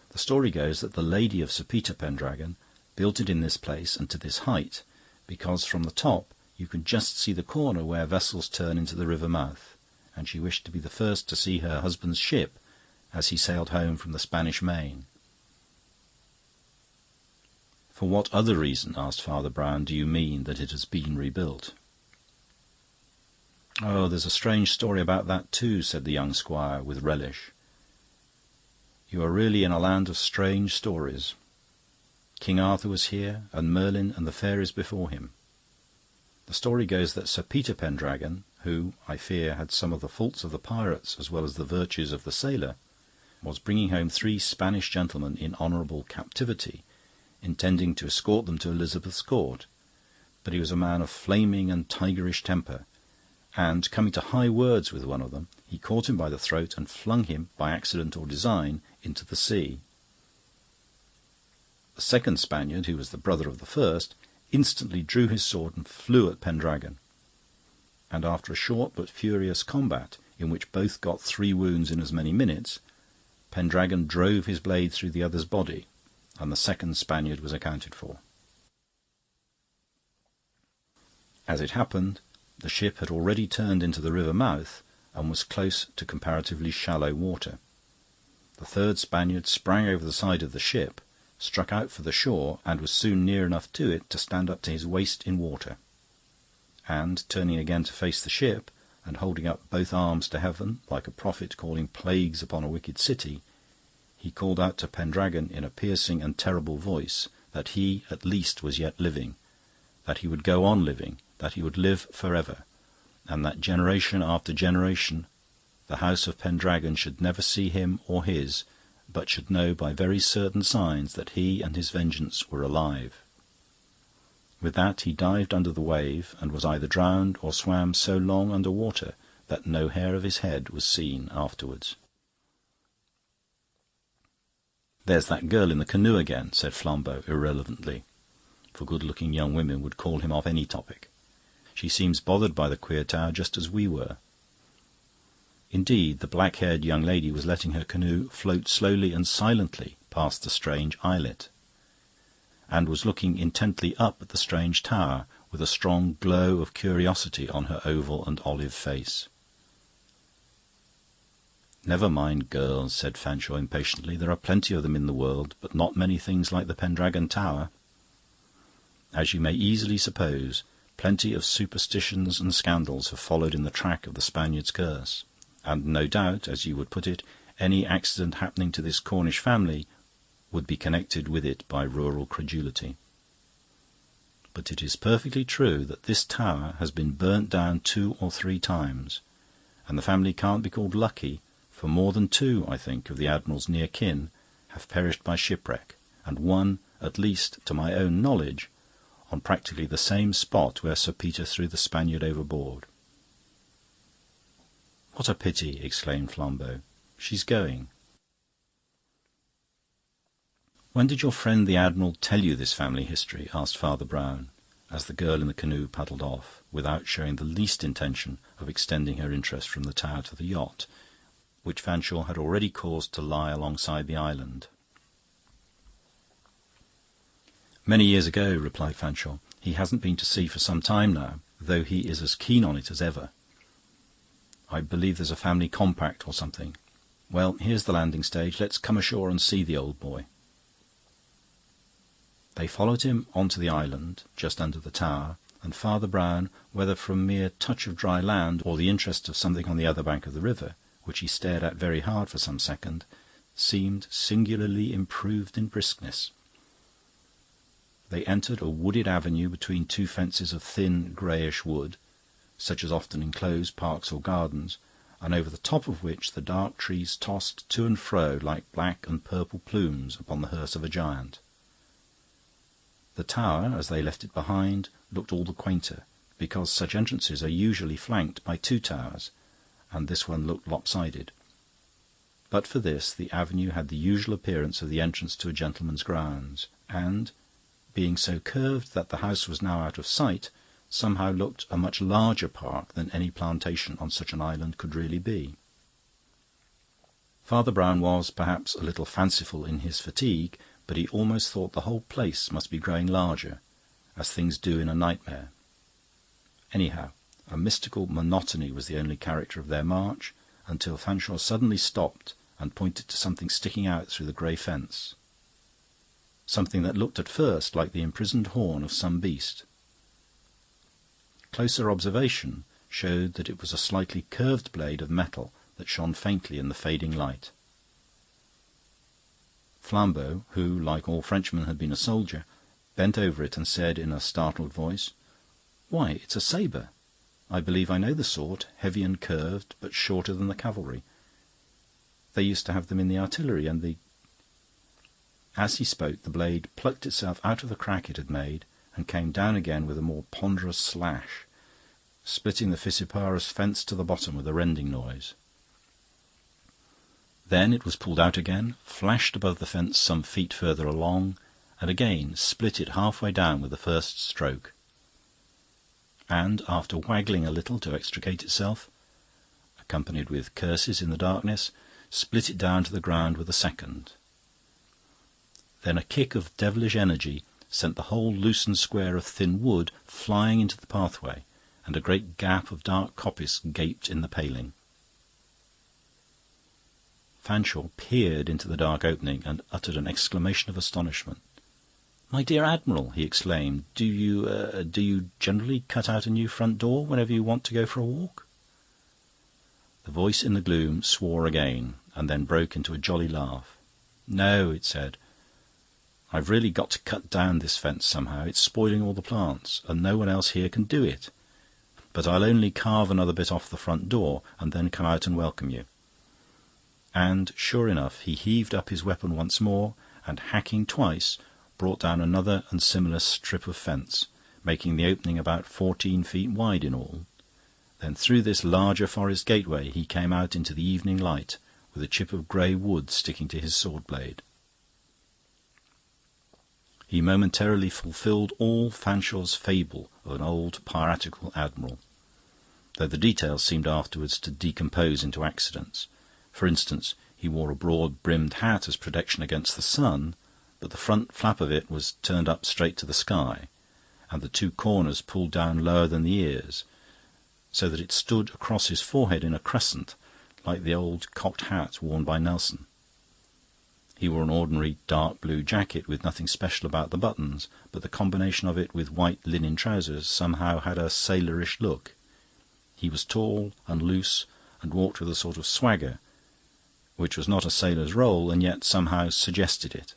The story goes that the lady of Sir Peter Pendragon built it in this place and to this height, because from the top you can just see the corner where vessels turn into the river mouth, and she wished to be the first to see her husband's ship as he sailed home from the Spanish Main." "For what other reason," asked Father Brown, "do you mean that it has been rebuilt?" "Oh, there's a strange story about that too," said the young squire with relish. "You are really in a land of strange stories. King Arthur was here, and Merlin and the fairies before him. The story goes that Sir Peter Pendragon, who, I fear, had some of the faults of the pirates as well as the virtues of the sailor, was bringing home 3 Spanish gentlemen in honourable captivity, intending to escort them to Elizabeth's court. But he was a man of flaming and tigerish temper, and, coming to high words with one of them, he caught him by the throat and flung him, by accident or design, into the sea. The second Spaniard, who was the brother of the first, instantly drew his sword and flew at Pendragon, and after a short but furious combat, in which both got 3 wounds in as many minutes, Pendragon drove his blade through the other's body, and the second Spaniard was accounted for. As it happened, the ship had already turned into the river mouth and was close to comparatively shallow water. The third Spaniard sprang over the side of the ship, struck out for the shore, and was soon near enough to it to stand up to his waist in water. And, turning again to face the ship, and holding up both arms to heaven, like a prophet calling plagues upon a wicked city, he called out to Pendragon in a piercing and terrible voice that he at least was yet living, that he would go on living, that he would live forever, and that generation after generation the house of Pendragon should never see him or his, but should know by very certain signs that he and his vengeance were alive. With that he dived under the wave, and was either drowned or swam so long under water that no hair of his head was seen afterwards." "There's that girl in the canoe again," said Flambeau irrelevantly, for good-looking young women would call him off any topic. "She seems bothered by the queer tower just as we were." Indeed, the black-haired young lady was letting her canoe float slowly and silently past the strange islet, and was looking intently up at the strange tower with a strong glow of curiosity on her oval and olive face. "Never mind girls," said Fanshawe impatiently. "There are plenty of them in the world, but not many things like the Pendragon Tower. As you may easily suppose, plenty of superstitions and scandals have followed in the track of the Spaniard's curse, and no doubt, as you would put it, any accident happening to this Cornish family would be connected with it by rural credulity. But it is perfectly true that this tower has been burnt down 2 or 3 times, and the family can't be called lucky, for more than 2, I think, of the Admiral's near kin have perished by shipwreck, and one, at least to my own knowledge, on practically the same spot where Sir Peter threw the Spaniard overboard." "What a pity!" exclaimed Flambeau. "She's going." "When did your friend the Admiral tell you this family history?" asked Father Brown, as the girl in the canoe paddled off, without showing the least intention of extending her interest from the tower to the yacht, which Fanshawe had already caused to lie alongside the island. "Many years ago," replied Fanshawe. "He hasn't been to sea for some time now, though he is as keen on it as ever. I believe there's a family compact or something. Well, here's the landing stage. Let's come ashore and see the old boy." They followed him onto the island, just under the tower, and Father Brown, whether from mere touch of dry land or the interest of something on the other bank of the river, which he stared at very hard for some second, seemed singularly improved in briskness. They entered a wooded avenue between 2 fences of thin greyish wood, such as often enclose parks or gardens, and over the top of which the dark trees tossed to and fro like black and purple plumes upon the hearse of a giant. The tower, as they left it behind, looked all the quainter, because such entrances are usually flanked by 2 towers, and this one looked lopsided. But for this, the avenue had the usual appearance of the entrance to a gentleman's grounds, and, being so curved that the house was now out of sight, somehow looked a much larger park than any plantation on such an island could really be. Father Brown was, perhaps, a little fanciful in his fatigue, but he almost thought the whole place must be growing larger, as things do in a nightmare. Anyhow, a mystical monotony was the only character of their march, until Fanshawe suddenly stopped and pointed to something sticking out through the grey fence. Something that looked at first like the imprisoned horn of some beast. Closer observation showed that it was a slightly curved blade of metal that shone faintly in the fading light. Flambeau, who, like all Frenchmen, had been a soldier, bent over it and said in a startled voice, "Why, it's a sabre. I believe I know the sort, heavy and curved, but shorter than the cavalry. They used to have them in the artillery, and the..." As he spoke, the blade plucked itself out of the crack it had made and came down again with a more ponderous slash, splitting the fissiparous fence to the bottom with a rending noise. Then it was pulled out again, flashed above the fence some feet further along, and again split it halfway down with the first stroke. And, after waggling a little to extricate itself, accompanied with curses in the darkness, split it down to the ground with a second. Then a kick of devilish energy sent the whole loosened square of thin wood flying into the pathway, and a great gap of dark coppice gaped in the paling. Fanshawe peered into the dark opening and uttered an exclamation of astonishment. "My dear Admiral," he exclaimed, do you generally cut out a new front door whenever you want to go for a walk?" The voice in the gloom swore again, and then broke into a jolly laugh. "No," it said. "I've really got to cut down this fence somehow. It's spoiling all the plants, and no one else here can do it. But I'll only carve another bit off the front door, and then come out and welcome you." And, sure enough, he heaved up his weapon once more, and, hacking twice, brought down another and similar strip of fence, making the opening about 14 feet wide in all. Then through this larger forest gateway he came out into the evening light, with a chip of grey wood sticking to his sword blade. He momentarily fulfilled all Fanshawe's fable of an old piratical admiral, though the details seemed afterwards to decompose into accidents. For instance, he wore a broad-brimmed hat as protection against the sun, but the front flap of it was turned up straight to the sky, and the 2 corners pulled down lower than the ears, so that it stood across his forehead in a crescent, like the old cocked hat worn by Nelson. He wore an ordinary dark blue jacket with nothing special about the buttons, but the combination of it with white linen trousers somehow had a sailorish look. He was tall and loose, and walked with a sort of swagger, which was not a sailor's role, and yet somehow suggested it.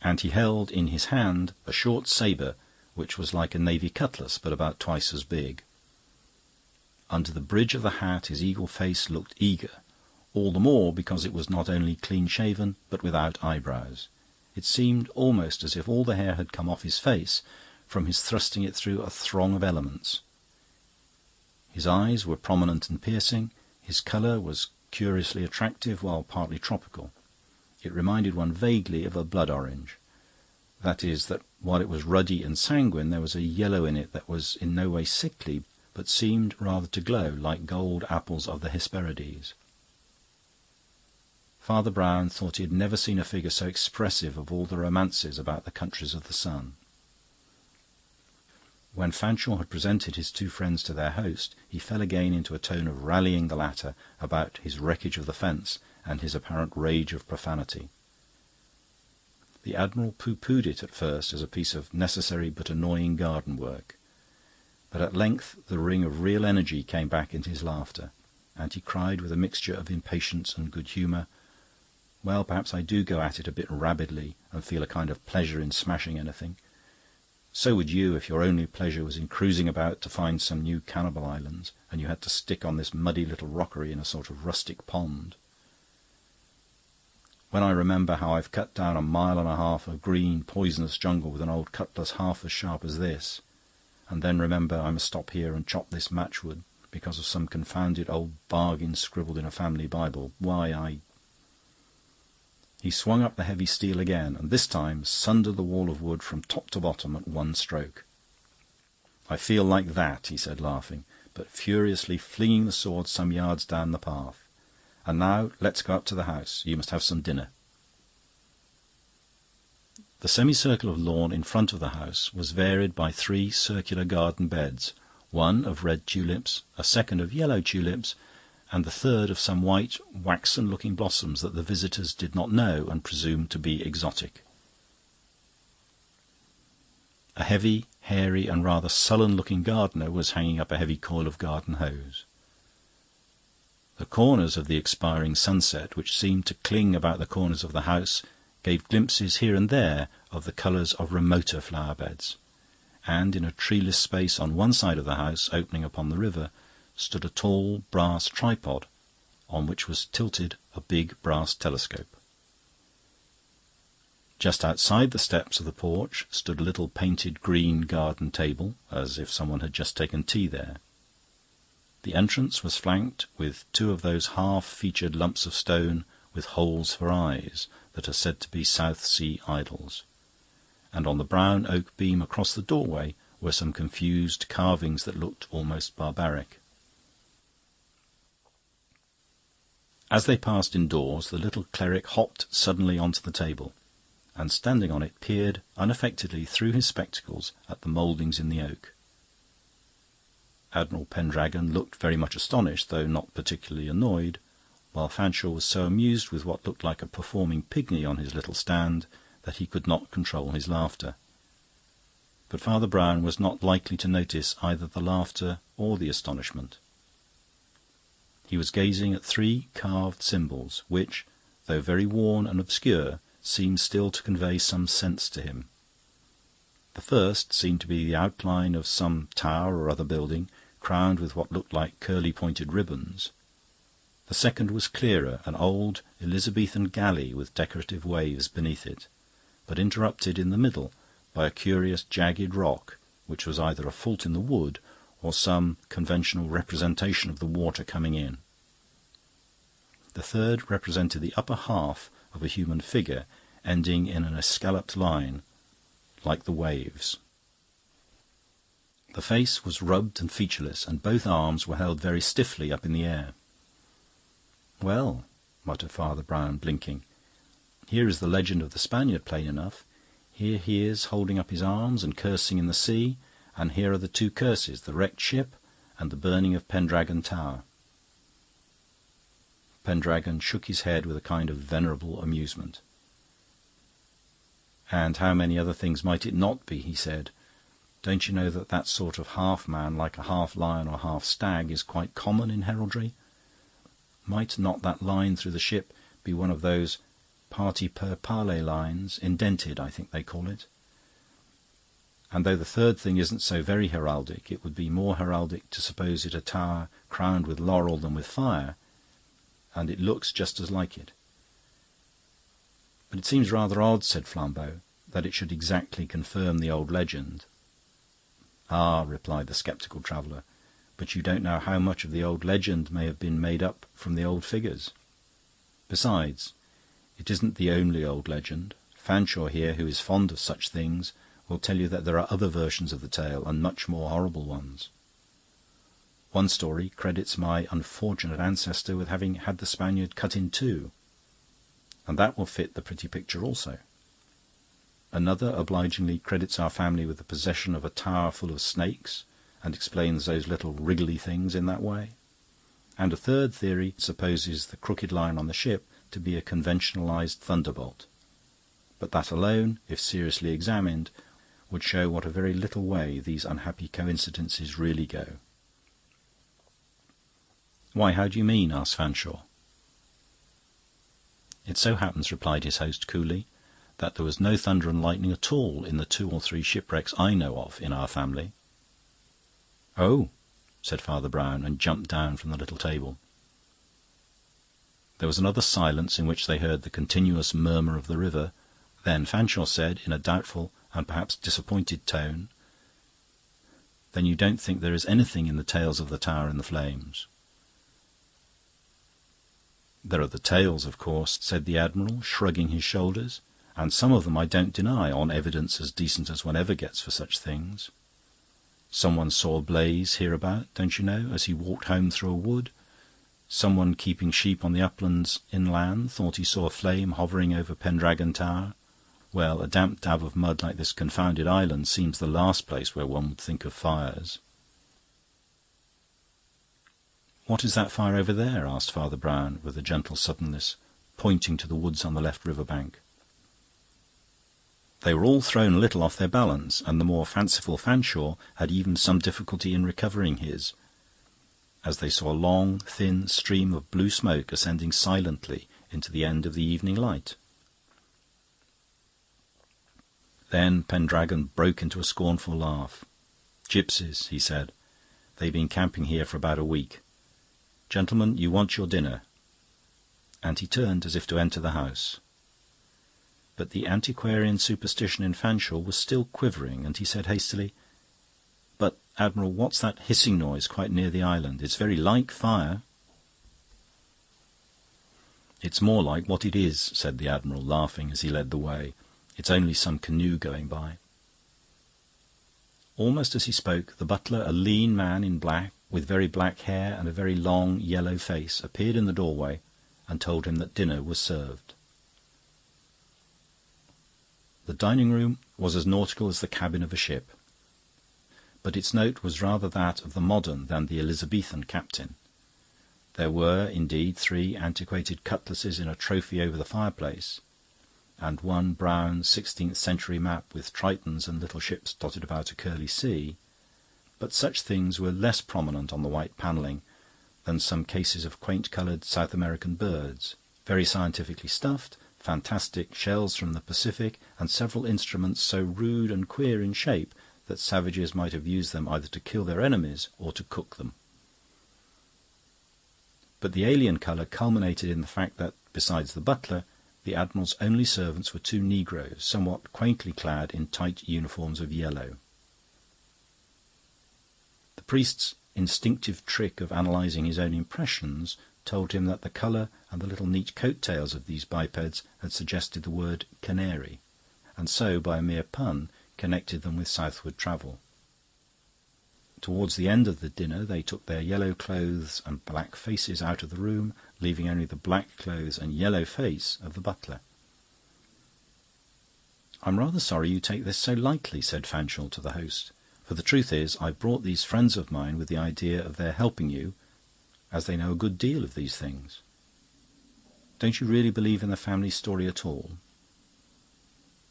And he held in his hand a short sabre, which was like a navy cutlass, but about twice as big. Under the bridge of the hat his eagle face looked eager, all the more because it was not only clean-shaven, but without eyebrows. It seemed almost as if all the hair had come off his face from his thrusting it through a throng of elements. His eyes were prominent and piercing. His colour was curiously attractive while partly tropical. It reminded one vaguely of a blood orange. That is, that while it was ruddy and sanguine, there was a yellow in it that was in no way sickly, but seemed rather to glow like gold apples of the Hesperides. Father Brown thought he had never seen a figure so expressive of all the romances about the countries of the sun. When Fanshawe had presented his two friends to their host, he fell again into a tone of rallying the latter about his wreckage of the fence and his apparent rage of profanity. The Admiral pooh-poohed it at first as a piece of necessary but annoying garden work, but at length the ring of real energy came back into his laughter, and he cried with a mixture of impatience and good humour, "Well, perhaps I do go at it a bit rabidly and feel a kind of pleasure in smashing anything. So would you if your only pleasure was in cruising about to find some new cannibal islands, and you had to stick on this muddy little rockery in a sort of rustic pond. When I remember how I've cut down 1.5 miles of green, poisonous jungle with an old cutlass half as sharp as this, and then remember I must stop here and chop this matchwood because of some confounded old bargain scribbled in a family Bible, why, He swung up the heavy steel again, and this time sundered the wall of wood from top to bottom at one stroke. "I feel like that," he said, laughing, but furiously flinging the sword some yards down the path. "And now let's go up to the house. You must have some dinner." The semicircle of lawn in front of the house was varied by 3 circular garden beds, one of red tulips, a second of yellow tulips, and the third of some white, waxen-looking blossoms that the visitors did not know and presumed to be exotic. A heavy, hairy, and rather sullen-looking gardener was hanging up a heavy coil of garden hose. The corners of the expiring sunset, which seemed to cling about the corners of the house, gave glimpses here and there of the colours of remoter flower-beds, and in a treeless space on one side of the house, opening upon the river, stood a tall brass tripod, on which was tilted a big brass telescope. Just outside the steps of the porch stood a little painted green garden table, as if someone had just taken tea there. The entrance was flanked with 2 of those half-featured lumps of stone with holes for eyes that are said to be South Sea idols, and on the brown oak beam across the doorway were some confused carvings that looked almost barbaric. As they passed indoors, the little cleric hopped suddenly onto the table, and standing on it peered unaffectedly through his spectacles at the mouldings in the oak. Admiral Pendragon looked very much astonished, though not particularly annoyed, while Fanshawe was so amused with what looked like a performing pygmy on his little stand that he could not control his laughter. But Father Brown was not likely to notice either the laughter or the astonishment. He was gazing at 3 carved symbols, which, though very worn and obscure, seemed still to convey some sense to him. The first seemed to be the outline of some tower or other building, crowned with what looked like curly-pointed ribbons. The second was clearer, an old Elizabethan galley with decorative waves beneath it, but interrupted in the middle by a curious jagged rock, which was either a fault in the wood or some conventional representation of the water coming in. The third represented the upper half of a human figure, ending in an escalloped line, like the waves. The face was rubbed and featureless, and both arms were held very stiffly up in the air. "Well," muttered Father Brown, blinking, "here is the legend of the Spaniard plain enough. Here he is holding up his arms and cursing in the sea, and here are the 2 curses, the wrecked ship and the burning of Pendragon Tower." Pendragon shook his head with a kind of venerable amusement. "And how many other things might it not be?" he said. "Don't you know that sort of half-man, like a half-lion or half-stag, is quite common in heraldry? Might not that line through the ship be one of those parti per pale lines, indented, I think they call it? And though the third thing isn't so very heraldic, it would be more heraldic to suppose it a tower crowned with laurel than with fire, and it looks just as like it. But it seems rather odd, said Flambeau, that it should exactly confirm the old legend. Ah, replied the sceptical traveller, but you don't know how much of the old legend may have been made up from the old figures. Besides, it isn't the only old legend. Fanshawe here, who is fond of such things, will tell you that there are other versions of the tale, and much more horrible ones. One story credits my unfortunate ancestor with having had the Spaniard cut in two, and that will fit the pretty picture also. Another obligingly credits our family with the possession of a tower full of snakes, and explains those little wriggly things in that way. And a third theory supposes the crooked line on the ship to be a conventionalized thunderbolt. But that alone, if seriously examined, would show what a very little way these unhappy coincidences really go. "Why, how do you mean?" asked Fanshawe. "It so happens," replied his host coolly, "that there was no thunder and lightning at all in the 2 or 3 shipwrecks I know of in our family." "Oh," said Father Brown, and jumped down from the little table. There was another silence in which they heard the continuous murmur of the river. Then Fanshawe said, in a doubtful and perhaps disappointed tone, "Then you don't think there is anything in the tales of the tower in the flames?" "There are the tales, of course," said the Admiral, shrugging his shoulders, "and some of them I don't deny, on evidence as decent as one ever gets for such things. Someone saw a blaze hereabout, don't you know, as he walked home through a wood. Someone keeping sheep on the uplands inland thought he saw a flame hovering over Pendragon Tower. Well, a damp dab of mud like this confounded island seems the last place where one would think of fires." "What is that fire over there?" asked Father Brown, with a gentle suddenness, pointing to the woods on the left river bank. They were all thrown a little off their balance, and the more fanciful Fanshawe had even some difficulty in recovering his, as they saw a long, thin stream of blue smoke ascending silently into the end of the evening light. Then Pendragon broke into a scornful laugh. "Gypsies," he said. "They've been camping here for about a week. Gentlemen, you want your dinner." And he turned as if to enter the house. But the antiquarian superstition in Fanshawe was still quivering, and he said hastily, "But, Admiral, what's that hissing noise quite near the island? It's very like fire." "It's more like what it is," said the Admiral, laughing as he led the way. "It's only some canoe going by." Almost as he spoke, the butler, a lean man in black, with very black hair and a very long yellow face, appeared in the doorway and told him that dinner was served. The dining-room was as nautical as the cabin of a ship, but its note was rather that of the modern than the Elizabethan captain. There were, indeed, 3 antiquated cutlasses in a trophy over the fireplace, and one brown 16th-century map with tritons and little ships dotted about a curly sea, but such things were less prominent on the white panelling than some cases of quaint-coloured South American birds, very scientifically stuffed, fantastic shells from the Pacific, and several instruments so rude and queer in shape that savages might have used them either to kill their enemies or to cook them. But the alien colour culminated in the fact that, besides the butler, the Admiral's only servants were 2 negroes, somewhat quaintly clad in tight uniforms of yellow. The priest's instinctive trick of analysing his own impressions told him that the colour and the little neat coat-tails of these bipeds had suggested the word canary, and so, by a mere pun, connected them with southward travel. Towards the end of the dinner they took their yellow clothes and black faces out of the room, leaving only the black clothes and yellow face of the butler. "I'm rather sorry you take this so lightly," said Fanshawe to the host, "for the truth is, I've brought these friends of mine with the idea of their helping you, as they know a good deal of these things. Don't you really believe in the family story at all?"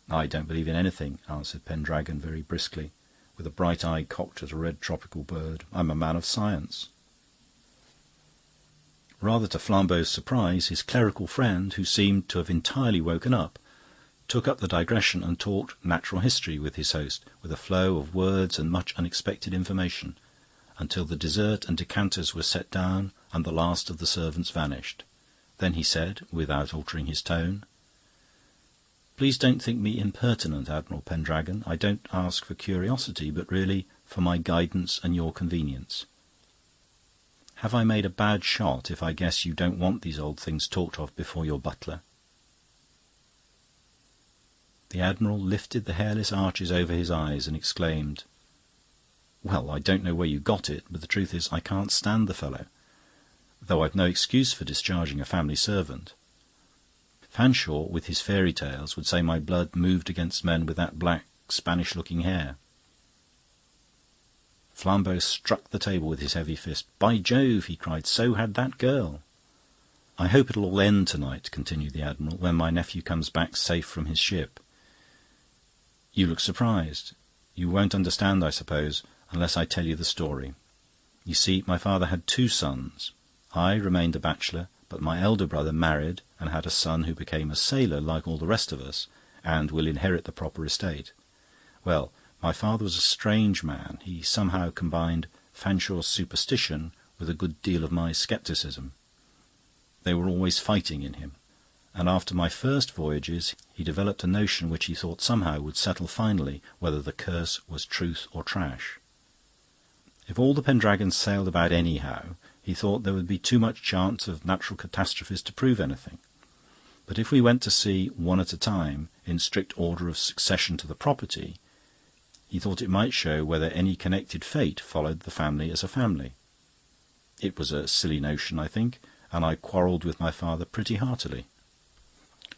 "I don't believe in anything," answered Pendragon very briskly, with a bright eye cocked at a red tropical bird. "I'm a man of science." Rather to Flambeau's surprise, his clerical friend, who seemed to have entirely woken up, took up the digression and talked natural history with his host, with a flow of words and much unexpected information, until the dessert and decanters were set down and the last of the servants vanished. Then he said, without altering his tone, "Please don't think me impertinent, Admiral Pendragon. I don't ask for curiosity, but really for my guidance and your convenience. Have I made a bad shot if I guess you don't want these old things talked of before your butler?" The Admiral lifted the hairless arches over his eyes and exclaimed, "Well, I don't know where you got it, but the truth is I can't stand the fellow, though I've no excuse for discharging a family servant. Fanshawe, with his fairy tales, would say my blood moved against men with that black, Spanish-looking hair." Flambeau struck the table with his heavy fist. "By Jove!" he cried, "so had that girl." "I hope it'll all end tonight," continued the Admiral, "when my nephew comes back safe from his ship. You look surprised. You won't understand, I suppose, unless I tell you the story. You see, my father had 2 sons. I remained a bachelor, but my elder brother married and had a son who became a sailor like all the rest of us, and will inherit the proper estate. Well, my father was a strange man. He somehow combined Fanshawe's superstition with a good deal of my scepticism. They were always fighting in him, and after my first voyages he developed a notion which he thought somehow would settle finally whether the curse was truth or trash. If all the Pendragons sailed about anyhow, he thought there would be too much chance of natural catastrophes to prove anything. But if we went to sea one at a time, in strict order of succession to the property, he thought it might show whether any connected fate followed the family as a family. It was a silly notion, I think, and I quarrelled with my father pretty heartily.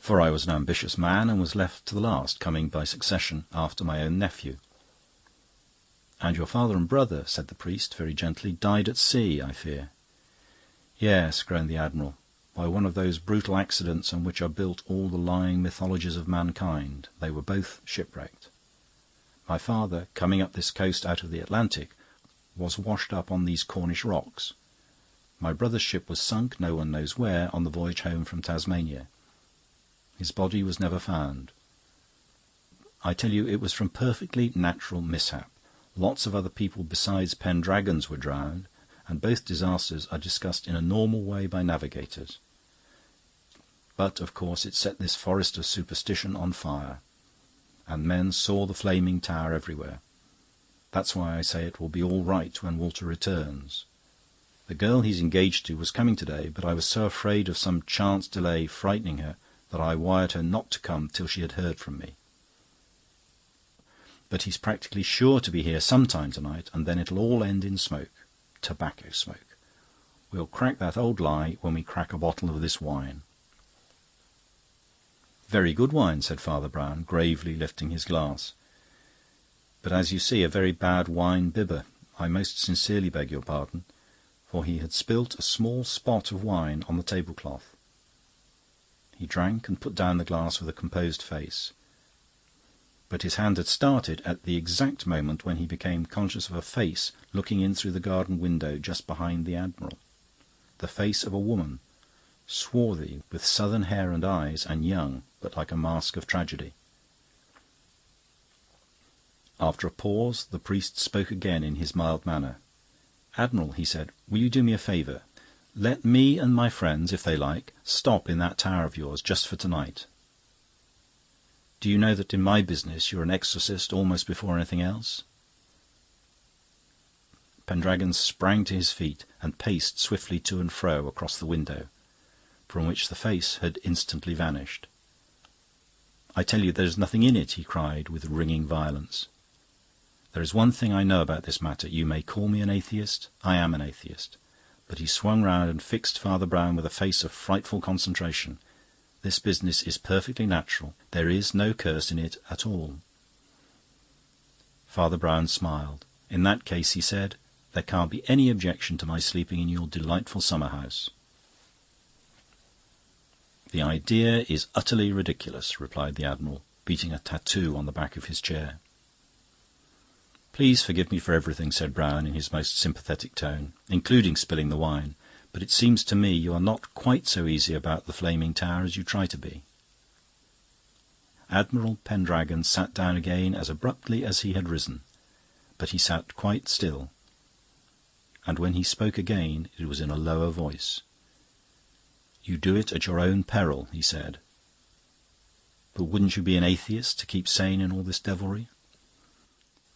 For I was an ambitious man and was left to the last, coming by succession after my own nephew. "And your father and brother," said the priest, very gently, "died at sea, I fear." "Yes," groaned the Admiral, "by one of those brutal accidents on which are built all the lying mythologies of mankind. They were both shipwrecked. My father, coming up this coast out of the Atlantic, was washed up on these Cornish rocks. My brother's ship was sunk, no one knows where, on the voyage home from Tasmania. His body was never found. I tell you, it was from perfectly natural mishap. Lots of other people besides Pendragons were drowned, and both disasters are discussed in a normal way by navigators. But, of course, it set this forest of superstition on fire, and men saw the flaming tower everywhere. That's why I say it will be all right when Walter returns. The girl he's engaged to was coming today, but I was so afraid of some chance delay frightening her that I wired her not to come till she had heard from me. But he's practically sure to be here some time tonight, and then it'll all end in smoke. Tobacco smoke. We'll crack that old lie when we crack a bottle of this wine." "Very good wine," said Father Brown, gravely lifting his glass. "But as you see, a very bad wine bibber. I most sincerely beg your pardon," for he had spilt a small spot of wine on the tablecloth. He drank and put down the glass with a composed face. But his hand had started at the exact moment when he became conscious of a face looking in through the garden window just behind the Admiral. The face of a woman, swarthy, with southern hair and eyes, and young, but like a mask of tragedy. After a pause, the priest spoke again in his mild manner. "Admiral," he said, "will you do me a favour? Let me and my friends, if they like, stop in that tower of yours just for tonight. Do you know that in my business you're an exorcist almost before anything else?" Pendragon sprang to his feet and paced swiftly to and fro across the window, from which the face had instantly vanished. "I tell you there's nothing in it," he cried with ringing violence. "There is one thing I know about this matter. You may call me an atheist. I am an atheist." But he swung round and fixed Father Brown with a face of frightful concentration. "This business is perfectly natural. There is no curse in it at all." Father Brown smiled. "In that case," he said, "there can't be any objection to my sleeping in your delightful summer house." "The idea is utterly ridiculous," replied the Admiral, beating a tattoo on the back of his chair. "Please forgive me for everything," said Brown in his most sympathetic tone, "including spilling the wine. But it seems to me you are not quite so easy about the flaming tower as you try to be." Admiral Pendragon sat down again as abruptly as he had risen, but he sat quite still, and when he spoke again it was in a lower voice. "You do it at your own peril," he said. "But wouldn't you be an atheist to keep sane in all this devilry?"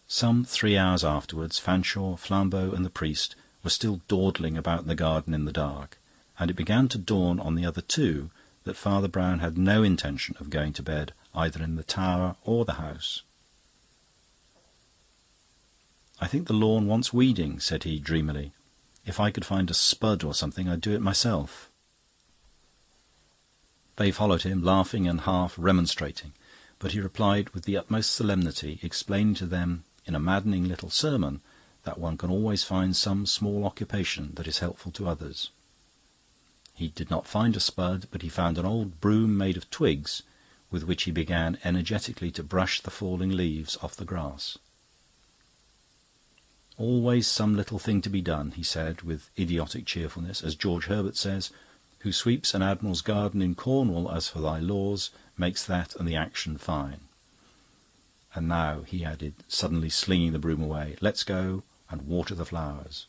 Some 3 hours afterwards, Fanshawe, Flambeau, and the priest were still dawdling about the garden in the dark, and it began to dawn on the other two that Father Brown had no intention of going to bed either in the tower or the house. "I think the lawn wants weeding," said he dreamily. "If I could find a spud or something, I'd do it myself." They followed him, laughing and half remonstrating, but he replied with the utmost solemnity, explaining to them in a maddening little sermon that one can always find some small occupation that is helpful to others. He did not find a spud, but he found an old broom made of twigs, with which he began energetically to brush the falling leaves off the grass. "Always some little thing to be done," he said with idiotic cheerfulness, as George Herbert says, "Who sweeps an admiral's garden in Cornwall as for thy laws, makes that and the action fine. And now," he added, suddenly slinging the broom away, "let's go and water the flowers."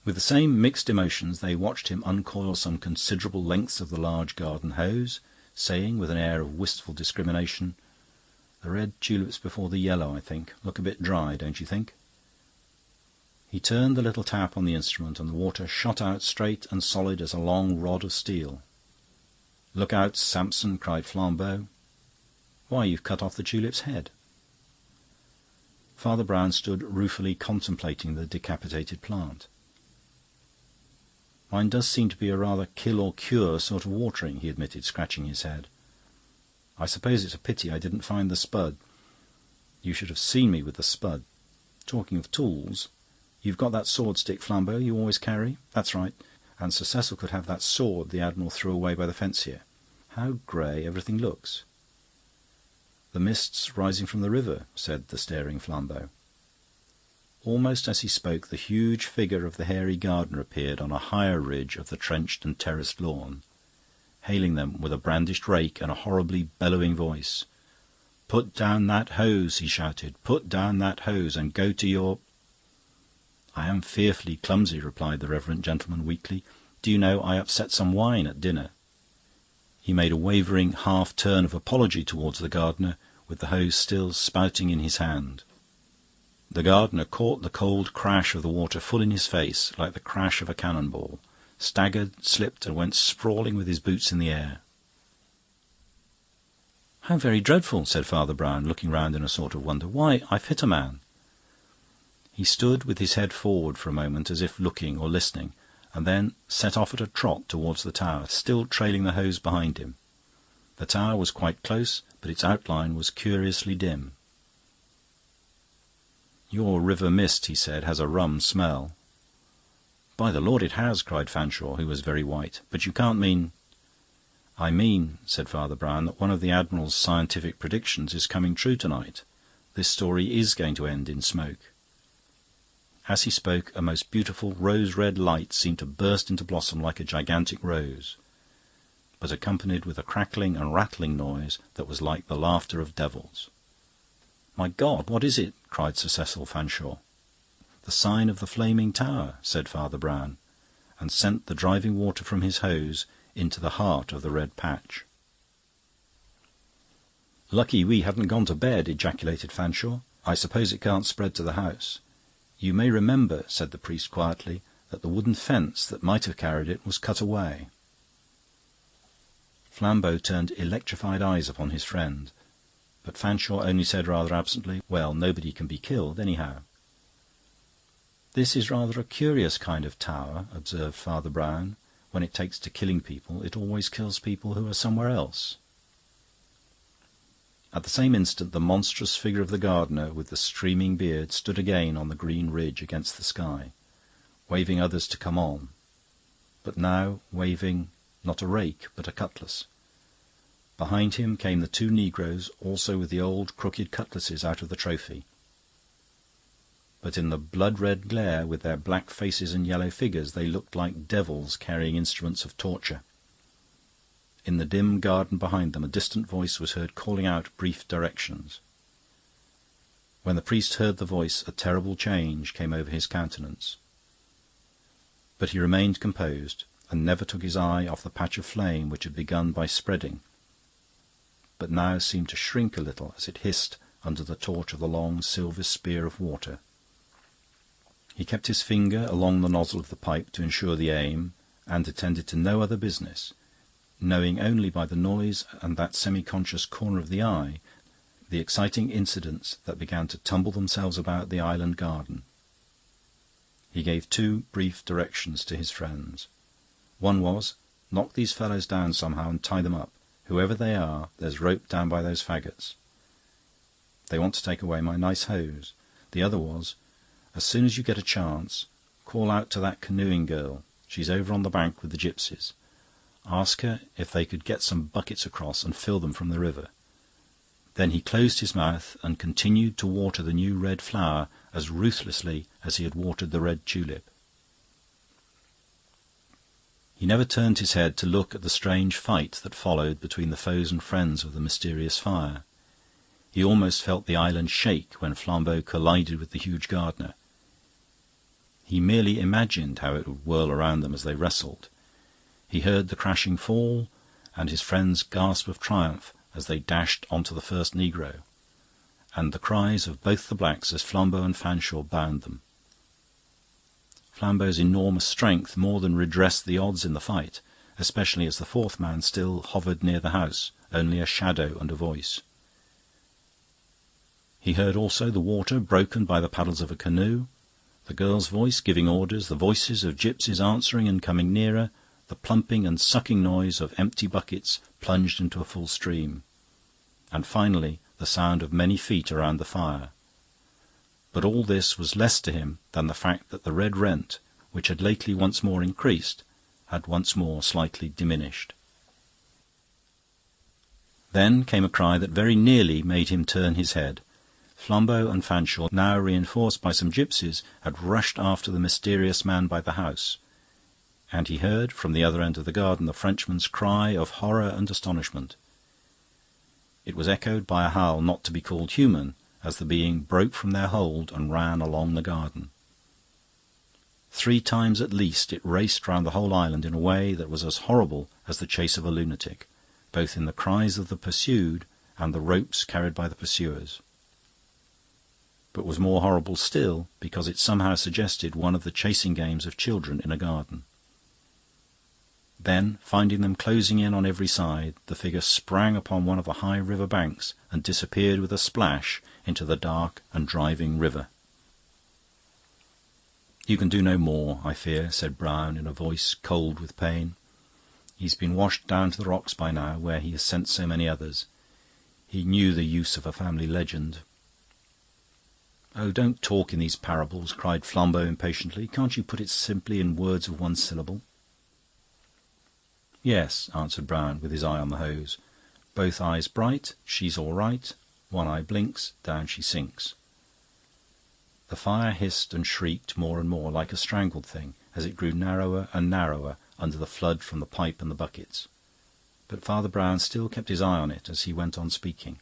With the same mixed emotions they watched him uncoil some considerable lengths of the large garden hose, saying with an air of wistful discrimination, "The red tulips before the yellow, I think, look a bit dry, don't you think?" He turned the little tap on the instrument, and the water shot out straight and solid as a long rod of steel. "Look out, Samson!" cried Flambeau. "Why, you've cut off the tulip's head." Father Brown stood ruefully contemplating the decapitated plant. "Mine does seem to be a rather kill-or-cure sort of watering," he admitted, scratching his head. "I suppose it's a pity I didn't find the spud. You should have seen me with the spud. Talking of tools, you've got that sword stick, Flambeau, you always carry? That's right. And Sir Cecil could have that sword the Admiral threw away by the fence here. How grey everything looks." "The mist's rising from the river," said the staring Flambeau. Almost as he spoke, the huge figure of the hairy gardener appeared on a higher ridge of the trenched and terraced lawn, hailing them with a brandished rake and a horribly bellowing voice. "Put down that hose," he shouted. "Put down that hose and go to your—" "I am fearfully clumsy," replied the reverend gentleman weakly. "Do you know, I upset some wine at dinner." He made a wavering half-turn of apology towards the gardener, with the hose still spouting in his hand. The gardener caught the cold crash of the water full in his face, like the crash of a cannon-ball, staggered, slipped, and went sprawling with his boots in the air. "How very dreadful," said Father Brown, looking round in a sort of wonder. "Why, I've hit a man." He stood with his head forward for a moment, as if looking or listening, and then set off at a trot towards the tower, still trailing the hose behind him. The tower was quite close, but its outline was curiously dim. "Your river mist," he said, "has a rum smell." "By the Lord, it has!" cried Fanshawe, who was very white. "But you can't mean—" "I mean," said Father Brown, "that one of the Admiral's scientific predictions is coming true tonight. This story is going to end in smoke." As he spoke, a most beautiful rose-red light seemed to burst into blossom like a gigantic rose, but accompanied with a crackling and rattling noise that was like the laughter of devils. "My God, what is it?" cried Sir Cecil Fanshawe. "The sign of the flaming tower," said Father Brown, and sent the driving water from his hose into the heart of the red patch. "Lucky we hadn't gone to bed," ejaculated Fanshawe. "I suppose it can't spread to the house." "You may remember," said the priest quietly, "that the wooden fence that might have carried it was cut away." Flambeau turned electrified eyes upon his friend, but Fanshawe only said rather absently, "Well, nobody can be killed, anyhow." "This is rather a curious kind of tower," observed Father Brown. "When it takes to killing people, it always kills people who are somewhere else." At the same instant the monstrous figure of the gardener with the streaming beard stood again on the green ridge against the sky, waving others to come on, but now waving not a rake but a cutlass. Behind him came the two negroes, also with the old crooked cutlasses out of the trophy. but in the blood-red glare, with their black faces and yellow figures, they looked like devils carrying instruments of torture. In the dim garden behind them a distant voice was heard calling out brief directions. When the priest heard the voice, a terrible change came over his countenance. But he remained composed, and never took his eye off the patch of flame which had begun by spreading, but now seemed to shrink a little as it hissed under the torch of the long silver spear of water. He kept his finger along the nozzle of the pipe to ensure the aim, and attended to no other business, knowing only by the noise and that semi-conscious corner of the eye the exciting incidents that began to tumble themselves about the island garden. He gave 2 brief directions to his friends. One was, "Knock these fellows down somehow and tie them up. Whoever they are, there's rope down by those faggots. They want to take away my nice hose." The other was, "As soon as you get a chance, call out to that canoeing girl. She's over on the bank with the gypsies. Ask her if they could get some buckets across and fill them from the river." Then he closed his mouth and continued to water the new red flower as ruthlessly as he had watered the red tulip. He never turned his head to look at the strange fight that followed between the foes and friends of the mysterious fire. He almost felt the island shake when Flambeau collided with the huge gardener. He merely imagined how it would whirl around them as they wrestled. He heard the crashing fall, and his friend's gasp of triumph as they dashed onto the first negro, and the cries of both the blacks as Flambeau and Fanshawe bound them. Flambeau's enormous strength more than redressed the odds in the fight, especially as the 4th man still hovered near the house, only a shadow and a voice. He heard also the water broken by the paddles of a canoe, the girl's voice giving orders, the voices of gypsies answering and coming nearer, the plumping and sucking noise of empty buckets plunged into a full stream, and finally the sound of many feet around the fire. But all this was less to him than the fact that the red rent, which had lately once more increased, had once more slightly diminished. Then came a cry that very nearly made him turn his head. Flambeau and Fanshawe, now reinforced by some gypsies, had rushed after the mysterious man by the house, and he heard from the other end of the garden the Frenchman's cry of horror and astonishment. It was echoed by a howl not to be called human, as the being broke from their hold and ran along the garden. 3 times at least it raced round the whole island in a way that was as horrible as the chase of a lunatic, both in the cries of the pursued and the ropes carried by the pursuers, but was more horrible still because it somehow suggested one of the chasing games of children in a garden. Then, finding them closing in on every side, the figure sprang upon one of the high river banks and disappeared with a splash into the dark and driving river. "You can do no more, I fear," said Brown in a voice cold with pain. "He's been washed down to the rocks by now, where he has sent so many others. He knew the use of a family legend." "Oh, don't talk in these parables," cried Flambeau impatiently. "Can't you put it simply in words of one syllable?" "Yes," answered Brown, with his eye on the hose. "Both eyes bright, she's all right. One eye blinks, down she sinks." The fire hissed and shrieked more and more, like a strangled thing, as it grew narrower and narrower under the flood from the pipe and the buckets. But Father Brown still kept his eye on it as he went on speaking.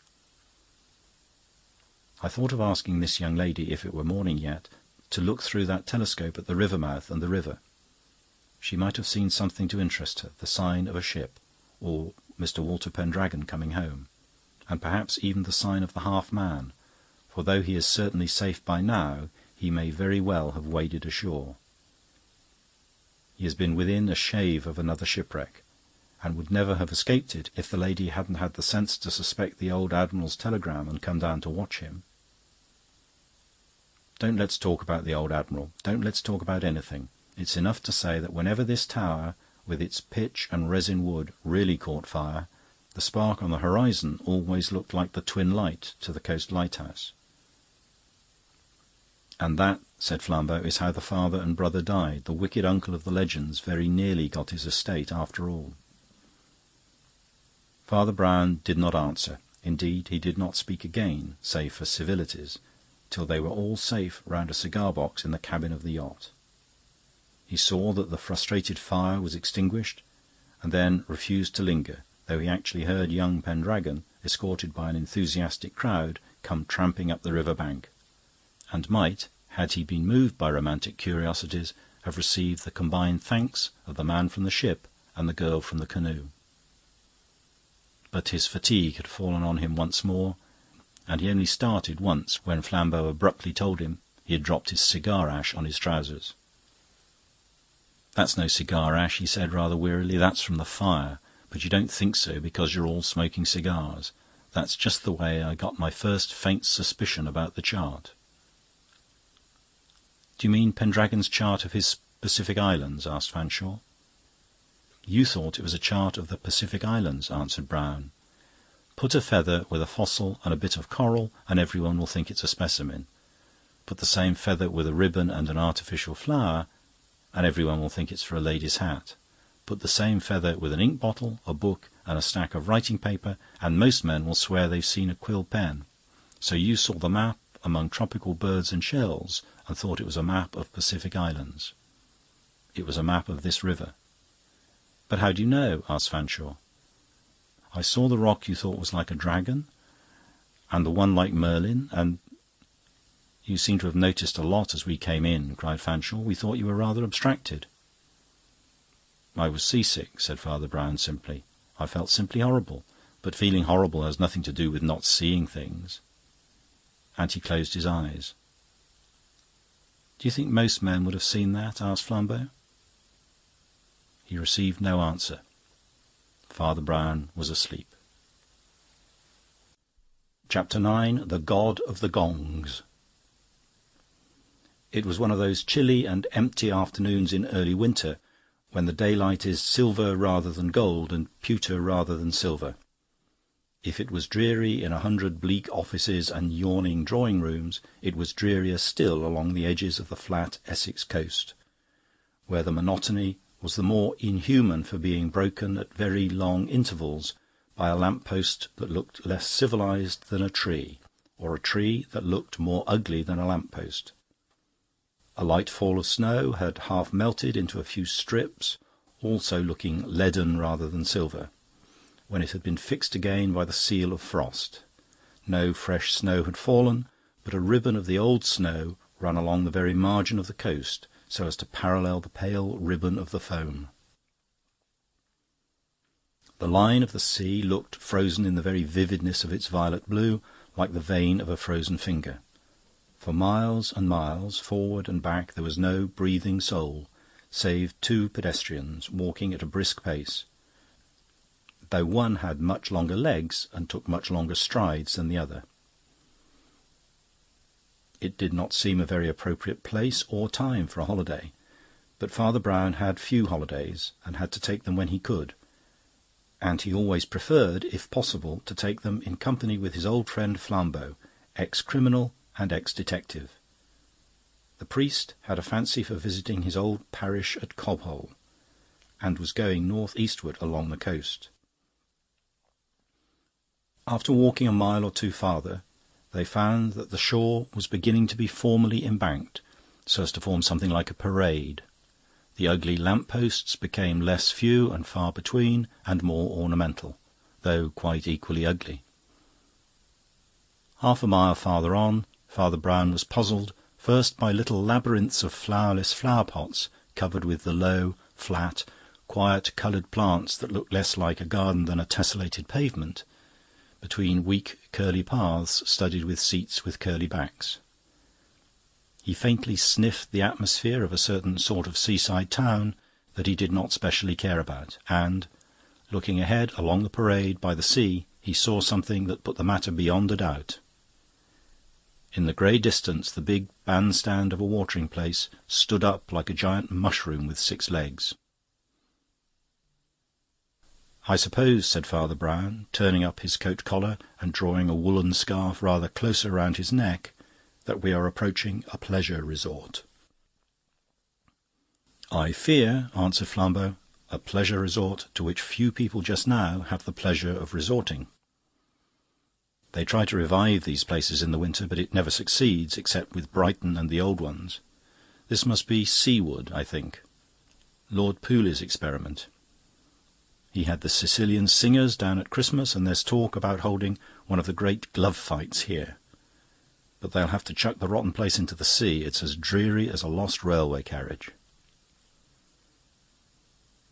"I thought of asking this young lady, if it were morning yet, to look through that telescope at the river mouth and the river. She might have seen something to interest her, the sign of a ship, or Mr. Walter Pendragon coming home, and perhaps even the sign of the half-man, for though he is certainly safe by now, he may very well have waded ashore. He has been within a shave of another shipwreck, and would never have escaped it if the lady hadn't had the sense to suspect the old Admiral's telegram and come down to watch him. Don't let's talk about the old Admiral. Don't let's talk about anything. It's enough to say that whenever this tower, with its pitch and resin wood, really caught fire, the spark on the horizon always looked like the twin light to the coast lighthouse." "And that," said Flambeau, "is how the father and brother died. The wicked uncle of the legends very nearly got his estate after all." Father Brown did not answer. Indeed, he did not speak again, save for civilities, till they were all safe round a cigar-box in the cabin of the yacht. He saw that the frustrated fire was extinguished, and then refused to linger, though he actually heard young Pendragon, escorted by an enthusiastic crowd, come tramping up the river bank, and might, had he been moved by romantic curiosities, have received the combined thanks of the man from the ship and the girl from the canoe. But his fatigue had fallen on him once more, and he only started once when Flambeau abruptly told him he had dropped his cigar ash on his trousers. "That's no cigar ash," he said rather wearily. "That's from the fire, but you don't think so because you're all smoking cigars. That's just the way I got my first faint suspicion about the chart." "Do you mean Pendragon's chart of his Pacific Islands?" asked Fanshawe. "You thought it was a chart of the Pacific Islands," answered Brown. "Put a feather with a fossil and a bit of coral, and everyone will think it's a specimen. Put the same feather with a ribbon and an artificial flower, and everyone will think it's for a lady's hat. Put the same feather with an ink bottle, a book, and a stack of writing paper, and most men will swear they've seen a quill pen. So you saw the map among tropical birds and shells and thought it was a map of Pacific Islands. It was a map of this river." "But how do you know?" asked Fanshawe. "I saw the rock you thought was like a dragon, and the one like Merlin, and—" "You seem to have noticed a lot as we came in," cried Fanshawe. "We thought you were rather abstracted." "I was seasick," said Father Brown simply. "I felt simply horrible. But feeling horrible has nothing to do with not seeing things." And he closed his eyes. "Do you think most men would have seen that?" asked Flambeau. He received no answer. Father Brown was asleep. Chapter 9. The God of the Gongs. It was one of those chilly and empty afternoons in early winter, when the daylight is silver rather than gold and pewter rather than silver. If it was dreary in 100 bleak offices and yawning drawing-rooms, it was drearier still along the edges of the flat Essex coast, where the monotony was the more inhuman for being broken at very long intervals by a lamp-post that looked less civilised than a tree, or a tree that looked more ugly than a lamp-post. A light fall of snow had half melted into a few strips, also looking leaden rather than silver, when it had been fixed again by the seal of frost. No fresh snow had fallen, but a ribbon of the old snow ran along the very margin of the coast, so as to parallel the pale ribbon of the foam. The line of the sea looked frozen in the very vividness of its violet blue, like the vein of a frozen finger. For miles and miles, forward and back, there was no breathing soul, save 2 pedestrians walking at a brisk pace, though one had much longer legs and took much longer strides than the other. It did not seem a very appropriate place or time for a holiday, but Father Brown had few holidays and had to take them when he could, and he always preferred, if possible, to take them in company with his old friend Flambeau, ex-criminal and ex-detective. The priest had a fancy for visiting his old parish at Cobhole, and was going north-eastward along the coast. After walking a mile or 2 farther, they found that the shore was beginning to be formally embanked, so as to form something like a parade. The ugly lamp-posts became less few and far between, and more ornamental, though quite equally ugly. Half a mile farther on, Father Brown was puzzled, first by little labyrinths of flowerless flower-pots covered with the low, flat, quiet-coloured plants that looked less like a garden than a tessellated pavement, between weak curly paths studded with seats with curly backs. He faintly sniffed the atmosphere of a certain sort of seaside town that he did not specially care about, and, looking ahead along the parade by the sea, he saw something that put the matter beyond a doubt. In the grey distance the big bandstand of a watering-place stood up like a giant mushroom with 6 legs. "I suppose," said Father Brown, turning up his coat collar and drawing a woollen scarf rather closer round his neck, "that we are approaching a pleasure resort." "I fear," answered Flambeau, "a pleasure resort to which few people just now have the pleasure of resorting." They try to revive these places in the winter, but it never succeeds, except with Brighton and the old ones. This must be Seawood, I think. Lord Pooley's experiment. He had the Sicilian singers down at Christmas, and there's talk about holding one of the great glove fights here. But they'll have to chuck the rotten place into the sea. It's as dreary as a lost railway carriage.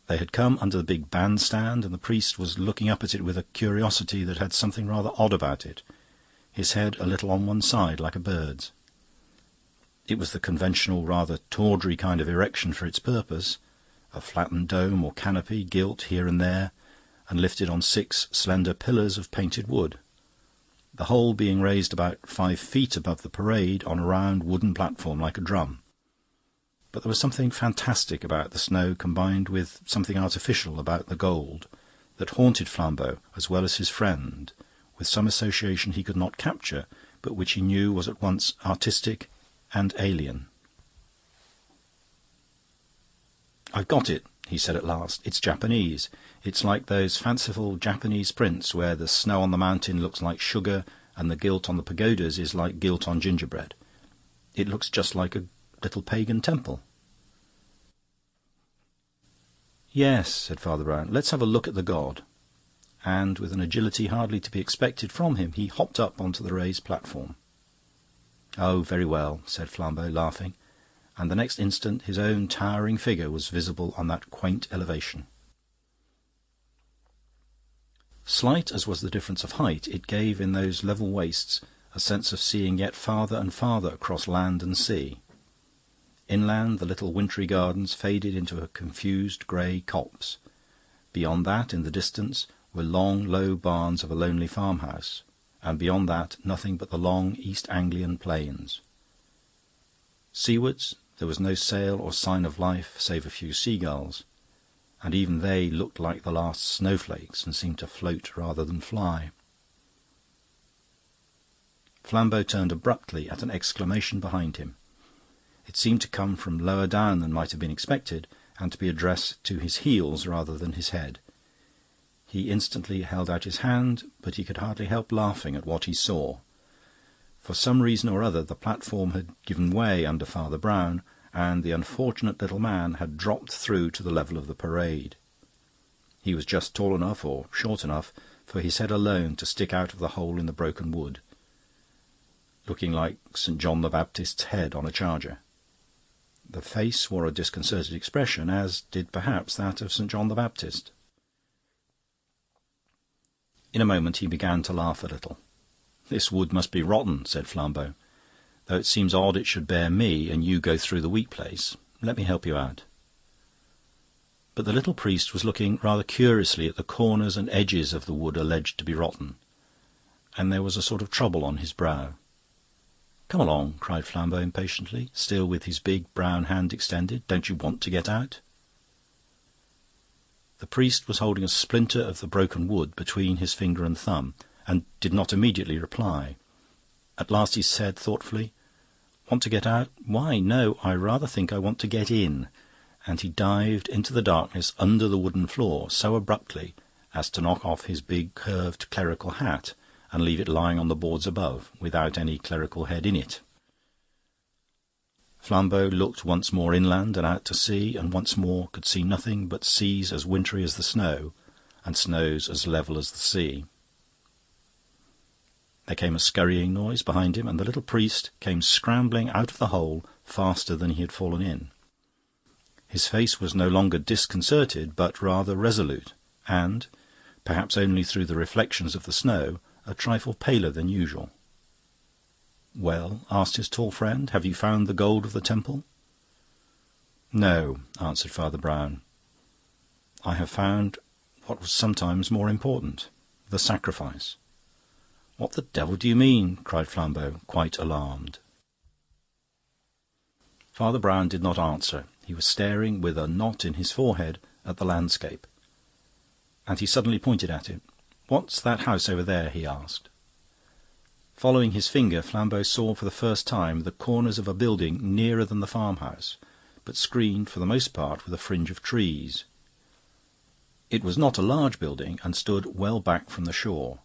They had come under the big bandstand, and the priest was looking up at it with a curiosity that had something rather odd about it, his head a little on one side, like a bird's. It was the conventional, rather tawdry kind of erection for its purpose, a flattened dome or canopy, gilt here and there, and lifted on 6 slender pillars of painted wood, the whole being raised about 5 feet above the parade on a round wooden platform like a drum. But there was something fantastic about the snow, combined with something artificial about the gold, that haunted Flambeau as well as his friend, with some association he could not capture, but which he knew was at once artistic and alien. "I've got it," he said at last. "It's Japanese. It's like those fanciful Japanese prints where the snow on the mountain looks like sugar and the gilt on the pagodas is like gilt on gingerbread. It looks just like a little pagan temple." "Yes," said Father Brown, "let's have a look at the god." And with an agility hardly to be expected from him, he hopped up onto the raised platform. "Oh, very well," said Flambeau, laughing, and the next instant his own towering figure was visible on that quaint elevation. Slight as was the difference of height, it gave in those level wastes a sense of seeing yet farther and farther across land and sea. Inland, the little wintry gardens faded into a confused grey copse. Beyond that, in the distance, were long, low barns of a lonely farmhouse, and beyond that, nothing but the long East Anglian plains. Seawards, there was no sail or sign of life save a few seagulls, and even they looked like the last snowflakes and seemed to float rather than fly. Flambeau turned abruptly at an exclamation behind him. It seemed to come from lower down than might have been expected, and to be addressed to his heels rather than his head. He instantly held out his hand, but he could hardly help laughing at what he saw. For some reason or other the platform had given way under Father Brown, and the unfortunate little man had dropped through to the level of the parade. He was just tall enough, or short enough, for his head alone to stick out of the hole in the broken wood, looking like St. John the Baptist's head on a charger. The face wore a disconcerted expression, as did perhaps that of St. John the Baptist. In a moment he began to laugh a little. "This wood must be rotten," said Flambeau, "though it seems odd it should bear me and you go through the weak place. Let me help you out." But the little priest was looking rather curiously at the corners and edges of the wood alleged to be rotten, and there was a sort of trouble on his brow. "Come along," cried Flambeau impatiently, still with his big brown hand extended. "Don't you want to get out?" The priest was holding a splinter of the broken wood between his finger and thumb, and did not immediately reply. At last he said thoughtfully, "Want to get out? Why, no, I rather think I want to get in." And he dived into the darkness under the wooden floor so abruptly as to knock off his big curved clerical hat and leave it lying on the boards above, without any clerical head in it. Flambeau looked once more inland and out to sea, and once more could see nothing but seas as wintry as the snow, and snows as level as the sea. There came a scurrying noise behind him, and the little priest came scrambling out of the hole faster than he had fallen in. His face was no longer disconcerted, but rather resolute, and, perhaps only through the reflections of the snow, a trifle paler than usual. "Well," asked his tall friend, "have you found the gold of the temple?" "No," answered Father Brown. "I have found what was sometimes more important, the sacrifice." "What the devil do you mean?" cried Flambeau, quite alarmed. Father Brown did not answer. He was staring with a knot in his forehead at the landscape, and he suddenly pointed at it. "What's that house over there?" he asked. Following his finger, Flambeau saw for the first time the corners of a building nearer than the farmhouse, but screened for the most part with a fringe of trees. It was not a large building, and stood well back from the shore.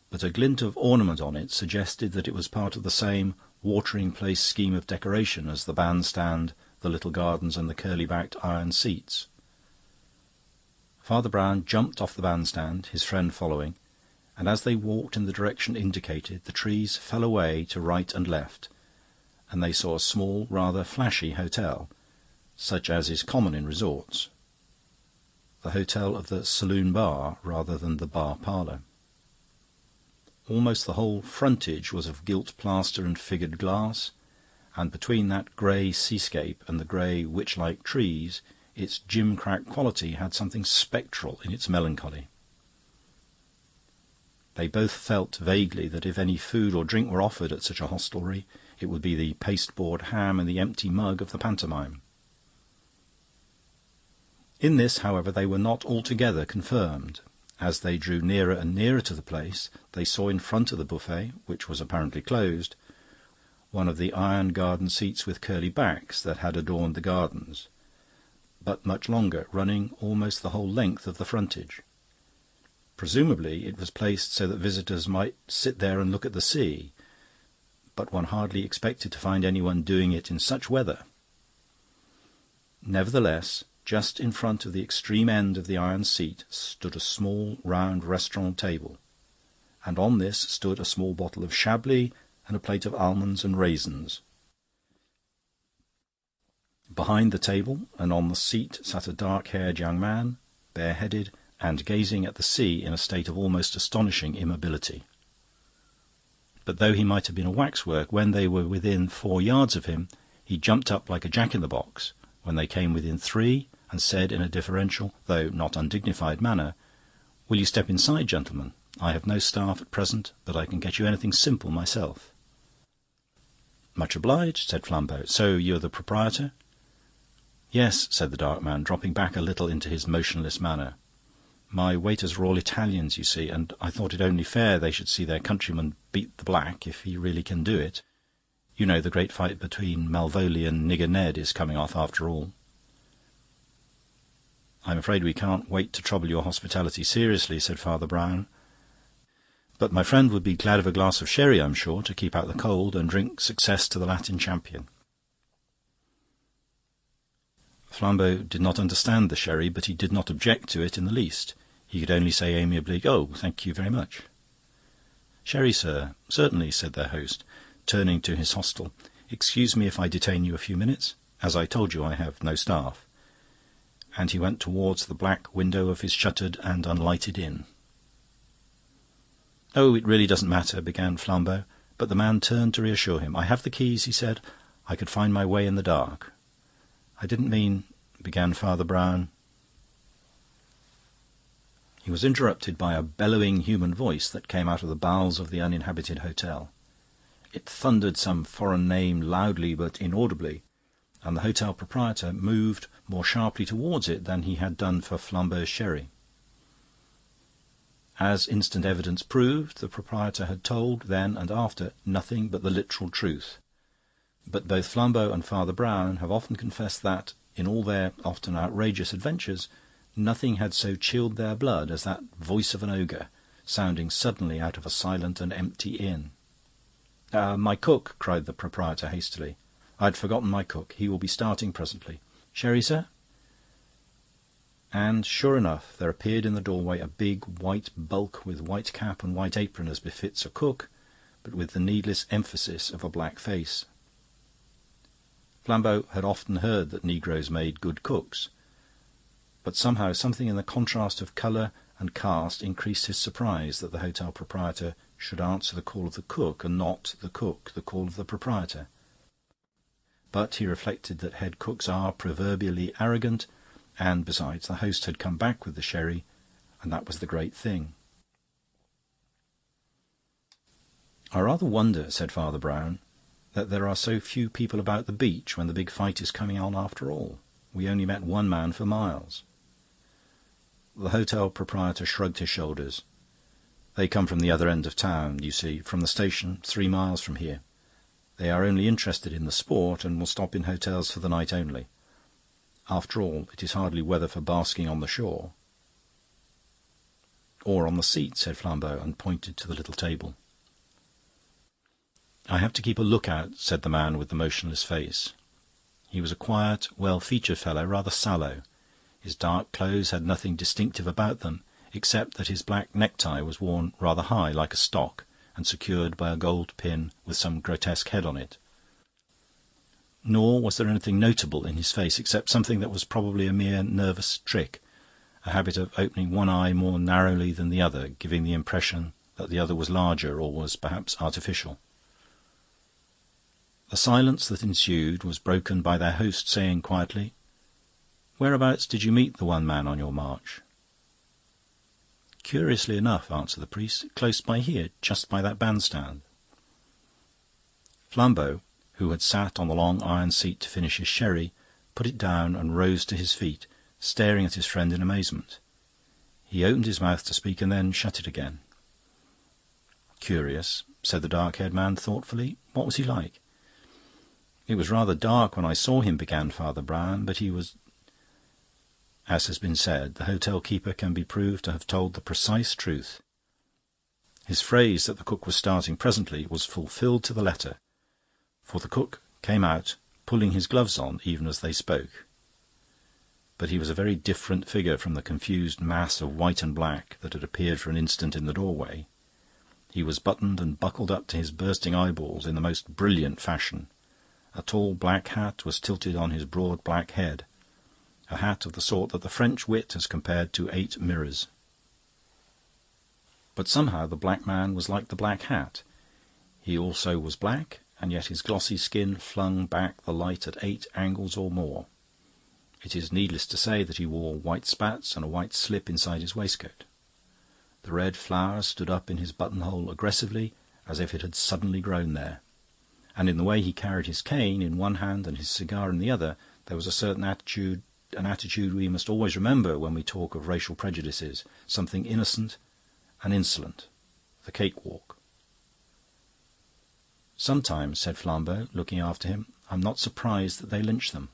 but a glint of ornament on it suggested that it was part of the same watering-place scheme of decoration as the bandstand, the little gardens, and the curly-backed iron seats. Father Brown jumped off the bandstand, his friend following, and as they walked in the direction indicated, the trees fell away to right and left, and they saw a small, rather flashy hotel, such as is common in resorts. The hotel of the saloon bar rather than the bar parlour. Almost the whole frontage was of gilt plaster and figured glass, and between that grey seascape and the grey witch-like trees, its gimcrack quality had something spectral in its melancholy. They both felt vaguely that if any food or drink were offered at such a hostelry, it would be the pasteboard ham and the empty mug of the pantomime. In this, however, they were not altogether confirmed. As they drew nearer and nearer to the place, they saw in front of the buffet, which was apparently closed, one of the iron garden seats with curly backs that had adorned the gardens, but much longer, running almost the whole length of the frontage. Presumably it was placed so that visitors might sit there and look at the sea, but one hardly expected to find anyone doing it in such weather. Nevertheless, just in front of the extreme end of the iron seat stood a small round restaurant table, and on this stood a small bottle of Chablis and a plate of almonds and raisins. Behind the table and on the seat sat a dark-haired young man, bareheaded, and gazing at the sea in a state of almost astonishing immobility. But though he might have been a waxwork, when they were within 4 yards of him, he jumped up like a jack-in-the-box. When they came within 3, and said in a deferential, though not undignified manner, "Will you step inside, gentlemen? I have no staff at present, but I can get you anything simple myself." "Much obliged," said Flambeau. "So you're the proprietor?" "Yes," said the dark man, dropping back a little into his motionless manner. "My waiters are all Italians, you see, and I thought it only fair they should see their countryman beat the black, if he really can do it. You know, the great fight between Malvolio and Nigger Ned is coming off after all." "I'm afraid we can't wait to trouble your hospitality seriously," said Father Brown. "But my friend would be glad of a glass of sherry, I'm sure, to keep out the cold and drink success to the Latin champion." Flambeau did not understand the sherry, but he did not object to it in the least. He could only say amiably, "Oh, thank you very much." "Sherry, sir? Certainly," said their host, turning to his hostel. "Excuse me if I detain you a few minutes. As I told you, I have no staff." And he went towards the black window of his shuttered and unlighted inn. "Oh, it really doesn't matter," began Flambeau, but the man turned to reassure him. "I have the keys," he said. "I could find my way in the dark." "I didn't mean—" began Father Brown. He was interrupted by a bellowing human voice that came out of the bowels of the uninhabited hotel. It thundered some foreign name loudly but inaudibly, and the hotel proprietor moved more sharply towards it than he had done for Flambeau's sherry. As instant evidence proved, the proprietor had told, then and after, nothing but the literal truth. But both Flambeau and Father Brown have often confessed that, in all their often outrageous adventures, nothing had so chilled their blood as that voice of an ogre, sounding suddenly out of a silent and empty inn. "My cook," cried the proprietor hastily. "I'd forgotten my cook. He will be starting presently. Sherry, sir?" And, sure enough, there appeared in the doorway a big white bulk with white cap and white apron as befits a cook, but with the needless emphasis of a black face. Flambeau had often heard that negroes made good cooks, but somehow something in the contrast of colour and caste increased his surprise that the hotel proprietor should answer the call of the cook and not the cook the call of the proprietor. But he reflected that head cooks are proverbially arrogant, and besides, the host had come back with the sherry, and that was the great thing. "I rather wonder," said Father Brown, "that there are so few people about the beach when the big fight is coming on after all. We only met one man for miles." The hotel proprietor shrugged his shoulders. "They come from the other end of town, you see, from the station, 3 miles from here. They are only interested in the sport and will stop in hotels for the night only. After all, it is hardly weather for basking on the shore." "Or on the seat," said Flambeau, and pointed to the little table. "I have to keep a look-out," said the man with the motionless face. He was a quiet, well-featured fellow, rather sallow. His dark clothes had nothing distinctive about them, except that his black necktie was worn rather high, like a stock, and secured by a gold pin with some grotesque head on it. Nor was there anything notable in his face, except something that was probably a mere nervous trick, a habit of opening one eye more narrowly than the other, giving the impression that the other was larger or was perhaps artificial. The silence that ensued was broken by their host saying quietly, "Whereabouts did you meet the one man on your march?" "Curiously enough," answered the priest, "close by here, just by that bandstand." Flambeau, who had sat on the long iron seat to finish his sherry, put it down and rose to his feet, staring at his friend in amazement. He opened his mouth to speak and then shut it again. "Curious," said the dark-haired man thoughtfully. "What was he like?" "It was rather dark when I saw him," began Father Brown, "but he was—" As has been said, the hotel-keeper can be proved to have told the precise truth. His phrase that the cook was starting presently was fulfilled to the letter, for the cook came out, pulling his gloves on even as they spoke. But he was a very different figure from the confused mass of white and black that had appeared for an instant in the doorway. He was buttoned and buckled up to his bursting eyeballs in the most brilliant fashion. A tall black hat was tilted on his broad black head, a hat of the sort that the French wit has compared to 8 mirrors. But somehow the black man was like the black hat. He also was black, and yet his glossy skin flung back the light at 8 angles or more. It is needless to say that he wore white spats and a white slip inside his waistcoat. The red flower stood up in his buttonhole aggressively, as if it had suddenly grown there. And in the way he carried his cane in one hand and his cigar in the other, there was a certain attitude, an attitude we must always remember when we talk of racial prejudices, something innocent and insolent, the cakewalk. "Sometimes," said Flambeau, looking after him, "I'm not surprised that they lynch them."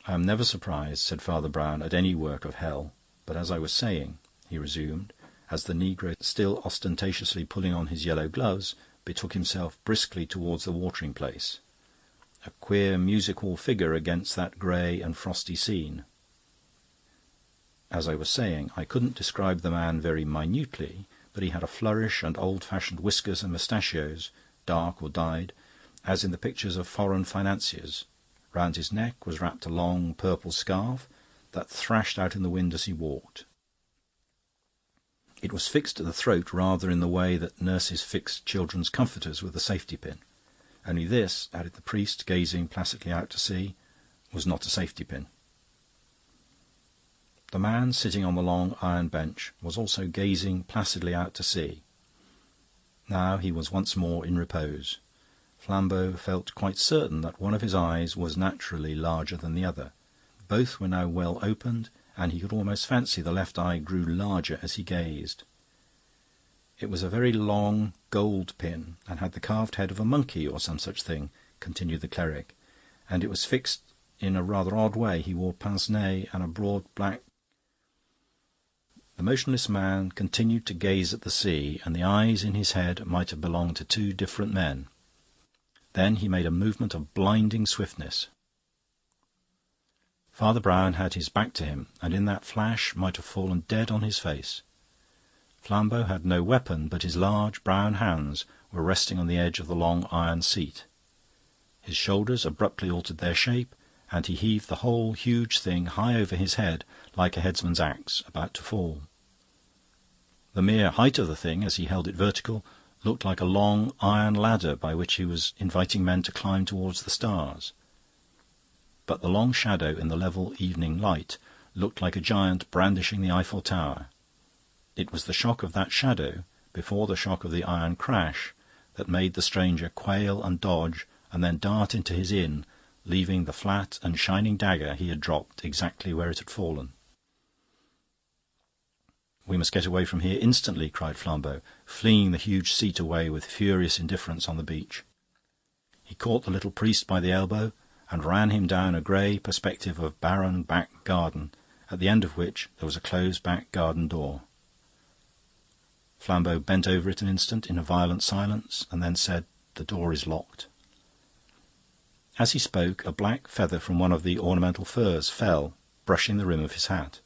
"I am never surprised," said Father Brown, "at any work of hell. But as I was saying," he resumed, as the negro, still ostentatiously pulling on his yellow gloves, betook himself briskly towards the watering-place, a queer music-hall figure against that grey and frosty scene. "As I was saying, I couldn't describe the man very minutely, but he had a flourish and old-fashioned whiskers and moustachios, dark or dyed, as in the pictures of foreign financiers. Round his neck was wrapped a long purple scarf that thrashed out in the wind as he walked. It was fixed at the throat rather in the way that nurses fix children's comforters with a safety-pin. Only this," added the priest, gazing placidly out to sea, "was not a safety-pin." The man sitting on the long iron bench was also gazing placidly out to sea. Now he was once more in repose. Flambeau felt quite certain that one of his eyes was naturally larger than the other. Both were now well opened, and he could almost fancy the left eye grew larger as he gazed. "It was a very long gold pin, and had the carved head of a monkey or some such thing," continued the cleric, "and it was fixed in a rather odd way. He wore pince-nez and a broad black—" The motionless man continued to gaze at the sea, and the eyes in his head might have belonged to 2 different men. Then he made a movement of blinding swiftness. Father Brown had his back to him, and in that flash might have fallen dead on his face. Flambeau had no weapon, but his large brown hands were resting on the edge of the long iron seat. His shoulders abruptly altered their shape, and he heaved the whole huge thing high over his head like a headsman's axe about to fall. The mere height of the thing, as he held it vertical, looked like a long iron ladder by which he was inviting men to climb towards the stars. But the long shadow in the level evening light looked like a giant brandishing the Eiffel Tower. It was the shock of that shadow, before the shock of the iron crash, that made the stranger quail and dodge and then dart into his inn, leaving the flat and shining dagger he had dropped exactly where it had fallen. "We must get away from here instantly," cried Flambeau, flinging the huge seat away with furious indifference on the beach. He caught the little priest by the elbow and ran him down a grey perspective of barren back garden at the end of which there was a closed back garden door. Flambeau bent over it an instant in a violent silence, and then said, "The door is locked." As he spoke, a black feather from one of the ornamental firs fell, brushing the rim of his hat.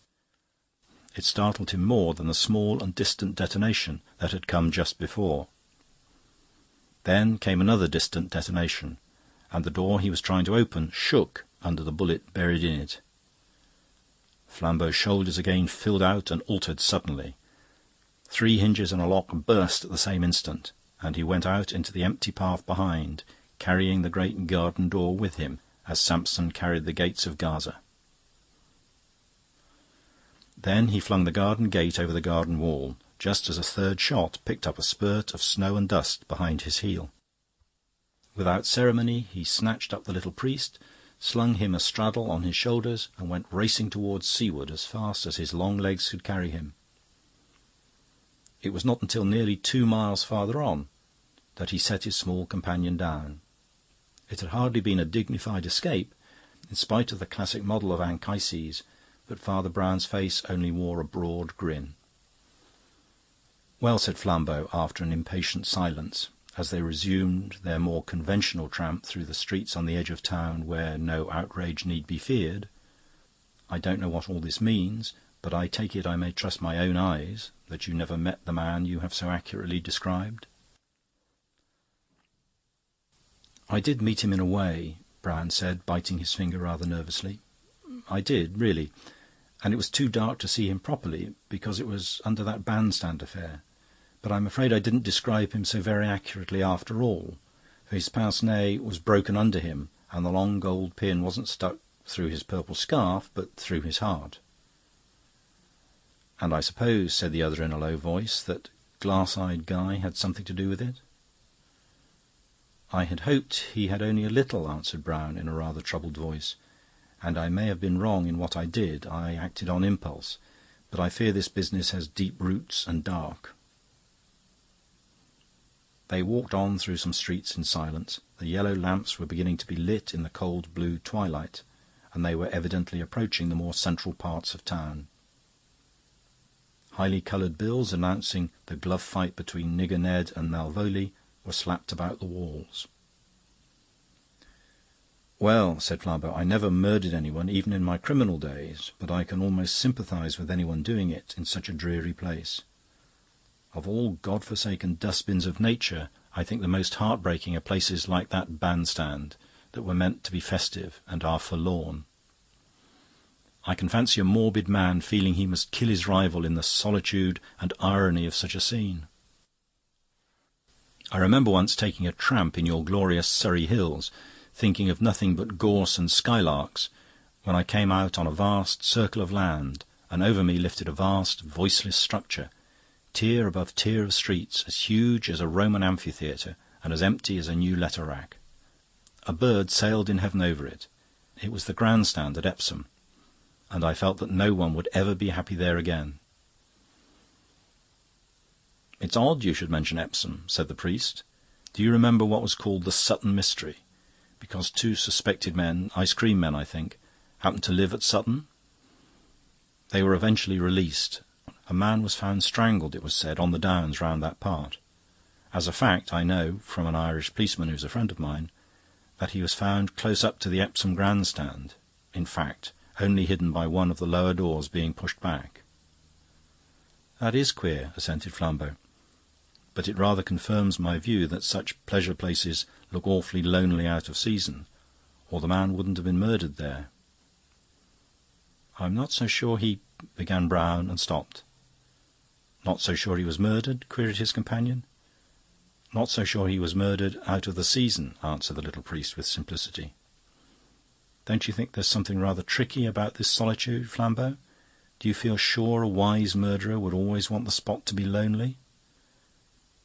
It startled him more than the small and distant detonation that had come just before. Then came another distant detonation, and the door he was trying to open shook under the bullet buried in it. Flambeau's shoulders again filled out and altered suddenly. 3 hinges and a lock burst at the same instant, and he went out into the empty path behind, carrying the great garden door with him, as Samson carried the gates of Gaza. Then he flung the garden gate over the garden wall, just as a third shot picked up a spurt of snow and dust behind his heel. Without ceremony, he snatched up the little priest, slung him astraddle on his shoulders, and went racing towards seaward as fast as his long legs could carry him. It was not until nearly 2 miles farther on that he set his small companion down. It had hardly been a dignified escape, in spite of the classic model of Anchises, but Father Brown's face only wore a broad grin. "Well," said Flambeau, after an impatient silence, as they resumed their more conventional tramp through the streets on the edge of town where no outrage need be feared, "I don't know what all this means, but I take it I may trust my own eyes that you never met the man you have so accurately described." "I did meet him in a way," Brown said, biting his finger rather nervously. "I did, really. And it was too dark to see him properly, because it was under that bandstand affair. But I'm afraid I didn't describe him so very accurately after all, for his pince-nez was broken under him, and the long gold pin wasn't stuck through his purple scarf, but through his heart." "And I suppose," said the other in a low voice, "that glass-eyed Guy had something to do with it?" "I had hoped he had only a little," answered Brown in a rather troubled voice, "and I may have been wrong in what I did. I acted on impulse, but I fear this business has deep roots and dark." They walked on through some streets in silence. The yellow lamps were beginning to be lit in the cold blue twilight, and they were evidently approaching the more central parts of town. Highly coloured bills announcing the glove fight between Nigger Ned and Malvolio were slapped about the walls. "Well," said Flambeau, "I never murdered anyone, even in my criminal days, but I can almost sympathise with anyone doing it in such a dreary place. Of all God-forsaken dustbins of nature, I think the most heartbreaking are places like that bandstand that were meant to be festive and are forlorn. I can fancy a morbid man feeling he must kill his rival in the solitude and irony of such a scene. I remember once taking a tramp in your glorious Surrey hills, thinking of nothing but gorse and skylarks, when I came out on a vast circle of land, and over me lifted a vast, voiceless structure, tier above tier of streets, as huge as a Roman amphitheatre and as empty as a new letter rack. A bird sailed in heaven over it. It was the grandstand at Epsom, and I felt that no one would ever be happy there again." "It's odd you should mention Epsom," said the priest. "Do you remember what was called the Sutton Mystery? Because 2 suspected men, ice-cream men, I think, happened to live at Sutton. They were eventually released. A man was found strangled, it was said, on the downs round that part. As a fact, I know, from an Irish policeman who's a friend of mine, that he was found close up to the Epsom grandstand, in fact, only hidden by one of the lower doors being pushed back." "That is queer," assented Flambeau. "But it rather confirms my view that such pleasure places look awfully lonely out of season, or the man wouldn't have been murdered there." "I'm not so sure he—" began Brown and stopped. "Not so sure he was murdered?" queried his companion. "Not so sure he was murdered out of the season," answered the little priest with simplicity. "Don't you think there's something rather tricky about this solitude, Flambeau? Do you feel sure a wise murderer would always want the spot to be lonely?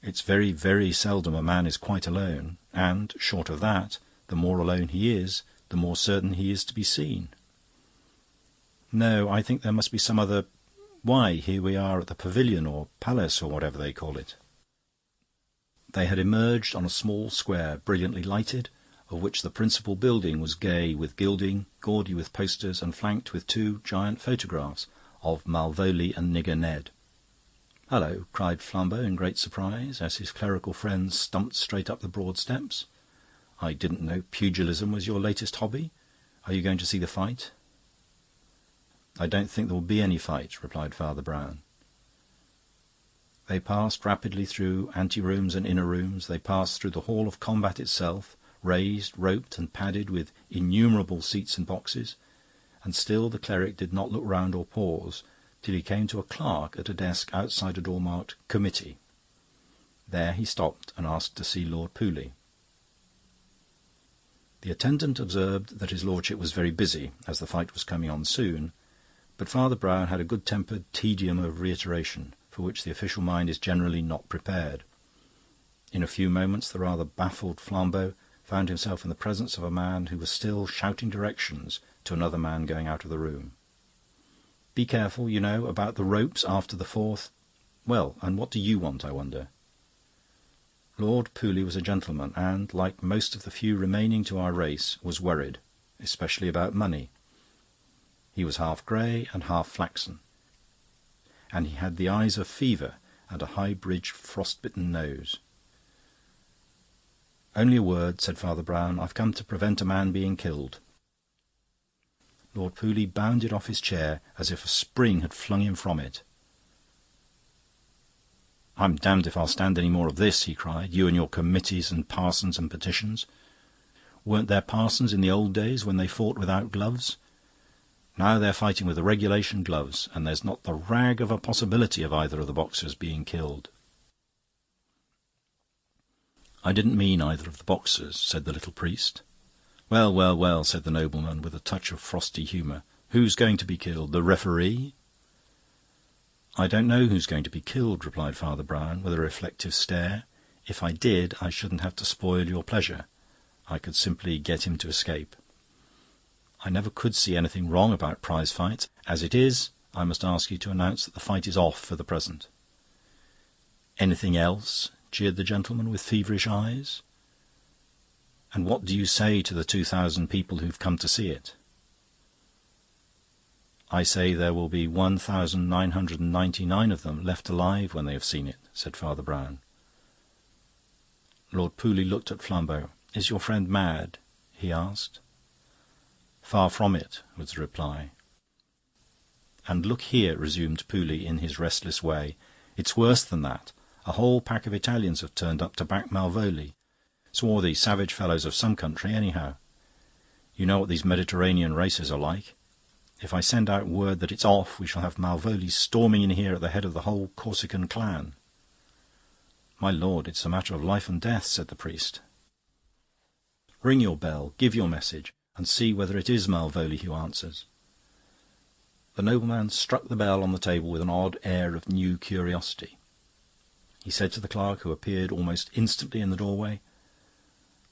It's very, very seldom a man is quite alone, and, short of that, the more alone he is, the more certain he is to be seen. No, I think there must be some other... Why, here we are at the pavilion, or palace, or whatever they call it." They had emerged on a small square, brilliantly lighted, of which the principal building was gay with gilding, gaudy with posters, and flanked with 2 giant photographs of Malvolio and Nigger Ned. "Hello," cried Flambeau in great surprise, as his clerical friend stumped straight up the broad steps. "I didn't know pugilism was your latest hobby. Are you going to see the fight?" "I don't think there will be any fight," replied Father Brown. They passed rapidly through ante-rooms and inner rooms. They passed through the hall of combat itself, raised, roped, and padded with innumerable seats and boxes, and still the cleric did not look round or pause till he came to a clerk at a desk outside a door marked "Committee." There he stopped and asked to see Lord Pooley. The attendant observed that his lordship was very busy, as the fight was coming on soon, but Father Brown had a good-tempered tedium of reiteration, for which the official mind is generally not prepared. In a few moments the rather baffled Flambeau found himself in the presence of a man who was still shouting directions to another man going out of the room. "Be careful, you know, about the ropes after the 4th... Well, and what do you want, I wonder?" Lord Pooley was a gentleman, and, like most of the few remaining to our race, was worried, especially about money. He was half grey and half flaxen, and he had the eyes of fever and a high-bridged, frost-bitten nose. "Only a word," said Father Brown. "I've come to prevent a man being killed." Lord Pooley bounded off his chair as if a spring had flung him from it. "I'm damned if I'll stand any more of this," he cried. "You and your committees and parsons and petitions. Weren't there parsons in the old days when they fought without gloves? Now they're fighting with the regulation gloves, and there's not the rag of a possibility of either of the boxers being killed." "I didn't mean either of the boxers," said the little priest. "Well, well, well," said the nobleman, with a touch of frosty humour. "Who's going to be killed? The referee?" "I don't know who's going to be killed," replied Father Brown, with a reflective stare. "If I did, I shouldn't have to spoil your pleasure. I could simply get him to escape. I never could see anything wrong about prize fights. As it is, I must ask you to announce that the fight is off for the present." "Anything else?" jeered the gentleman with feverish eyes. "And what do you say to the 2,000 people who've come to see it?" "I say there will be 1,999 of them left alive when they have seen it," said Father Brown. Lord Pooley looked at Flambeau. "Is your friend mad?" he asked. "Far from it," was the reply. "And look here," resumed Pooley in his restless way, "it's worse than that. A whole pack of Italians have turned up to back Malvolio. Swarthy, savage fellows of some country, anyhow. You know what these Mediterranean races are like. If I send out word that it's off, we shall have Malvolio storming in here at the head of the whole Corsican clan." "My lord, it's a matter of life and death," said the priest. "Ring your bell, give your message, and see whether it is Malvolio who answers." The nobleman struck the bell on the table with an odd air of new curiosity. He said to the clerk, who appeared almost instantly in the doorway,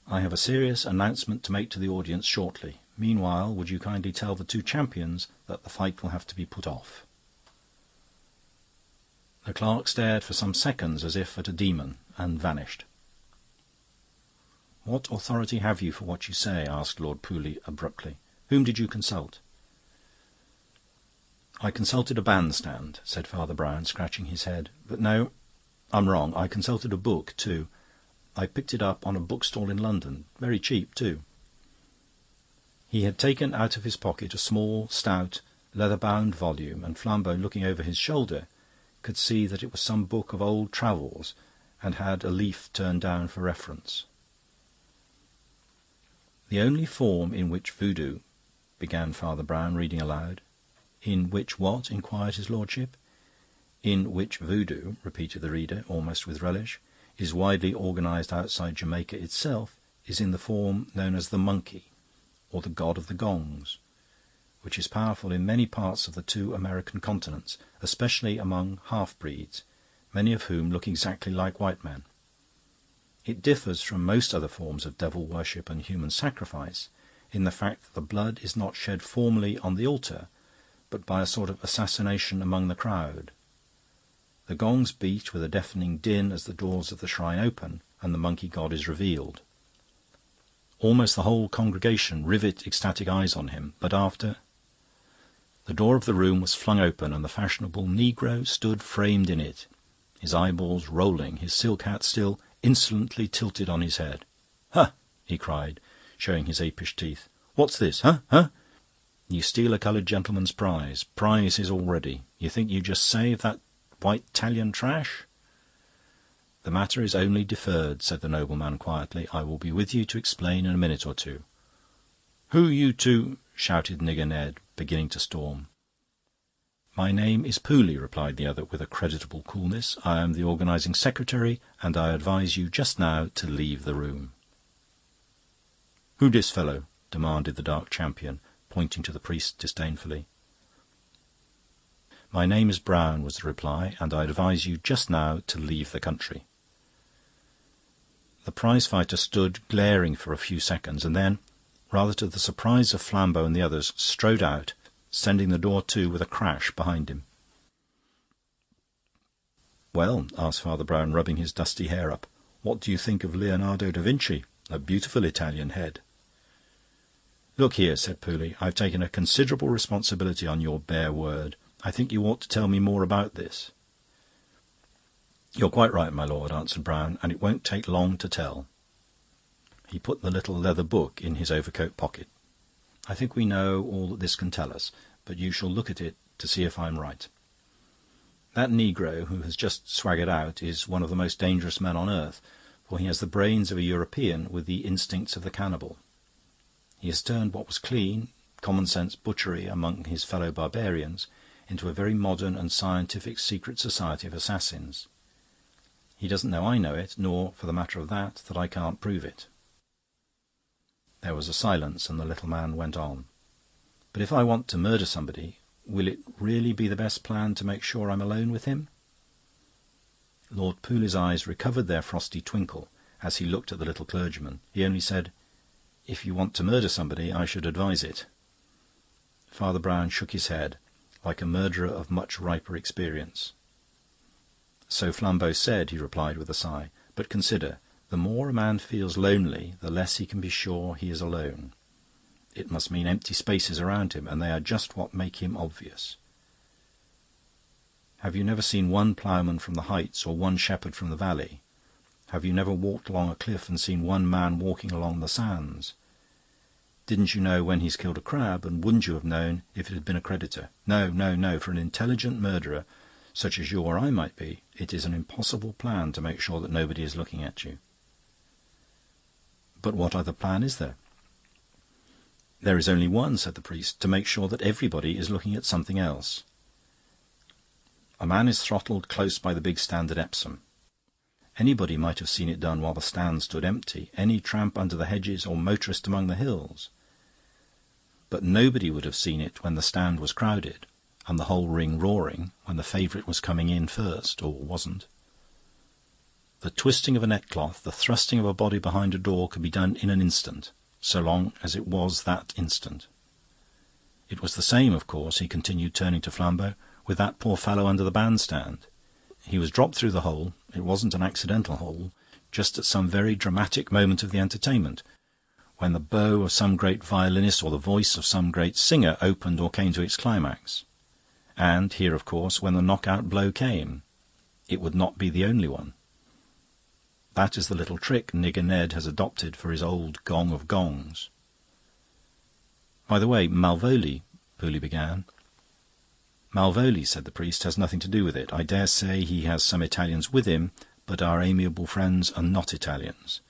"I have a serious announcement to make to the audience shortly. Meanwhile, would you kindly tell the 2 champions that the fight will have to be put off?" The clerk stared for some seconds as if at a demon, and vanished. "What authority have you for what you say?" asked Lord Pooley abruptly. "Whom did you consult?" "I consulted a bandstand," said Father Brown, scratching his head. "But no, I'm wrong. I consulted a book, too. I picked it up on a bookstall in London. Very cheap, too." He had taken out of his pocket a small, stout, leather-bound volume, and Flambeau, looking over his shoulder, could see that it was some book of old travels and had a leaf turned down for reference. "The only form in which voodoo," began Father Brown, reading aloud. "In which what?" inquired his lordship. "In which voodoo," repeated the reader, almost with relish, "is widely organised outside Jamaica itself, is in the form known as the monkey, or the god of the gongs, which is powerful in many parts of the 2 American continents, especially among half-breeds, many of whom look exactly like white men. It differs from most other forms of devil worship and human sacrifice in the fact that the blood is not shed formally on the altar, but by a sort of assassination among the crowd. The gongs beat with a deafening din as the doors of the shrine open, and the monkey god is revealed." Almost the whole congregation rivet ecstatic eyes on him, but after... The door of the room was flung open, and the fashionable negro stood framed in it, his eyeballs rolling, his silk hat still insolently tilted on his head. "Huh!" he cried, showing his apish teeth. "What's this? Huh? Huh? You steal a coloured gentleman's prize. Prize is all ready. You think you just saved that white Italian trash?" "The matter is only deferred," said the nobleman quietly. "I will be with you to explain in a minute or two." "Who you two?" shouted Nigger Ned, beginning to storm. "My name is Pooley," replied the other with a creditable coolness. "I am the organising secretary, and I advise you just now to leave the room." "Who dis fellow?" demanded the dark champion, pointing to the priest disdainfully. "My name is Brown," was the reply, "and I advise you just now to leave the country." The prize-fighter stood glaring for a few seconds, and then, rather to the surprise of Flambeau and the others, strode out, sending the door to with a crash behind him. "Well," asked Father Brown, rubbing his dusty hair up, "what do you think of Leonardo da Vinci? A beautiful Italian head." "Look here," said Pooley, "I've taken a considerable responsibility on your bare word. I think you ought to tell me more about this." "You're quite right, my lord," answered Brown, "and it won't take long to tell." He put the little leather book in his overcoat pocket. "I think we know all that this can tell us, but you shall look at it to see if I'm right. That negro who has just swaggered out is one of the most dangerous men on earth, for he has the brains of a European with the instincts of the cannibal. He has turned what was clean, common-sense butchery among his fellow barbarians into a very modern and scientific secret society of assassins. He doesn't know I know it, nor, for the matter of that I can't prove it." There was a silence, and the little man went on. "But if I want to murder somebody, will it really be the best plan to make sure I'm alone with him?" Lord Pooley's eyes recovered their frosty twinkle as he looked at the little clergyman. He only said, "If you want to murder somebody, I should advise it." Father Brown shook his head, like a murderer of much riper experience. "So Flambeau said," he replied with a sigh. "But consider, the more a man feels lonely, the less he can be sure he is alone. It must mean empty spaces around him, and they are just what make him obvious. Have you never seen one ploughman from the heights or one shepherd from the valley? Have you never walked along a cliff and seen one man walking along the sands? Didn't you know when he's killed a crab, and wouldn't you have known if it had been a creditor? No, no, no. For an intelligent murderer, such as you or I might be, it is an impossible plan to make sure that nobody is looking at you." "But what other plan is there?" "There is only one," said the priest, "to make sure that everybody is looking at something else. A man is throttled close by the big stand at Epsom. Anybody might have seen it done while the stand stood empty, any tramp under the hedges or motorist among the hills. But nobody would have seen it when the stand was crowded, and the whole ring roaring, when the favourite was coming in first, or wasn't. The twisting of a neckcloth, the thrusting of a body behind a door could be done in an instant, so long as it was that instant. It was the same, of course," he continued, turning to Flambeau, "with that poor fellow under the bandstand. He was dropped through the hole. It wasn't an accidental hole, just at some very dramatic moment of the entertainment, when the bow of some great violinist or the voice of some great singer opened or came to its climax. And here, of course, when the knockout blow came. It would not be the only one. That is the little trick Nigger Ned has adopted for his old gong of gongs." "By the way, Malvolio," Pooley began. "Malvolio," said the priest, "has nothing to do with it. I dare say he has some Italians with him, but our amiable friends are not Italians.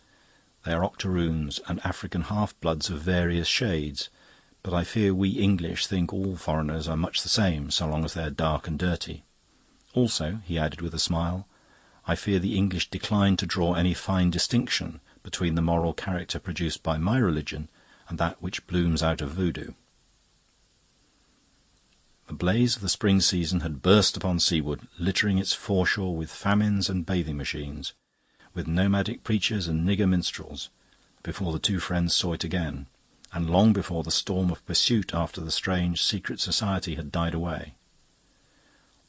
They are octoroons and African half-bloods of various shades, but I fear we English think all foreigners are much the same, so long as they are dark and dirty. Also," he added with a smile, "I fear the English decline to draw any fine distinction between the moral character produced by my religion and that which blooms out of voodoo." The blaze of the spring season had burst upon Seawood, littering its foreshore with famines and bathing machines, with nomadic preachers and nigger minstrels, before the two friends saw it again, and long before the storm of pursuit after the strange secret society had died away.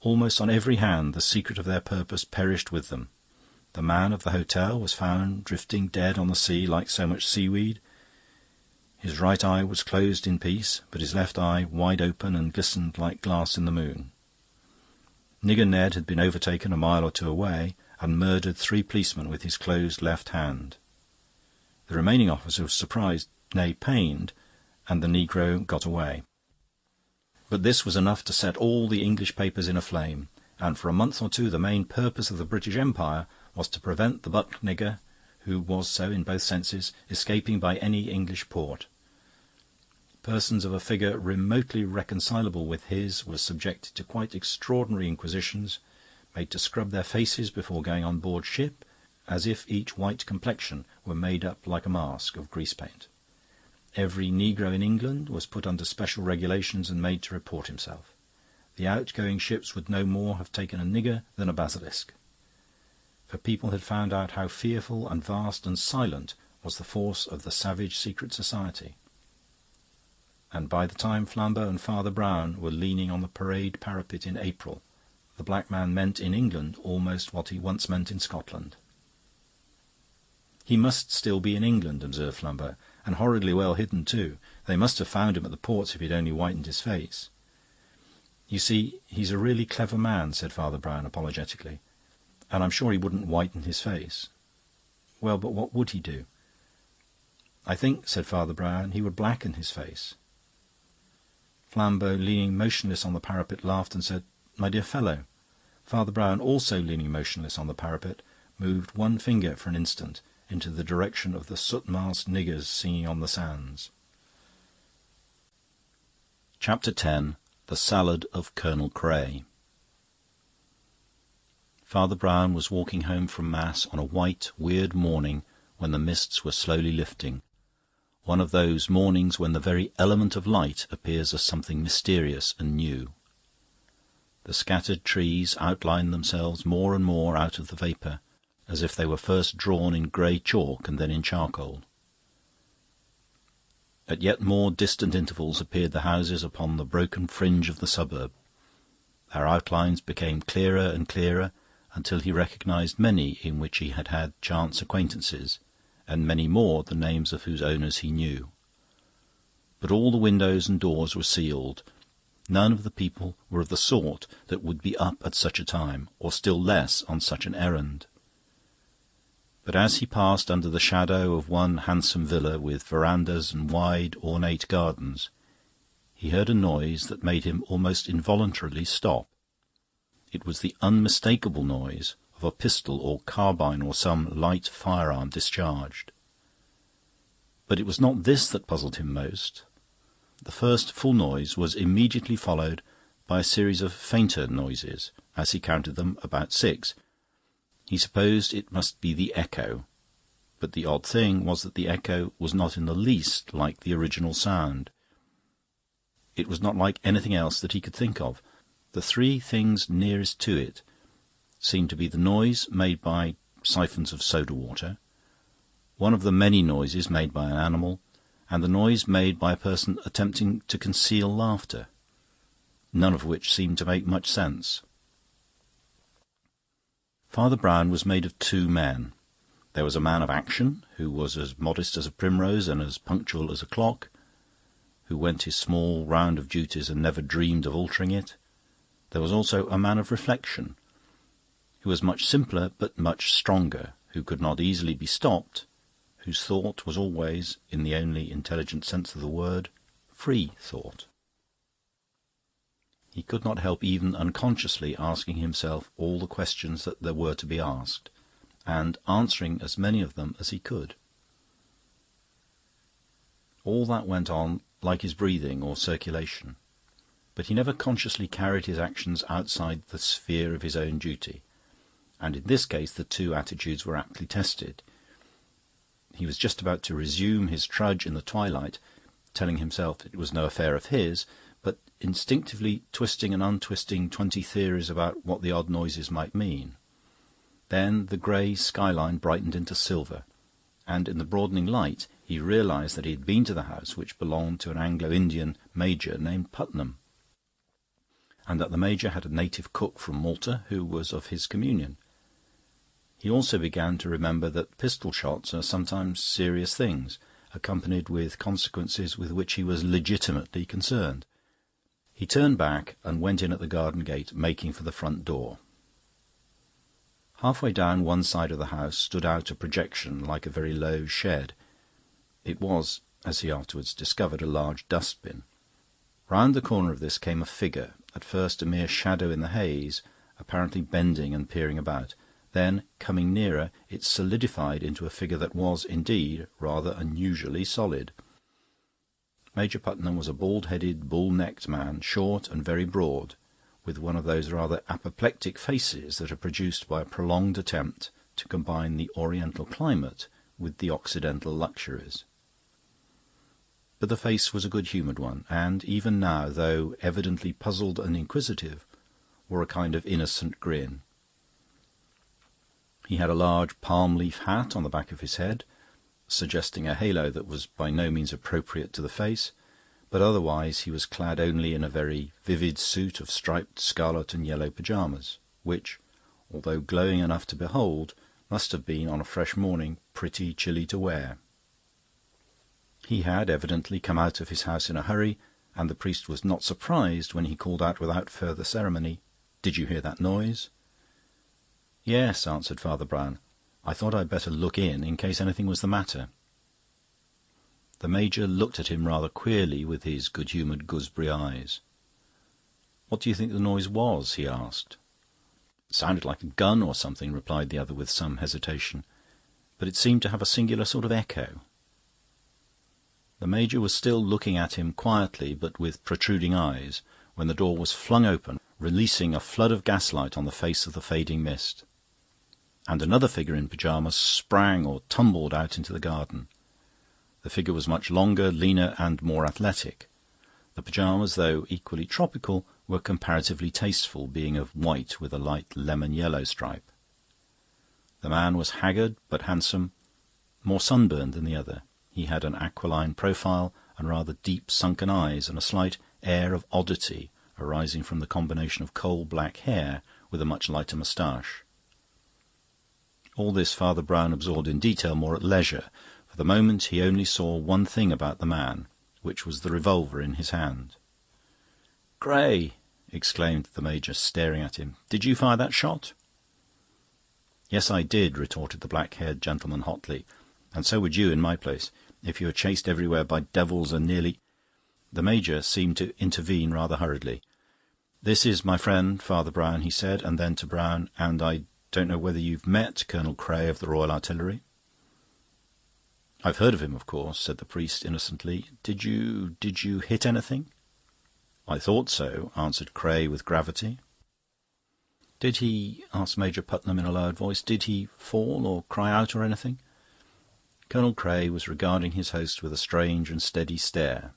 Almost on every hand the secret of their purpose perished with them. The man of the hotel was found drifting dead on the sea like so much seaweed. His right eye was closed in peace, but his left eye wide open and glistened like glass in the moon. Nigger Ned had been overtaken a mile or two away and murdered 3 policemen with his closed left hand. The remaining officer was surprised, nay pained, and the negro got away. But this was enough to set all the English papers in a flame, and for a month or two the main purpose of the British Empire was to prevent the buck nigger, who was so in both senses, escaping by any English port. Persons of a figure remotely reconcilable with his were subjected to quite extraordinary inquisitions, made to scrub their faces before going on board ship, as if each white complexion were made up like a mask of grease paint. Every negro in England was put under special regulations and made to report himself. The outgoing ships would no more have taken a nigger than a basilisk. For people had found out how fearful and vast and silent was the force of the savage secret society. And by the time Flambeau and Father Brown were leaning on the parade parapet in April, the black man meant in England almost what he once meant in Scotland. "He must still be in England," observed Flambeau, "and horridly well hidden too. They must have found him at the ports if he'd only whitened his face." "You see, he's a really clever man," said Father Brown apologetically, "and I'm sure he wouldn't whiten his face." "Well, but what would he do?" "I think," said Father Brown, "he would blacken his face." Flambeau, leaning motionless on the parapet, laughed and said, "My dear fellow." Father Brown, also leaning motionless on the parapet, moved one finger for an instant into the direction of the soot-masked niggers singing on the sands. Chapter 10. The Salad of Colonel Cray. Father Brown was walking home from Mass on a white, weird morning when the mists were slowly lifting, one of those mornings when the very element of light appears as something mysterious and new. The scattered trees outlined themselves more and more out of the vapour, as if they were first drawn in grey chalk and then in charcoal. At yet more distant intervals appeared the houses upon the broken fringe of the suburb. Their outlines became clearer and clearer, until he recognised many in which he had had chance acquaintances, and many more the names of whose owners he knew. But all the windows and doors were sealed. None of the people were of the sort that would be up at such a time, or still less on such an errand. But as he passed under the shadow of one handsome villa with verandahs and wide, ornate gardens, he heard a noise that made him almost involuntarily stop. It was the unmistakable noise of a pistol or carbine or some light firearm discharged. But it was not this that puzzled him most. The first full noise was immediately followed by a series of fainter noises, as he counted them about 6. He supposed it must be the echo, but the odd thing was that the echo was not in the least like the original sound. It was not like anything else that he could think of. The 3 things nearest to it seemed to be the noise made by siphons of soda water, one of the many noises made by an animal, and the noise made by a person attempting to conceal laughter, none of which seemed to make much sense. Father Brown was made of 2 men. There was a man of action, who was as modest as a primrose and as punctual as a clock, who went his small round of duties and never dreamed of altering it. There was also a man of reflection, who was much simpler but much stronger, who could not easily be stopped, whose thought was always, in the only intelligent sense of the word, free thought. He could not help even unconsciously asking himself all the questions that there were to be asked, and answering as many of them as he could. All that went on like his breathing or circulation, but he never consciously carried his actions outside the sphere of his own duty, and in this case the 2 attitudes were aptly tested. He was just about to resume his trudge in the twilight, telling himself it was no affair of his, but instinctively twisting and untwisting 20 theories about what the odd noises might mean. Then the grey skyline brightened into silver, and in the broadening light he realised that he had been to the house which belonged to an Anglo-Indian major named Putnam, and that the major had a native cook from Malta who was of his communion. He also began to remember that pistol shots are sometimes serious things, accompanied with consequences with which he was legitimately concerned. He turned back and went in at the garden gate, making for the front door. Halfway down one side of the house stood out a projection like a very low shed. It was, as he afterwards discovered, a large dustbin. Round the corner of this came a figure, at first a mere shadow in the haze, apparently bending and peering about. Then, coming nearer, it solidified into a figure that was, indeed, rather unusually solid. Major Putnam was a bald-headed, bull-necked man, short and very broad, with one of those rather apoplectic faces that are produced by a prolonged attempt to combine the Oriental climate with the Occidental luxuries. But the face was a good-humoured one, and even now, though evidently puzzled and inquisitive, wore a kind of innocent grin. He had a large palm-leaf hat on the back of his head, suggesting a halo that was by no means appropriate to the face, but otherwise he was clad only in a very vivid suit of striped scarlet and yellow pyjamas, which, although glowing enough to behold, must have been, on a fresh morning, pretty chilly to wear. He had evidently come out of his house in a hurry, and the priest was not surprised when he called out without further ceremony, "Did you hear that noise?" "Yes," answered Father Brown. "I thought I'd better look in case anything was the matter." The Major looked at him rather queerly with his good-humoured gooseberry eyes. "What do you think the noise was?" he asked. "It sounded like a gun or something," replied the other with some hesitation, "but it seemed to have a singular sort of echo." The Major was still looking at him quietly but with protruding eyes when the door was flung open, releasing a flood of gaslight on the face of the fading mist. And another figure in pyjamas sprang or tumbled out into the garden. The figure was much longer, leaner, and more athletic. The pyjamas, though equally tropical, were comparatively tasteful, being of white with a light lemon-yellow stripe. The man was haggard but handsome, more sunburned than the other. He had an aquiline profile and rather deep sunken eyes, and a slight air of oddity arising from the combination of coal-black hair with a much lighter moustache. All this Father Brown absorbed in detail more at leisure. For the moment he only saw one thing about the man, which was the revolver in his hand. "Gray!" exclaimed the Major, staring at him. "Did you fire that shot?" "Yes, I did," retorted the black-haired gentleman hotly. "And so would you in my place, if you were chased everywhere by devils and nearly—" The Major seemed to intervene rather hurriedly. "This is my friend, Father Brown," he said, and then to Brown, "And I don't know whether you've met Colonel Cray of the Royal Artillery?" "I've heard of him, of course," said the priest innocently. Did you hit anything?" "I thought so," answered Cray with gravity. "Did he," asked Major Putnam in a lowered voice, "did he fall or cry out or anything?" Colonel Cray was regarding his host with a strange and steady stare.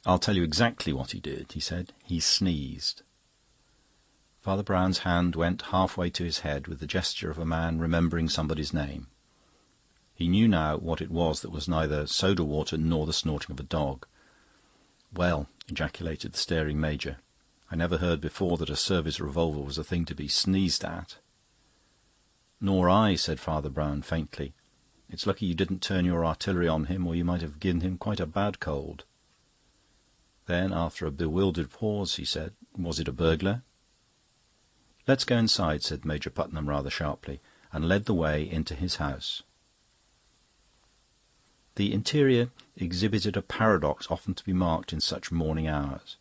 "I'll tell you exactly what he did," he said. "He sneezed." Father Brown's hand went half-way to his head with the gesture of a man remembering somebody's name. He knew now what it was that was neither soda-water nor the snorting of a dog. "Well," ejaculated the staring Major, "I never heard before that a service revolver was a thing to be sneezed at." "Nor I," said Father Brown faintly. "It's lucky you didn't turn your artillery on him, or you might have given him quite a bad cold." Then, after a bewildered pause, he said, "Was it a burglar?" "Let's go inside," said Major Putnam rather sharply, and led the way into his house. The interior exhibited a paradox often to be marked in such morning hours,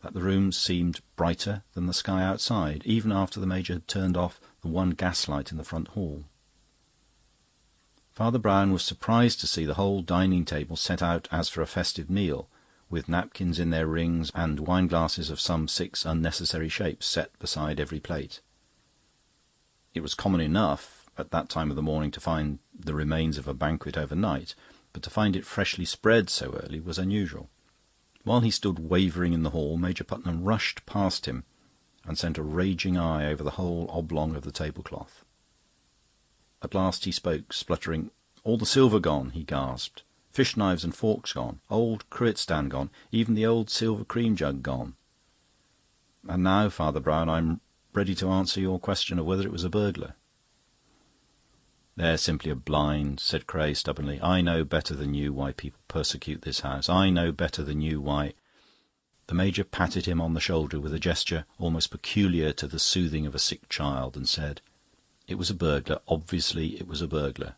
that the rooms seemed brighter than the sky outside, even after the Major had turned off the one gaslight in the front hall. Father Brown was surprised to see the whole dining-table set out as for a festive meal, with napkins in their rings and wine-glasses of some 6 unnecessary shapes set beside every plate. It was common enough at that time of the morning to find the remains of a banquet overnight, but to find it freshly spread so early was unusual. While he stood wavering in the hall, Major Putnam rushed past him and sent a raging eye over the whole oblong of the tablecloth. At last he spoke, spluttering. "All the silver gone," he gasped. "Fish-knives and forks gone. Old cruet-stand gone. Even the old silver cream-jug gone. And now, Father Brown, I'm ready to answer your question of whether it was a burglar." "They're simply a blind," said Cray stubbornly. "I know better than you why people persecute this house. I know better than you why—" The Major patted him on the shoulder with a gesture almost peculiar to the soothing of a sick child, and said, "It was a burglar. Obviously it was a burglar."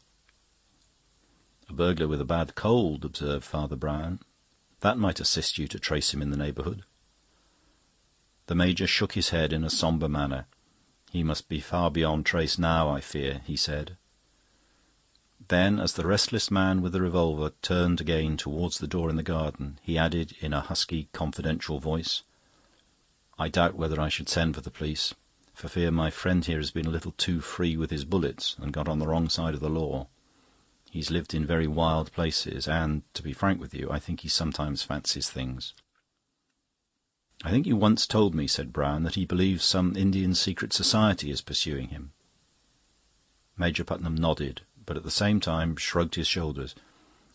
"A burglar with a bad cold," observed Father Brown. "That might assist you to trace him in the neighbourhood." The Major shook his head in a sombre manner. "He must be far beyond trace now, I fear," he said. Then, as the restless man with the revolver turned again towards the door in the garden, he added in a husky, confidential voice, "I doubt whether I should send for the police, for fear my friend here has been a little too free with his bullets and got on the wrong side of the law. He's lived in very wild places, and, to be frank with you, I think he sometimes fancies things." "I think you once told me," said Brown, "that he believes some Indian secret society is pursuing him." Major Putnam nodded, but at the same time shrugged his shoulders.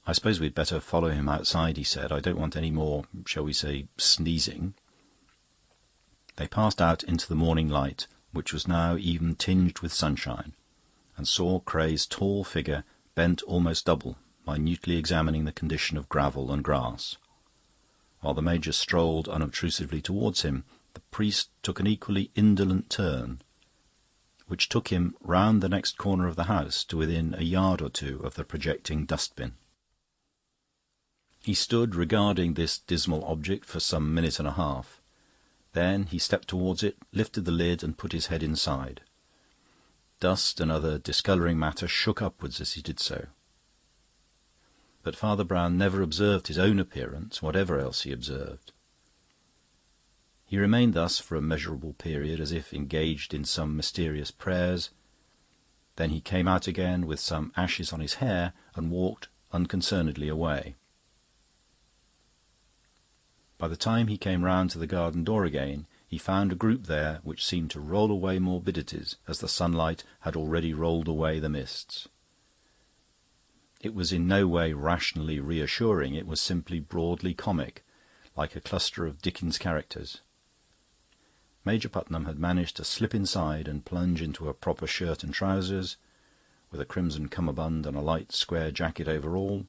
"I suppose we'd better follow him outside," he said. "I don't want any more, shall we say, sneezing." They passed out into the morning light, which was now even tinged with sunshine, and saw Cray's tall figure bent almost double, minutely examining the condition of gravel and grass. While the Major strolled unobtrusively towards him, the priest took an equally indolent turn, which took him round the next corner of the house to within a yard or two of the projecting dust-bin. He stood regarding this dismal object for some minute and a half. Then he stepped towards it, lifted the lid, and put his head inside. Dust and other discolouring matter shook upwards as he did so. But Father Brown never observed his own appearance, whatever else he observed. He remained thus for a measurable period, as if engaged in some mysterious prayers. Then he came out again with some ashes on his hair and walked unconcernedly away. By the time he came round to the garden door again, he found a group there which seemed to roll away morbidities, as the sunlight had already rolled away the mists. It was in no way rationally reassuring, it was simply broadly comic, like a cluster of Dickens characters. Major Putnam had managed to slip inside and plunge into a proper shirt and trousers, with a crimson cummerbund and a light square jacket over all.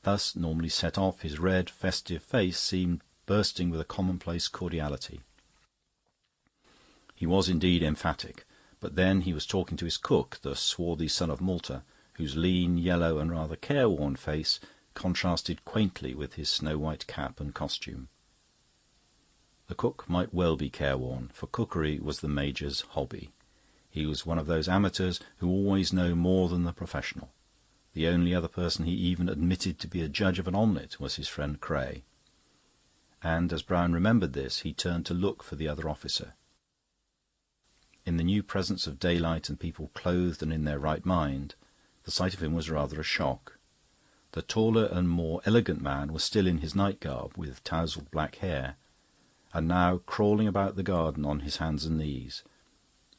Thus normally set off, his red, festive face seemed bursting with a commonplace cordiality. He was indeed emphatic, but then he was talking to his cook, the swarthy son of Malta, whose lean, yellow, and rather careworn face contrasted quaintly with his snow-white cap and costume. The cook might well be careworn, for cookery was the Major's hobby. He was one of those amateurs who always know more than the professional. The only other person he even admitted to be a judge of an omelette was his friend Cray. And as Brown remembered this, he turned to look for the other officer. In the new presence of daylight and people clothed and in their right mind, the sight of him was rather a shock. The taller and more elegant man was still in his night-garb, with tousled black hair, and now crawling about the garden on his hands and knees,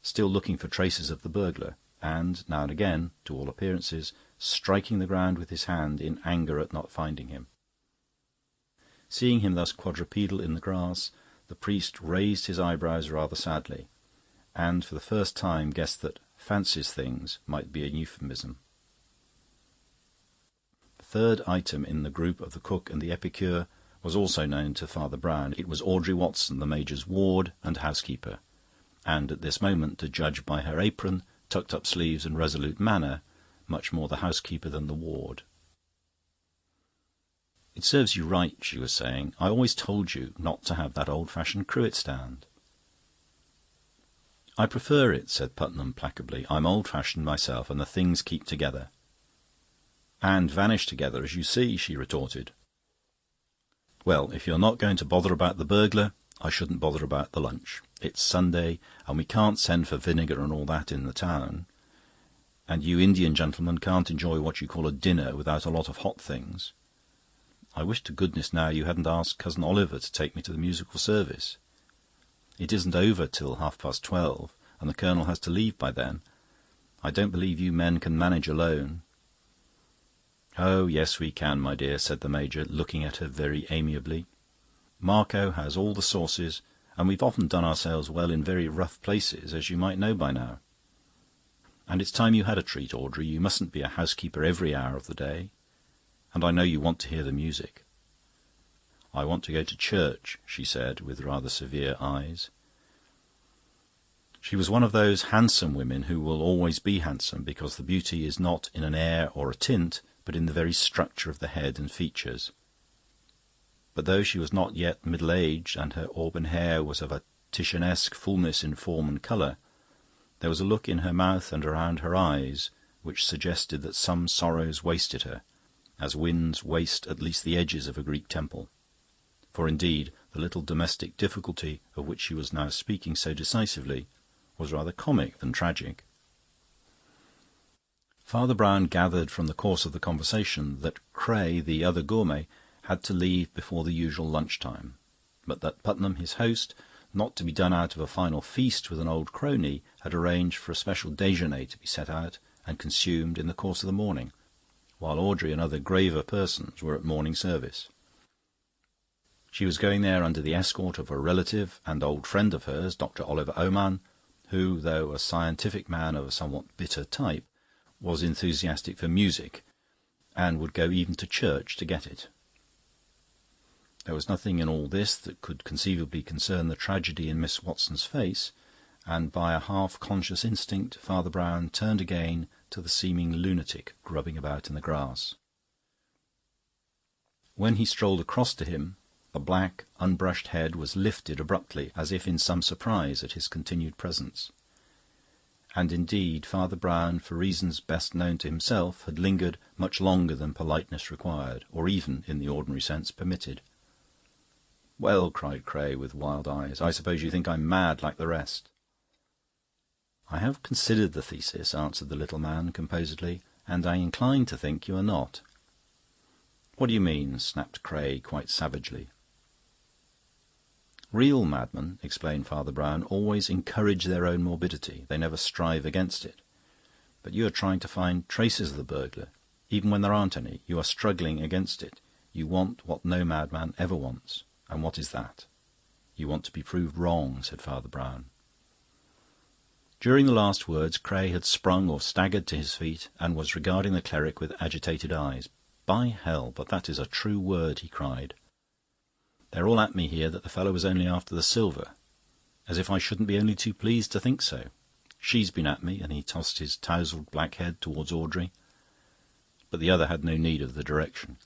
still looking for traces of the burglar, and, now and again, to all appearances, striking the ground with his hand in anger at not finding him. Seeing him thus quadrupedal in the grass, the priest raised his eyebrows rather sadly, and for the first time guessed that "fancies things" might be a euphemism. The third item in the group of the cook and the epicure was also known to Father Brown. It was Audrey Watson, the Major's ward and housekeeper, and at this moment, to judge by her apron, tucked-up sleeves, and resolute manner, much more the housekeeper than the ward. "It serves you right," she was saying. "I always told you not to have that old-fashioned cruet stand." "I prefer it," said Putnam placably. "I'm old-fashioned myself, and the things keep together." "And vanish together, as you see," she retorted. "Well, if you're not going to bother about the burglar, I shouldn't bother about the lunch. It's Sunday, and we can't send for vinegar and all that in the town. And you Indian gentlemen can't enjoy what you call a dinner without a lot of hot things. I wish to goodness now you hadn't asked Cousin Oliver to take me to the musical service. It isn't over till 12:30, and the Colonel has to leave by then. I don't believe you men can manage alone." "Oh, yes, we can, my dear," said the Major, looking at her very amiably. "Marco has all the sauces, and we've often done ourselves well in very rough places, as you might know by now." And it's time you had a treat, Audrey. You mustn't be a housekeeper every hour of the day. And I know you want to hear the music." "I want to go to church," she said, with rather severe eyes. She was one of those handsome women who will always be handsome, because the beauty is not in an air or a tint, but in the very structure of the head and features. But though she was not yet middle-aged, and her auburn hair was of a Titianesque fullness in form and colour, there was a look in her mouth and around her eyes which suggested that some sorrows wasted her, as winds waste at least the edges of a Greek temple. For indeed the little domestic difficulty of which she was now speaking so decisively was rather comic than tragic. Father Brown gathered from the course of the conversation that Cray, the other gourmet, had to leave before the usual lunch-time, but that Putnam, his host, not to be done out of a final feast with an old crony, had arranged for a special déjeuner to be set out and consumed in the course of the morning, while Audrey and other graver persons were at morning service. She was going there under the escort of a relative and old friend of hers, Dr. Oliver Oman, who, though a scientific man of a somewhat bitter type, was enthusiastic for music, and would go even to church to get it. There was nothing in all this that could conceivably concern the tragedy in Miss Watson's face, and by a half-conscious instinct Father Brown turned again to the seeming lunatic grubbing about in the grass. When he strolled across to him, the black, unbrushed head was lifted abruptly, as if in some surprise at his continued presence. And indeed Father Brown, for reasons best known to himself, had lingered much longer than politeness required, or even, in the ordinary sense, permitted. "Well," cried Cray, with wild eyes, "I suppose you think I'm mad like the rest." "I have considered the thesis," answered the little man composedly, "and I incline to think you are not." "What do you mean?" snapped Cray quite savagely. "Real madmen," explained Father Brown, "always encourage their own morbidity. They never strive against it. But you are trying to find traces of the burglar. Even when there aren't any, you are struggling against it. You want what no madman ever wants. And what is that?" "You want to be proved wrong," said Father Brown. During the last words, Cray had sprung or staggered to his feet and was regarding the cleric with agitated eyes. "By hell, but that is a true word," he cried. "They're all at me here that the fellow was only after the silver, as if I shouldn't be only too pleased to think so. She's been at me," and he tossed his tousled black head towards Audrey. But the other had no need of the direction.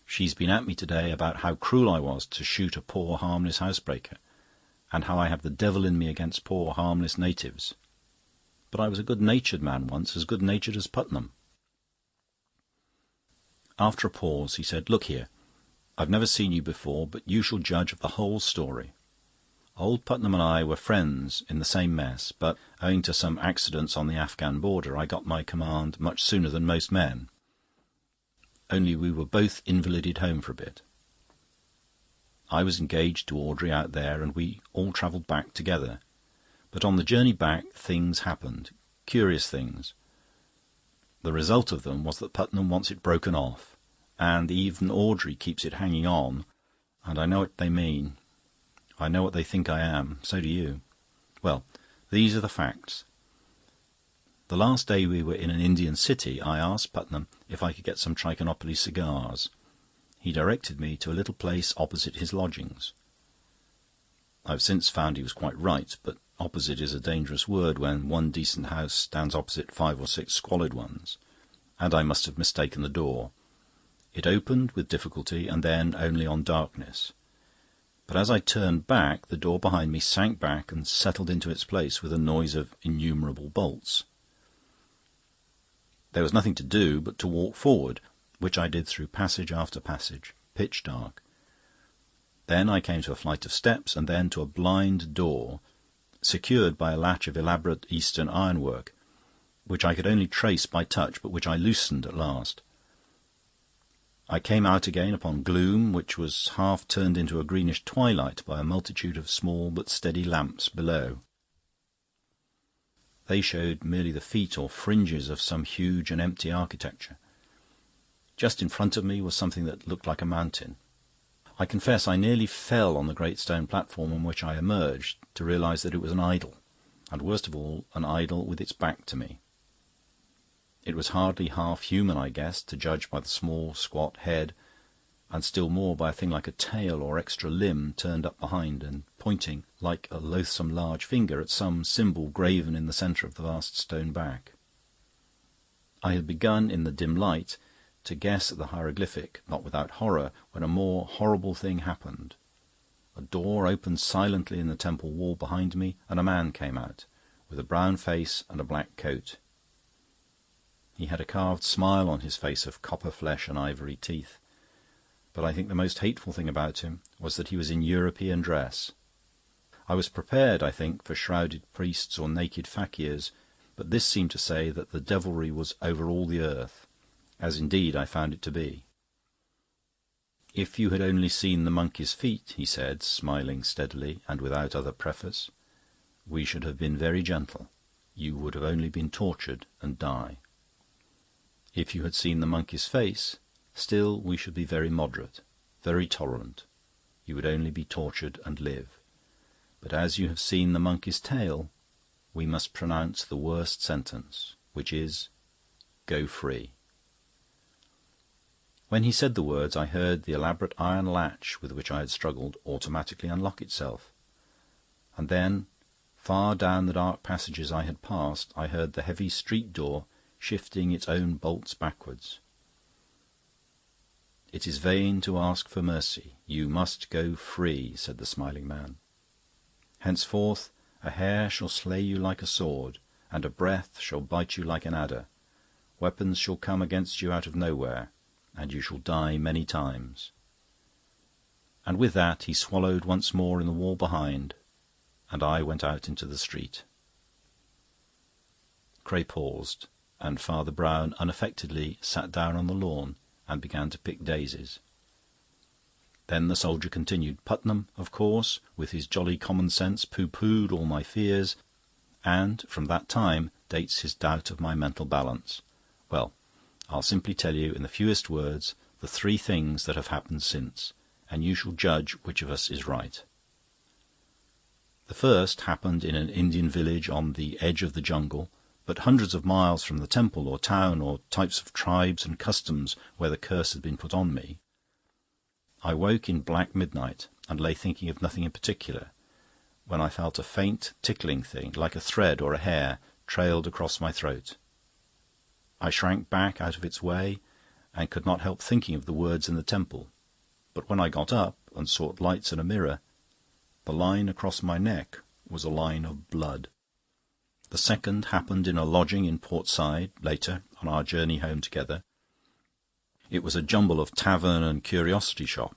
"She's been at me today about how cruel I was to shoot a poor harmless housebreaker, and how I have the devil in me against poor harmless natives. But I was a good-natured man once, as good-natured as Putnam." After a pause he said, "Look here, I've never seen you before, but you shall judge of the whole story. Old Putnam and I were friends in the same mess, but owing to some accidents on the Afghan border I got my command much sooner than most men. Only we were both invalided home for a bit. I was engaged to Audrey out there, and we all travelled back together. But on the journey back things happened, curious things. The result of them was that Putnam wants it broken off, and even Audrey keeps it hanging on, and I know what they mean. I know what they think I am. So do you. Well, these are the facts. The last day we were in an Indian city, I asked Putnam if I could get some Trichinopoly cigars. He directed me to a little place opposite his lodgings. I've since found he was quite right, but opposite is a dangerous word when one decent house stands opposite 5 or 6 squalid ones, and I must have mistaken the door. It opened with difficulty, and then only on darkness. But as I turned back, the door behind me sank back and settled into its place with a noise of innumerable bolts. There was nothing to do but to walk forward, which I did through passage after passage, pitch dark. Then I came to a flight of steps, and then to a blind door, secured by a latch of elaborate Eastern ironwork, which I could only trace by touch, but which I loosened at last. I came out again upon gloom, which was half turned into a greenish twilight by a multitude of small but steady lamps below. They showed merely the feet or fringes of some huge and empty architecture. Just in front of me was something that looked like a mountain. I confess I nearly fell on the great stone platform on which I emerged, to realise that it was an idol, and worst of all, an idol with its back to me. It was hardly half human, I guessed, to judge by the small, squat head, and still more by a thing like a tail or extra limb turned up behind and pointing, like a loathsome large finger, at some symbol graven in the centre of the vast stone back. I had begun, in the dim light, to guess at the hieroglyphic, not without horror, when a more horrible thing happened. A door opened silently in the temple wall behind me, and a man came out, with a brown face and a black coat. He had a carved smile on his face of copper flesh and ivory teeth, but I think the most hateful thing about him was that he was in European dress. I was prepared, I think, for shrouded priests or naked fakirs, but this seemed to say that the devilry was over all the earth, as indeed I found it to be. "If you had only seen the monkey's feet," he said, smiling steadily and without other preface, "we should have been very gentle. You would have only been tortured and die. If you had seen the monkey's face, still we should be very moderate, very tolerant. You would only be tortured and live. But as you have seen the monkey's tail, we must pronounce the worst sentence, which is, go free." When he said the words, I heard the elaborate iron latch with which I had struggled automatically unlock itself. And then, far down the dark passages I had passed, I heard the heavy street door shifting its own bolts backwards. "It is vain to ask for mercy. You must go free," said the smiling man. "Henceforth a hair shall slay you like a sword, and a breath shall bite you like an adder. Weapons shall come against you out of nowhere, and you shall die many times." And with that he swallowed once more in the wall behind, and I went out into the street. Cray paused, and Father Brown unaffectedly sat down on the lawn and began to pick daisies. Then the soldier continued. "Putnam, of course, with his jolly common sense, pooh-poohed all my fears, and from that time dates his doubt of my mental balance. Well, I'll simply tell you in the fewest words the three things that have happened since, and you shall judge which of us is right. The first happened in an Indian village on the edge of the jungle, but hundreds of miles from the temple or town or types of tribes and customs where the curse had been put on me. I woke in black midnight and lay thinking of nothing in particular, when I felt a faint tickling thing, like a thread or a hair, trailed across my throat. I shrank back out of its way and could not help thinking of the words in the temple. But when I got up and sought lights and a mirror, the line across my neck was a line of blood. The second happened in a lodging in Port Said, later, on our journey home together. It was a jumble of tavern and curiosity shop,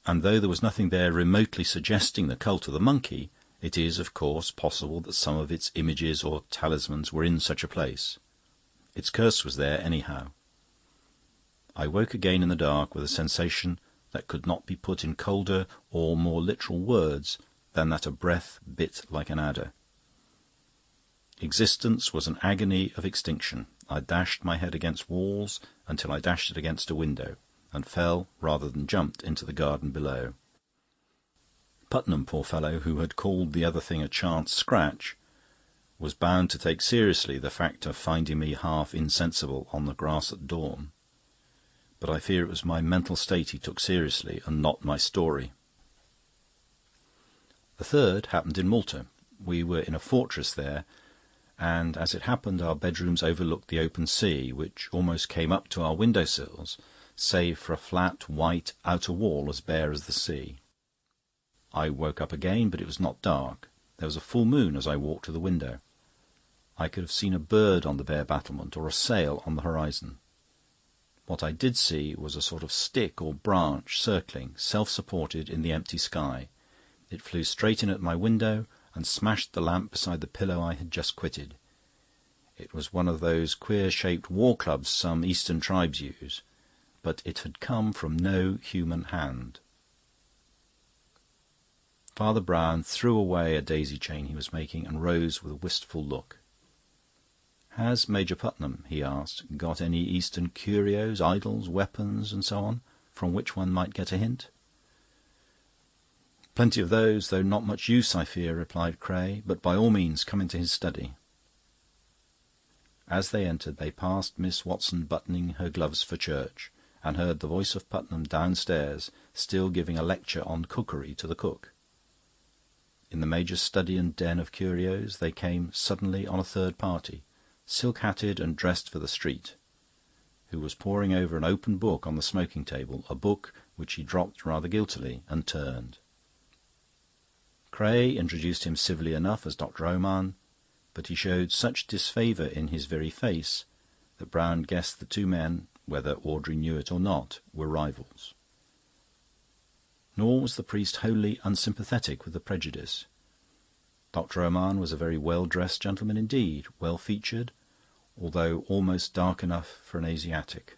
and though there was nothing there remotely suggesting the cult of the monkey, it is, of course, possible that some of its images or talismans were in such a place. Its curse was there anyhow. I woke again in the dark with a sensation that could not be put in colder or more literal words than that a breath bit like an adder. Existence was an agony of extinction. I dashed my head against walls until I dashed it against a window, and fell, rather than jumped, into the garden below. Putnam, poor fellow, who had called the other thing a chance scratch, was bound to take seriously the fact of finding me half insensible on the grass at dawn. But I fear it was my mental state he took seriously, and not my story. The third happened in Malta. We were in a fortress there, and as it happened our bedrooms overlooked the open sea, which almost came up to our window-sills, save for a flat white outer wall as bare as the sea. I woke up again, but it was not dark. There was a full moon as I walked to the window. I could have seen a bird on the bare battlement or a sail on the horizon. What I did see was a sort of stick or branch circling, self-supported, in the empty sky. It flew straight in at my window and smashed the lamp beside the pillow I had just quitted. It was one of those queer-shaped war clubs some Eastern tribes use, but it had come from no human hand. Father Brown threw away a daisy chain he was making and rose with a wistful look. "Has Major Putnam," he asked, "got any Eastern curios, idols, weapons, and so on, from which one might get a hint?" "Plenty of those, though not much use, I fear," replied Cray. "But by all means come into his study." As they entered, they passed Miss Watson buttoning her gloves for church, and heard the voice of Putnam downstairs still giving a lecture on cookery to the cook. In the Major's study and den of curios they came suddenly on a third party, silk-hatted and dressed for the street, who was poring over an open book on the smoking-table, a book which he dropped rather guiltily and turned. Cray introduced him civilly enough as Dr. Oman, but he showed such disfavour in his very face that Brown guessed the two men, whether Audrey knew it or not, were rivals. Nor was the priest wholly unsympathetic with the prejudice. Dr. Oman was a very well-dressed gentleman indeed, well-featured, although almost dark enough for an Asiatic.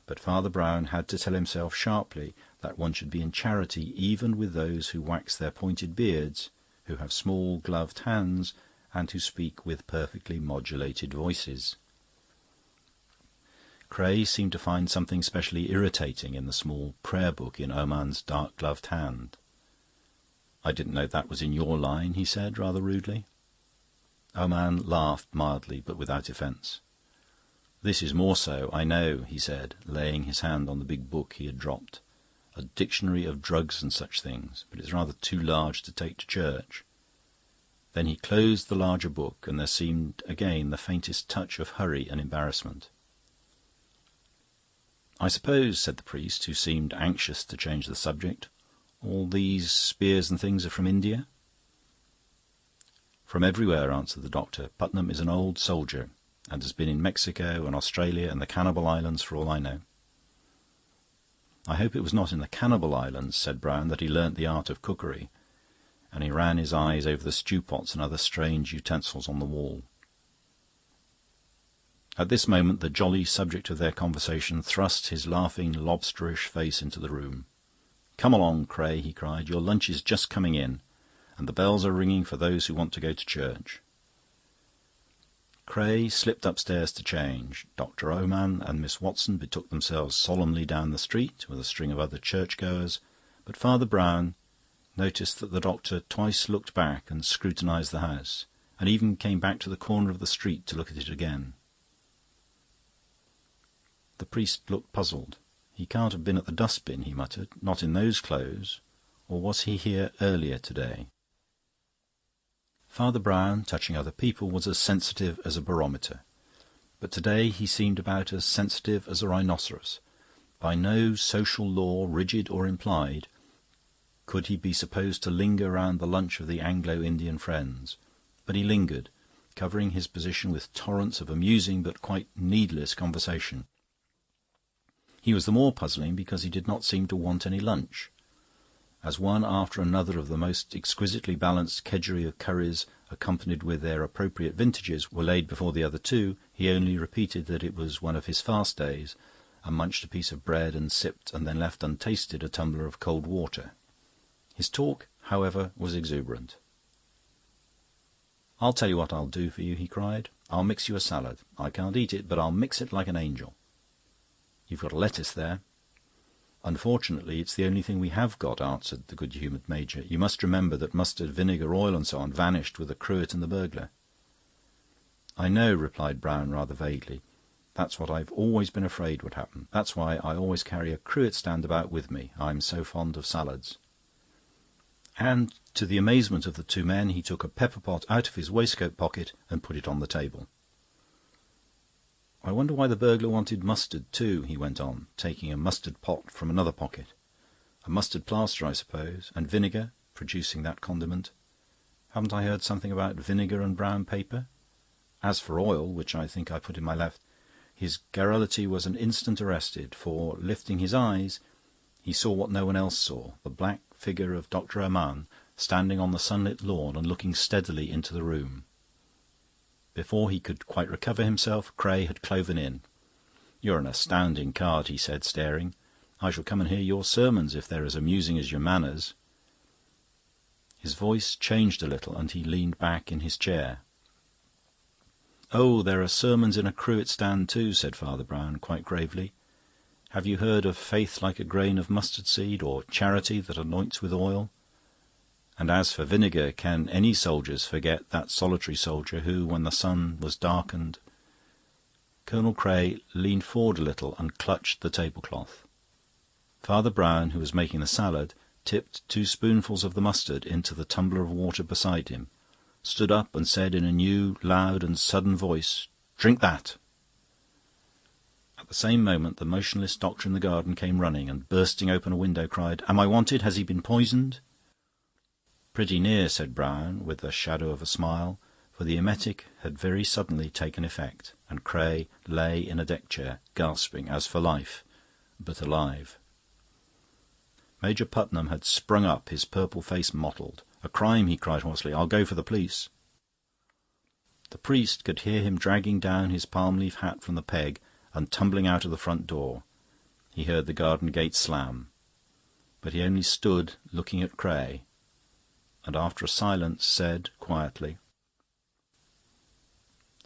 But Father Brown had to tell himself sharply that one should be in charity even with those who wax their pointed beards, who have small gloved hands, and who speak with perfectly modulated voices. Cray seemed to find something specially irritating in the small prayer-book in Oman's dark-gloved hand. "I didn't know that was in your line," he said, rather rudely. Oman laughed mildly, but without offence. "This is more so, I know," he said, laying his hand on the big book he had dropped. "A dictionary of drugs and such things, but it's rather too large to take to church." Then he closed the larger book, and there seemed again the faintest touch of hurry and embarrassment. "I suppose," said the priest, who seemed anxious to change the subject, "all these spears and things are from India?" "From everywhere," answered the doctor. "Putnam is an old soldier, and has been in Mexico and Australia and the Cannibal Islands for all I know." "I hope it was not in the Cannibal Islands," said Brown, "that he learnt the art of cookery," and he ran his eyes over the stew-pots and other strange utensils on the wall. At this moment the jolly subject of their conversation thrust his laughing, lobsterish face into the room. "Come along, Cray," he cried. "Your lunch is just coming in, and the bells are ringing for those who want to go to church." Cray slipped upstairs to change. Dr. Oman and Miss Watson betook themselves solemnly down the street with a string of other churchgoers, but Father Brown noticed that the doctor twice looked back and scrutinised the house, and even came back to the corner of the street to look at it again. The priest looked puzzled. "He can't have been at the dustbin," he muttered. "Not in those clothes. Or was he here earlier today?" Father Brown, touching other people, was as sensitive as a barometer. But today he seemed about as sensitive as a rhinoceros. By no social law, rigid or implied, could he be supposed to linger round the lunch of the Anglo-Indian friends. But he lingered, covering his position with torrents of amusing but quite needless conversation. He was the more puzzling because he did not seem to want any lunch. As one after another of the most exquisitely balanced kedgeree of curries, accompanied with their appropriate vintages, were laid before the other two, he only repeated that it was one of his fast days, and munched a piece of bread and sipped and then left untasted a tumbler of cold water. His talk, however, was exuberant. "I'll tell you what I'll do for you," he cried. "I'll mix you a salad. I can't eat it, but I'll mix it like an angel. You've got a lettuce there." "Unfortunately, it's the only thing we have got," answered the good-humoured Major. "You must remember that mustard, vinegar, oil, and so on vanished with the cruet and the burglar." "I know," replied Brown rather vaguely. "That's what I've always been afraid would happen. That's why I always carry a cruet stand about with me. I'm so fond of salads." And, to the amazement of the two men, he took a pepper-pot out of his waistcoat pocket and put it on the table. "I wonder why the burglar wanted mustard too," he went on, taking a mustard pot from another pocket. "A mustard plaster, I suppose, and vinegar," producing that condiment. "Haven't I heard something about vinegar and brown paper? As for oil, which I think I put in my left..." His garrulity was an instant arrested, for, lifting his eyes, he saw what no one else saw, the black figure of Dr. Oman standing on the sunlit lawn and looking steadily into the room. Before he could quite recover himself, Cray had cloven in. "You're an astounding card," he said, staring. "I shall come and hear your sermons if they're as amusing as your manners." His voice changed a little, and he leaned back in his chair. "Oh, there are sermons in a cruet stand too," said Father Brown, quite gravely. "Have you heard of faith like a grain of mustard seed, or charity that anoints with oil? And as for vinegar, can any soldiers forget that solitary soldier who, when the sun was darkened... Colonel Cray leaned forward a little and clutched the tablecloth. Father Brown, who was making the salad, tipped 2 spoonfuls of the mustard into the tumbler of water beside him, stood up and said in a new, loud and sudden voice, "Drink that!" At the same moment the motionless doctor in the garden came running, and bursting open a window cried, "Am I wanted? Has he been poisoned?" "Pretty near," said Brown, with the shadow of a smile, for the emetic had very suddenly taken effect, and Cray lay in a deck-chair, gasping as for life, but alive. Major Putnam had sprung up, his purple face mottled. "A crime!" he cried hoarsely. "I'll go for the police." The priest could hear him dragging down his palm-leaf hat from the peg and tumbling out of the front door. He heard the garden gate slam. But he only stood looking at Cray, and after a silence said quietly,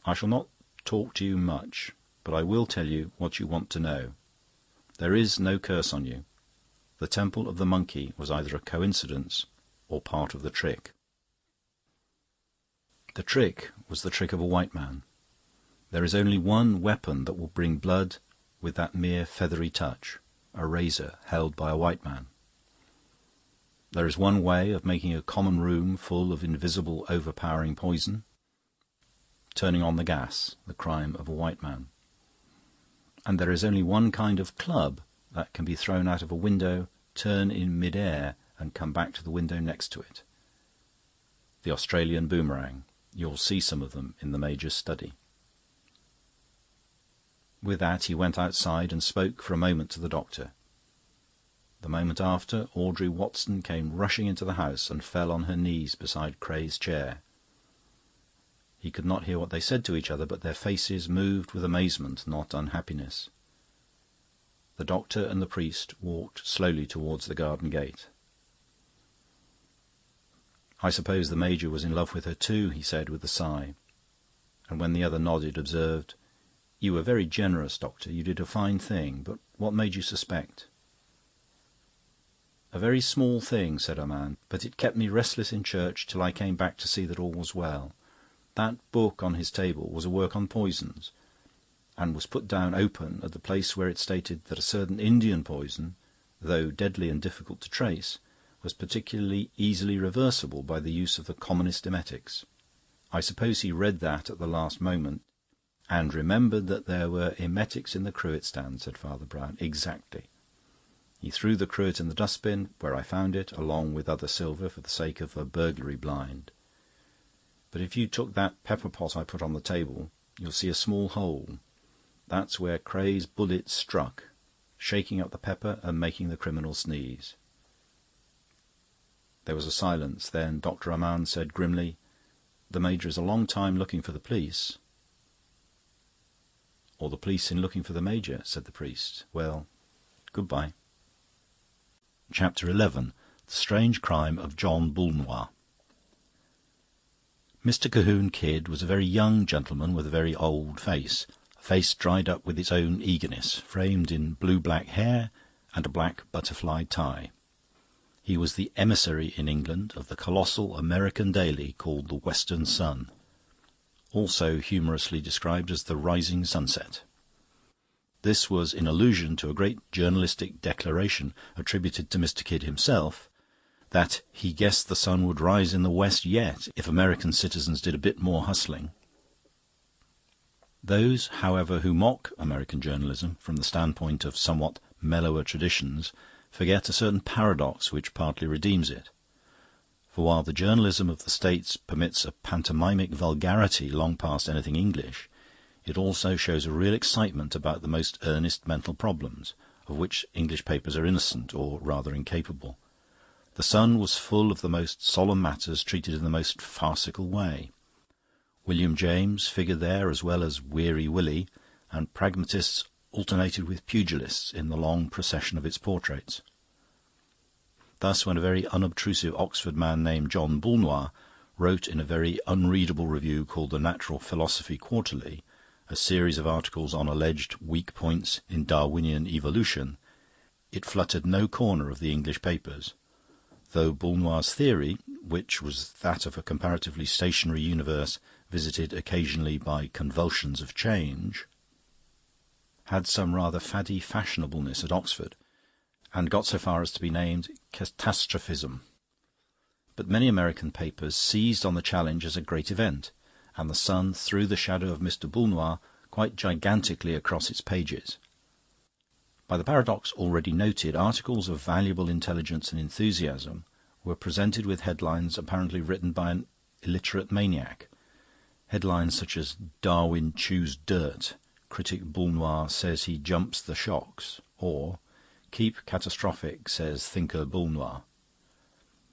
"I shall not talk to you much, but I will tell you what you want to know. There is no curse on you. The temple of the monkey was either a coincidence or part of the trick. The trick was the trick of a white man. There is only one weapon that will bring blood with that mere feathery touch, a razor held by a white man. There is one way of making a common room full of invisible, overpowering poison: turning on the gas, the crime of a white man. And there is only one kind of club that can be thrown out of a window, turn in mid-air, and come back to the window next to it. The Australian boomerang. You'll see some of them in the Major's study." With that he went outside and spoke for a moment to the doctor. The moment after, Audrey Watson came rushing into the house and fell on her knees beside Cray's chair. He could not hear what they said to each other, but their faces moved with amazement, not unhappiness. The doctor and the priest walked slowly towards the garden gate. "I suppose the Major was in love with her too," he said with a sigh, and when the other nodded, observed, "You were very generous, Doctor. You did a fine thing. But what made you suspect?" "A very small thing," said our man, "but it kept me restless in church till I came back to see that all was well. That book on his table was a work on poisons, and was put down open at the place where it stated that a certain Indian poison, though deadly and difficult to trace, was particularly easily reversible by the use of the commonest emetics. I suppose he read that at the last moment, and remembered that there were emetics in the cruet stand," said Father Brown. "Exactly. He threw the cruet in the dustbin, where I found it, along with other silver, for the sake of a burglary blind. But if you took that pepper pot I put on the table, you'll see a small hole. That's where Cray's bullet struck, shaking up the pepper and making the criminal sneeze." There was a silence. Then Dr. Armand said grimly, "The Major is a long time looking for the police." "Or the police in looking for the Major," said the priest. "Well, good-bye." Chapter 11. The Strange Crime of John Boulnois. Mr. Cahoon Kidd was a very young gentleman with a very old face, a face dried up with its own eagerness, framed in blue-black hair and a black butterfly tie. He was the emissary in England of the colossal American daily called the Western Sun, also humorously described as the Rising Sunset. This was in allusion to a great journalistic declaration attributed to Mr. Kidd himself, that he guessed the sun would rise in the west yet if American citizens did a bit more hustling. Those, however, who mock American journalism from the standpoint of somewhat mellower traditions forget a certain paradox which partly redeems it. For while the journalism of the States permits a pantomimic vulgarity long past anything English, it also shows a real excitement about the most earnest mental problems, of which English papers are innocent, or rather incapable. The Sun was full of the most solemn matters treated in the most farcical way. William James figured there as well as Weary Willie, and pragmatists alternated with pugilists in the long procession of its portraits. Thus, when a very unobtrusive Oxford man named John Boulnois wrote in a very unreadable review called the Natural Philosophy Quarterly a series of articles on alleged weak points in Darwinian evolution, it fluttered no corner of the English papers. though Boulnoir's theory, which was that of a comparatively stationary universe visited occasionally by convulsions of change, had some rather faddy fashionableness at Oxford, and got so far as to be named Catastrophism. But many American papers seized on the challenge as a great event, and the Sun threw the shadow of Mr. Boulnoir quite gigantically across its pages. By the paradox already noted, articles of valuable intelligence and enthusiasm were presented with headlines apparently written by an illiterate maniac. Headlines such as "Darwin chews dirt," "Critic Boulnoir says he jumps the shocks," or "Keep catastrophic, says thinker Boulnoir."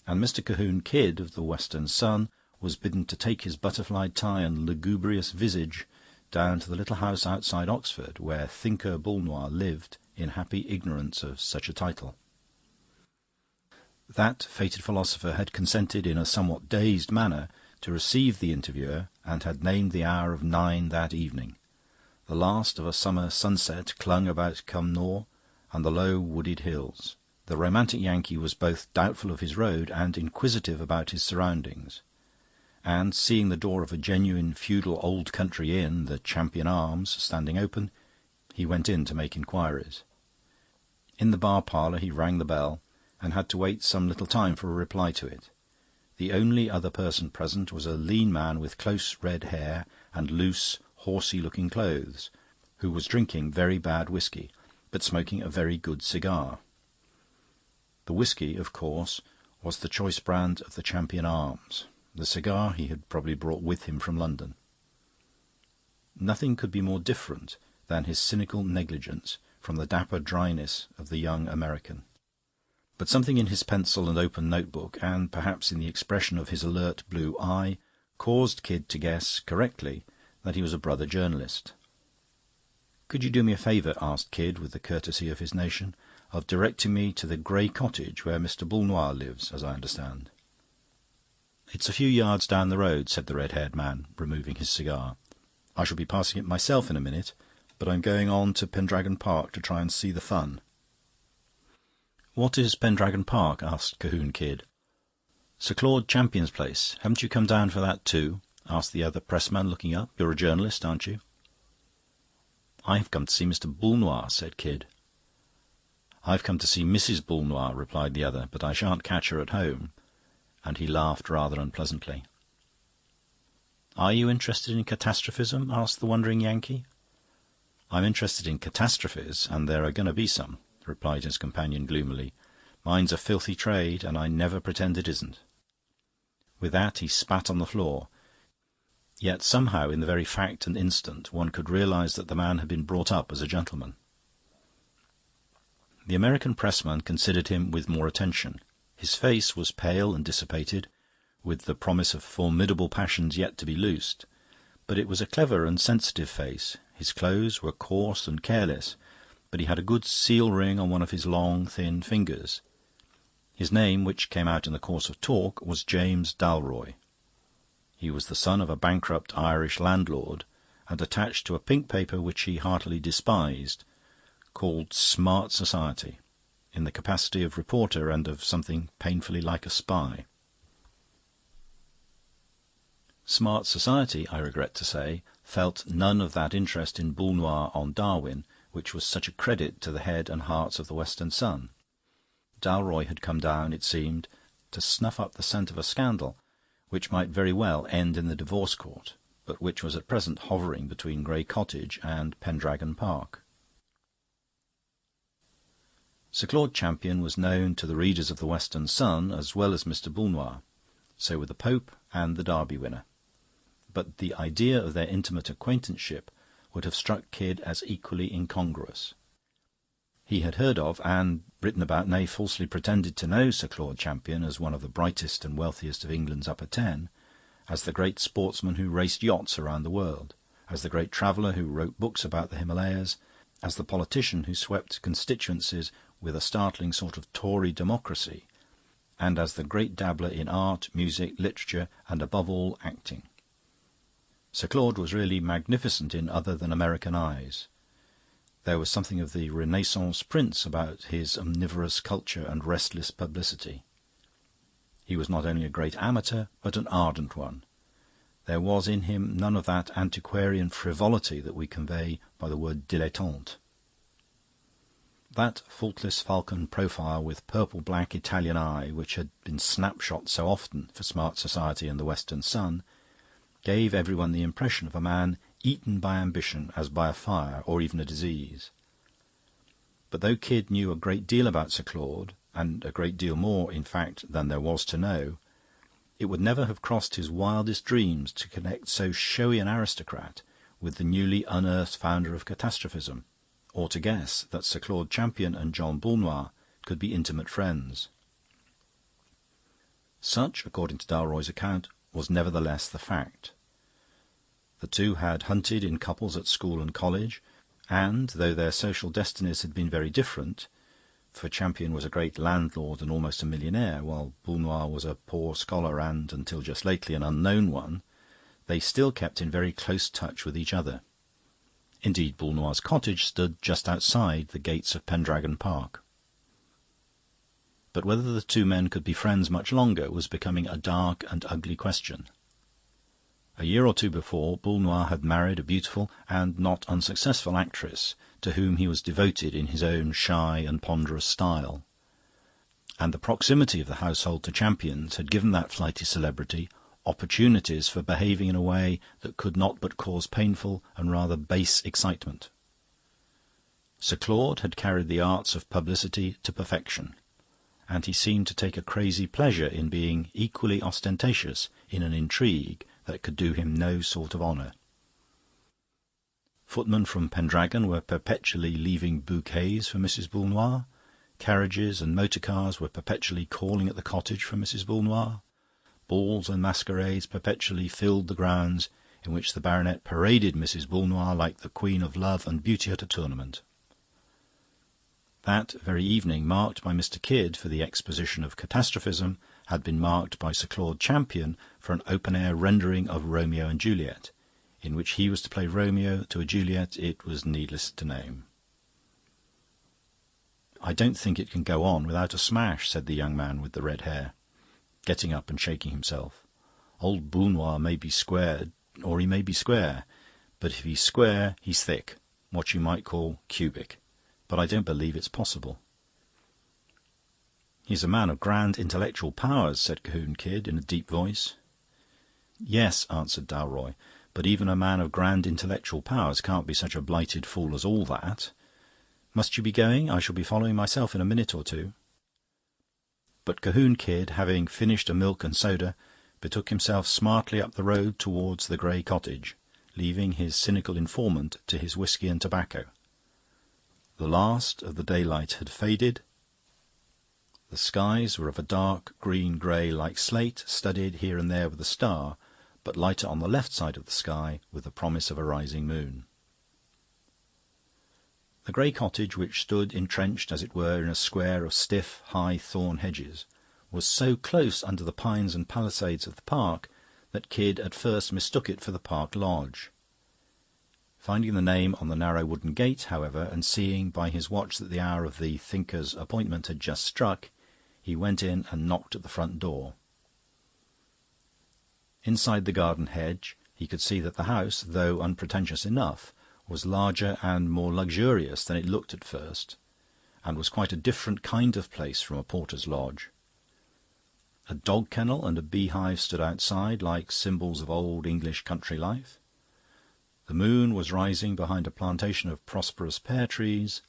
And Mr. Cahoon Kidd of the Western Sun was bidden to take his butterfly tie and lugubrious visage down to the little house outside Oxford where thinker Boulnoir lived in happy ignorance of such a title. That fated philosopher had consented in a somewhat dazed manner to receive the interviewer, and had named the hour of 9 that evening. The last of a summer sunset clung about Cumnor and the low wooded hills. The romantic Yankee was both doubtful of his road and inquisitive about his surroundings, and, seeing the door of a genuine feudal old country inn, the Champion Arms, standing open, he went in to make inquiries. In the bar-parlour he rang the bell, and had to wait some little time for a reply to it. The only other person present was a lean man with close red hair and loose, horsey-looking clothes, who was drinking very bad whisky, but smoking a very good cigar. The whisky, of course, was the choice brand of the Champion Arms. The cigar he had probably brought with him from London. Nothing could be more different than his cynical negligence from the dapper dryness of the young American. But something in his pencil and open notebook, and perhaps in the expression of his alert blue eye, caused Kidd to guess, correctly, that he was a brother journalist. "Could you do me a favour," asked Kidd, with the courtesy of his nation, "of directing me to the grey cottage where Mr. Boulnoir lives, as I understand?" "It's a few yards down the road," said the red-haired man, removing his cigar. "I shall be passing it myself in a minute, but I'm going on to Pendragon Park to try and see the fun." "What is Pendragon Park?" asked Cahoon Kidd. "Sir Claude Champion's place. Haven't you come down for that too?" asked the other pressman, looking up. "You're a journalist, aren't you?" "I've come to see Mr. Boulnoir," said Kidd. "I've come to see Mrs. Boulnoir," replied the other, "but I shan't catch her at home." And he laughed rather unpleasantly. "Are you interested in catastrophism?" asked the wondering Yankee. "I'm interested in catastrophes, and there are going to be some," replied his companion gloomily. "Mine's a filthy trade, and I never pretend it isn't." With that he spat on the floor. Yet somehow, in the very fact and instant, one could realise that the man had been brought up as a gentleman. The American pressman considered him with more attention. His face was pale and dissipated, with the promise of formidable passions yet to be loosed, but it was a clever and sensitive face. His clothes were coarse and careless, but he had a good seal ring on one of his long, thin fingers. His name, which came out in the course of talk, was James Dalroy. He was the son of a bankrupt Irish landlord, and attached to a pink paper which he heartily despised, called Smart Society, in the capacity of reporter and of something painfully like a spy. Smart Society, I regret to say, felt none of that interest in Boulnoir on Darwin which was such a credit to the head and hearts of the Western Sun. Dalroy had come down, it seemed, to snuff up the scent of a scandal which might very well end in the divorce court, but which was at present hovering between Grey Cottage and Pendragon Park. Sir Claude Champion was known to the readers of the Western Sun as well as Mr. Boulnoir. So were the Pope and the Derby winner. But the idea of their intimate acquaintanceship would have struck Kidd as equally incongruous. He had heard of, and written about, nay, falsely pretended to know Sir Claude Champion as one of the brightest and wealthiest of England's upper ten, as the great sportsman who raced yachts around the world, as the great traveller who wrote books about the Himalayas, as the politician who swept constituencies with a startling sort of Tory democracy, and as the great dabbler in art, music, literature, and above all acting. Sir Claude was really magnificent in other than American eyes. There was something of the Renaissance prince about his omnivorous culture and restless publicity. He was not only a great amateur, but an ardent one. There was in him none of that antiquarian frivolity that we convey by the word dilettante. That faultless falcon profile with purple-black Italian eye, which had been snapshot so often for smart society and the Western Sun, gave everyone the impression of a man eaten by ambition as by a fire or even a disease. But though Kidd knew a great deal about Sir Claude, and a great deal more, in fact, than there was to know, it would never have crossed his wildest dreams to connect so showy an aristocrat with the newly unearthed founder of Catastrophism, or to guess that Sir Claude Champion and John Boulnois could be intimate friends. Such, according to Dalroy's account, was nevertheless the fact. The two had hunted in couples at school and college, and, though their social destinies had been very different, for Champion was a great landlord and almost a millionaire, while Boulnois was a poor scholar and, until just lately, an unknown one, they still kept in very close touch with each other. Indeed, Boulnois' cottage stood just outside the gates of Pendragon Park. But whether the two men could be friends much longer was becoming a dark and ugly question. A year or two before, Boulnois had married a beautiful and not unsuccessful actress, to whom he was devoted in his own shy and ponderous style. And the proximity of the household to Champion's had given that flighty celebrity opportunities for behaving in a way that could not but cause painful and rather base excitement. Sir Claude had carried the arts of publicity to perfection, and he seemed to take a crazy pleasure in being equally ostentatious in an intrigue that could do him no sort of honour. Footmen from Pendragon were perpetually leaving bouquets for Mrs. Boulnois. Carriages and motor cars were perpetually calling at the cottage for Mrs. Boulnois. Balls and masquerades perpetually filled the grounds in which the baronet paraded Mrs. Boulnois like the queen of love and beauty at a tournament. That very evening, marked by Mr. Kidd for the exposition of Catastrophism, had been marked by Sir Claude Champion for an open-air rendering of Romeo and Juliet, in which he was to play Romeo to a Juliet it was needless to name. "I don't think it can go on without a smash," said the young man with the red hair, getting up and shaking himself. "Old Boulnois may be squared, or he may be square, but if he's square, he's thick, what you might call cubic. But I don't believe it's possible." "He's a man of grand intellectual powers," said Cahoon Kidd in a deep voice. "Yes," answered Dalroy, "but even a man of grand intellectual powers can't be such a blighted fool as all that. Must you be going? I shall be following myself in a minute or two." But Cahoon Kidd, having finished a milk and soda, betook himself smartly up the road towards the grey cottage, leaving his cynical informant to his whisky and tobacco. The last of the daylight had faded. The skies were of a dark green-grey like slate, studded here and there with a star, but lighter on the left side of the sky with the promise of a rising moon. The grey cottage, which stood entrenched, as it were, in a square of stiff, high thorn hedges, was so close under the pines and palisades of the park that Kidd at first mistook it for the park lodge. Finding the name on the narrow wooden gate, however, and seeing by his watch that the hour of the thinker's appointment had just struck, he went in and knocked at the front door. Inside the garden hedge he could see that the house, though unpretentious enough, was larger and more luxurious than it looked at first, and was quite a different kind of place from a porter's lodge. A dog kennel and a beehive stood outside, like symbols of old English country life. The moon was rising behind a plantation of prosperous pear trees.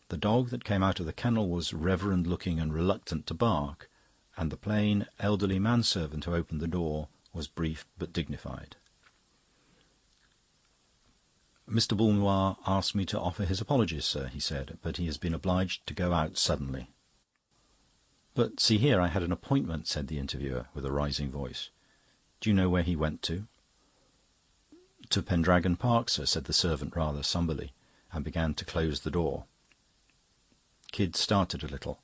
The dog that came out of the kennel was reverend-looking and reluctant to bark, and the plain, elderly manservant who opened the door was brief but dignified. "Mr. Boulnois asked me to offer his apologies, sir," he said, "but he has been obliged to go out suddenly." "But see here, I had an appointment," said the interviewer, with a rising voice. "Do you know where he went to?" "To Pendragon Park, sir," said the servant rather sombrely, and began to close the door. Kidd started a little.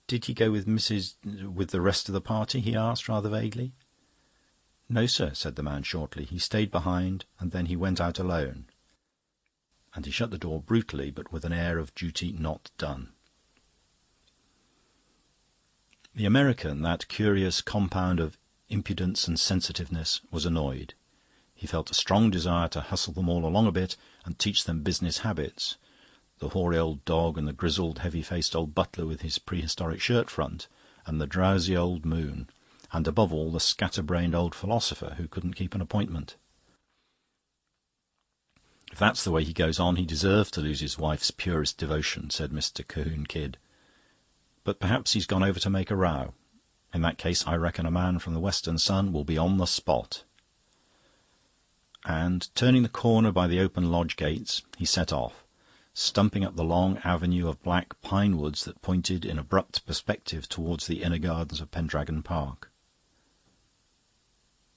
"Did he go with with the rest of the party?" he asked, rather vaguely. "No, sir," said the man shortly. "He stayed behind, and then he went out alone." And he shut the door brutally, but with an air of duty not done. The American, that curious compound of impudence and sensitiveness, was annoyed. He felt a strong desire to hustle them all along a bit and teach them business habits. The hoary old dog and the grizzled, heavy-faced old butler with his prehistoric shirt-front, and the drowsy old moon, and above all the scatter-brained old philosopher who couldn't keep an appointment. "If that's the way he goes on, he deserves to lose his wife's purest devotion," said Mr. Cahoon Kidd. "But perhaps he's gone over to make a row. In that case, I reckon a man from the Western Sun will be on the spot." And, turning the corner by the open lodge gates, he set off, stumping up the long avenue of black pine woods that pointed in abrupt perspective towards the inner gardens of Pendragon Park.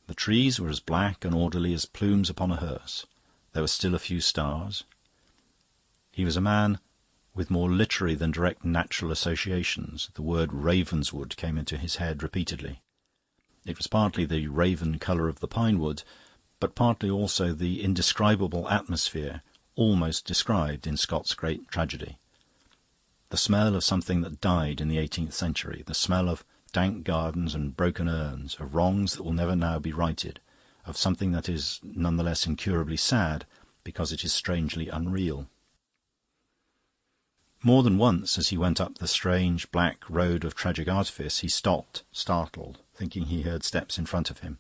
The trees were as black and orderly as plumes upon a hearse. There were still a few stars. He was a man with more literary than direct natural associations. The word Ravenswood came into his head repeatedly. It was partly the raven colour of the pine wood, but partly also the indescribable atmosphere almost described in Scott's great tragedy. The smell of something that died in the 18th century, the smell of dank gardens and broken urns, of wrongs that will never now be righted, of something that is none the less incurably sad because it is strangely unreal. More than once, as he went up the strange black road of tragic artifice, he stopped, startled, thinking he heard steps in front of him.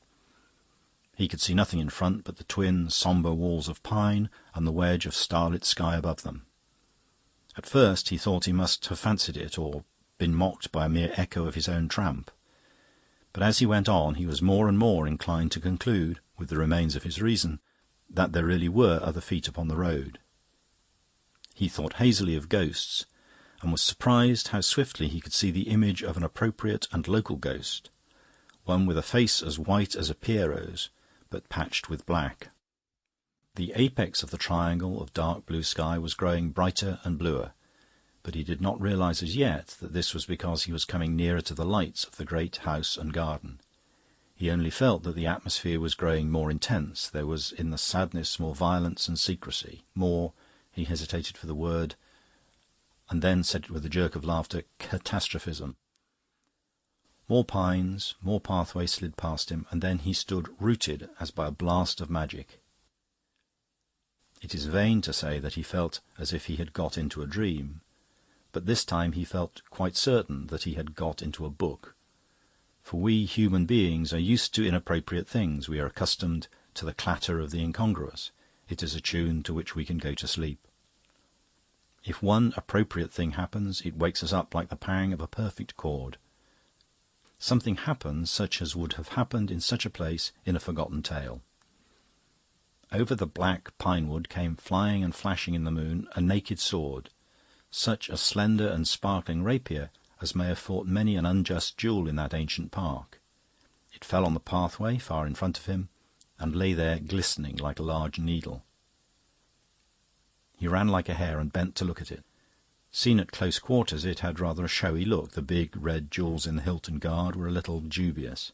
He could see nothing in front but the twin sombre walls of pine and the wedge of starlit sky above them. At first he thought he must have fancied it, or been mocked by a mere echo of his own tramp. But as he went on, he was more and more inclined to conclude, with the remains of his reason, that there really were other feet upon the road. He thought hazily of ghosts, and was surprised how swiftly he could see the image of an appropriate and local ghost, one with a face as white as a Pierrot's, but patched with black. The apex of the triangle of dark blue sky was growing brighter and bluer, but he did not realise as yet that this was because he was coming nearer to the lights of the great house and garden. He only felt that the atmosphere was growing more intense. There was in the sadness more violence and secrecy, more, he hesitated for the word, and then said it with a jerk of laughter, catastrophism. More pines, more pathways slid past him, and then he stood rooted as by a blast of magic. It is vain to say that he felt as if he had got into a dream, but this time he felt quite certain that he had got into a book. For we human beings are used to inappropriate things. We are accustomed to the clatter of the incongruous. It is a tune to which we can go to sleep. If one appropriate thing happens, it wakes us up like the pang of a perfect chord. Something happens such as would have happened in such a place in a forgotten tale. Over the black pine-wood came flying and flashing in the moon a naked sword, such a slender and sparkling rapier as may have fought many an unjust duel in that ancient park. It fell on the pathway far in front of him, and lay there glistening like a large needle. He ran like a hare and bent to look at it. Seen at close quarters, it had rather a showy look. The big red jewels in the hilt and guard were a little dubious,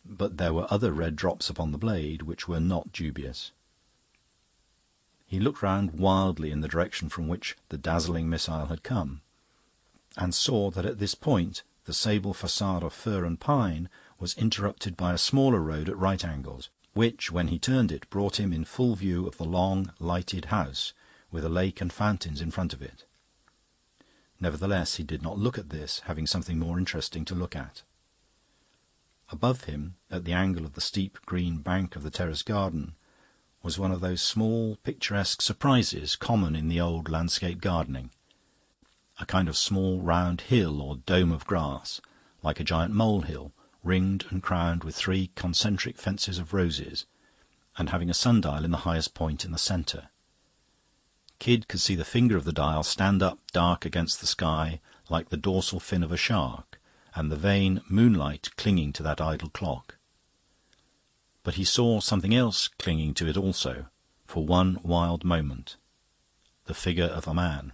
but there were other red drops upon the blade which were not dubious. He looked round wildly in the direction from which the dazzling missile had come, and saw that at this point the sable facade of fir and pine was interrupted by a smaller road at right angles, which, when he turned it, brought him in full view of the long, lighted house, with a lake and fountains in front of it. Nevertheless, he did not look at this, having something more interesting to look at. Above him, at the angle of the steep green bank of the terrace garden, was one of those small, picturesque surprises common in the old landscape gardening, a kind of small round hill or dome of grass, like a giant molehill, ringed and crowned with 3 concentric fences of roses, and having a sundial in the highest point in the centre. Kidd could see the finger of the dial stand up dark against the sky like the dorsal fin of a shark, and the vain moonlight clinging to that idle clock. But he saw something else clinging to it also, for one wild moment: the figure of a man.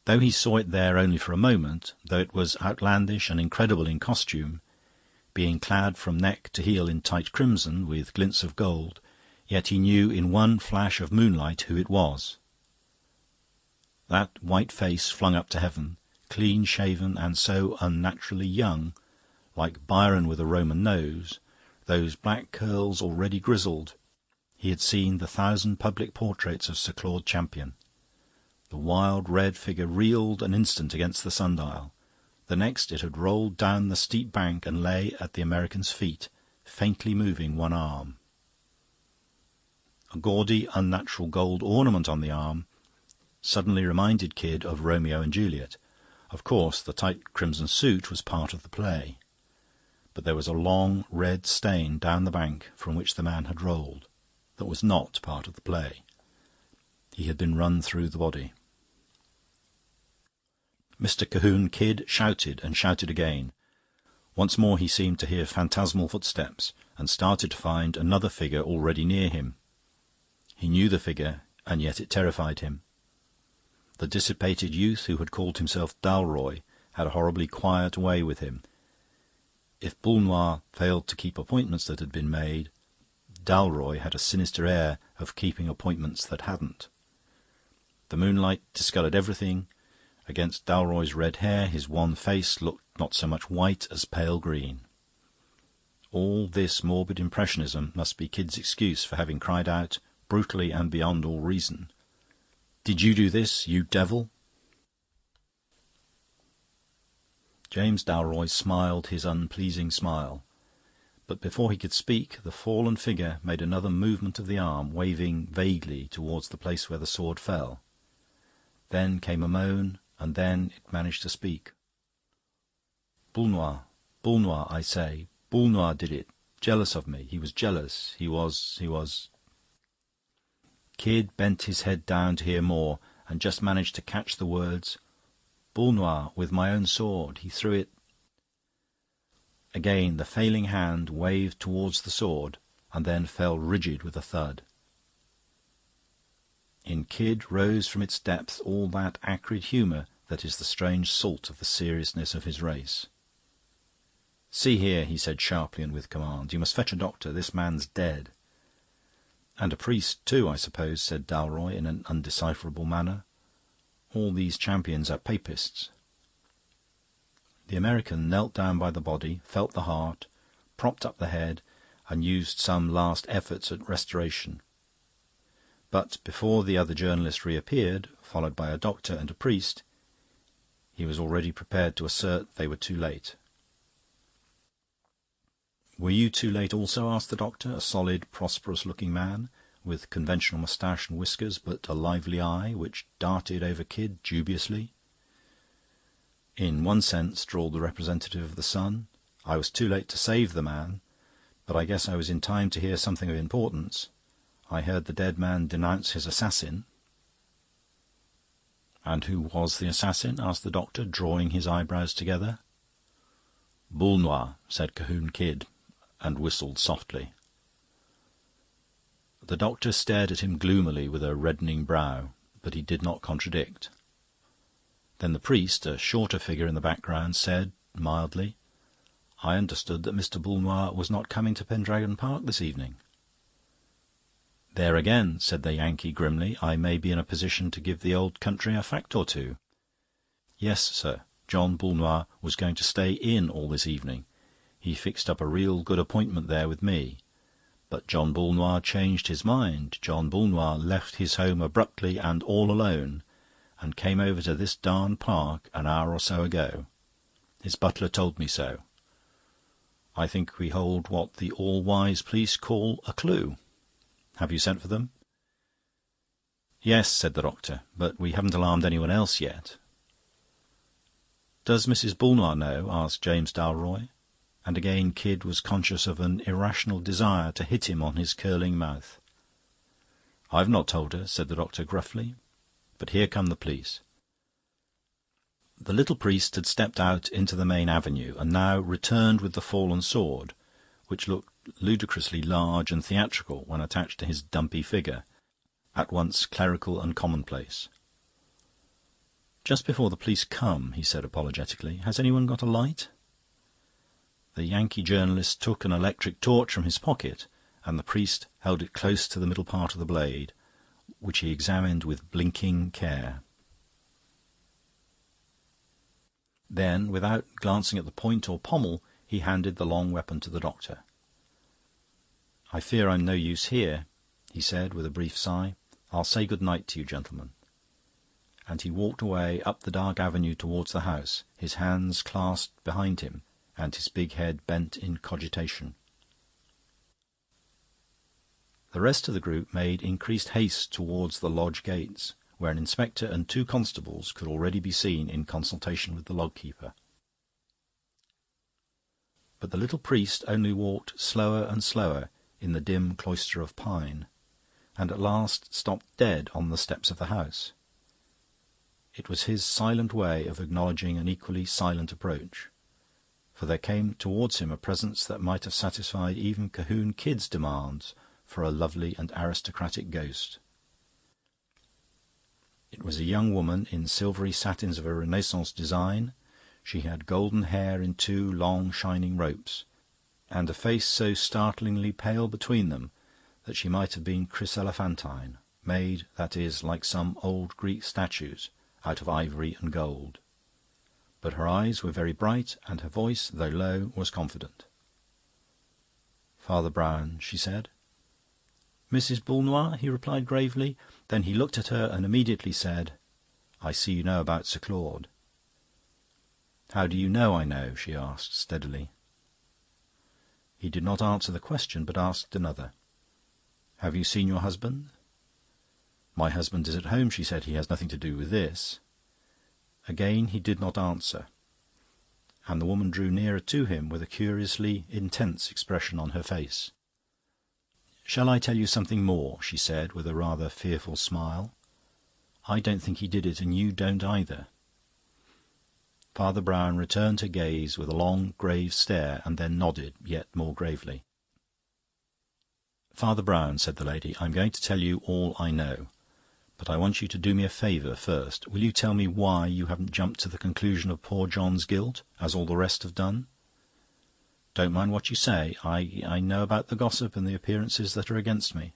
Though he saw it there only for a moment, though it was outlandish and incredible in costume, being clad from neck to heel in tight crimson with glints of gold, yet he knew in one flash of moonlight who it was. That white face flung up to heaven, clean-shaven and so unnaturally young, like Byron with a Roman nose, those black curls already grizzled. He had seen the 1,000 public portraits of Sir Claude Champion. The wild red figure reeled an instant against the sundial. The next it had rolled down the steep bank and lay at the American's feet, faintly moving one arm. A gaudy, unnatural gold ornament on the arm suddenly reminded Kid of Romeo and Juliet. Of course, the tight crimson suit was part of the play, but there was a long red stain down the bank from which the man had rolled that was not part of the play. He had been run through the body. Mr. Cahoon Kid shouted and shouted again. Once more he seemed to hear phantasmal footsteps, and started to find another figure already near him. He knew the figure, and yet it terrified him. The dissipated youth who had called himself Dalroy had a horribly quiet way with him. If Boulnois failed to keep appointments that had been made, Dalroy had a sinister air of keeping appointments that hadn't. The moonlight discoloured everything. Against Dalroy's red hair his wan face looked not so much white as pale green. All this morbid impressionism must be Kid's excuse for having cried out, brutally and beyond all reason, "Did you do this, you devil?" James Dalroy smiled his unpleasing smile, but before he could speak the fallen figure made another movement of the arm, waving vaguely towards the place where the sword fell. Then came a moan, and then it managed to speak. "Boulnois, Boulnois, I say. Boulnois did it. Jealous of me. He was jealous. He was... Kid bent his head down to hear more, and just managed to catch the words, "Boulnois, with my own sword. He threw it..." Again the failing hand waved towards the sword, and then fell rigid with a thud. In Kid rose from its depth all that acrid humour that is the strange salt of the seriousness of his race. "See here," he said sharply and with command, "you must fetch a doctor. This man's dead." "And a priest, too, I suppose," said Dalroy in an undecipherable manner. "All these champions are papists." The American knelt down by the body, felt the heart, propped up the head, and used some last efforts at restoration. But before the other journalist reappeared, followed by a doctor and a priest, he was already prepared to assert they were too late. "Were you too late also?" asked the doctor, a solid, prosperous-looking man, with conventional moustache and whiskers, but a lively eye, which darted over Kid dubiously. "In one sense," drawled the representative of the Sun. "I was too late to save the man, but I guess I was in time to hear something of importance. I heard the dead man denounce his assassin." "And who was the assassin?" asked the doctor, drawing his eyebrows together. "Boulnois," said Cahoon Kid, and whistled softly. The doctor stared at him gloomily with a reddening brow, but he did not contradict. Then the priest, a shorter figure in the background, said mildly, "I understood that Mr. Boulnois was not coming to Pendragon Park this evening." "There again," said the Yankee grimly, "I may be in a position to give the old country a fact or two. Yes, sir, John Boulnois was going to stay in all this evening. He fixed up a real good appointment there with me. But John Boulnois changed his mind. John Boulnois left his home abruptly and all alone, and came over to this darn park an hour or so ago. His butler told me so. I think we hold what the all-wise police call a clue. Have you sent for them?" "Yes," said the doctor, "but we haven't alarmed anyone else yet." "Does Mrs. Boulnois know?" asked James Dalroy, and again Kid was conscious of an irrational desire to hit him on his curling mouth. "I've not told her," said the doctor gruffly. "But here come the police." The little priest had stepped out into the main avenue, and now returned with the fallen sword, which looked ludicrously large and theatrical when attached to his dumpy figure, at once clerical and commonplace. "Just before the police come," he said apologetically, "has anyone got a light?" The Yankee journalist took an electric torch from his pocket, and the priest held it close to the middle part of the blade, which he examined with blinking care. Then, without glancing at the point or pommel, he handed the long weapon to the doctor. "I fear I'm no use here," he said, with a brief sigh. "I'll say good night to you, gentlemen." And he walked away up the dark avenue towards the house, his hands clasped behind him and his big head bent in cogitation. The rest of the group made increased haste towards the lodge gates, where an inspector and 2 constables could already be seen in consultation with the log-keeper. But the little priest only walked slower and slower in the dim cloister of pine, and at last stopped dead on the steps of the house. It was his silent way of acknowledging an equally silent approach, for there came towards him a presence that might have satisfied even Cahoon Kid's demands for a lovely and aristocratic ghost. It was a young woman in silvery satins of a Renaissance design. She had golden hair in 2 long shining ropes, and a face so startlingly pale between them that she might have been chryselephantine, made, that is, like some old Greek statues, out of ivory and gold. But her eyes were very bright, and her voice, though low, was confident. "Father Brown," she said. "Mrs. Boulnois," he replied gravely. Then he looked at her and immediately said, "I see you know about Sir Claude." "How do you know I know?" she asked steadily. He did not answer the question, but asked another. "Have you seen your husband?" "My husband is at home," she said. "He has nothing to do with this." Again he did not answer, and the woman drew nearer to him with a curiously intense expression on her face. "Shall I tell you something more?" she said, with a rather fearful smile. "I don't think he did it, and you don't either." Father Brown returned her gaze with a long, grave stare, and then nodded, yet more gravely. "Father Brown," said the lady, "I'm going to tell you all I know. But I want you to do me a favour first. Will you tell me why you haven't jumped to the conclusion of poor John's guilt, as all the rest have done? Don't mind what you say. I know about the gossip and the appearances that are against me."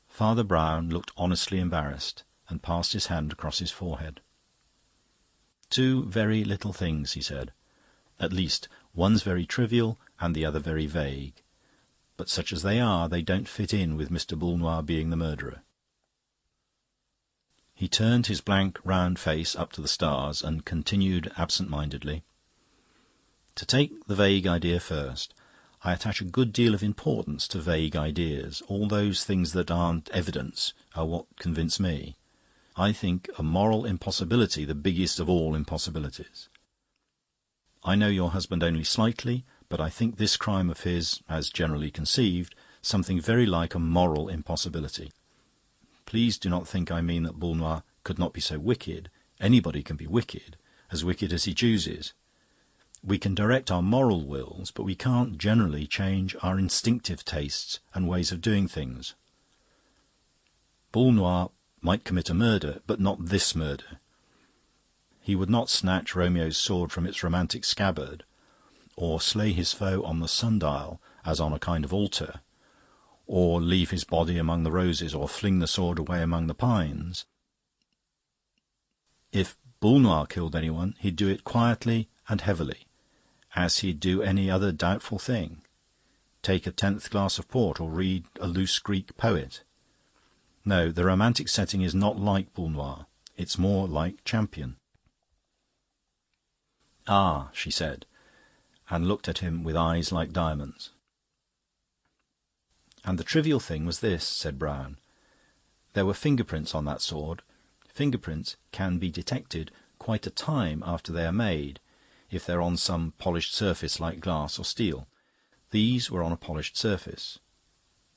Father Brown looked honestly embarrassed, and passed his hand across his forehead. "2 very little things," he said. "At least, one's very trivial and the other very vague. But such as they are, they don't fit in with Mr. Boulnois being the murderer." He turned his blank, round face up to the stars and continued absent-mindedly. "To take the vague idea first, I attach a good deal of importance to vague ideas. All those things that aren't evidence are what convince me. I think a moral impossibility the biggest of all impossibilities. I know your husband only slightly, but I think this crime of his, as generally conceived, something very like a moral impossibility. Please do not think I mean that Boulnois could not be so wicked. Anybody can be wicked as he chooses. We can direct our moral wills, but we can't generally change our instinctive tastes and ways of doing things. Boulnois might commit a murder, but not this murder. He would not snatch Romeo's sword from its romantic scabbard, or slay his foe on the sundial as on a kind of altar, or leave his body among the roses, or fling the sword away among the pines. If Boulnois killed anyone, he'd do it quietly and heavily, as he'd do any other doubtful thing. Take a 10th glass of port, or read a loose Greek poet. No, the romantic setting is not like Boulnois. It's more like Champion." "Ah," she said, and looked at him with eyes like diamonds. "And the trivial thing was this," said Brown. "There were fingerprints on that sword. Fingerprints can be detected quite a time after they are made, if they're on some polished surface like glass or steel. These were on a polished surface.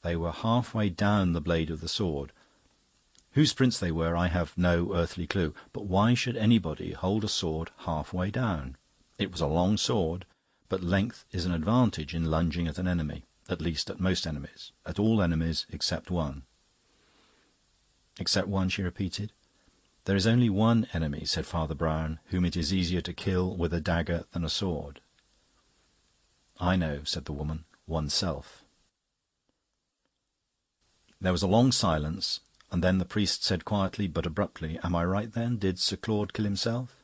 They were half-way down the blade of the sword. Whose prints they were, I have no earthly clue. But why should anybody hold a sword half-way down? It was a long sword, but length is an advantage in lunging at an enemy, at least at most enemies, at all enemies except one." "Except one," she repeated. "There is only one enemy," said Father Brown, "whom it is easier to kill with a dagger than a sword." "I know," said the woman, "oneself." There was a long silence, and then the priest said quietly but abruptly, "Am I right, then? Did Sir Claude kill himself?"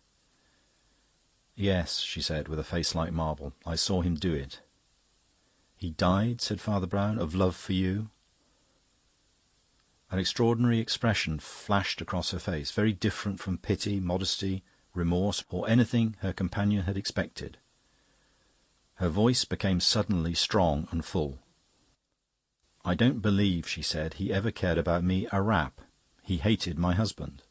"Yes," she said, with a face like marble. "I saw him do it." "He died," said Father Brown, "of love for you?" An extraordinary expression flashed across her face, very different from pity, modesty, remorse, or anything her companion had expected. Her voice became suddenly strong and full. "I don't believe," she said, "he ever cared about me a rap. He hated my husband."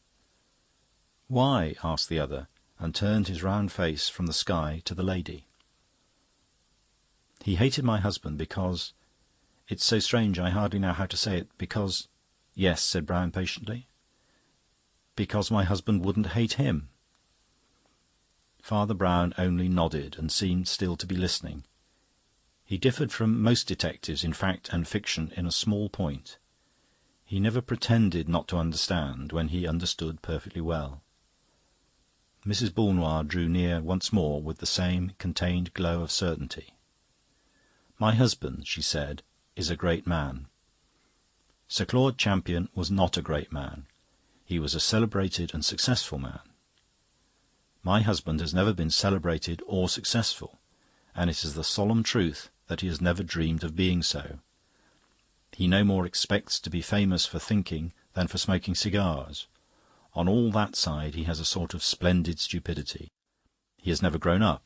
"Why?" asked the other, and turned his round face from the sky to the lady. "He hated my husband because... It's so strange, I hardly know how to say it. Because..." "Yes," said Brown patiently. "Because my husband wouldn't hate him." Father Brown only nodded and seemed still to be listening. He differed from most detectives in fact and fiction in a small point. He never pretended not to understand when he understood perfectly well. Mrs. Boulnois drew near once more with the same contained glow of certainty. "My husband," she said, "is a great man. Sir Claude Champion was not a great man. He was a celebrated and successful man. My husband has never been celebrated or successful, and it is the solemn truth that he has never dreamed of being so. He no more expects to be famous for thinking than for smoking cigars. On all that side he has a sort of splendid stupidity. He has never grown up.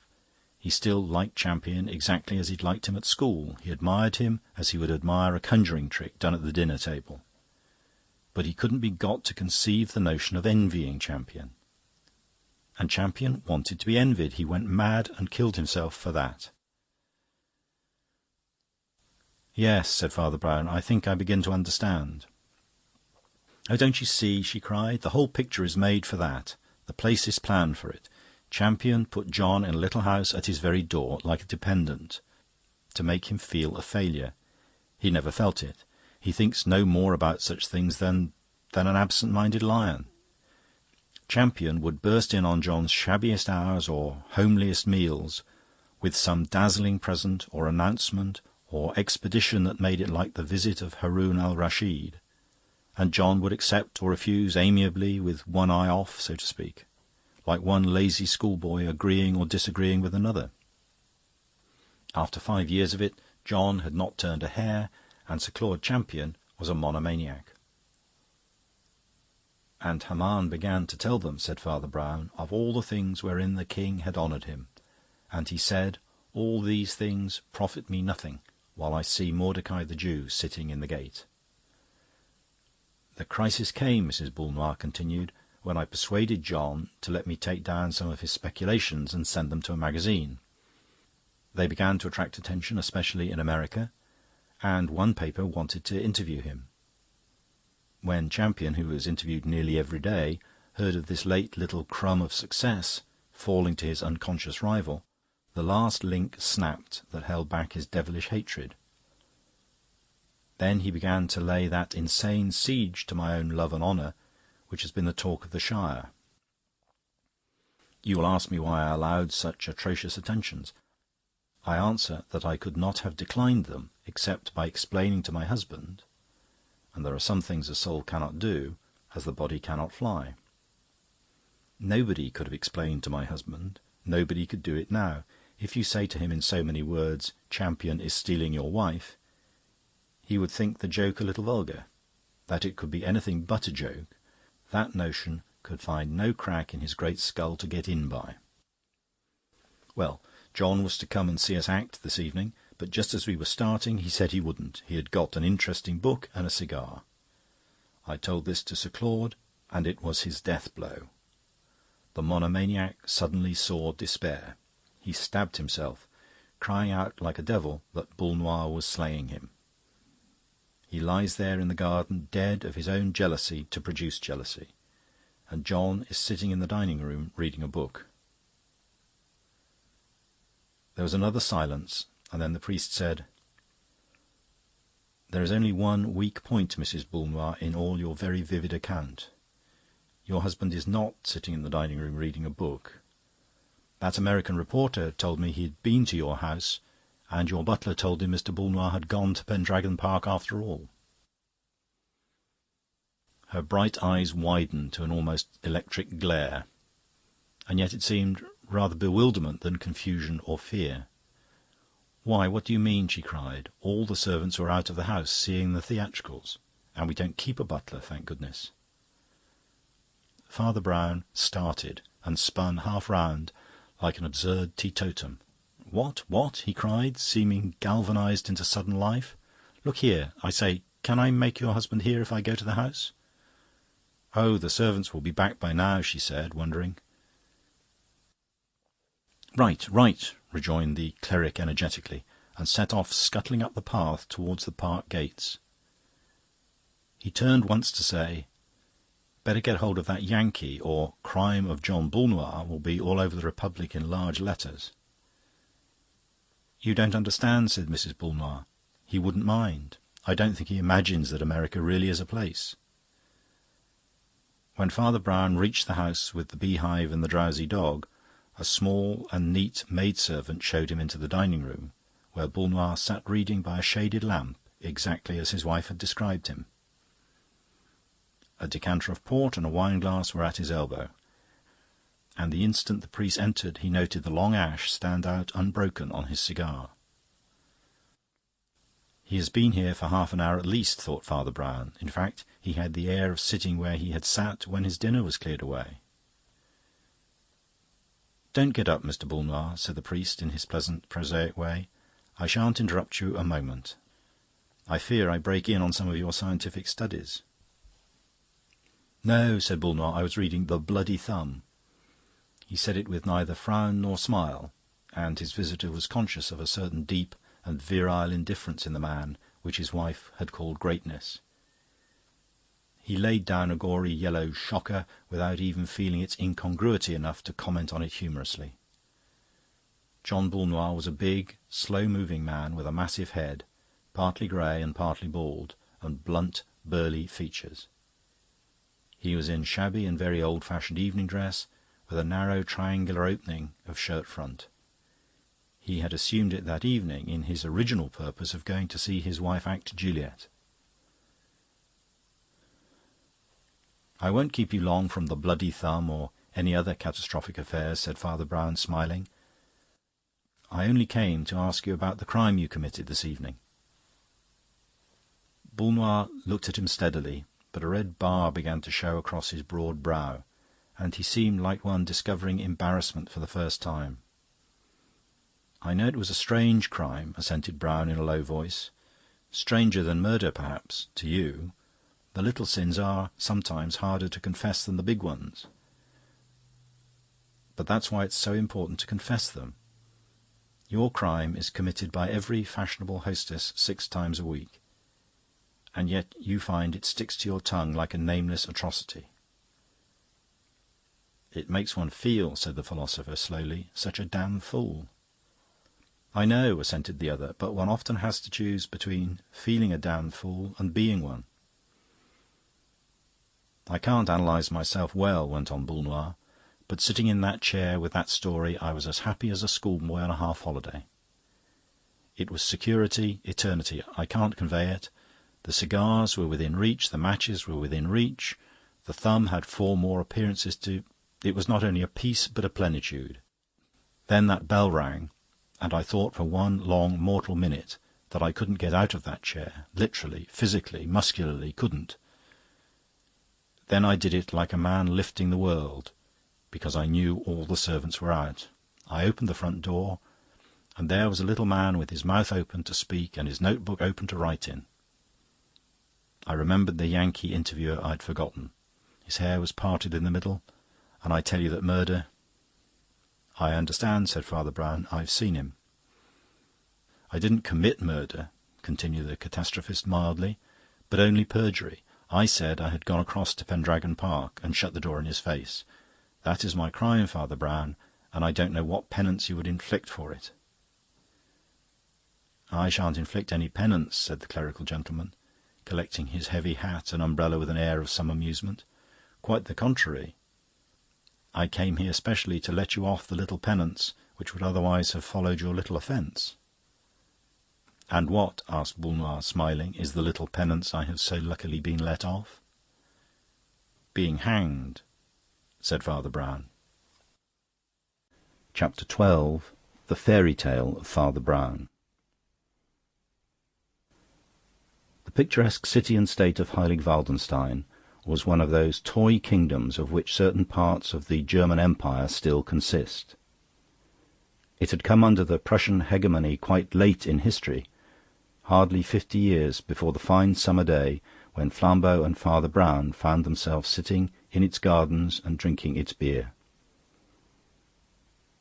He still liked Champion exactly as he'd liked him at school. He admired him as he would admire a conjuring trick done at the dinner-table. But he couldn't be got to conceive the notion of envying Champion. And Champion wanted to be envied. He went mad and killed himself for that." "Yes," said Father Brown, "I think I begin to understand." "Oh, don't you see?" she cried. "The whole picture is made for that. The place is planned for it. Champion put John in a little house at his very door, like a dependent, to make him feel a failure. He never felt it. He thinks no more about such things than an absent-minded lion. Champion would burst in on John's shabbiest hours or homeliest meals with some dazzling present or announcement or expedition that made it like the visit of Haroun al-Rashid, and John would accept or refuse amiably with one eye off, so to speak, like one lazy schoolboy agreeing or disagreeing with another. After 5 years of it, John had not turned a hair, and Sir Claude Champion was a monomaniac. "And Haman began to tell them," said Father Brown, "of all the things wherein the king had honoured him. And he said, 'All these things profit me nothing, while I see Mordecai the Jew sitting in the gate.' The crisis came," Mrs. Boulnois continued, "when I persuaded John to let me take down some of his speculations and send them to a magazine. They began to attract attention, especially in America, and one paper wanted to interview him. When Champion, who was interviewed nearly every day, heard of this late little crumb of success falling to his unconscious rival, the last link snapped that held back his devilish hatred. Then he began to lay that insane siege to my own love and honour, which has been the talk of the Shire. You will ask me why I allowed such atrocious attentions. I answer that I could not have declined them except by explaining to my husband, and there are some things a soul cannot do, as the body cannot fly. Nobody could have explained to my husband, nobody could do it now. If you say to him in so many words, 'Champion is stealing your wife,' he would think the joke a little vulgar. That it could be anything but a joke, that notion could find no crack in his great skull to get in by. Well, John was to come and see us act this evening, but just as we were starting he said he wouldn't. He had got an interesting book and a cigar. I told this to Sir Claude, and it was his death-blow. The monomaniac suddenly saw despair. He stabbed himself, crying out like a devil that Boulnois was slaying him. He lies there in the garden, dead of his own jealousy to produce jealousy, and John is sitting in the dining-room reading a book." There was another silence, and then the priest said, "There is only one weak point, Mrs. Boulnois, in all your very vivid account. Your husband is not sitting in the dining-room reading a book. That American reporter told me he had been to your house, and your butler told him Mr. Boulnois had gone to Pendragon Park after all." Her bright eyes widened to an almost electric glare, and yet it seemed rather bewilderment than confusion or fear. "Why, what do you mean?" she cried. "All the servants were out of the house seeing the theatricals. And we don't keep a butler, thank goodness." Father Brown started and spun half round like an absurd teetotum. What?" he cried, seeming galvanised into sudden life. "Look here, I say, can I make your husband hear if I go to the house?" "Oh, the servants will be back by now," she said, wondering. Right, rejoined the cleric energetically, and set off scuttling up the path towards the park gates. He turned once to say, "Better get hold of that Yankee, or 'Crime of John Bullnois' will be all over the Republic in large letters." "You don't understand," said Mrs. Bullnois. "He wouldn't mind. I don't think he imagines that America really is a place." When Father Brown reached the house with the beehive and the drowsy dog, a small and neat maidservant showed him into the dining-room, where Bullnois sat reading by a shaded lamp, exactly as his wife had described him. A decanter of port and a wine-glass were at his elbow, and the instant the priest entered he noted the long ash stand out unbroken on his cigar. "He has been here for half an hour at least," thought Father Brown. In fact, he had the air of sitting where he had sat when his dinner was cleared away. "Don't get up, Mr. Bullnois," said the priest in his pleasant, prosaic way. "I shan't interrupt you a moment. I fear I break in on some of your scientific studies." "No," said Bullnois, "I was reading The Bloody Thumb." He said it with neither frown nor smile, and his visitor was conscious of a certain deep and virile indifference in the man which his wife had called greatness. He laid down a gory yellow shocker without even feeling its incongruity enough to comment on it humorously. John Bullnois was a big, slow-moving man with a massive head, partly grey and partly bald, and blunt, burly features. He was in shabby and very old-fashioned evening dress, with a narrow triangular opening of shirt-front. He had assumed it that evening in his original purpose of going to see his wife act Juliet. "I won't keep you long from The Bloody Thumb or any other catastrophic affairs," said Father Brown, smiling. "I only came to ask you about the crime you committed this evening." Bullnois looked at him steadily, but a red bar began to show across his broad brow, and he seemed like one discovering embarrassment for the first time. "I know it was a strange crime," assented Brown in a low voice. "Stranger than murder, perhaps, to you. The little sins are, sometimes, harder to confess than the big ones. But that's why it's so important to confess them. Your crime is committed by every fashionable hostess 6 times a week, and yet you find it sticks to your tongue like a nameless atrocity." "It makes one feel," said the philosopher slowly, "such a damn fool." "I know," assented the other, "but one often has to choose between feeling a damn fool and being one." "I can't analyse myself well," went on Bullnois, "but sitting in that chair with that story I was as happy as a schoolboy on a half-holiday. It was security, eternity. I can't convey it. The cigars were within reach, the matches were within reach, the thumb had 4 more appearances to... It was not only a peace but a plenitude. Then that bell rang, and I thought for one long mortal minute that I couldn't get out of that chair, literally, physically, muscularly, couldn't. Then I did it like a man lifting the world, because I knew all the servants were out. I opened the front door, and there was a little man with his mouth open to speak and his notebook open to write in. I remembered the Yankee interviewer I'd forgotten. His hair was parted in the middle, and I tell you that murder..." "I understand," said Father Brown. "I've seen him." "I didn't commit murder," continued the catastrophist mildly, "but only perjury. I said I had gone across to Pendragon Park and shut the door in his face. That is my crime, Father Brown, and I don't know what penance you would inflict for it." "I shan't inflict any penance," said the clerical gentleman, collecting his heavy hat and umbrella with an air of some amusement. "Quite the contrary. I came here specially to let you off the little penance which would otherwise have followed your little offence." "And what," asked Bullnois, smiling, "is the little penance I have so luckily been let off?" "Being hanged," said Father Brown. Chapter 12. The Fairy Tale of Father Brown. The picturesque city and state of Heilig-Waldenstein was one of those toy kingdoms of which certain parts of the German Empire still consist. It had come under the Prussian hegemony quite late in history, hardly 50 years before the fine summer day when Flambeau and Father Brown found themselves sitting in its gardens and drinking its beer.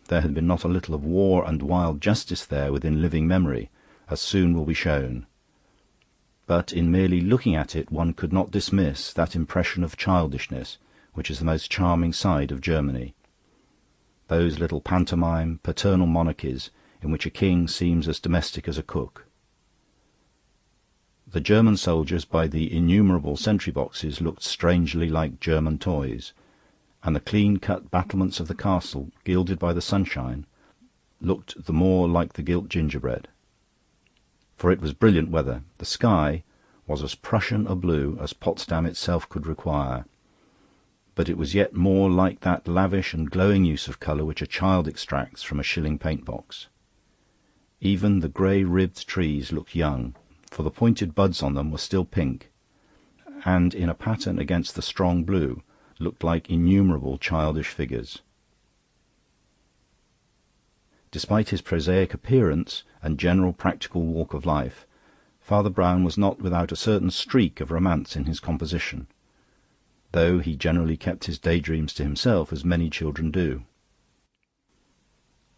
There had been not a little of war and wild justice there within living memory, as soon will be shown. But in merely looking at it one could not dismiss that impression of childishness which is the most charming side of Germany. Those little pantomime, paternal monarchies in which a king seems as domestic as a cook. The German soldiers by the innumerable sentry-boxes looked strangely like German toys, and the clean-cut battlements of the castle, gilded by the sunshine, looked the more like the gilt gingerbread. For it was brilliant weather. The sky was as Prussian a blue as Potsdam itself could require, but it was yet more like that lavish and glowing use of colour which a child extracts from a shilling paint-box. Even the grey-ribbed trees looked young, for the pointed buds on them were still pink, and in a pattern against the strong blue looked like innumerable childish figures. Despite his prosaic appearance and general practical walk of life, Father Brown was not without a certain streak of romance in his composition, though he generally kept his daydreams to himself, as many children do.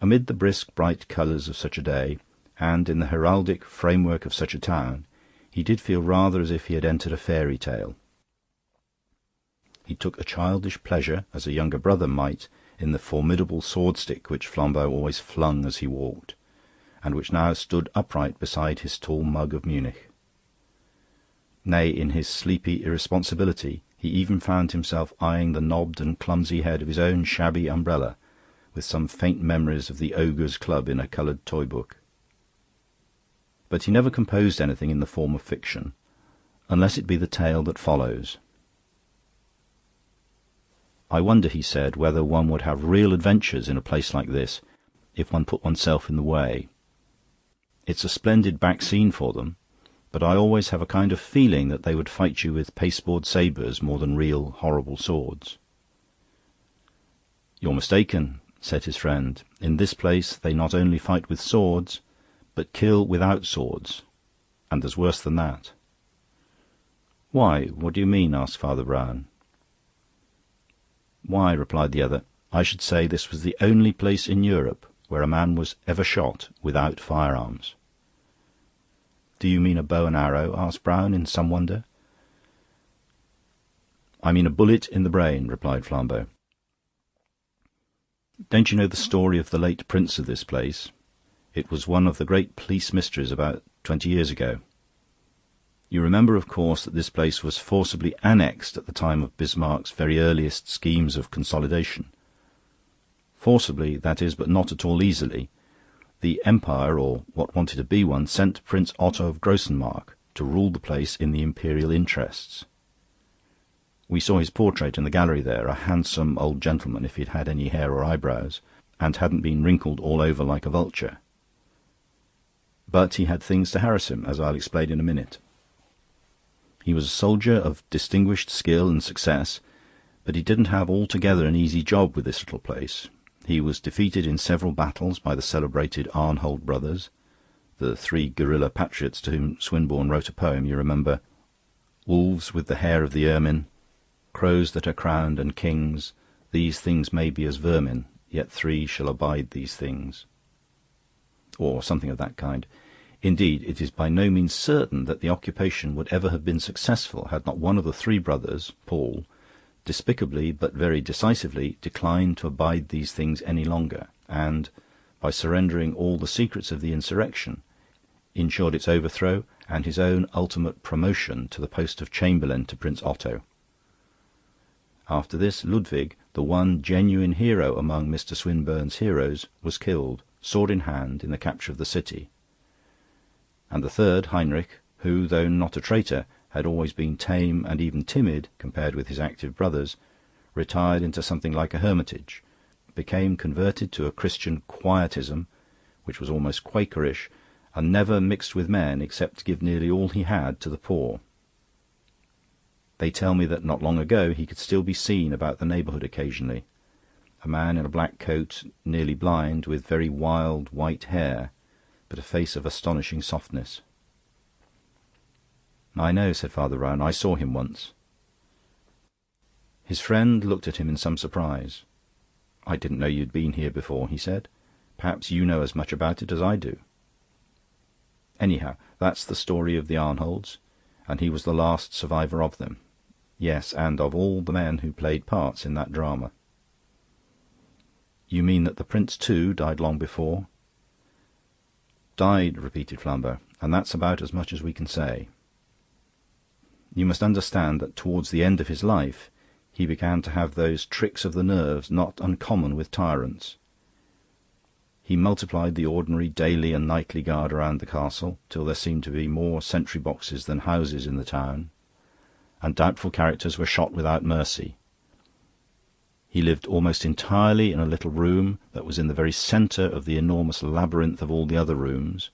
Amid the brisk, bright colours of such a day, and in the heraldic framework of such a town, he did feel rather as if he had entered a fairy tale. He took a childish pleasure, as a younger brother might, in the formidable sword-stick which Flambeau always flung as he walked, and which now stood upright beside his tall mug of Munich. Nay, in his sleepy irresponsibility, he even found himself eyeing the knobbed and clumsy head of his own shabby umbrella, with some faint memories of the Ogres' Club in a coloured toy-book. But he never composed anything in the form of fiction, unless it be the tale that follows. "I wonder," he said, "whether one would have real adventures in a place like this if one put oneself in the way. It's a splendid back scene for them, but I always have a kind of feeling that they would fight you with pasteboard sabres more than real horrible swords." "You're mistaken," said his friend. "In this place they not only fight with swords, but kill without swords, and there's worse than that." "Why, what do you mean?" asked Father Brown. "Why," replied the other, "I should say this was the only place in Europe where a man was ever shot without firearms." "Do you mean a bow and arrow?" asked Brown, in some wonder. "I mean a bullet in the brain," replied Flambeau. "Don't you know the story of the late prince of this place? It was one of the great police mysteries about 20 years ago. You remember, of course, that this place was forcibly annexed at the time of Bismarck's very earliest schemes of consolidation. Forcibly, that is, but not at all easily. The Empire, or what wanted to be one, sent Prince Otto of Grossenmark to rule the place in the imperial interests. We saw his portrait in the gallery there, a handsome old gentleman, if he'd had any hair or eyebrows, and hadn't been wrinkled all over like a vulture. But he had things to harass him, as I'll explain in a minute. He was a soldier of distinguished skill and success, but he didn't have altogether an easy job with this little place. He was defeated in several battles by the celebrated Arnhold brothers, the 3 guerrilla patriots to whom Swinburne wrote a poem, you remember. Wolves with the hair of the ermine, crows that are crowned and kings, these things may be as vermin, yet 3 shall abide these things. Or something of that kind. Indeed, it is by no means certain that the occupation would ever have been successful had not one of the 3 brothers, Paul, despicably but very decisively declined to abide these things any longer, and, by surrendering all the secrets of the insurrection, ensured its overthrow and his own ultimate promotion to the post of Chamberlain to Prince Otto. After this, Ludwig, the one genuine hero among Mr. Swinburne's heroes, was killed, sword in hand, in the capture of the city. And the third, Heinrich, who, though not a traitor, had always been tame and even timid compared with his active brothers, retired into something like a hermitage, became converted to a Christian quietism, which was almost Quakerish, and never mixed with men except to give nearly all he had to the poor. They tell me that not long ago he could still be seen about the neighbourhood occasionally, a man in a black coat, nearly blind, with very wild white hair, but a face of astonishing softness. "I know," said Father Brown. "I saw him once." His friend looked at him in some surprise. "I didn't know you'd been here before," he said. "Perhaps you know as much about it as I do." "Anyhow, that's the story of the Arnholds, and he was the last survivor of them. Yes, and of all the men who played parts in that drama." "You mean that the Prince, too, died long before?" "Died," repeated Flambeau, "and that's about as much as we can say. You must understand that towards the end of his life he began to have those tricks of the nerves not uncommon with tyrants. He multiplied the ordinary daily and nightly guard around the castle, till there seemed to be more sentry-boxes than houses in the town, and doubtful characters were shot without mercy. He lived almost entirely in a little room that was in the very centre of the enormous labyrinth of all the other rooms,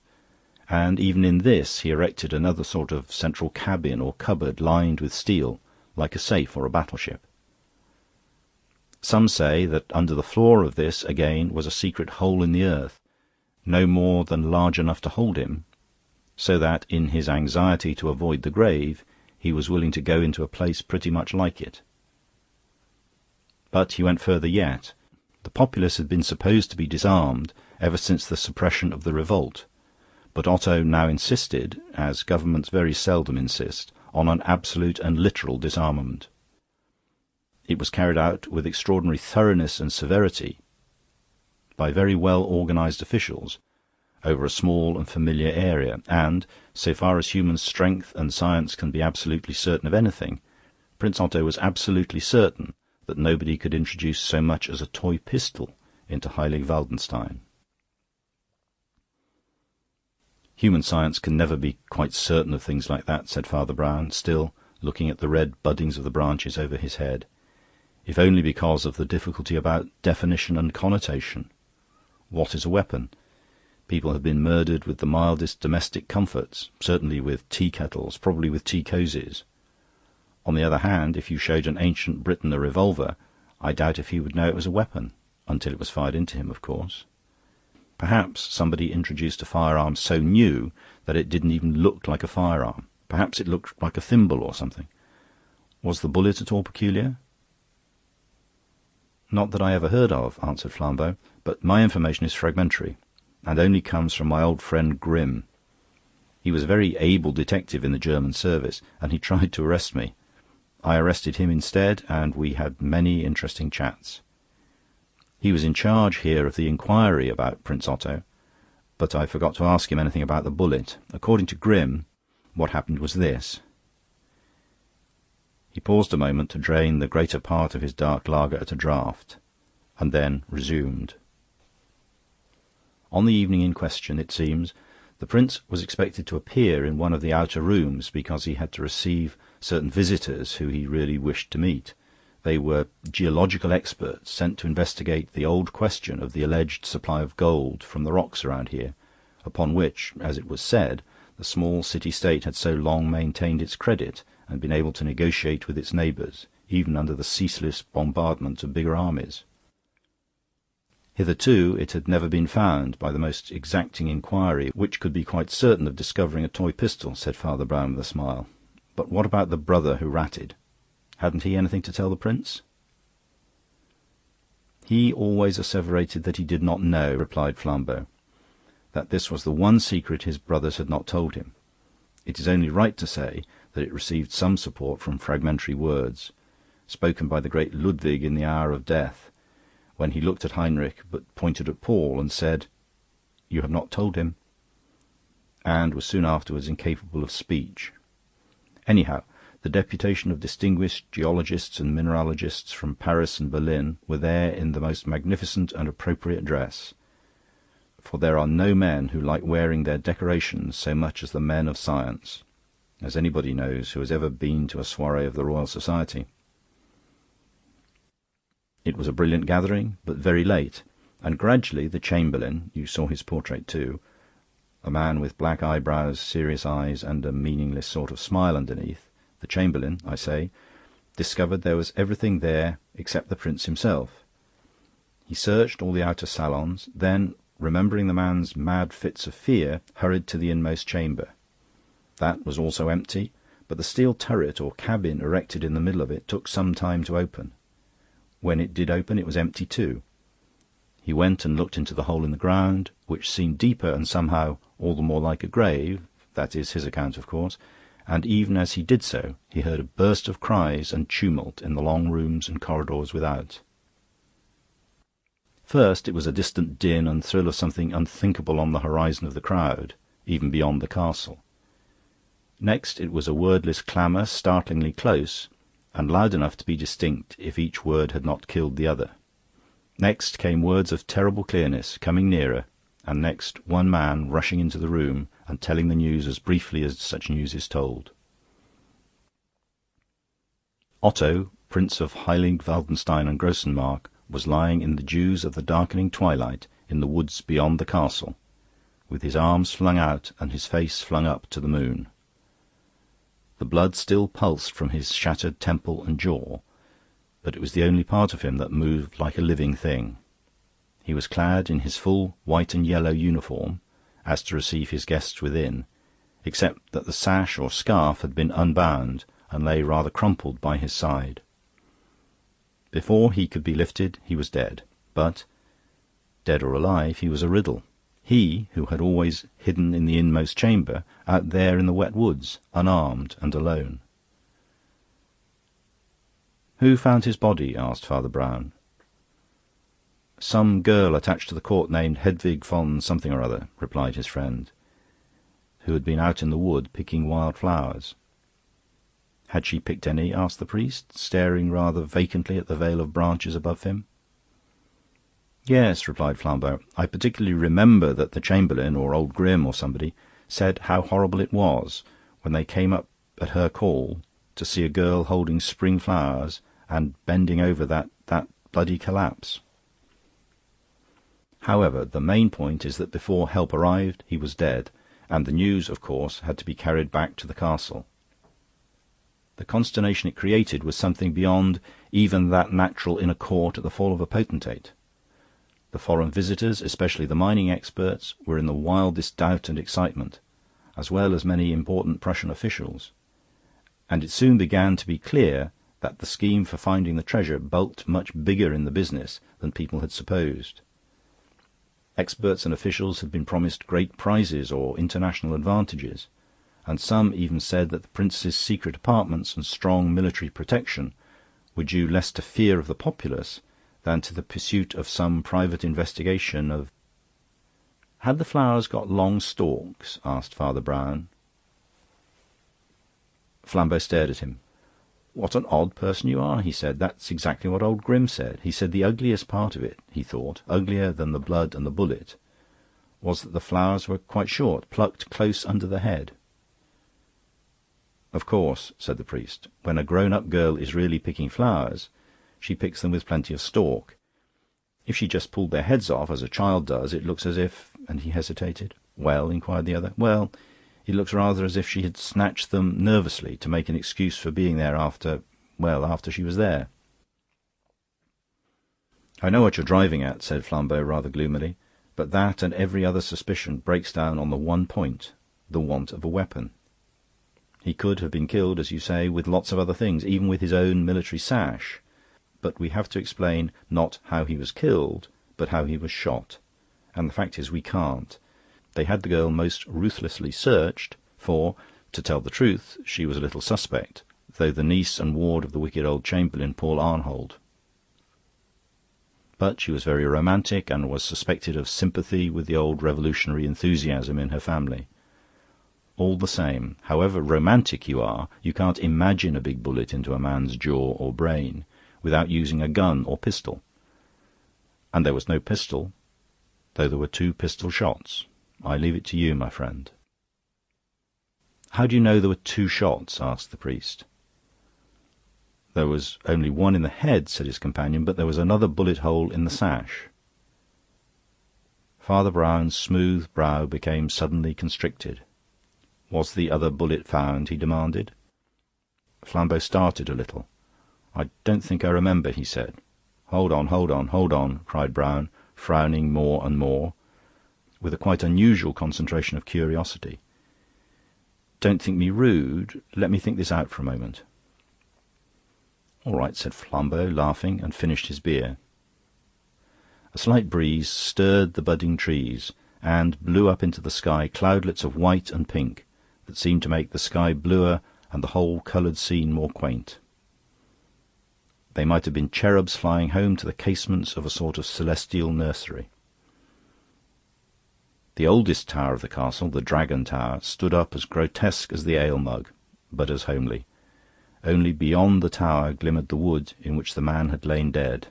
and even in this he erected another sort of central cabin or cupboard lined with steel, like a safe or a battleship. Some say that under the floor of this, again, was a secret hole in the earth, no more than large enough to hold him, so that, in his anxiety to avoid the grave, he was willing to go into a place pretty much like it. But he went further yet. The populace had been supposed to be disarmed ever since the suppression of the revolt, but Otto now insisted, as governments very seldom insist, on an absolute and literal disarmament. It was carried out with extraordinary thoroughness and severity by very well organised officials over a small and familiar area, and, so far as human strength and science can be absolutely certain of anything, Prince Otto was absolutely certain that nobody could introduce so much as a toy pistol into Heilig Waldenstein. "Human science can never be quite certain of things like that," said Father Brown, still looking at the red buddings of the branches over his head, "if only because of the difficulty about definition and connotation. What is a weapon? People have been murdered with the mildest domestic comforts, certainly with tea-kettles, probably with tea-cosies. On the other hand, if you showed an ancient Briton a revolver, I doubt if he would know it was a weapon, until it was fired into him, of course. Perhaps somebody introduced a firearm so new that it didn't even look like a firearm. Perhaps it looked like a thimble or something. Was the bullet at all peculiar?" "Not that I ever heard of," answered Flambeau, "but my information is fragmentary, and only comes from my old friend Grimm. He was a very able detective in the German service, and he tried to arrest me. I arrested him instead, and we had many interesting chats. He was in charge here of the inquiry about Prince Otto, but I forgot to ask him anything about the bullet. According to Grimm, what happened was this." He paused a moment to drain the greater part of his dark lager at a draught, and then resumed. "On the evening in question, it seems, the Prince was expected to appear in one of the outer rooms because he had to receive certain visitors who he really wished to meet. They were geological experts sent to investigate the old question of the alleged supply of gold from the rocks around here, upon which, as it was said, the small city-state had so long maintained its credit and been able to negotiate with its neighbours, even under the ceaseless bombardment of bigger armies. Hitherto it had never been found by the most exacting inquiry which could be quite certain of discovering a toy pistol," said Father Brown with a smile. "But what about the brother who ratted? Hadn't he anything to tell the Prince?" "He always asseverated that he did not know," replied Flambeau, "that this was the one secret his brothers had not told him. It is only right to say that it received some support from fragmentary words, spoken by the great Ludwig in the hour of death, when he looked at Heinrich but pointed at Paul and said, 'You have not told him,' and was soon afterwards incapable of speech. Anyhow, the deputation of distinguished geologists and mineralogists from Paris and Berlin were there in the most magnificent and appropriate dress, for there are no men who like wearing their decorations so much as the men of science, as anybody knows who has ever been to a soirée of the Royal Society. It was a brilliant gathering, but very late, and gradually the chamberlain, you saw his portrait too, a man with black eyebrows, serious eyes, and a meaningless sort of smile underneath, the chamberlain, I say, discovered there was everything there except the prince himself. He searched all the outer salons, then, remembering the man's mad fits of fear, hurried to the inmost chamber. That was also empty, but the steel turret or cabin erected in the middle of it took some time to open. When it did open, it was empty too. He went and looked into the hole in the ground, which seemed deeper and somehow all the more like a grave, that is his account, of course, and even as he did so, he heard a burst of cries and tumult in the long rooms and corridors without. First, it was a distant din and thrill of something unthinkable on the horizon of the crowd, even beyond the castle. Next, it was a wordless clamour, startlingly close, and loud enough to be distinct if each word had not killed the other. Next came words of terrible clearness, coming nearer, and next one man rushing into the room and telling the news as briefly as such news is told. Otto, Prince of Heilig Waldenstein and Grossenmark, was lying in the dews of the darkening twilight in the woods beyond the castle, with his arms flung out and his face flung up to the moon. The blood still pulsed from his shattered temple and jaw, but it was the only part of him that moved like a living thing. He was clad in his full white and yellow uniform, as to receive his guests within, except that the sash or scarf had been unbound and lay rather crumpled by his side. Before he could be lifted, he was dead. But, dead or alive, he was a riddle. He, who had always hidden in the inmost chamber, out there in the wet woods, unarmed and alone. "Who found his body?" asked Father Brown. "Some girl attached to the court named Hedwig von something or other," replied his friend, "who had been out in the wood picking wild flowers." "Had she picked any?" asked the priest, staring rather vacantly at the veil of branches above him. "Yes," replied Flambeau. "I particularly remember that the chamberlain, or old Grimm, or somebody, said how horrible it was, when they came up at her call, to see a girl holding spring flowers and bending over that bloody collapse. However, the main point is that before help arrived he was dead, and the news, of course, had to be carried back to the castle. The consternation it created was something beyond even that natural in a court at the fall of a potentate. The foreign visitors, especially the mining experts, were in the wildest doubt and excitement, as well as many important Prussian officials, and it soon began to be clear that the scheme for finding the treasure bulked much bigger in the business than people had supposed. Experts and officials had been promised great prizes or international advantages, and some even said that the prince's secret apartments and strong military protection were due less to fear of the populace than to the pursuit of some private investigation of... "Had the flowers got long stalks?" asked Father Brown. Flambeau stared at him. "What an odd person you are," he said. "That's exactly what old Grimm said. He said the ugliest part of it, he thought, uglier than the blood and the bullet, was that the flowers were quite short, plucked close under the head." "Of course," said the priest, "when a grown-up girl is really picking flowers, she picks them with plenty of stalk. If she just pulled their heads off, as a child does, it looks as if..." And he hesitated. "Well?" inquired the other. "Well, it looks rather as if she had snatched them nervously to make an excuse for being there after she was there." "I know what you're driving at," said Flambeau rather gloomily, "but that and every other suspicion breaks down on the one point, the want of a weapon. He could have been killed, as you say, with lots of other things, even with his own military sash. But we have to explain not how he was killed, but how he was shot. And the fact is, we can't. They had the girl most ruthlessly searched, for, to tell the truth, she was a little suspect, though the niece and ward of the wicked old chamberlain, Paul Arnhold. But she was very romantic, and was suspected of sympathy with the old revolutionary enthusiasm in her family. All the same, however romantic you are, you can't imagine a big bullet into a man's jaw or brain without using a gun or pistol. And there was no pistol, though there were 2 pistol shots. I leave it to you, my friend." "How do you know there were 2 shots?" asked the priest. "There was only one in the head," said his companion, "but there was another bullet hole in the sash." Father Brown's smooth brow became suddenly constricted. "Was the other bullet found?" he demanded. Flambeau started a little. "I don't think I remember," he said. "Hold on, hold on, hold on," cried Brown, frowning more and more, with a quite unusual concentration of curiosity. "Don't think me rude. Let me think this out for a moment." "All right," said Flambeau, laughing, and finished his beer. A slight breeze stirred the budding trees and blew up into the sky cloudlets of white and pink that seemed to make the sky bluer and the whole coloured scene more quaint. They might have been cherubs flying home to the casements of a sort of celestial nursery. The oldest tower of the castle, the Dragon Tower, stood up as grotesque as the ale-mug, but as homely. Only beyond the tower glimmered the wood in which the man had lain dead.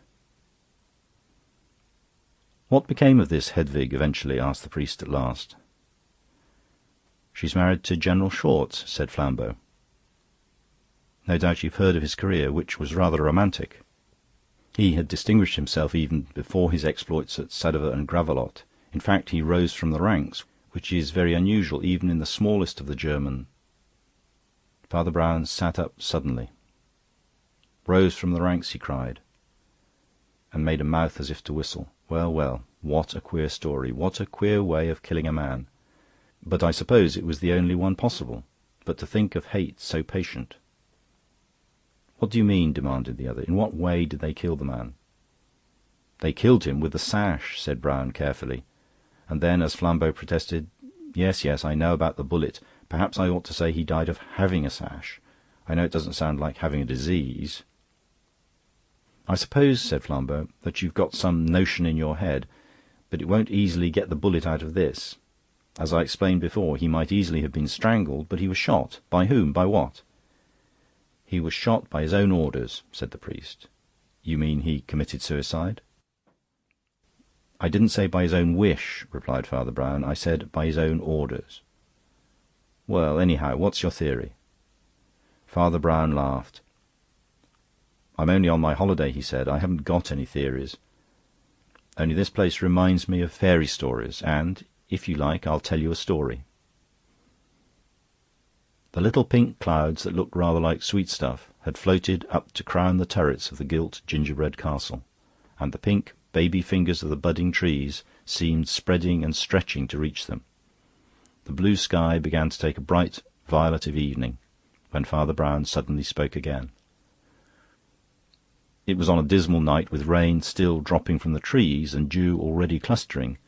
"What became of this Hedvig eventually?" asked the priest at last. "She's married to General Short," said Flambeau. "No doubt you've heard of his career, which was rather romantic. He had distinguished himself even before his exploits at Sadowa and Gravelotte. In fact, he rose from the ranks, which is very unusual even in the smallest of the German..." Father Brown sat up suddenly. "Rose from the ranks," he cried, and made a mouth as if to whistle. "Well, well, what a queer story! What a queer way of killing a man! But I suppose it was the only one possible. But to think of hate so patient..." "What do you mean?" demanded the other. "In what way did they kill the man?" "They killed him with the sash," said Brown carefully. And then, as Flambeau protested, "Yes, yes, I know about the bullet. Perhaps I ought to say he died of having a sash. I know it doesn't sound like having a disease..." "I suppose," said Flambeau, "that you've got some notion in your head, but it won't easily get the bullet out of this. As I explained before, he might easily have been strangled, but he was shot. By whom? By what?" "He was shot by his own orders," said the priest. "You mean he committed suicide?" "I didn't say by his own wish," replied Father Brown. "I said by his own orders." "Well, anyhow, what's your theory?" Father Brown laughed. "I'm only on my holiday," he said. "I haven't got any theories. Only this place reminds me of fairy stories, and, if you like, I'll tell you a story." The little pink clouds that looked rather like sweet stuff had floated up to crown the turrets of the gilt gingerbread castle, and the pink baby fingers of the budding trees seemed spreading and stretching to reach them. The blue sky began to take a bright violet of evening, when Father Brown suddenly spoke again. It was on a dismal night, with rain still dropping from the trees and dew already clustering,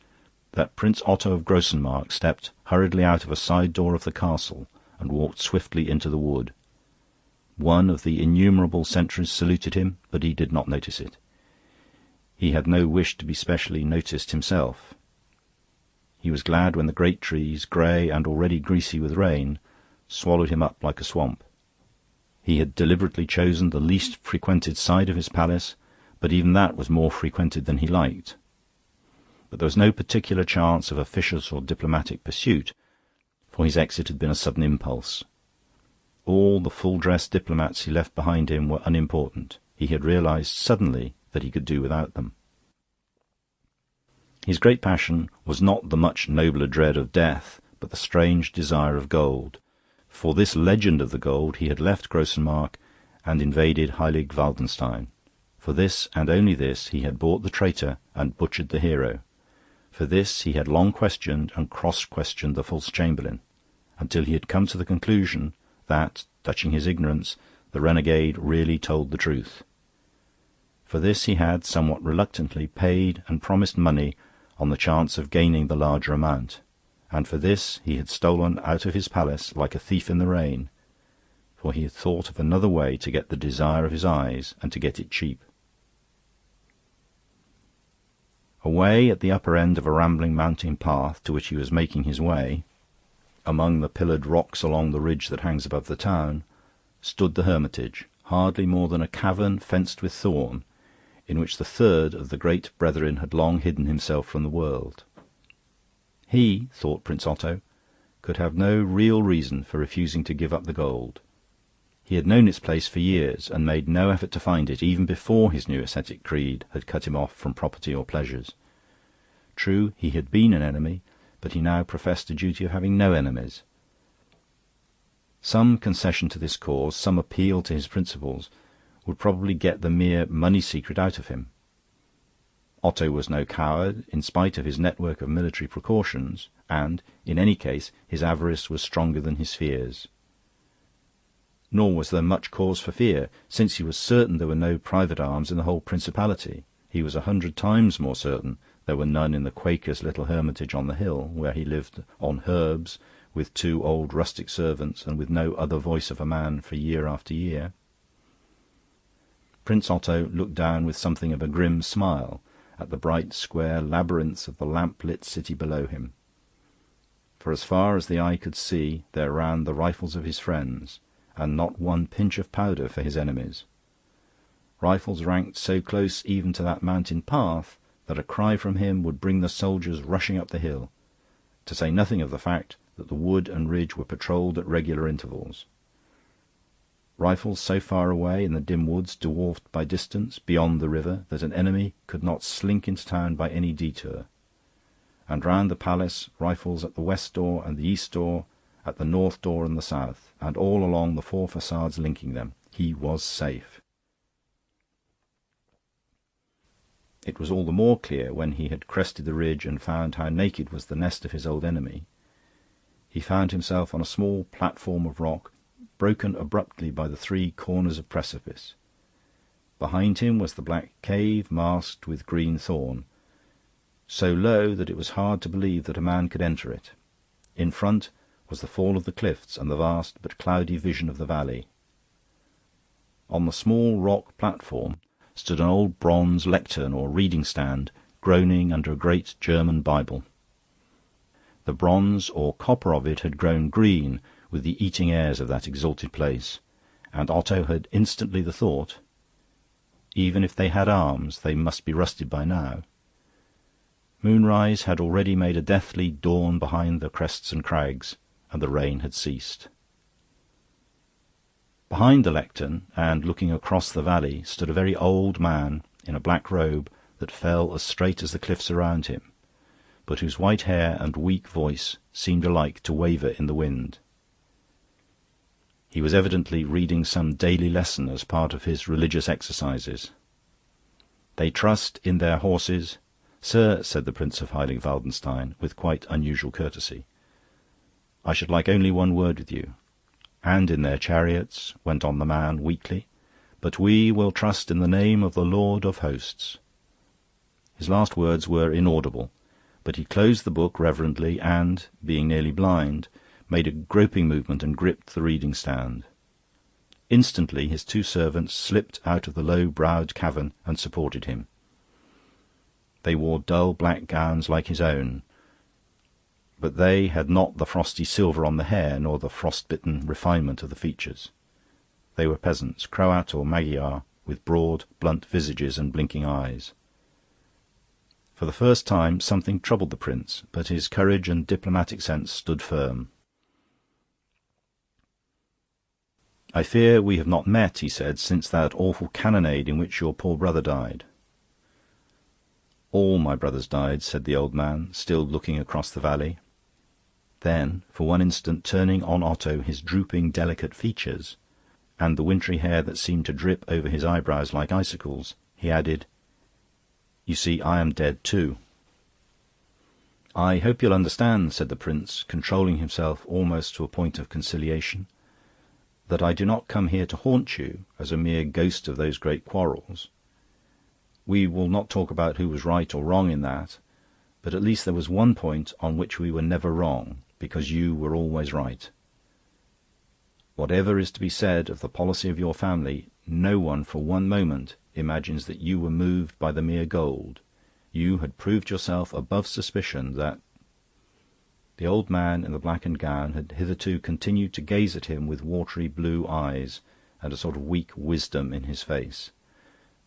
that Prince Otto of Grossenmark stepped hurriedly out of a side door of the castle and walked swiftly into the wood. One of the innumerable sentries saluted him, but he did not notice it. He had no wish to be specially noticed himself. He was glad when the great trees, grey and already greasy with rain, swallowed him up like a swamp. He had deliberately chosen the least frequented side of his palace, but even that was more frequented than he liked. But there was no particular chance of officious or diplomatic pursuit, for his exit had been a sudden impulse. All the full-dressed diplomats he left behind him were unimportant. He had realized suddenly that he could do without them. His great passion was not the much nobler dread of death, but the strange desire of gold. For this legend of the gold he had left Grossenmark and invaded Heilig Waldenstein. For this, and only this, he had bought the traitor and butchered the hero. For this he had long questioned and cross-questioned the false chamberlain, until he had come to the conclusion that, touching his ignorance, the renegade really told the truth. For this he had, somewhat reluctantly, paid and promised money on the chance of gaining the larger amount, and for this he had stolen out of his palace like a thief in the rain, for he had thought of another way to get the desire of his eyes, and to get it cheap. Away at the upper end of a rambling mountain path to which he was making his way, among the pillared rocks along the ridge that hangs above the town, stood the hermitage, hardly more than a cavern fenced with thorn, in which the third of the great brethren had long hidden himself from the world. He, thought Prince Otto, could have no real reason for refusing to give up the gold. He had known its place for years, and made no effort to find it, even before his new ascetic creed had cut him off from property or pleasures. True, he had been an enemy, but he now professed a duty of having no enemies. Some concession to this cause, some appeal to his principles, would probably get the mere money secret out of him. Otto was no coward, in spite of his network of military precautions, and, in any case, his avarice was stronger than his fears. Nor was there much cause for fear, since he was certain there were no private arms in the whole principality. He was 100 times more certain there were none in the Quaker's little hermitage on the hill, where he lived on herbs, with 2 old rustic servants, and with no other voice of a man for year after year. Prince Otto looked down with something of a grim smile at the bright square labyrinths of the lamp-lit city below him. For as far as the eye could see, there ran the rifles of his friends, and not one pinch of powder for his enemies. Rifles ranked so close even to that mountain path that a cry from him would bring the soldiers rushing up the hill, to say nothing of the fact that the wood and ridge were patrolled at regular intervals. Rifles so far away in the dim woods, dwarfed by distance, beyond the river, that an enemy could not slink into town by any detour. And round the palace, rifles at the west door and the east door, at the north door and the south, and all along the 4 facades linking them. He was safe. It was all the more clear when he had crested the ridge and found how naked was the nest of his old enemy. He found himself on a small platform of rock, broken abruptly by the 3 corners of precipice. Behind him was the black cave, masked with green thorn, so low that it was hard to believe that a man could enter it. In front was the fall of the cliffs and the vast but cloudy vision of the valley. On the small rock platform stood an old bronze lectern or reading stand, groaning under a great German Bible. The bronze or copper of it had grown green with the eating airs of that exalted place, and Otto had instantly the thought, even if they had arms, they must be rusted by now. Moonrise had already made a deathly dawn behind the crests and crags, and the rain had ceased. Behind the lectern, and looking across the valley, stood a very old man in a black robe that fell as straight as the cliffs around him, but whose white hair and weak voice seemed alike to waver in the wind. He was evidently reading some daily lesson as part of his religious exercises. "They trust in their horses." "Sir," said the Prince of Heilig-Waldenstein, with quite unusual courtesy, "I should like only one word with you." "And in their chariots," went on the man weakly, "but we will trust in the name of the Lord of hosts." His last words were inaudible, but he closed the book reverently and, being nearly blind, made a groping movement and gripped the reading stand. Instantly his 2 servants slipped out of the low-browed cavern and supported him. They wore dull black gowns like his own, but they had not the frosty silver on the hair nor the frost-bitten refinement of the features. They were peasants, Croat or Magyar, with broad, blunt visages and blinking eyes. For the first time something troubled the prince, but his courage and diplomatic sense stood firm. "I fear we have not met," he said, "since that awful cannonade in which your poor brother died." "All my brothers died," said the old man, still looking across the valley. Then, for one instant, turning on Otto his drooping, delicate features, and the wintry hair that seemed to drip over his eyebrows like icicles, he added, "You see, I am dead too." "I hope you'll understand," said the prince, controlling himself almost to a point of conciliation, "that I do not come here to haunt you as a mere ghost of those great quarrels. We will not talk about who was right or wrong in that, but at least there was one point on which we were never wrong, because you were always right. Whatever is to be said of the policy of your family, no one for one moment imagines that you were moved by the mere gold. You had proved yourself above suspicion that..." The old man in the blackened gown had hitherto continued to gaze at him with watery blue eyes and a sort of weak wisdom in his face.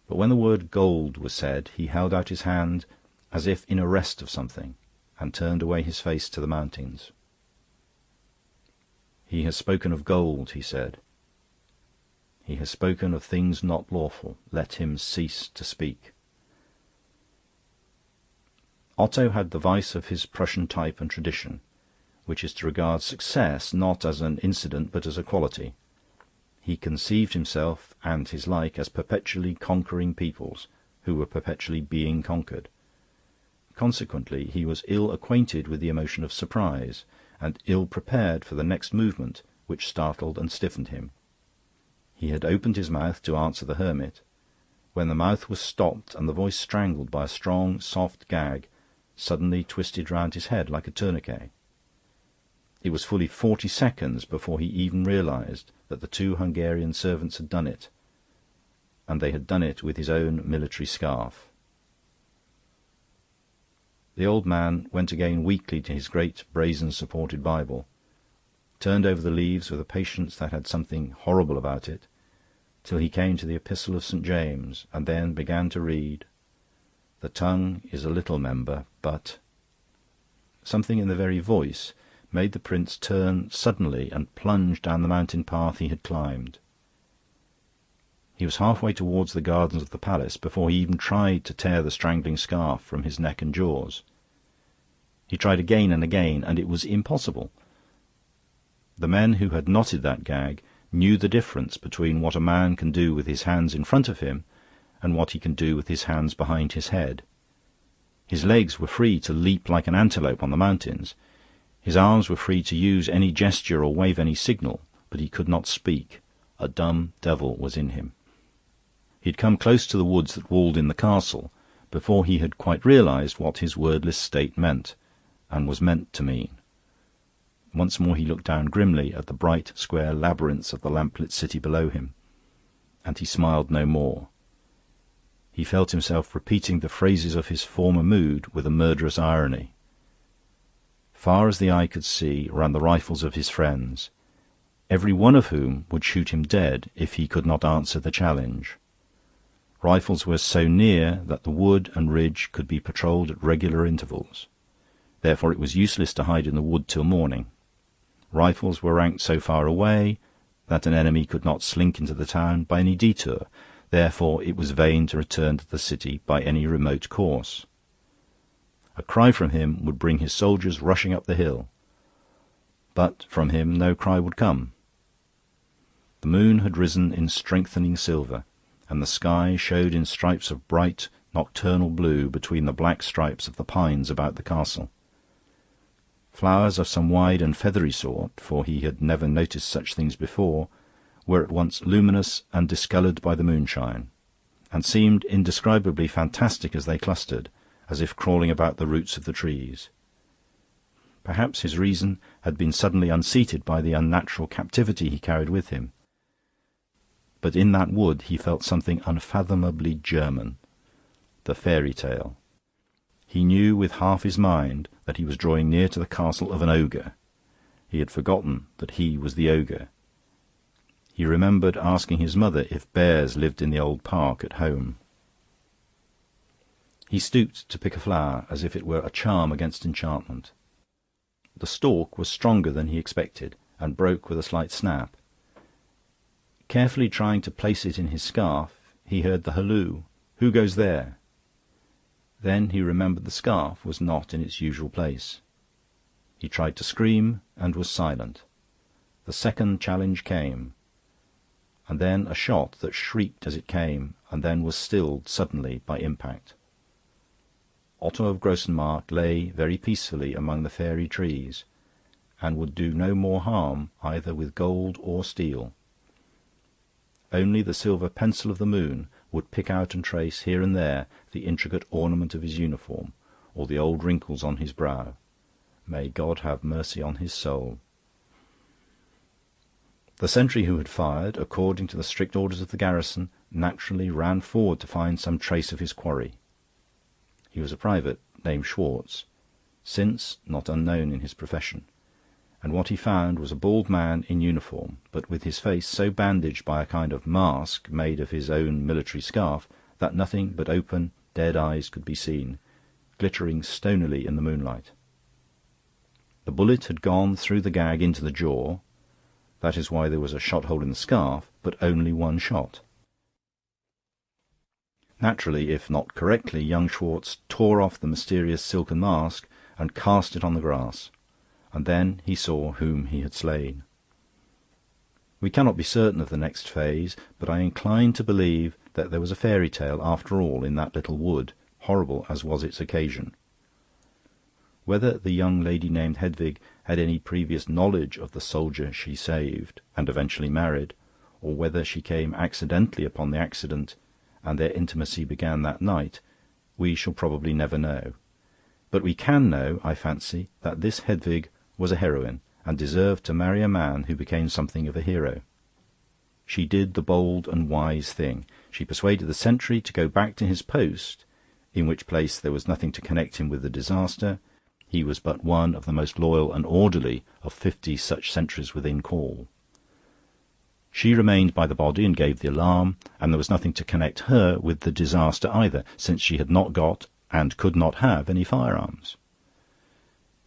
But when the word gold was said, he held out his hand as if in arrest of something, and turned away his face to the mountains. "He has spoken of gold," he said. He has spoken of things not lawful. Let him cease to speak. Otto had the vice of his Prussian type and tradition, which is to regard success not as an incident but as a quality. He conceived himself and his like as perpetually conquering peoples, who were perpetually being conquered. Consequently, he was ill acquainted with the emotion of surprise, and ill prepared for the next movement, which startled and stiffened him. He had opened his mouth to answer the hermit, when the mouth was stopped and the voice strangled by a strong, soft gag, suddenly twisted round his head like a tourniquet. It was fully 40 seconds before he even realized that the 2 Hungarian servants had done it, and they had done it with his own military scarf. The old man went again weakly to his great brazen-supported Bible, turned over the leaves with a patience that had something horrible about it, till he came to the Epistle of St. James, and then began to read, "The tongue is a little member, but..." Something in the very voice made the prince turn suddenly and plunge down the mountain path he had climbed. He was half-way towards the gardens of the palace before he even tried to tear the strangling scarf from his neck and jaws. He tried again and again, and it was impossible. The men who had knotted that gag knew the difference between what a man can do with his hands in front of him and what he can do with his hands behind his head. His legs were free to leap like an antelope on the mountains. His arms were free to use any gesture or wave any signal, but he could not speak. A dumb devil was in him. He had come close to the woods that walled in the castle before he had quite realized what his wordless state meant, and was meant to mean. Once more he looked down grimly at the bright square labyrinths of the lamplit city below him, and he smiled no more. He felt himself repeating the phrases of his former mood with a murderous irony. Far as the eye could see ran the rifles of his friends, every one of whom would shoot him dead if he could not answer the challenge. Rifles were so near that the wood and ridge could be patrolled at regular intervals. Therefore it was useless to hide in the wood till morning. Rifles were ranked so far away that an enemy could not slink into the town by any detour. Therefore it was vain to return to the city by any remote course. A cry from him would bring his soldiers rushing up the hill. But from him no cry would come. The moon had risen in strengthening silver, and the sky showed in stripes of bright nocturnal blue between the black stripes of the pines about the castle. Flowers of some wide and feathery sort, for he had never noticed such things before, were at once luminous and discoloured by the moonshine, and seemed indescribably fantastic as they clustered, as if crawling about the roots of the trees. Perhaps his reason had been suddenly unseated by the unnatural captivity he carried with him. But in that wood he felt something unfathomably German, the fairy tale. He knew with half his mind that he was drawing near to the castle of an ogre. He had forgotten that he was the ogre. He remembered asking his mother if bears lived in the old park at home. He stooped to pick a flower as if it were a charm against enchantment. The stalk was stronger than he expected, and broke with a slight snap. Carefully trying to place it in his scarf, he heard the halloo, "Who goes there?" Then he remembered the scarf was not in its usual place. He tried to scream, and was silent. The second challenge came, and then a shot that shrieked as it came, and then was stilled suddenly by impact. Otto of Grossenmark lay very peacefully among the fairy trees, and would do no more harm either with gold or steel. Only the silver pencil of the moon would pick out and trace here and there the intricate ornament of his uniform, or the old wrinkles on his brow. May God have mercy on his soul. The sentry who had fired, according to the strict orders of the garrison, naturally ran forward to find some trace of his quarry. He was a private named Schwartz, since not unknown in his profession, and what he found was a bald man in uniform, but with his face so bandaged by a kind of mask made of his own military scarf that nothing but open, dead eyes could be seen, glittering stonily in the moonlight. The bullet had gone through the gag into the jaw, That is why there was a shot hole in the scarf, but only one shot. Naturally, if not correctly, young Schwartz tore off the mysterious silken mask and cast it on the grass, and then he saw whom he had slain. We cannot be certain of the next phase, but I incline to believe that there was a fairy tale after all in that little wood, horrible as was its occasion. Whether the young lady named Hedwig had any previous knowledge of the soldier she saved and eventually married, or whether she came accidentally upon the accident and their intimacy began that night, we shall probably never know. But we can know, I fancy, that this Hedwig was a heroine, and deserved to marry a man who became something of a hero. She did the bold and wise thing. She persuaded the sentry to go back to his post, in which place there was nothing to connect him with the disaster. He was but one of the most loyal and orderly of 50 such sentries within call. She remained by the body and gave the alarm, and there was nothing to connect her with the disaster either, since she had not got, and could not have, any firearms.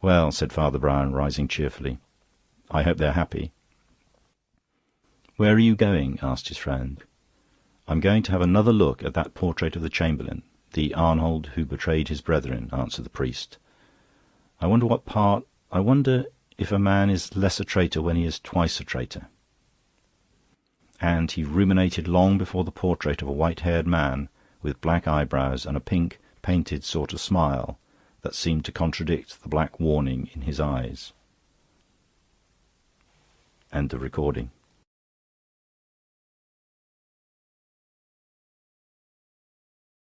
"Well," said Father Brown, rising cheerfully, "I hope they're happy." "Where are you going?" asked his friend. "I'm going to have another look at that portrait of the Chamberlain, the Arnold who betrayed his brethren," answered the priest. I wonder if a man is less a traitor when he is twice a traitor." And he ruminated long before the portrait of a white-haired man with black eyebrows and a pink, painted sort of smile that seemed to contradict the black warning in his eyes. End of recording.